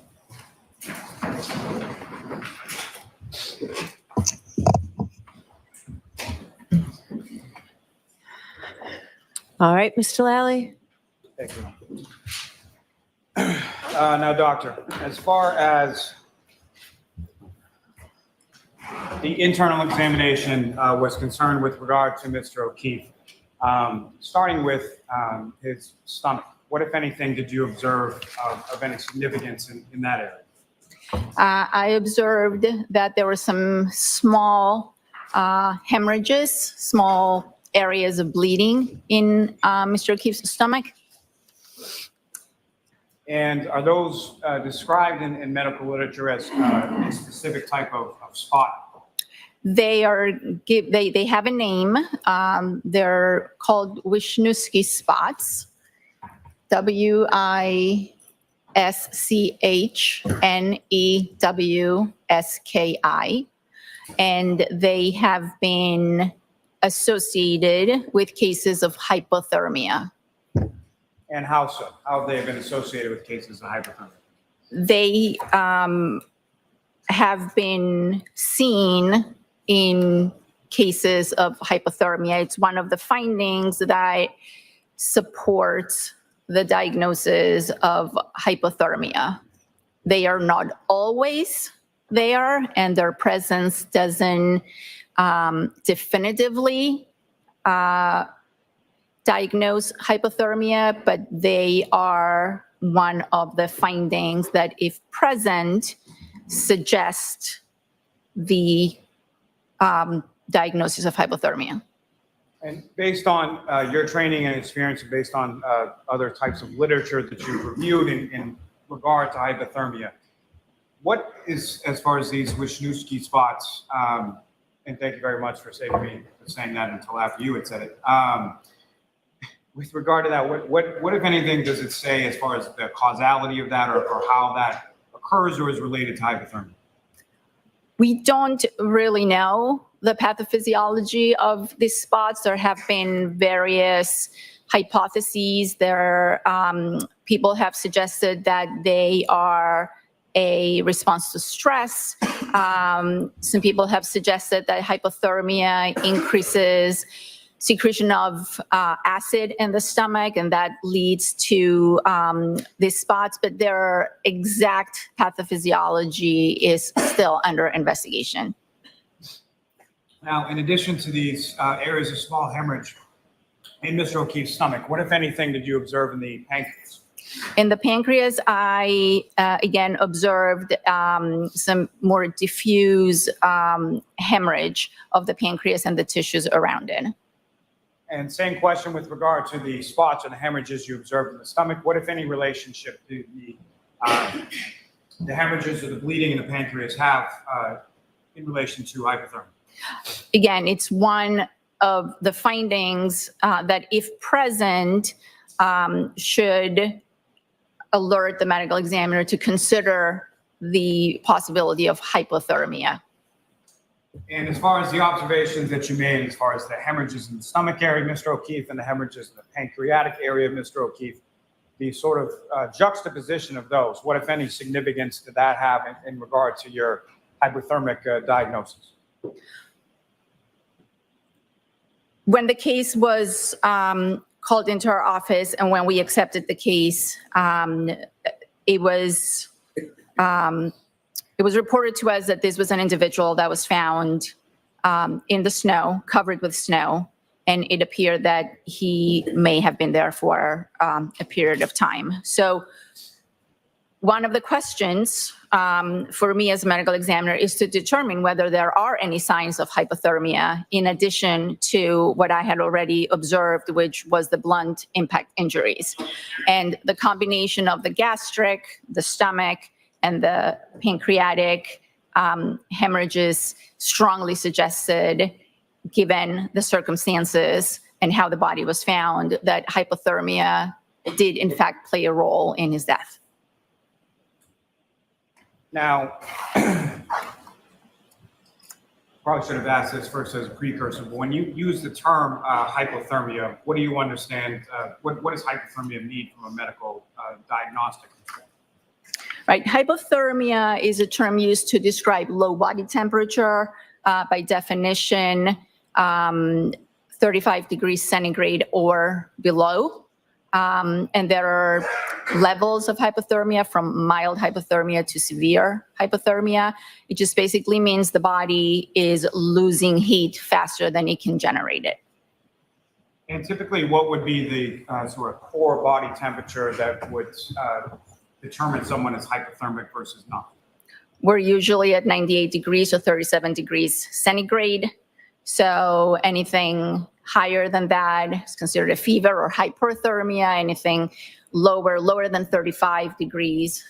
C: All right, Mr. Lally?
E: Thank you. Now, doctor, as far as the internal examination was concerned with regard to Mr. O'Keefe, starting with his stomach, what, if anything, did you observe of any significance in that area?
B: I observed that there were some small hemorrhages, small areas of bleeding in Mr. O'Keefe's stomach.
E: And are those described in medical literature as a specific type of spot?
B: They have a name. They're called Wisniewski spots. Wischnewski. And they have been associated with cases of hypothermia.
E: And how so? How have they been associated with cases of hypothermia?
B: They have been seen in cases of hypothermia. It's one of the findings that supports the diagnosis of hypothermia. They are not always there, and their presence doesn't definitively diagnose hypothermia, but they are one of the findings that, if present, suggest the diagnosis of hypothermia.
E: And based on your training and experience, and based on other types of literature that you've reviewed in regard to hypothermia, what is, as far as these Wisniewski spots, and thank you very much for saving me from saying that until after you had said it. With regard to that, what if anything does it say as far as the causality of that, or how that occurs or is related to hypothermia?
B: We don't really know the pathophysiology of these spots. There have been various hypotheses. People have suggested that they are a response to stress. Some people have suggested that hypothermia increases secretion of acid in the stomach, and that leads to these spots, but their exact pathophysiology is still under investigation.
E: Now, in addition to these areas of small hemorrhage in Mr. O'Keefe's stomach, what, if anything, did you observe in the pancreas?
B: In the pancreas, I again observed some more diffuse hemorrhage of the pancreas and the tissues around it.
E: And same question with regard to the spots and the hemorrhages you observed in the stomach. What, if any, relationship do the hemorrhages or the bleeding in the pancreas have in relation to hypothermia?
B: Again, it's one of the findings that, if present, should alert the medical examiner to consider the possibility of hypothermia.
E: And as far as the observations that you made, as far as the hemorrhages in the stomach area of Mr. O'Keefe and the hemorrhages in the pancreatic area of Mr. O'Keefe, the sort of juxtaposition of those, what, if any, significance did that have in regard to your hypothermic diagnosis?
B: When the case was called into our office and when we accepted the case, it was reported to us that this was an individual that was found in the snow, covered with snow, and it appeared that he may have been there for a period of time. So one of the questions for me as a medical examiner is to determine whether there are any signs of hypothermia in addition to what I had already observed, which was the blunt impact injuries. And the combination of the gastric, the stomach, and the pancreatic hemorrhages strongly suggested, given the circumstances and how the body was found, that hypothermia did in fact play a role in his death.
E: Now, probably should have asked this first as a precursor, but when you use the term hypothermia, what do you understand? What does hypothermia mean from a medical diagnostic perspective?
B: right? Hypothermia is a term used to describe low body temperature, by definition, 35 degrees centigrade or below. And there are levels of hypothermia, from mild hypothermia to severe hypothermia. It just basically means the body is losing heat faster than it can generate it.
E: And typically, what would be the sort of core body temperature that would determine someone is hypothermic versus not?
B: We're usually at 98 degrees or 37 degrees centigrade. So anything higher than that is considered a fever or hyperthermia. Anything lower than 35 degrees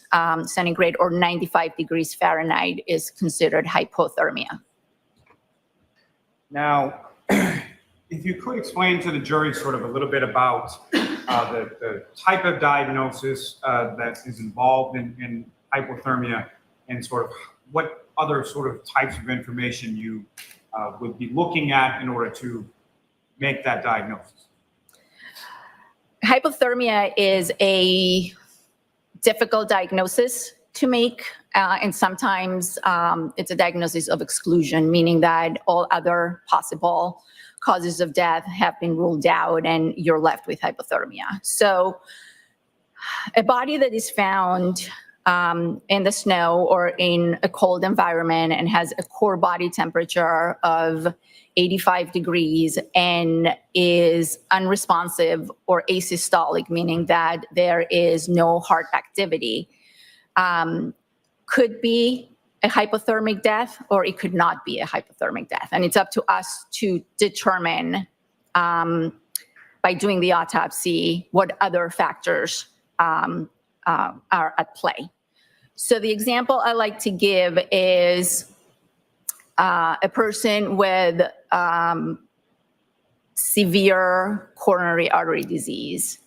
B: centigrade or 95 degrees Fahrenheit is considered hypothermia.
E: Now, if you could explain to the jury sort of a little bit about the type of diagnosis that is involved in hypothermia, and sort of what other sort of types of information you would be looking at in order to make that diagnosis.
B: Hypothermia is a difficult diagnosis to make, and sometimes it's a diagnosis of exclusion, meaning that all other possible causes of death have been ruled out and you're left with hypothermia. So a body that is found in the snow or in a cold environment and has a core body temperature of 85 degrees and is unresponsive or asystolic, meaning that there is no heart activity, could be a hypothermic death, or it could not be a hypothermic death. And it's up to us to determine by doing the autopsy what other factors are at play. So the example I like to give is a person with severe coronary artery disease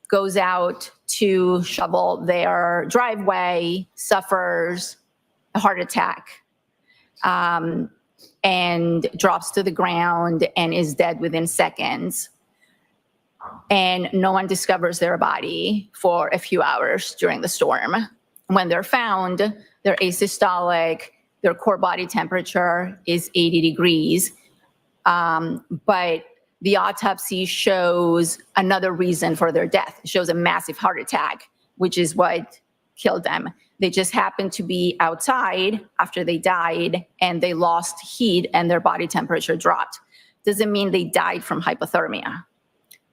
B: goes out to shovel their driveway, suffers a heart attack, and drops to the ground and is dead within seconds. And no one discovers their body for a few hours during the storm. When they're found, they're asystolic, their core body temperature is 80 degrees, but the autopsy shows another reason for their death. It shows a massive heart attack, which is what killed them. They just happened to be outside after they died and they lost heat and their body temperature dropped. Doesn't mean they died from hypothermia.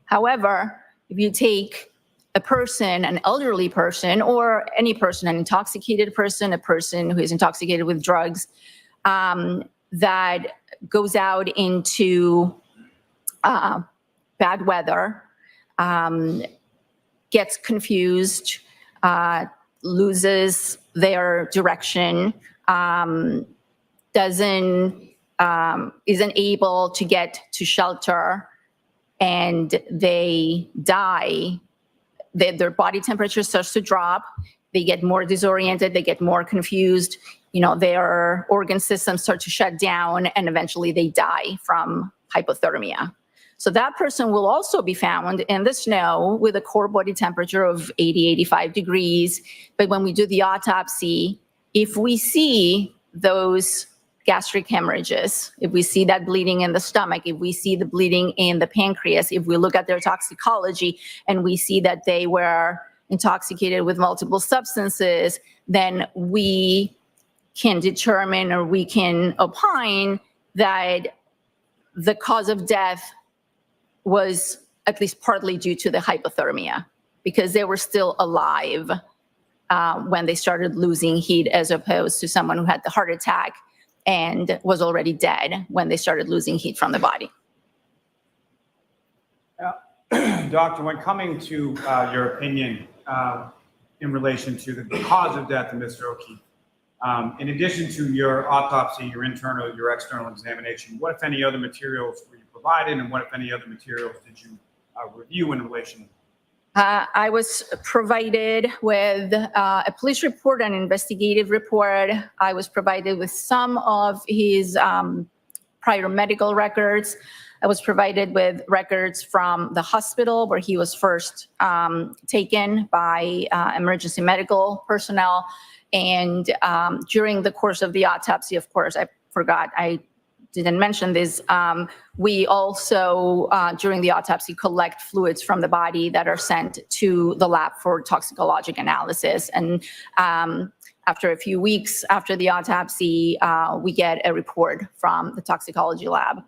B: However, if you take a person, an elderly person, or any person, an intoxicated person, a person who is intoxicated with drugs, that goes out into bad weather, gets confused, loses their direction, isn't able to get to shelter, and they die, their body temperature starts to drop, they get more disoriented, they get more confused, their organ systems start to shut down, and eventually they die from hypothermia. So that person will also be found in the snow with a core body temperature of 80, 85 degrees. But when we do the autopsy, if we see those gastric hemorrhages, if we see that bleeding in the stomach, if we see the bleeding in the pancreas, if we look at their toxicology and we see that they were intoxicated with multiple substances, then we can determine, or we can opine, that the cause of death was at least partly due to the hypothermia, because they were still alive when they started losing heat, as opposed to someone who had the heart attack and was already dead when they started losing heat from the body.
E: Doctor, when coming to your opinion in relation to the cause of death of Mr. O'Keefe, in addition to your autopsy, your internal, your external examination, what, if any, other materials were you provided, and what, if any, other materials did you review in relation?
B: I was provided with a police report, an investigative report. I was provided with some of his prior medical records. I was provided with records from the hospital where he was first taken by emergency medical personnel. And during the course of the autopsy, of course, I didn't mention this. We also, during the autopsy, collect fluids from the body that are sent to the lab for toxicologic analysis. And after a few weeks after the autopsy, we get a report from the toxicology lab.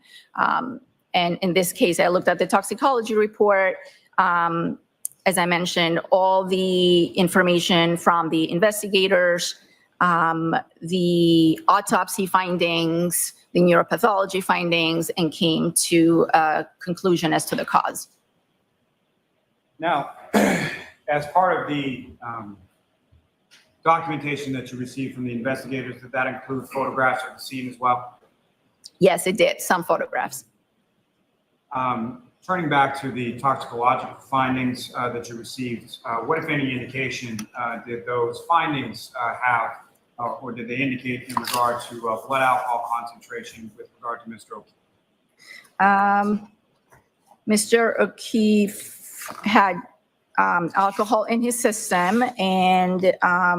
B: And in this case, I looked at the toxicology report. As I mentioned, all the information from the investigators, the autopsy findings, the neuropathology findings, and came to a conclusion as to the cause.
E: Now, as part of the documentation that you received from the investigators, did that include photographs of the scene as well?
B: Yes, it did, some photographs.
E: Turning back to the toxicological findings that you received, what, if any, indication did those findings have, or did they indicate in regard to blood alcohol concentration with regard to Mr. O'Keefe?
B: Mr. O'Keefe had alcohol in his system, and I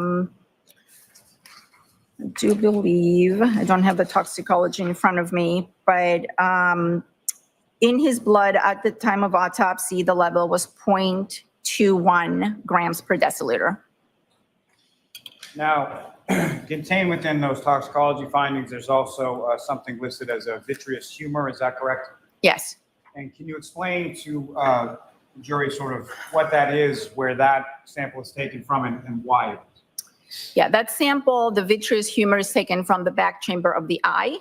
B: do believe, I don't have the toxicology in front of me, but in his blood at the time of autopsy, the level was 0.21 grams per deciliter.
E: Now, contained within those toxicology findings, there's also something listed as a vitreous humor. Is that correct?
B: Yes.
E: And can you explain to the jury sort of what that is, where that sample is taken from, and why it is?
B: Yeah, that sample, the vitreous humor, is taken from the back chamber of the eye.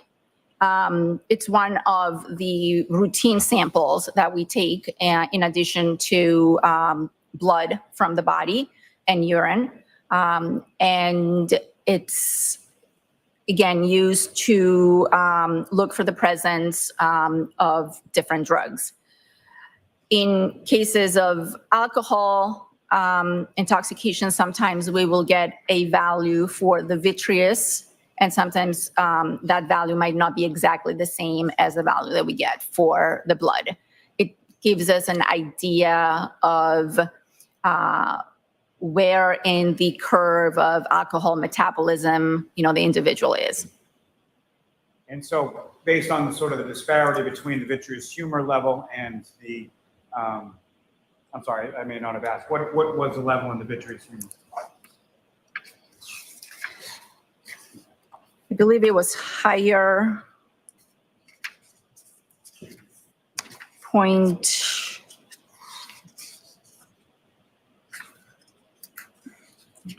B: It's one of the routine samples that we take in addition to blood from the body and urine. And it's, again, used to look for the presence of different drugs. In cases of alcohol intoxication, sometimes we will get a value for the vitreous, and sometimes that value might not be exactly the same as the value that we get for the blood. It gives us an idea of where in the curve of alcohol metabolism, the individual is.
E: And so based on the sort of the disparity between the vitreous humor level and the, I'm sorry, I may not have asked, what was the level in the vitreous humor?
B: I believe it was higher,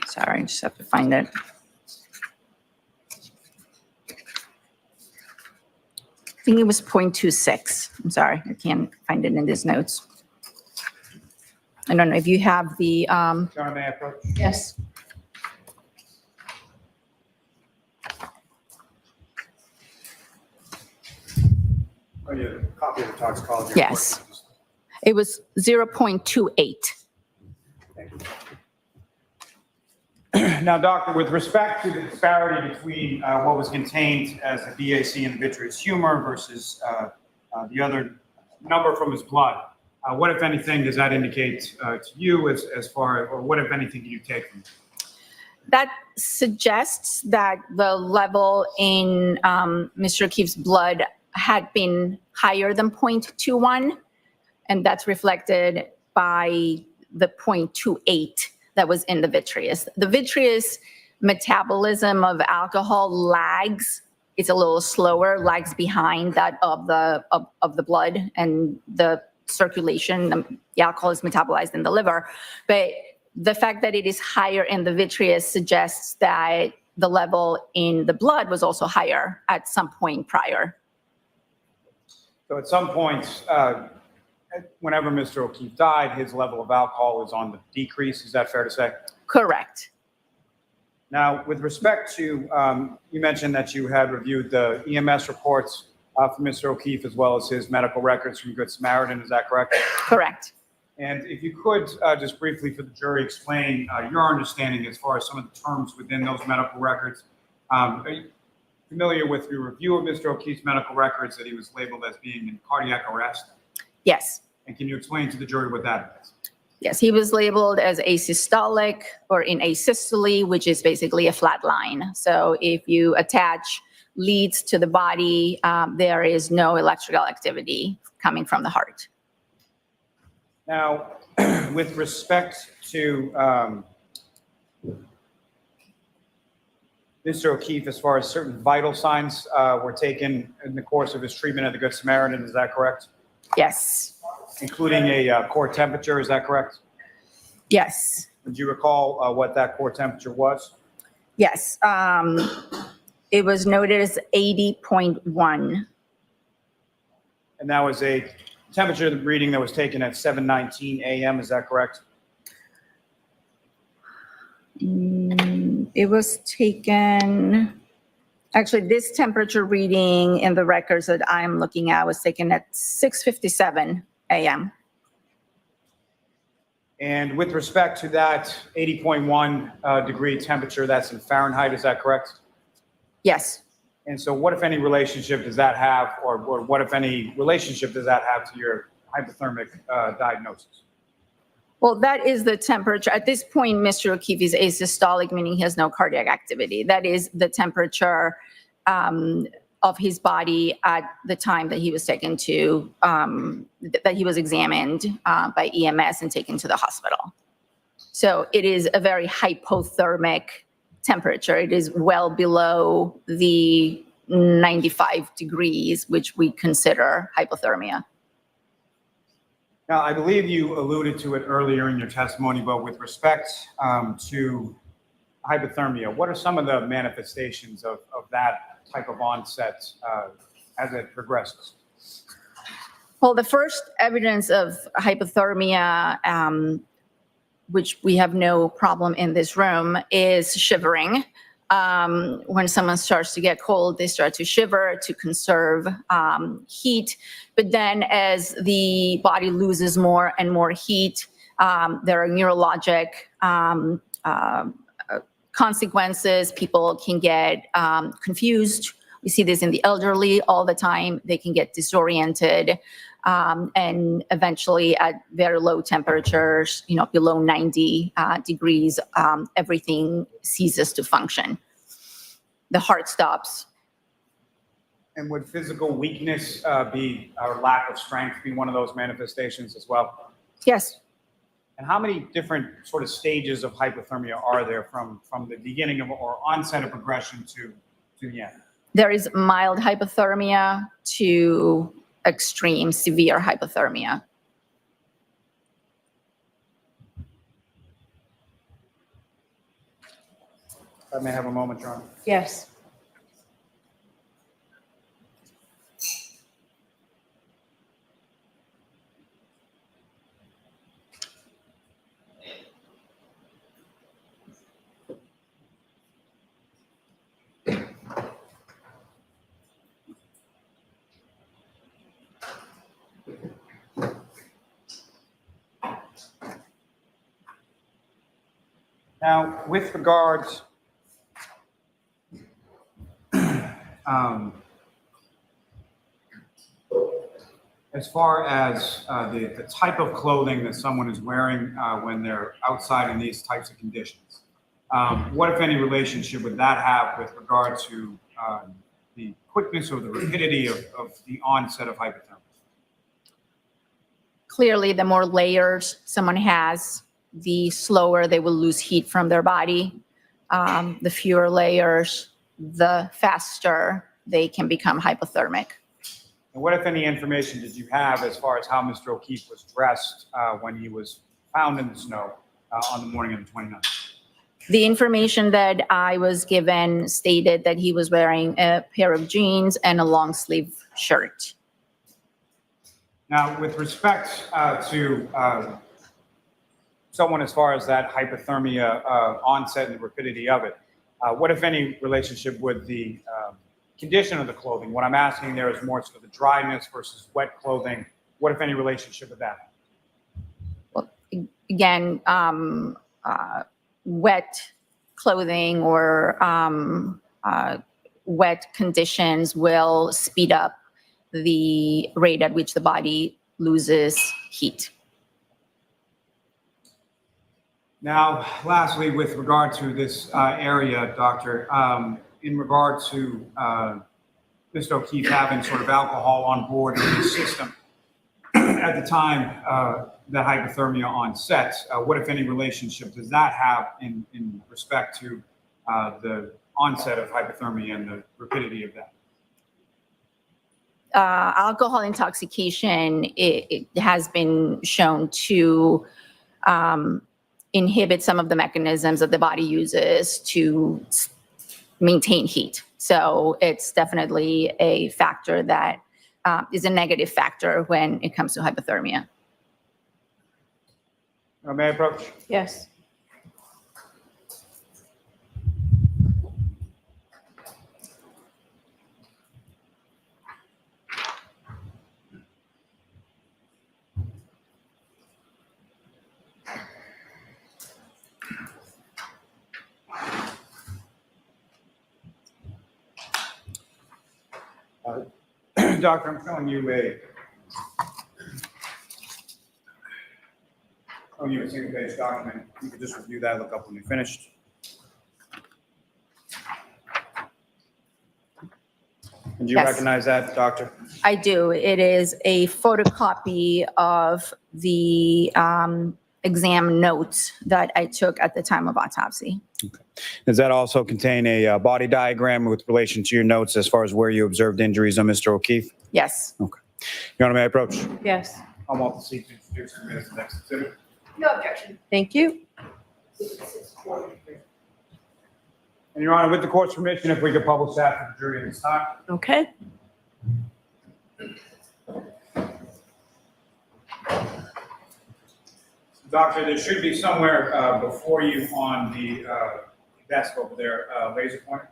B: sorry, I just have to find it. I think it was 0.26. I'm sorry, I can't find it in these notes. I don't know if you have the.
E: John, may I approach?
B: Yes.
E: Oh, yeah, a copy of the toxicology.
B: Yes. It was 0.28.
E: Now, doctor, with respect to the disparity between what was contained as a BAC in the vitreous humor versus the other number from his blood, what, if anything, does that indicate to you as far, or what, if anything, do you take from it?
B: That suggests that the level in Mr. O'Keefe's blood had been higher than 0.21, and that's reflected by the 0.28 that was in the vitreous. The vitreous metabolism of alcohol lags. It's a little slower, lags behind that of the blood and the circulation. The alcohol is metabolized in the liver. But the fact that it is higher in the vitreous suggests that the level in the blood was also higher at some point prior.
E: So at some point, whenever Mr. O'Keefe died, his level of alcohol was on the decrease. Is that fair to say?
B: Correct.
E: Now, with respect to, you mentioned that you had reviewed the EMS reports for Mr. O'Keefe as well as his medical records from Good Samaritan. Is that correct?
B: Correct.
E: And if you could just briefly for the jury explain your understanding as far as some of the terms within those medical records. Could familiar with your review of Mr. O'Keefe's medical records that he was labeled as being in cardiac arrest?
B: Yes.
E: And can you explain to the jury what that is?
B: Yes, he was labeled as asystolic or in asystole, which is basically a flat line. So if you attach leads to the body, there is no electrical activity coming from the heart.
E: Now, with respect to Mr. O'Keefe, as far as certain vital signs were taken in the course of his treatment at the Good Samaritan, is that correct?
B: Yes.
E: Including a core temperature, is that correct?
B: Yes.
E: Would you recall what that core temperature was?
B: Yes. It was noted as 80.1.
E: And that was a temperature reading that was taken at 7:19 a.m., is that correct?
B: It was taken, actually, this temperature reading in the records that I'm looking at was taken at 6:57 a.m.
E: And with respect to that 80.1 degree temperature, that's in Fahrenheit, is that correct?
B: Yes.
E: And so what, if any, relationship does that have, or what, if any, relationship does that have to your hypothermic diagnosis?
B: Well, that is the temperature. At this point, Mr. O'Keefe is asystolic, meaning he has no cardiac activity. That is the temperature of his body at the time that he was taken to, that he was examined by EMS and taken to the hospital. So it is a very hypothermic temperature. It is well below the 95 degrees, which we consider hypothermia.
E: Now, I believe you alluded to it earlier in your testimony, but with respect to hypothermia, what are some of the manifestations of that type of onset as it progresses?
B: Well, the first evidence of hypothermia, which we have no problem in this room, is shivering. When someone starts to get cold, they start to shiver to conserve heat. But then as the body loses more and more heat, there are neurologic consequences. People can get confused. We see this in the elderly all the time. They can get disoriented. And eventually at very low temperatures, below 90 degrees, everything ceases to function. The heart stops.
E: And would physical weakness or lack of strength be one of those manifestations as well?
B: Yes.
E: And how many different sort of stages of hypothermia are there from the beginning of or onset of progression to the end?
B: There is mild hypothermia to extreme severe hypothermia.
E: I may have a moment, John.
F: Yes.
E: Now, with regards as far as the type of clothing that someone is wearing when they're outside in these types of conditions, what, if any, relationship would that have with regard to the quickness or the rapidity of the onset of hypothermia?
B: Clearly, the more layers someone has, the slower they will lose heat from their body. The fewer layers, the faster they can become hypothermic.
E: And what, if any, information did you have as far as how Mr. O'Keefe was dressed when he was found in the snow on the morning of the 29th?
B: The information that I was given stated that he was wearing a pair of jeans and a long sleeve shirt.
E: Now, with respect to someone as far as that hypothermia onset and the rapidity of it, what, if any, relationship would the condition of the clothing? What I'm asking there is more sort of the dryness versus wet clothing. What, if any, relationship with that?
B: Well, again, wet clothing or wet conditions will speed up the rate at which the body loses heat.
E: Now, lastly, with regard to this area, Doctor, in regard to Mr. O'Keefe having sort of alcohol on board in his system at the time that hypothermia onsets, what, if any, relationship does that have in respect to the onset of hypothermia and the rapidity of that?
B: Alcohol intoxication, it has been shown to inhibit some of the mechanisms that the body uses to maintain heat. So it's definitely a factor that is a negative factor when it comes to hypothermia.
E: May I approach?
F: Yes.
E: Doctor, I'm showing you a single-page document. You could just review that, look up when you're finished. And do you
B: Yes.
E: recognize that, Doctor?
B: I do. It is a photocopy of the exam notes that I took at the time of autopsy.
L: Does that also contain a body diagram with relation to your notes as far as where you observed injuries on Mr. O'Keefe?
B: Yes.
L: Okay. Your Honor, may I approach?
F: Yes.
E: I'm off the seat to introduce the minutes of the next exhibit.
O: No objection.
F: Thank you.
E: And Your Honor, with the court's permission, if we could publish that for the jury at this time.
F: Okay.
E: Doctor, there should be somewhere before you on the desk over there, laser pointer.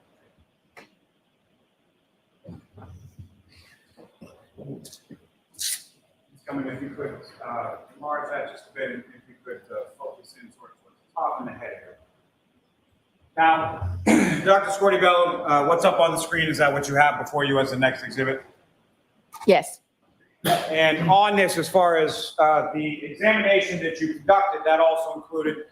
E: Coming, if you could enlarge that just a bit, and if you could focus in sort of towards the top and the head area. Now, Dr. Scortibello, what's up on the screen? Is that what you have before you as the next exhibit?
B: Yes.
E: And on this, as far as the examination that you conducted, that also included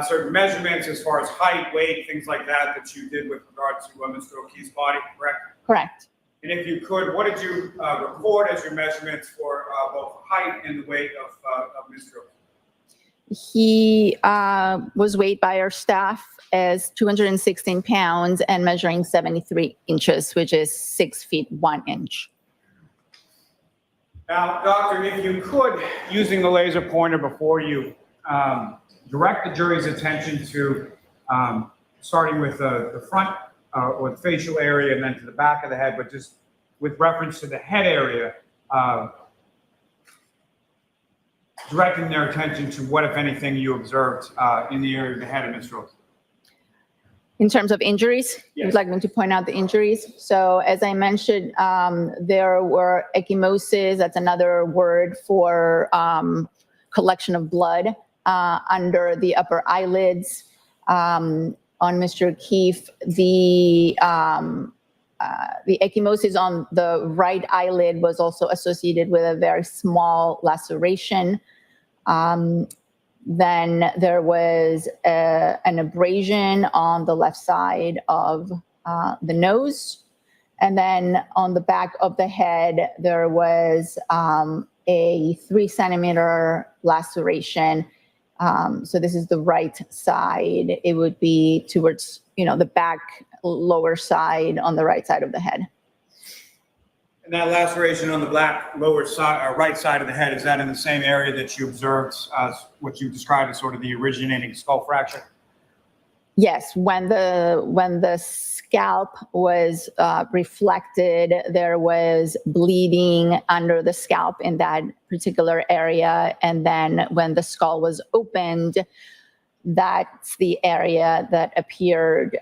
E: certain measurements as far as height, weight, things like that, that you did with regard to Mr. O'Keefe's body, correct?
B: Correct.
E: And if you could, what did you record as your measurements for both the height and the weight of Mr. O'Keefe?
B: He was weighed by our staff as 216 pounds and measuring 73 inches, which is 6 feet 1 inch.
E: Now, Doctor, if you could, using the laser pointer before you, direct the jury's attention to starting with the front or the facial area and then to the back of the head, but just with reference to the head area, directing their attention to what, if anything, you observed in the area of the head of Mr. O'Keefe.
B: In terms of injuries,
E: Yes.
B: you'd like me to point out the injuries? So as I mentioned, there were ecchymosis, that's another word for collection of blood under the upper eyelids. On Mr. O'Keefe, the ecchymosis on the right eyelid was also associated with a very small laceration. Then there was an abrasion on the left side of the nose. And then on the back of the head, there was a 3 centimeter laceration. So this is the right side. It would be towards, the back lower side on the right side of the head.
E: And that laceration on the black lower side, or right side of the head, is that in the same area that you observed what you described as sort of the originating skull fracture?
B: Yes, when the scalp was reflected, there was bleeding under the scalp in that particular area. And then when the skull was opened, that's the area that appeared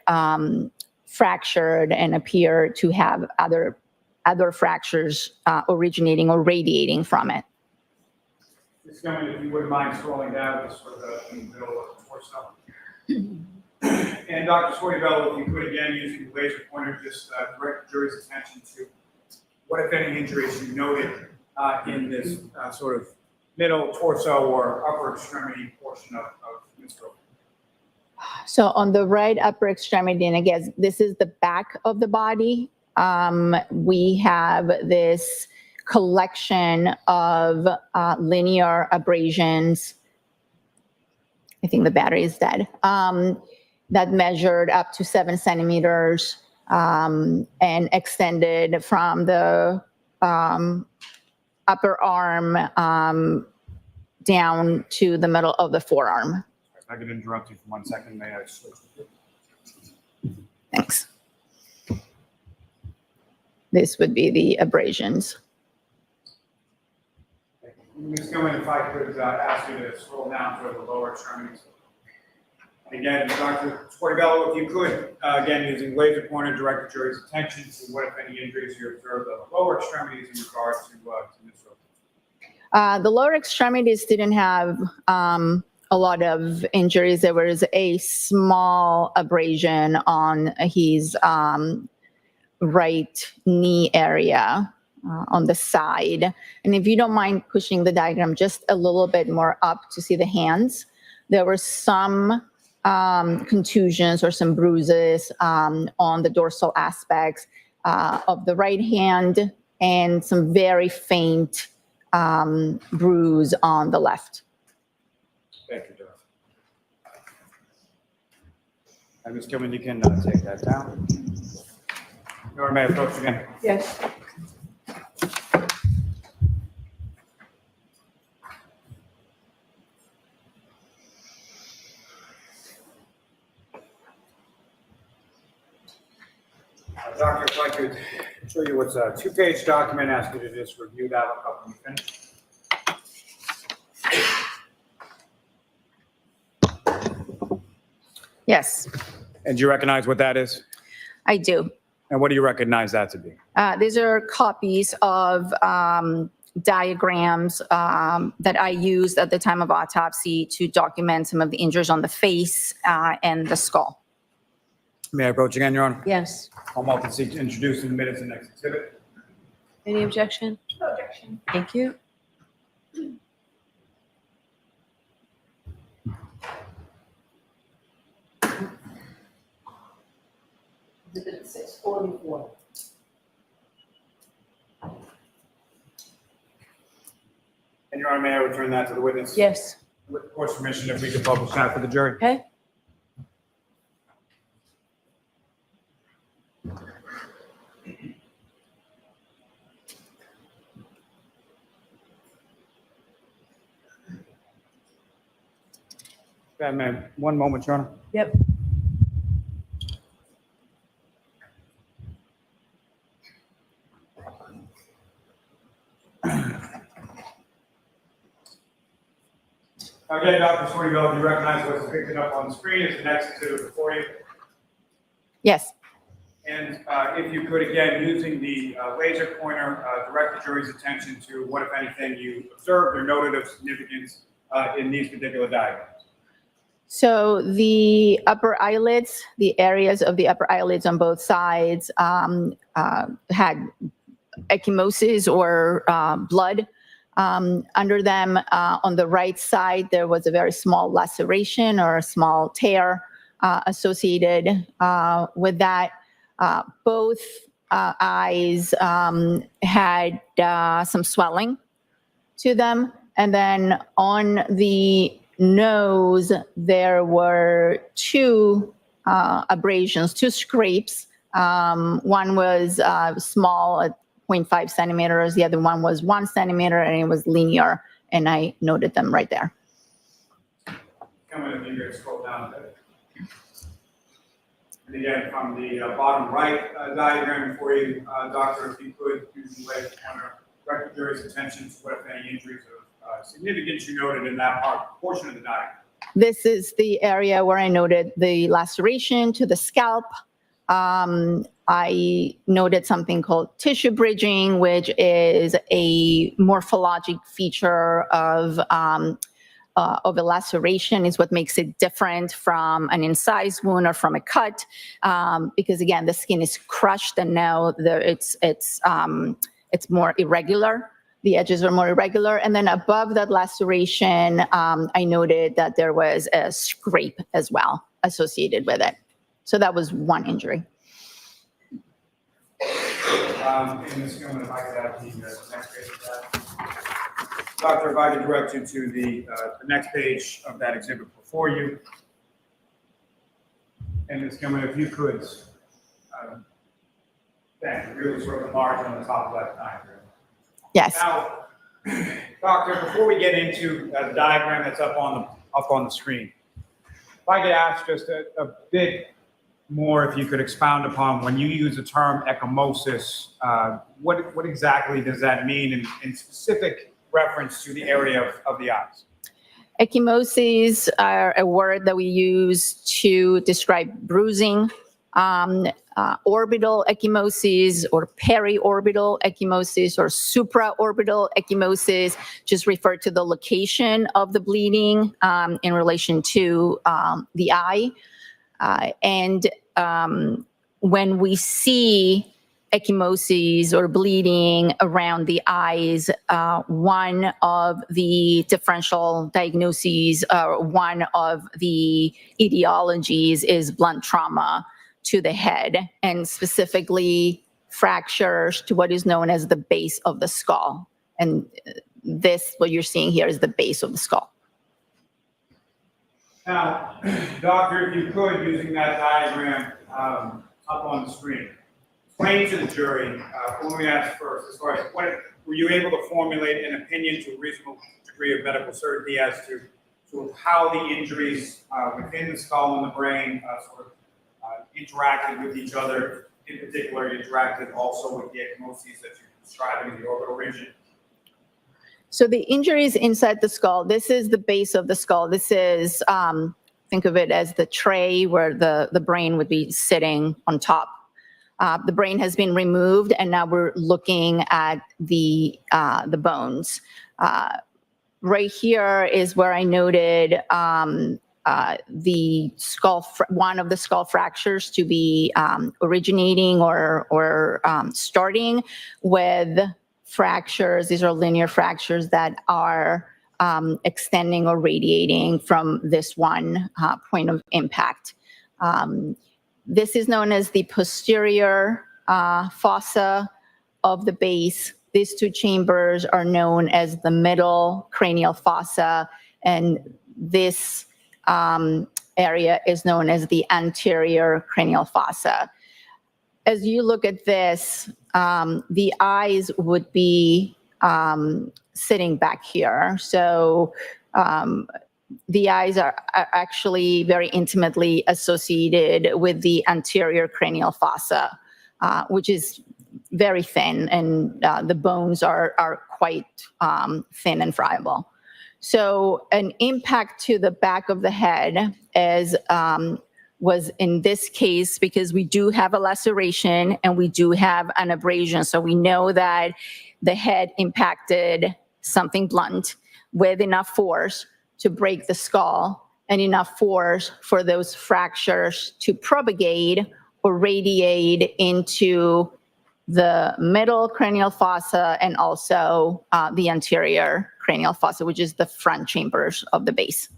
B: fractured and appeared to have other fractures originating or radiating from it.
E: Ms. Gilman, if you wouldn't mind scrolling down to sort of in the middle of the torso. And Dr. Scorbello, if you could again, using the laser pointer, just direct the jury's attention to what, if any, injuries you noted in this sort of middle torso or upper extremity portion of Ms. Rowe.
B: So on the right upper extremity, and again, this is the back of the body. We have this collection of linear abrasions. I think the battery is dead. That measured up to 7 centimeters and extended from the upper arm down to the middle of the forearm.
E: If I could interrupt you for 1 second, may I switch?
B: Thanks. This would be the abrasions.
E: Ms. Gilman, if I could ask you to scroll down to the lower extremities. And again, Dr. Scorbello, if you could, again, using laser pointer, direct the jury's attention to what, if any, injuries you observed on the lower extremities in regard to Ms. Rowe.
B: The lower extremities didn't have a lot of injuries. There was a small abrasion on his right knee area on the side. And if you don't mind pushing the diagram just a little bit more up to see the hands, there were some contusions or some bruises on the dorsal aspects of the right hand and some very faint bruise on the left.
E: Thank you, Doc. And Ms. Gilman, you can take that down. Nora, may I approach again?
F: Yes.
E: Doctor, if I could show you what's a 2-page document, ask you to just review that up when you finish.
B: Yes,
L: And do you recognize what that is?
B: I do.
L: And what do you recognize that to be?
B: These are copies of diagrams that I used at the time of autopsy to document some of the injuries on the face and the skull.
L: May I approach again, Your Honor?
F: Yes.
L: I'll multi seek to introduce in the minutes and next exhibit.
F: Any objection?
O: No objection.
F: Thank you.
O: Exhibit 644.
E: And Your Honor, may I return that to the witness?
F: Yes.
E: With the court's permission, if we could publish that for the jury.
F: Okay.
E: Yeah, ma'am. 1 moment, Your Honor.
F: Yep.
E: Again, Dr. Scorbello, do you recognize what's depicted up on the screen as the next exhibit before you?
B: Yes.
E: And if you could, again, using the laser pointer, direct the jury's attention to what, if anything, you observed or noted of significance in these particular diagrams.
B: So the upper eyelids, the areas of the upper eyelids on both sides had ecchymosis or blood under them. On the right side, there was a very small laceration or a small tear associated with that. Both eyes had some swelling to them. And then on the nose, there were 2 abrasions, 2 scrapes. One was small at 0.5 centimeters. The other one was 1 centimeter, and it was linear. And I noted them right there.
E: Come in, if you could scroll down a bit. And again, from the bottom right diagram for you, Doctor, if you could use the laser pointer, direct the jury's attention to what, if any, injuries of significance you noted in that portion of the diagram.
B: This is the area where I noted the laceration to the scalp. I noted something called tissue bridging, which is a morphologic feature of of a laceration is what makes it different from an incised wound or from a cut, because again, the skin is crushed and now it's more irregular. The edges are more irregular. And then above that laceration, I noted that there was a scrape as well associated with it. So that was one injury.
E: In this moment, if I could have the next page of that. Doctor, if I could direct you to the next page of that exhibit before you. And Ms. Gilman, if you could, thank you, really sort of the margin on the top left hand.
B: Yes.
E: Now, Doctor, before we get into the diagram that's up on the screen, if I could ask just a bit more, if you could expound upon when you use the term ecchymosis, what exactly does that mean in specific reference to the area of the eyes?
B: Ecchymoses are a word that we use to describe bruising. Orbital ecchymoses or periorbital ecchymoses or supraorbital ecchymoses just refer to the location of the bleeding in relation to the eye. When we see ecchymoses or bleeding around the eyes, one of the differential diagnoses, one of the etiologies is blunt trauma to the head, and specifically fractures to what is known as the base of the skull. And this, what you're seeing here, is the base of the skull.
E: Now, Doctor, if you could, using that diagram up on the screen, explain to the jury, let me ask first, as far as were you able to formulate an opinion to a reasonable degree of medical certainty as to how the injuries within the skull and the brain interacted with each other, in particular interacted also with the ecchymosis that you're describing in the orbital region?
B: So the injuries inside the skull, this is the base of the skull. This is, think of it as the tray where the brain would be sitting on top. The brain has been removed, and now we're looking at the bones. Right here is where I noted the skull, one of the skull fractures to be originating or starting with fractures. These are linear fractures that are extending or radiating from this one point of impact. This is known as the posterior fossa of the base. These two chambers are known as the middle cranial fossa, and this area is known as the anterior cranial fossa. As you look at this, the eyes would be sitting back here. So the eyes are actually very intimately associated with the anterior cranial fossa, which is very thin, and the bones are quite thin and friable. So an impact to the back of the head as was in this case, because we do have a laceration and we do have an abrasion. So we know that the head impacted something blunt with enough force to break the skull and enough force for those fractures to propagate or radiate into the middle cranial fossa and also the anterior cranial fossa, which is the front chambers of the base.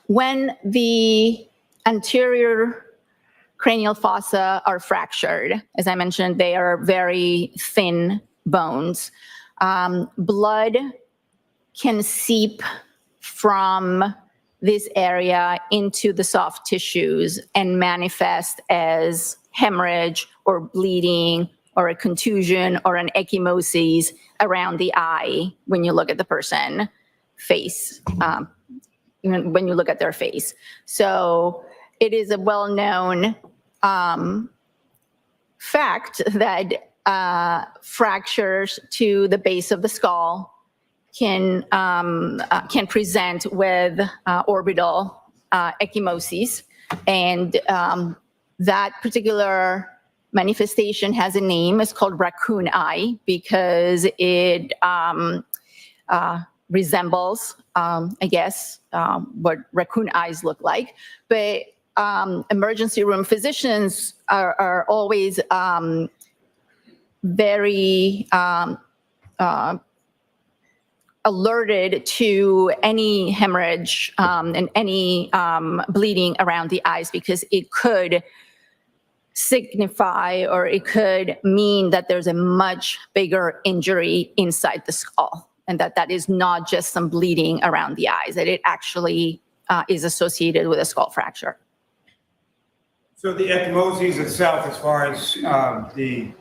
B: When the anterior cranial fossa are fractured, as I mentioned, they are very thin bones. Blood can seep from this area into the soft tissues and manifest as hemorrhage or bleeding or a contusion or an ecchymosis around the eye when you look at the person face, when you look at their face. So it is a well-known fact that fractures to the base of the skull can present with orbital ecchymosis, and that particular manifestation has a name. It's called raccoon eye because it resembles, I guess, what raccoon eyes look like. But emergency room physicians are always very alerted to any hemorrhage and any bleeding around the eyes, because it could signify, or it could mean that there's a much bigger injury inside the skull, and that is not just some bleeding around the eyes, that it actually is associated with a skull fracture.
E: So the ecchymoses itself, as far as the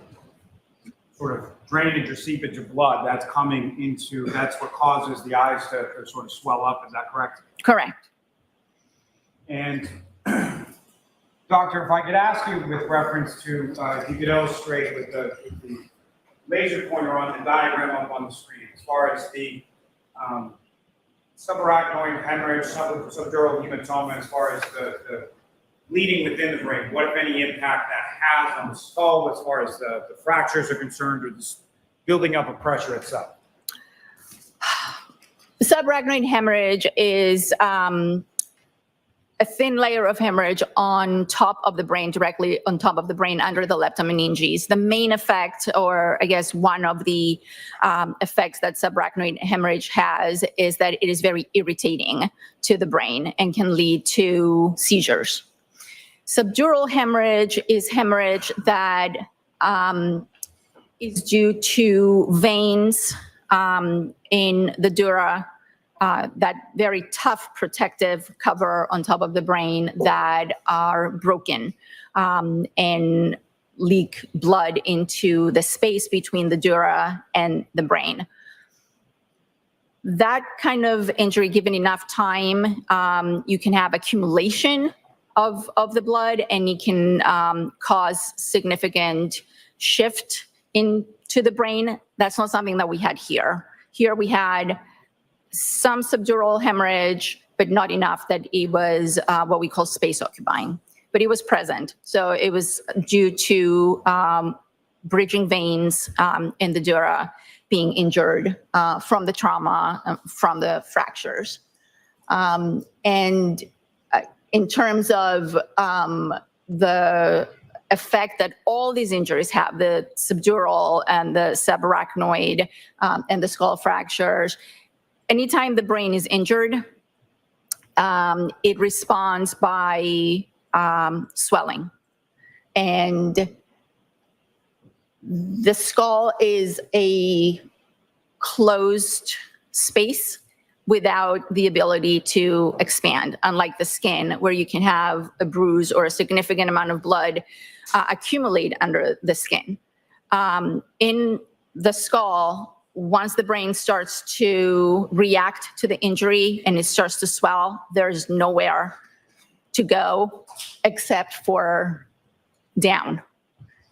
E: sort of drainage or seepage of blood, that's what causes the eyes to sort of swell up, is that correct?
B: Correct.
E: And Doctor, if I could ask you with reference to, if you could illustrate with the laser pointer on the diagram up on the screen, as far as the subarachnoid hemorrhage, subdural hematoma, as far as the bleeding within the brain, what, if any, impact that has on the skull as far as the fractures are concerned, or the building up of pressure itself?
B: Subarachnoid hemorrhage is a thin layer of hemorrhage on top of the brain, directly on top of the brain under the leptomeninges. The main effect, or I guess one of the effects that subarachnoid hemorrhage has, is that it is very irritating to the brain and can lead to seizures. Subdural hemorrhage is hemorrhage that is due to veins in the dura, that very tough protective cover on top of the brain, that are broken and leak blood into the space between the dura and the brain. That kind of injury, given enough time, you can have accumulation of the blood, and it can cause significant shift into the brain. That's not something that we had here. Here we had some subdural hemorrhage, but not enough that it was what we call space occupying, but it was present. So it was due to bridging veins in the dura being injured from the trauma, from the fractures. And in terms of the effect that all these injuries have, the subdural and the subarachnoid and the skull fractures, anytime the brain is injured, it responds by swelling. And the skull is a closed space without the ability to expand, unlike the skin, where you can have a bruise or a significant amount of blood accumulate under the skin. In the skull, once the brain starts to react to the injury and it starts to swell, there's nowhere to go except for down.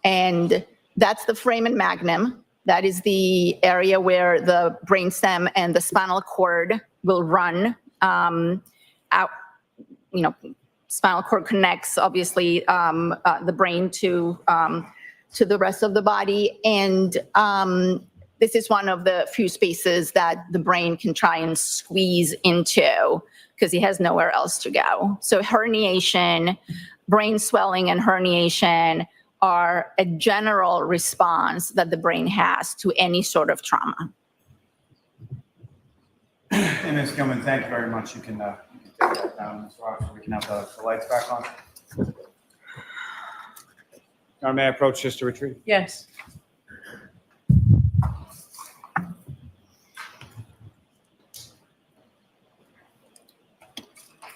B: And that's the foramen magnum. That is the area where the brainstem and the spinal cord will run out. You know, spinal cord connects, obviously, the brain to the rest of the body. And this is one of the few spaces that the brain can try and squeeze into because it has nowhere else to go. So herniation, brain swelling and herniation are a general response that the brain has to any sort of trauma.
E: And Ms. Gilman, thank you very much. You can take that down, Ms. Ross, so we can have the lights back on. Now, may I approach Sister Retreat?
F: Yes.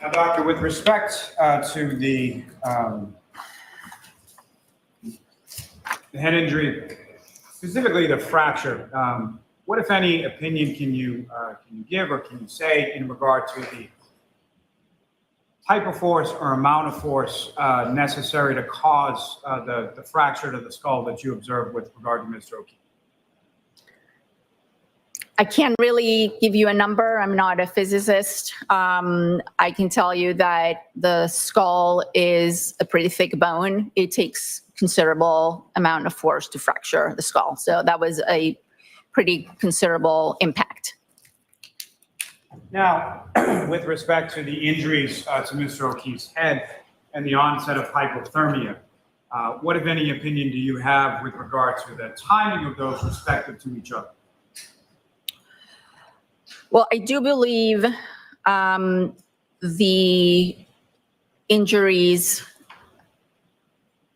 E: Now, Doctor, with respect to the head injury, specifically the fracture, what, if any, opinion can you give or can you say in regard to the type of force or amount of force necessary to cause the fracture to the skull that you observed with regard to Mr. O'Keefe?
B: I can't really give you a number. I'm not a physicist. I can tell you that the skull is a pretty thick bone. It takes considerable amount of force to fracture the skull. So that was a pretty considerable impact.
E: Now, with respect to the injuries to Mr. O'Keefe's head and the onset of hypothermia, what, if any, opinion do you have with regard to the timing of those respective to each other?
B: Well, I do believe the injuries,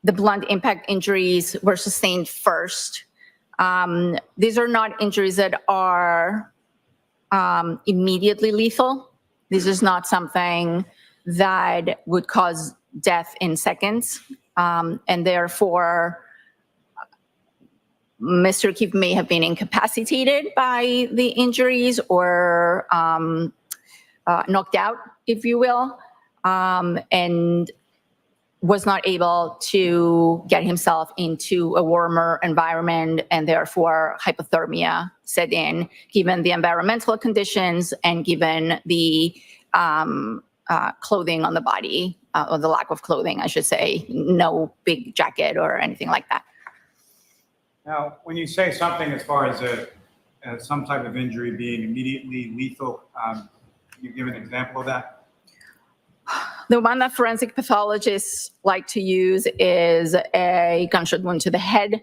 B: the blunt impact injuries were sustained first. These are not injuries that are immediately lethal. This is not something that would cause death in seconds. And therefore, Mr. O'Keefe may have been incapacitated by the injuries or knocked out, if you will, and was not able to get himself into a warmer environment, and therefore hypothermia set in, given the environmental conditions and given the clothing on the body, or the lack of clothing, I should say, no big jacket or anything like that.
E: Now, when you say something as far as some type of injury being immediately lethal, can you give an example of that?
B: The one that forensic pathologists like to use is a gunshot wound to the head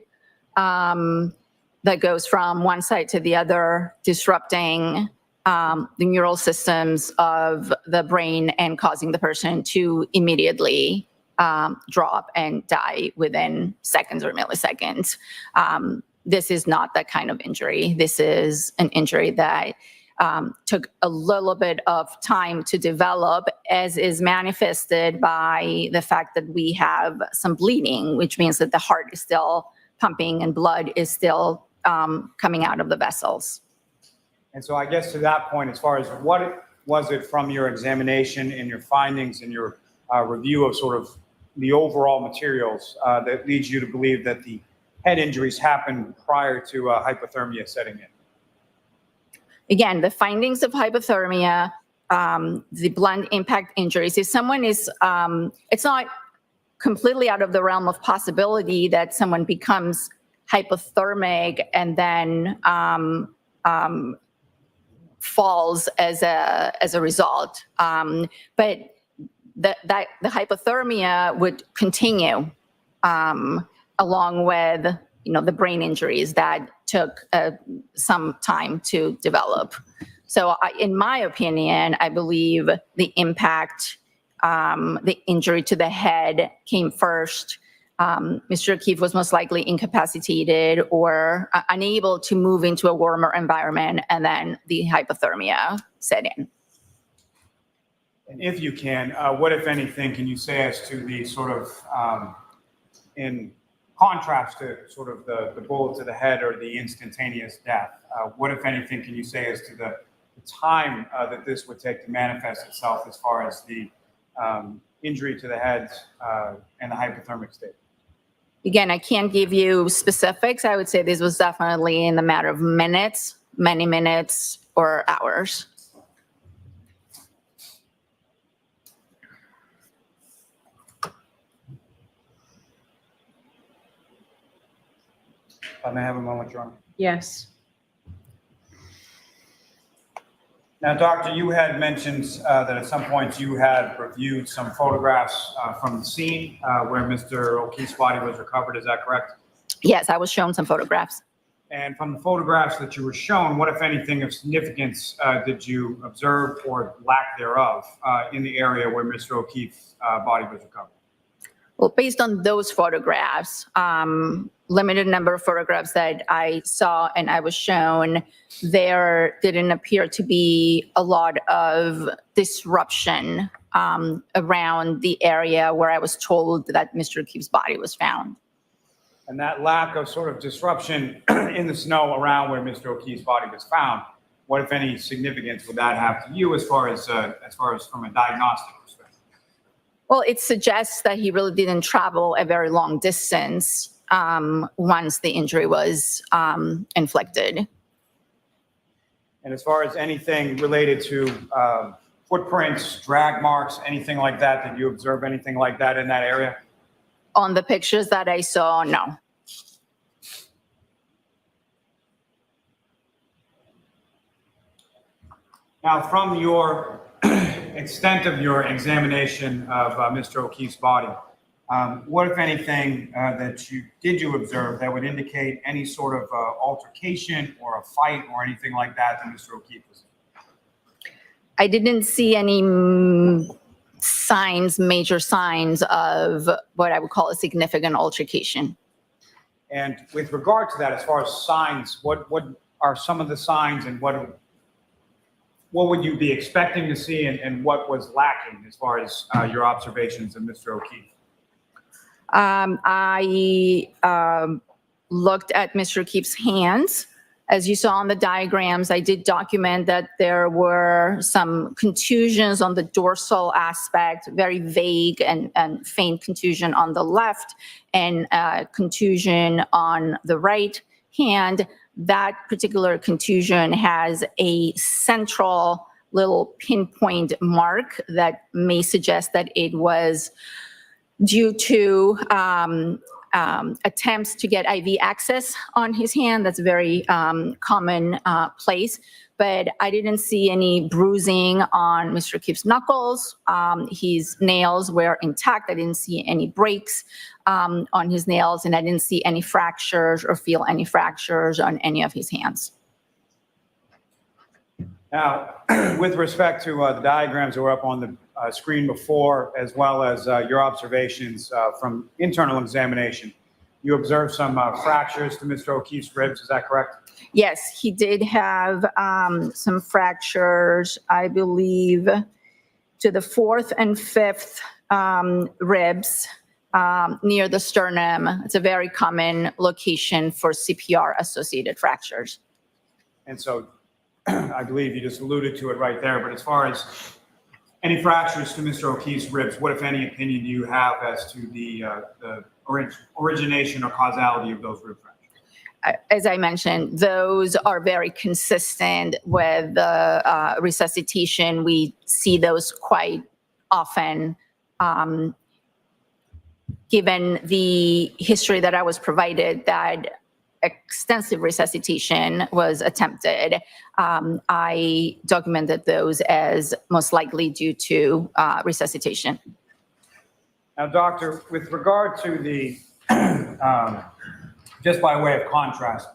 B: that goes from one side to the other, disrupting the neural systems of the brain and causing the person to immediately drop and die within seconds or milliseconds. This is not that kind of injury. This is an injury that took a little bit of time to develop, as is manifested by the fact that we have some bleeding, which means that the heart is still pumping and blood is still coming out of the vessels.
E: And so I guess to that point, as far as what was it from your examination and your findings and your review of sort of the overall materials that leads you to believe that the head injuries happened prior to hypothermia setting in?
B: Again, the findings of hypothermia, the blunt impact injuries, if someone is, it's not completely out of the realm of possibility that someone becomes hypothermic and then falls as a result. But the hypothermia would continue along with the brain injuries that took some time to develop. So in my opinion, I believe the impact, the injury to the head came first. Mr. O'Keefe was most likely incapacitated or unable to move into a warmer environment, and then the hypothermia set in.
E: And if you can, what, if anything, can you say as to the sort of, in contrast to sort of the bullet to the head or the instantaneous death, what, if anything, can you say as to the time that this would take to manifest itself as far as the injury to the head and the hypothermic state?
B: Again, I can't give you specifics. I would say this was definitely in the matter of minutes, many minutes, or hours.
E: I may have a moment, Your Honor.
C: Yes.
E: Now, Doctor, you had mentioned that at some point you had reviewed some photographs from the scene where Mr. O'Keefe's body was recovered. Is that correct?
B: Yes, I was shown some photographs.
E: And from the photographs that you were shown, what, if anything, of significance did you observe or lack thereof in the area where Mr. O'Keefe's body was recovered?
B: Well, based on those photographs, limited number of photographs that I saw and I was shown, there didn't appear to be a lot of disruption around the area where I was told that Mr. O'Keefe's body was found.
E: And that lack of sort of disruption in the snow around where Mr. O'Keefe's body was found, what, if any, significance would that have to you as far as from a diagnostic perspective?
B: Well, it suggests that he really didn't travel a very long distance once the injury was inflicted.
E: And as far as anything related to footprints, drag marks, anything like that, did you observe anything like that in that area?
B: On the pictures that I saw, no.
E: Now, from your extent of your examination of Mr. O'Keefe's body, what, if anything, did you observe that would indicate any sort of altercation or a fight or anything like that Mr. O'Keefe was in?
B: I didn't see any major signs of what I would call a significant altercation.
E: And with regard to that, as far as signs, what are some of the signs, and what would you be expecting to see, and what was lacking as far as your observations of Mr. O'Keefe?
B: I looked at Mr. O'Keefe's hands. As you saw on the diagrams, I did document that there were some contusions on the dorsal aspect, very vague and faint contusion on the left, and contusion on the right hand. That particular contusion has a central little pinpoint mark that may suggest that it was due to attempts to get IV access on his hand. That's a very common place. But I didn't see any bruising on Mr. O'Keefe's knuckles. His nails were intact. I didn't see any breaks on his nails, and I didn't see any fractures or feel any fractures on any of his hands.
E: Now, with respect to the diagrams that were up on the screen before, as well as your observations from internal examination, you observed some fractures to Mr. O'Keefe's ribs, is that correct?
B: Yes, he did have some fractures, I believe, to the 4th and 5th ribs near the sternum. It's a very common location for CPR-associated fractures.
E: And so I believe you just alluded to it right there, but as far as any fractures to Mr. O'Keefe's ribs, what, if any, opinion do you have as to the origination or causality of those rib fractures?
B: As I mentioned, those are very consistent with the resuscitation. We see those quite often. Given the history that I was provided that extensive resuscitation was attempted, I documented those as most likely due to resuscitation.
E: Now, doctor, with regard to the, just by way of contrast,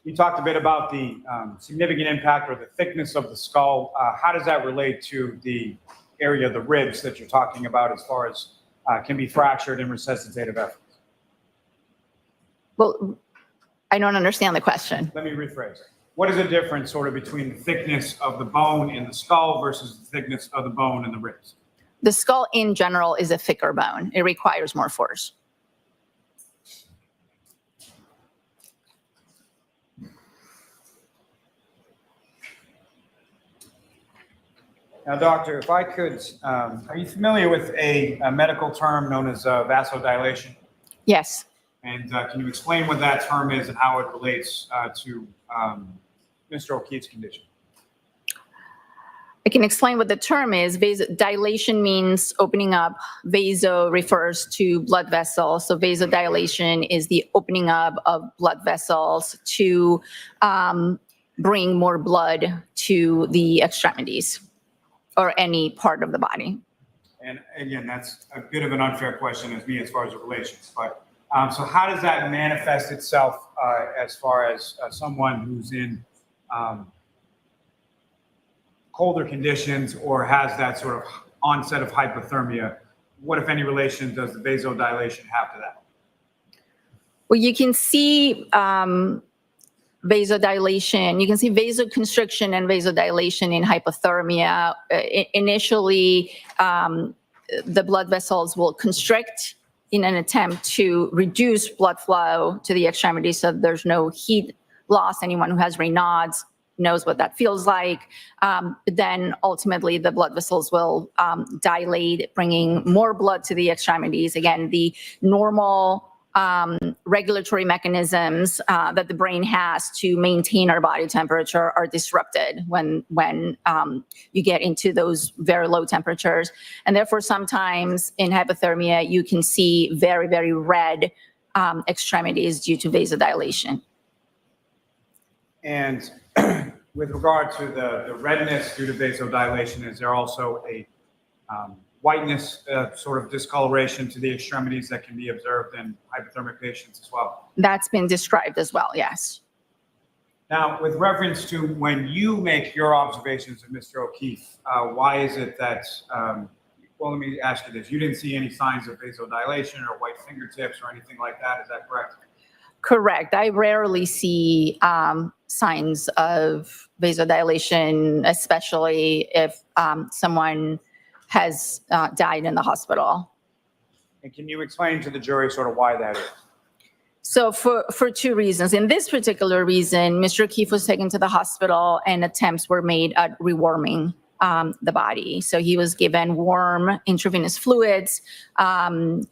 E: you talked a bit about the significant impact or the thickness of the skull. How does that relate to the area of the ribs that you're talking about as far as can be fractured in resuscitative efforts?
B: Well, I don't understand the question.
E: Let me rephrase it. What is the difference sort of between the thickness of the bone in the skull versus the thickness of the bone in the ribs?
B: The skull in general is a thicker bone. It requires more force.
E: Now, doctor, if I could, are you familiar with a medical term known as vasodilation?
B: Yes.
E: And can you explain what that term is and how it relates to Mr. O'Keefe's condition?
B: I can explain what the term is. Vasodilation means opening up. Vaso refers to blood vessels. So vasodilation is the opening up of blood vessels to bring more blood to the extremities or any part of the body.
E: And again, that's a bit of an unfair question as far as it relations. But so how does that manifest itself as far as someone who's in colder conditions or has that sort of onset of hypothermia? What, if any, relation does the vasodilation have to that?
B: Well, you can see vasodilation. You can see vasoconstriction and vasodilation in hypothermia. Initially, the blood vessels will constrict in an attempt to reduce blood flow to the extremities so there's no heat loss. Anyone who has Raynaud's knows what that feels like. Then ultimately the blood vessels will dilate, bringing more blood to the extremities. Again, the normal regulatory mechanisms that the brain has to maintain our body temperature are disrupted when you get into those very low temperatures. And therefore, sometimes in hypothermia, you can see very, very red extremities due to vasodilation.
E: And with regard to the redness due to vasodilation, is there also a whiteness, sort of discoloration to the extremities that can be observed in hypothermic patients as well?
B: That's been described as well, yes.
E: Now, with reference to when you make your observations of Mr. O'Keefe, why is it that, well, let me ask you this. You didn't see any signs of vasodilation or white fingertips or anything like that, is that correct?
B: Correct. I rarely see signs of vasodilation, especially if someone has died in the hospital.
E: And can you explain to the jury sort of why that is?
B: So for two reasons. In this particular reason, Mr. O'Keefe was taken to the hospital and attempts were made at rewarming the body. So he was given warm intravenous fluids and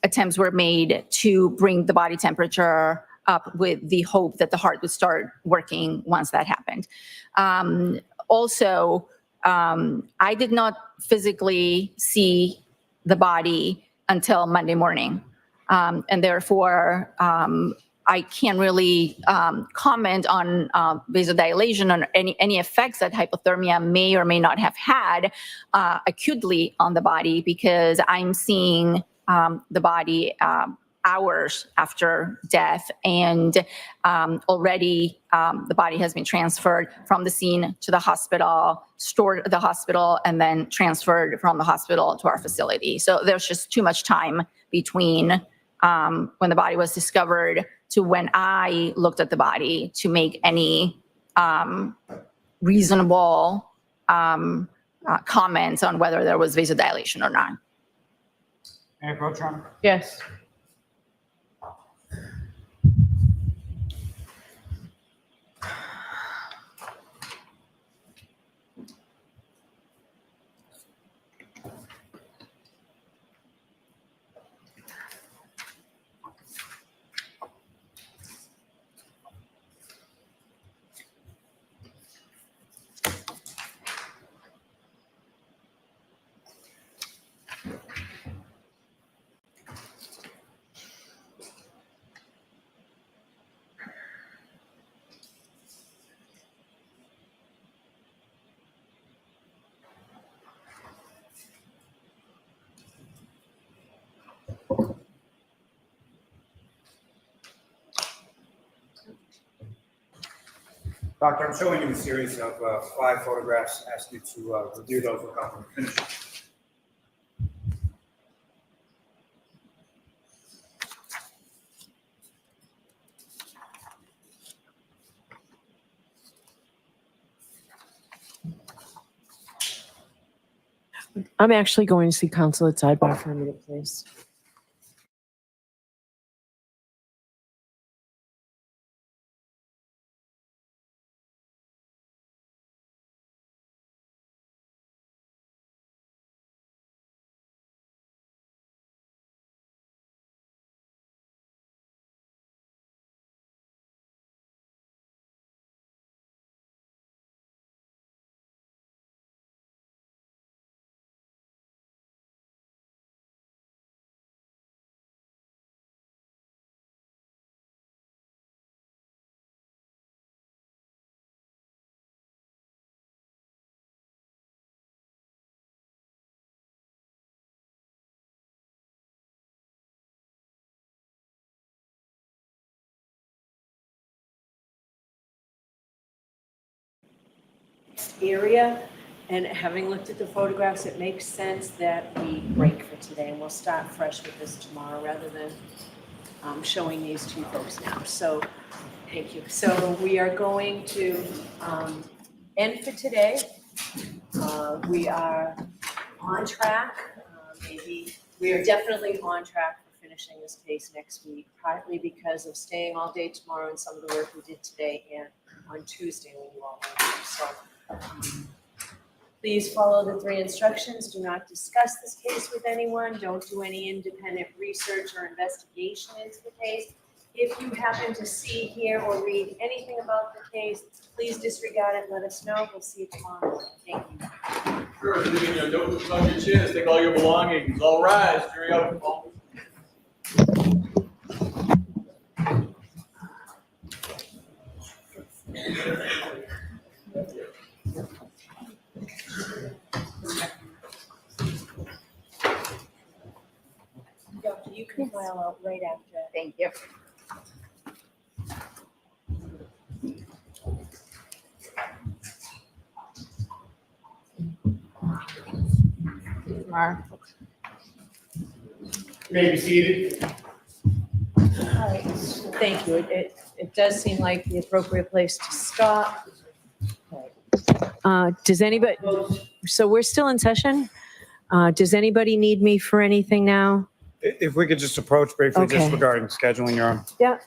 B: attempts were made to bring the body temperature up with the hope that the heart would start working once that happened. Also, I did not physically see the body until Monday morning. And therefore, I can't really comment on vasodilation or any effects that hypothermia may or may not have had acutely on the body, because I'm seeing the body hours after death, and already the body has been transferred from the scene to the hospital, stored at the hospital, and then transferred from the hospital to our facility. So there's just too much time between when the body was discovered to when I looked at the body to make any reasonable comments on whether there was vasodilation or not.
E: Mayor Pro Tem?
C: Yes.
E: Doctor, I'm showing you a series of 5 photographs. Ask you to review those without finishing.
C: I'm actually going to see counsel at sidebar for a minute, please.
F: Area, and having looked at the photographs, it makes sense that we break for today, and we'll start fresh with this tomorrow rather than showing these to you folks now. So thank you. So we are going to end for today. We are on track. We are definitely on track for finishing this case next week, partly because of staying all day tomorrow and some of the work we did today and on Tuesday when you all went home. So please follow the 3 instructions. Do not discuss this case with anyone. Don't do any independent research or investigation into the case. If you happen to see, hear, or read anything about the case, please disregard it. Let us know. We'll see you tomorrow morning. Thank you.
H: Sure, leaving your notebooks on your chairs, take all your belongings. All rise, jury out.
F: file out right after.
B: Thank you. Mark.
A: You may be seated.
F: All right, thank you. It does seem like the appropriate place to stop.
C: Does anybody, so we're still in session? Does anybody need me for anything now?
L: If we could just approach briefly, just
C: Okay.
L: regarding scheduling, Your Honor.
C: Yeah.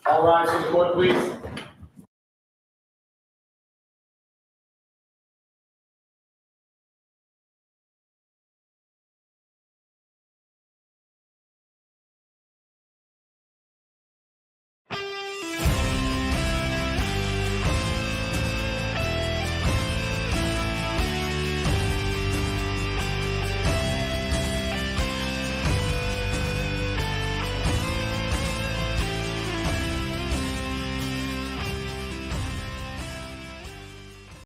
A: All rise in the court, please.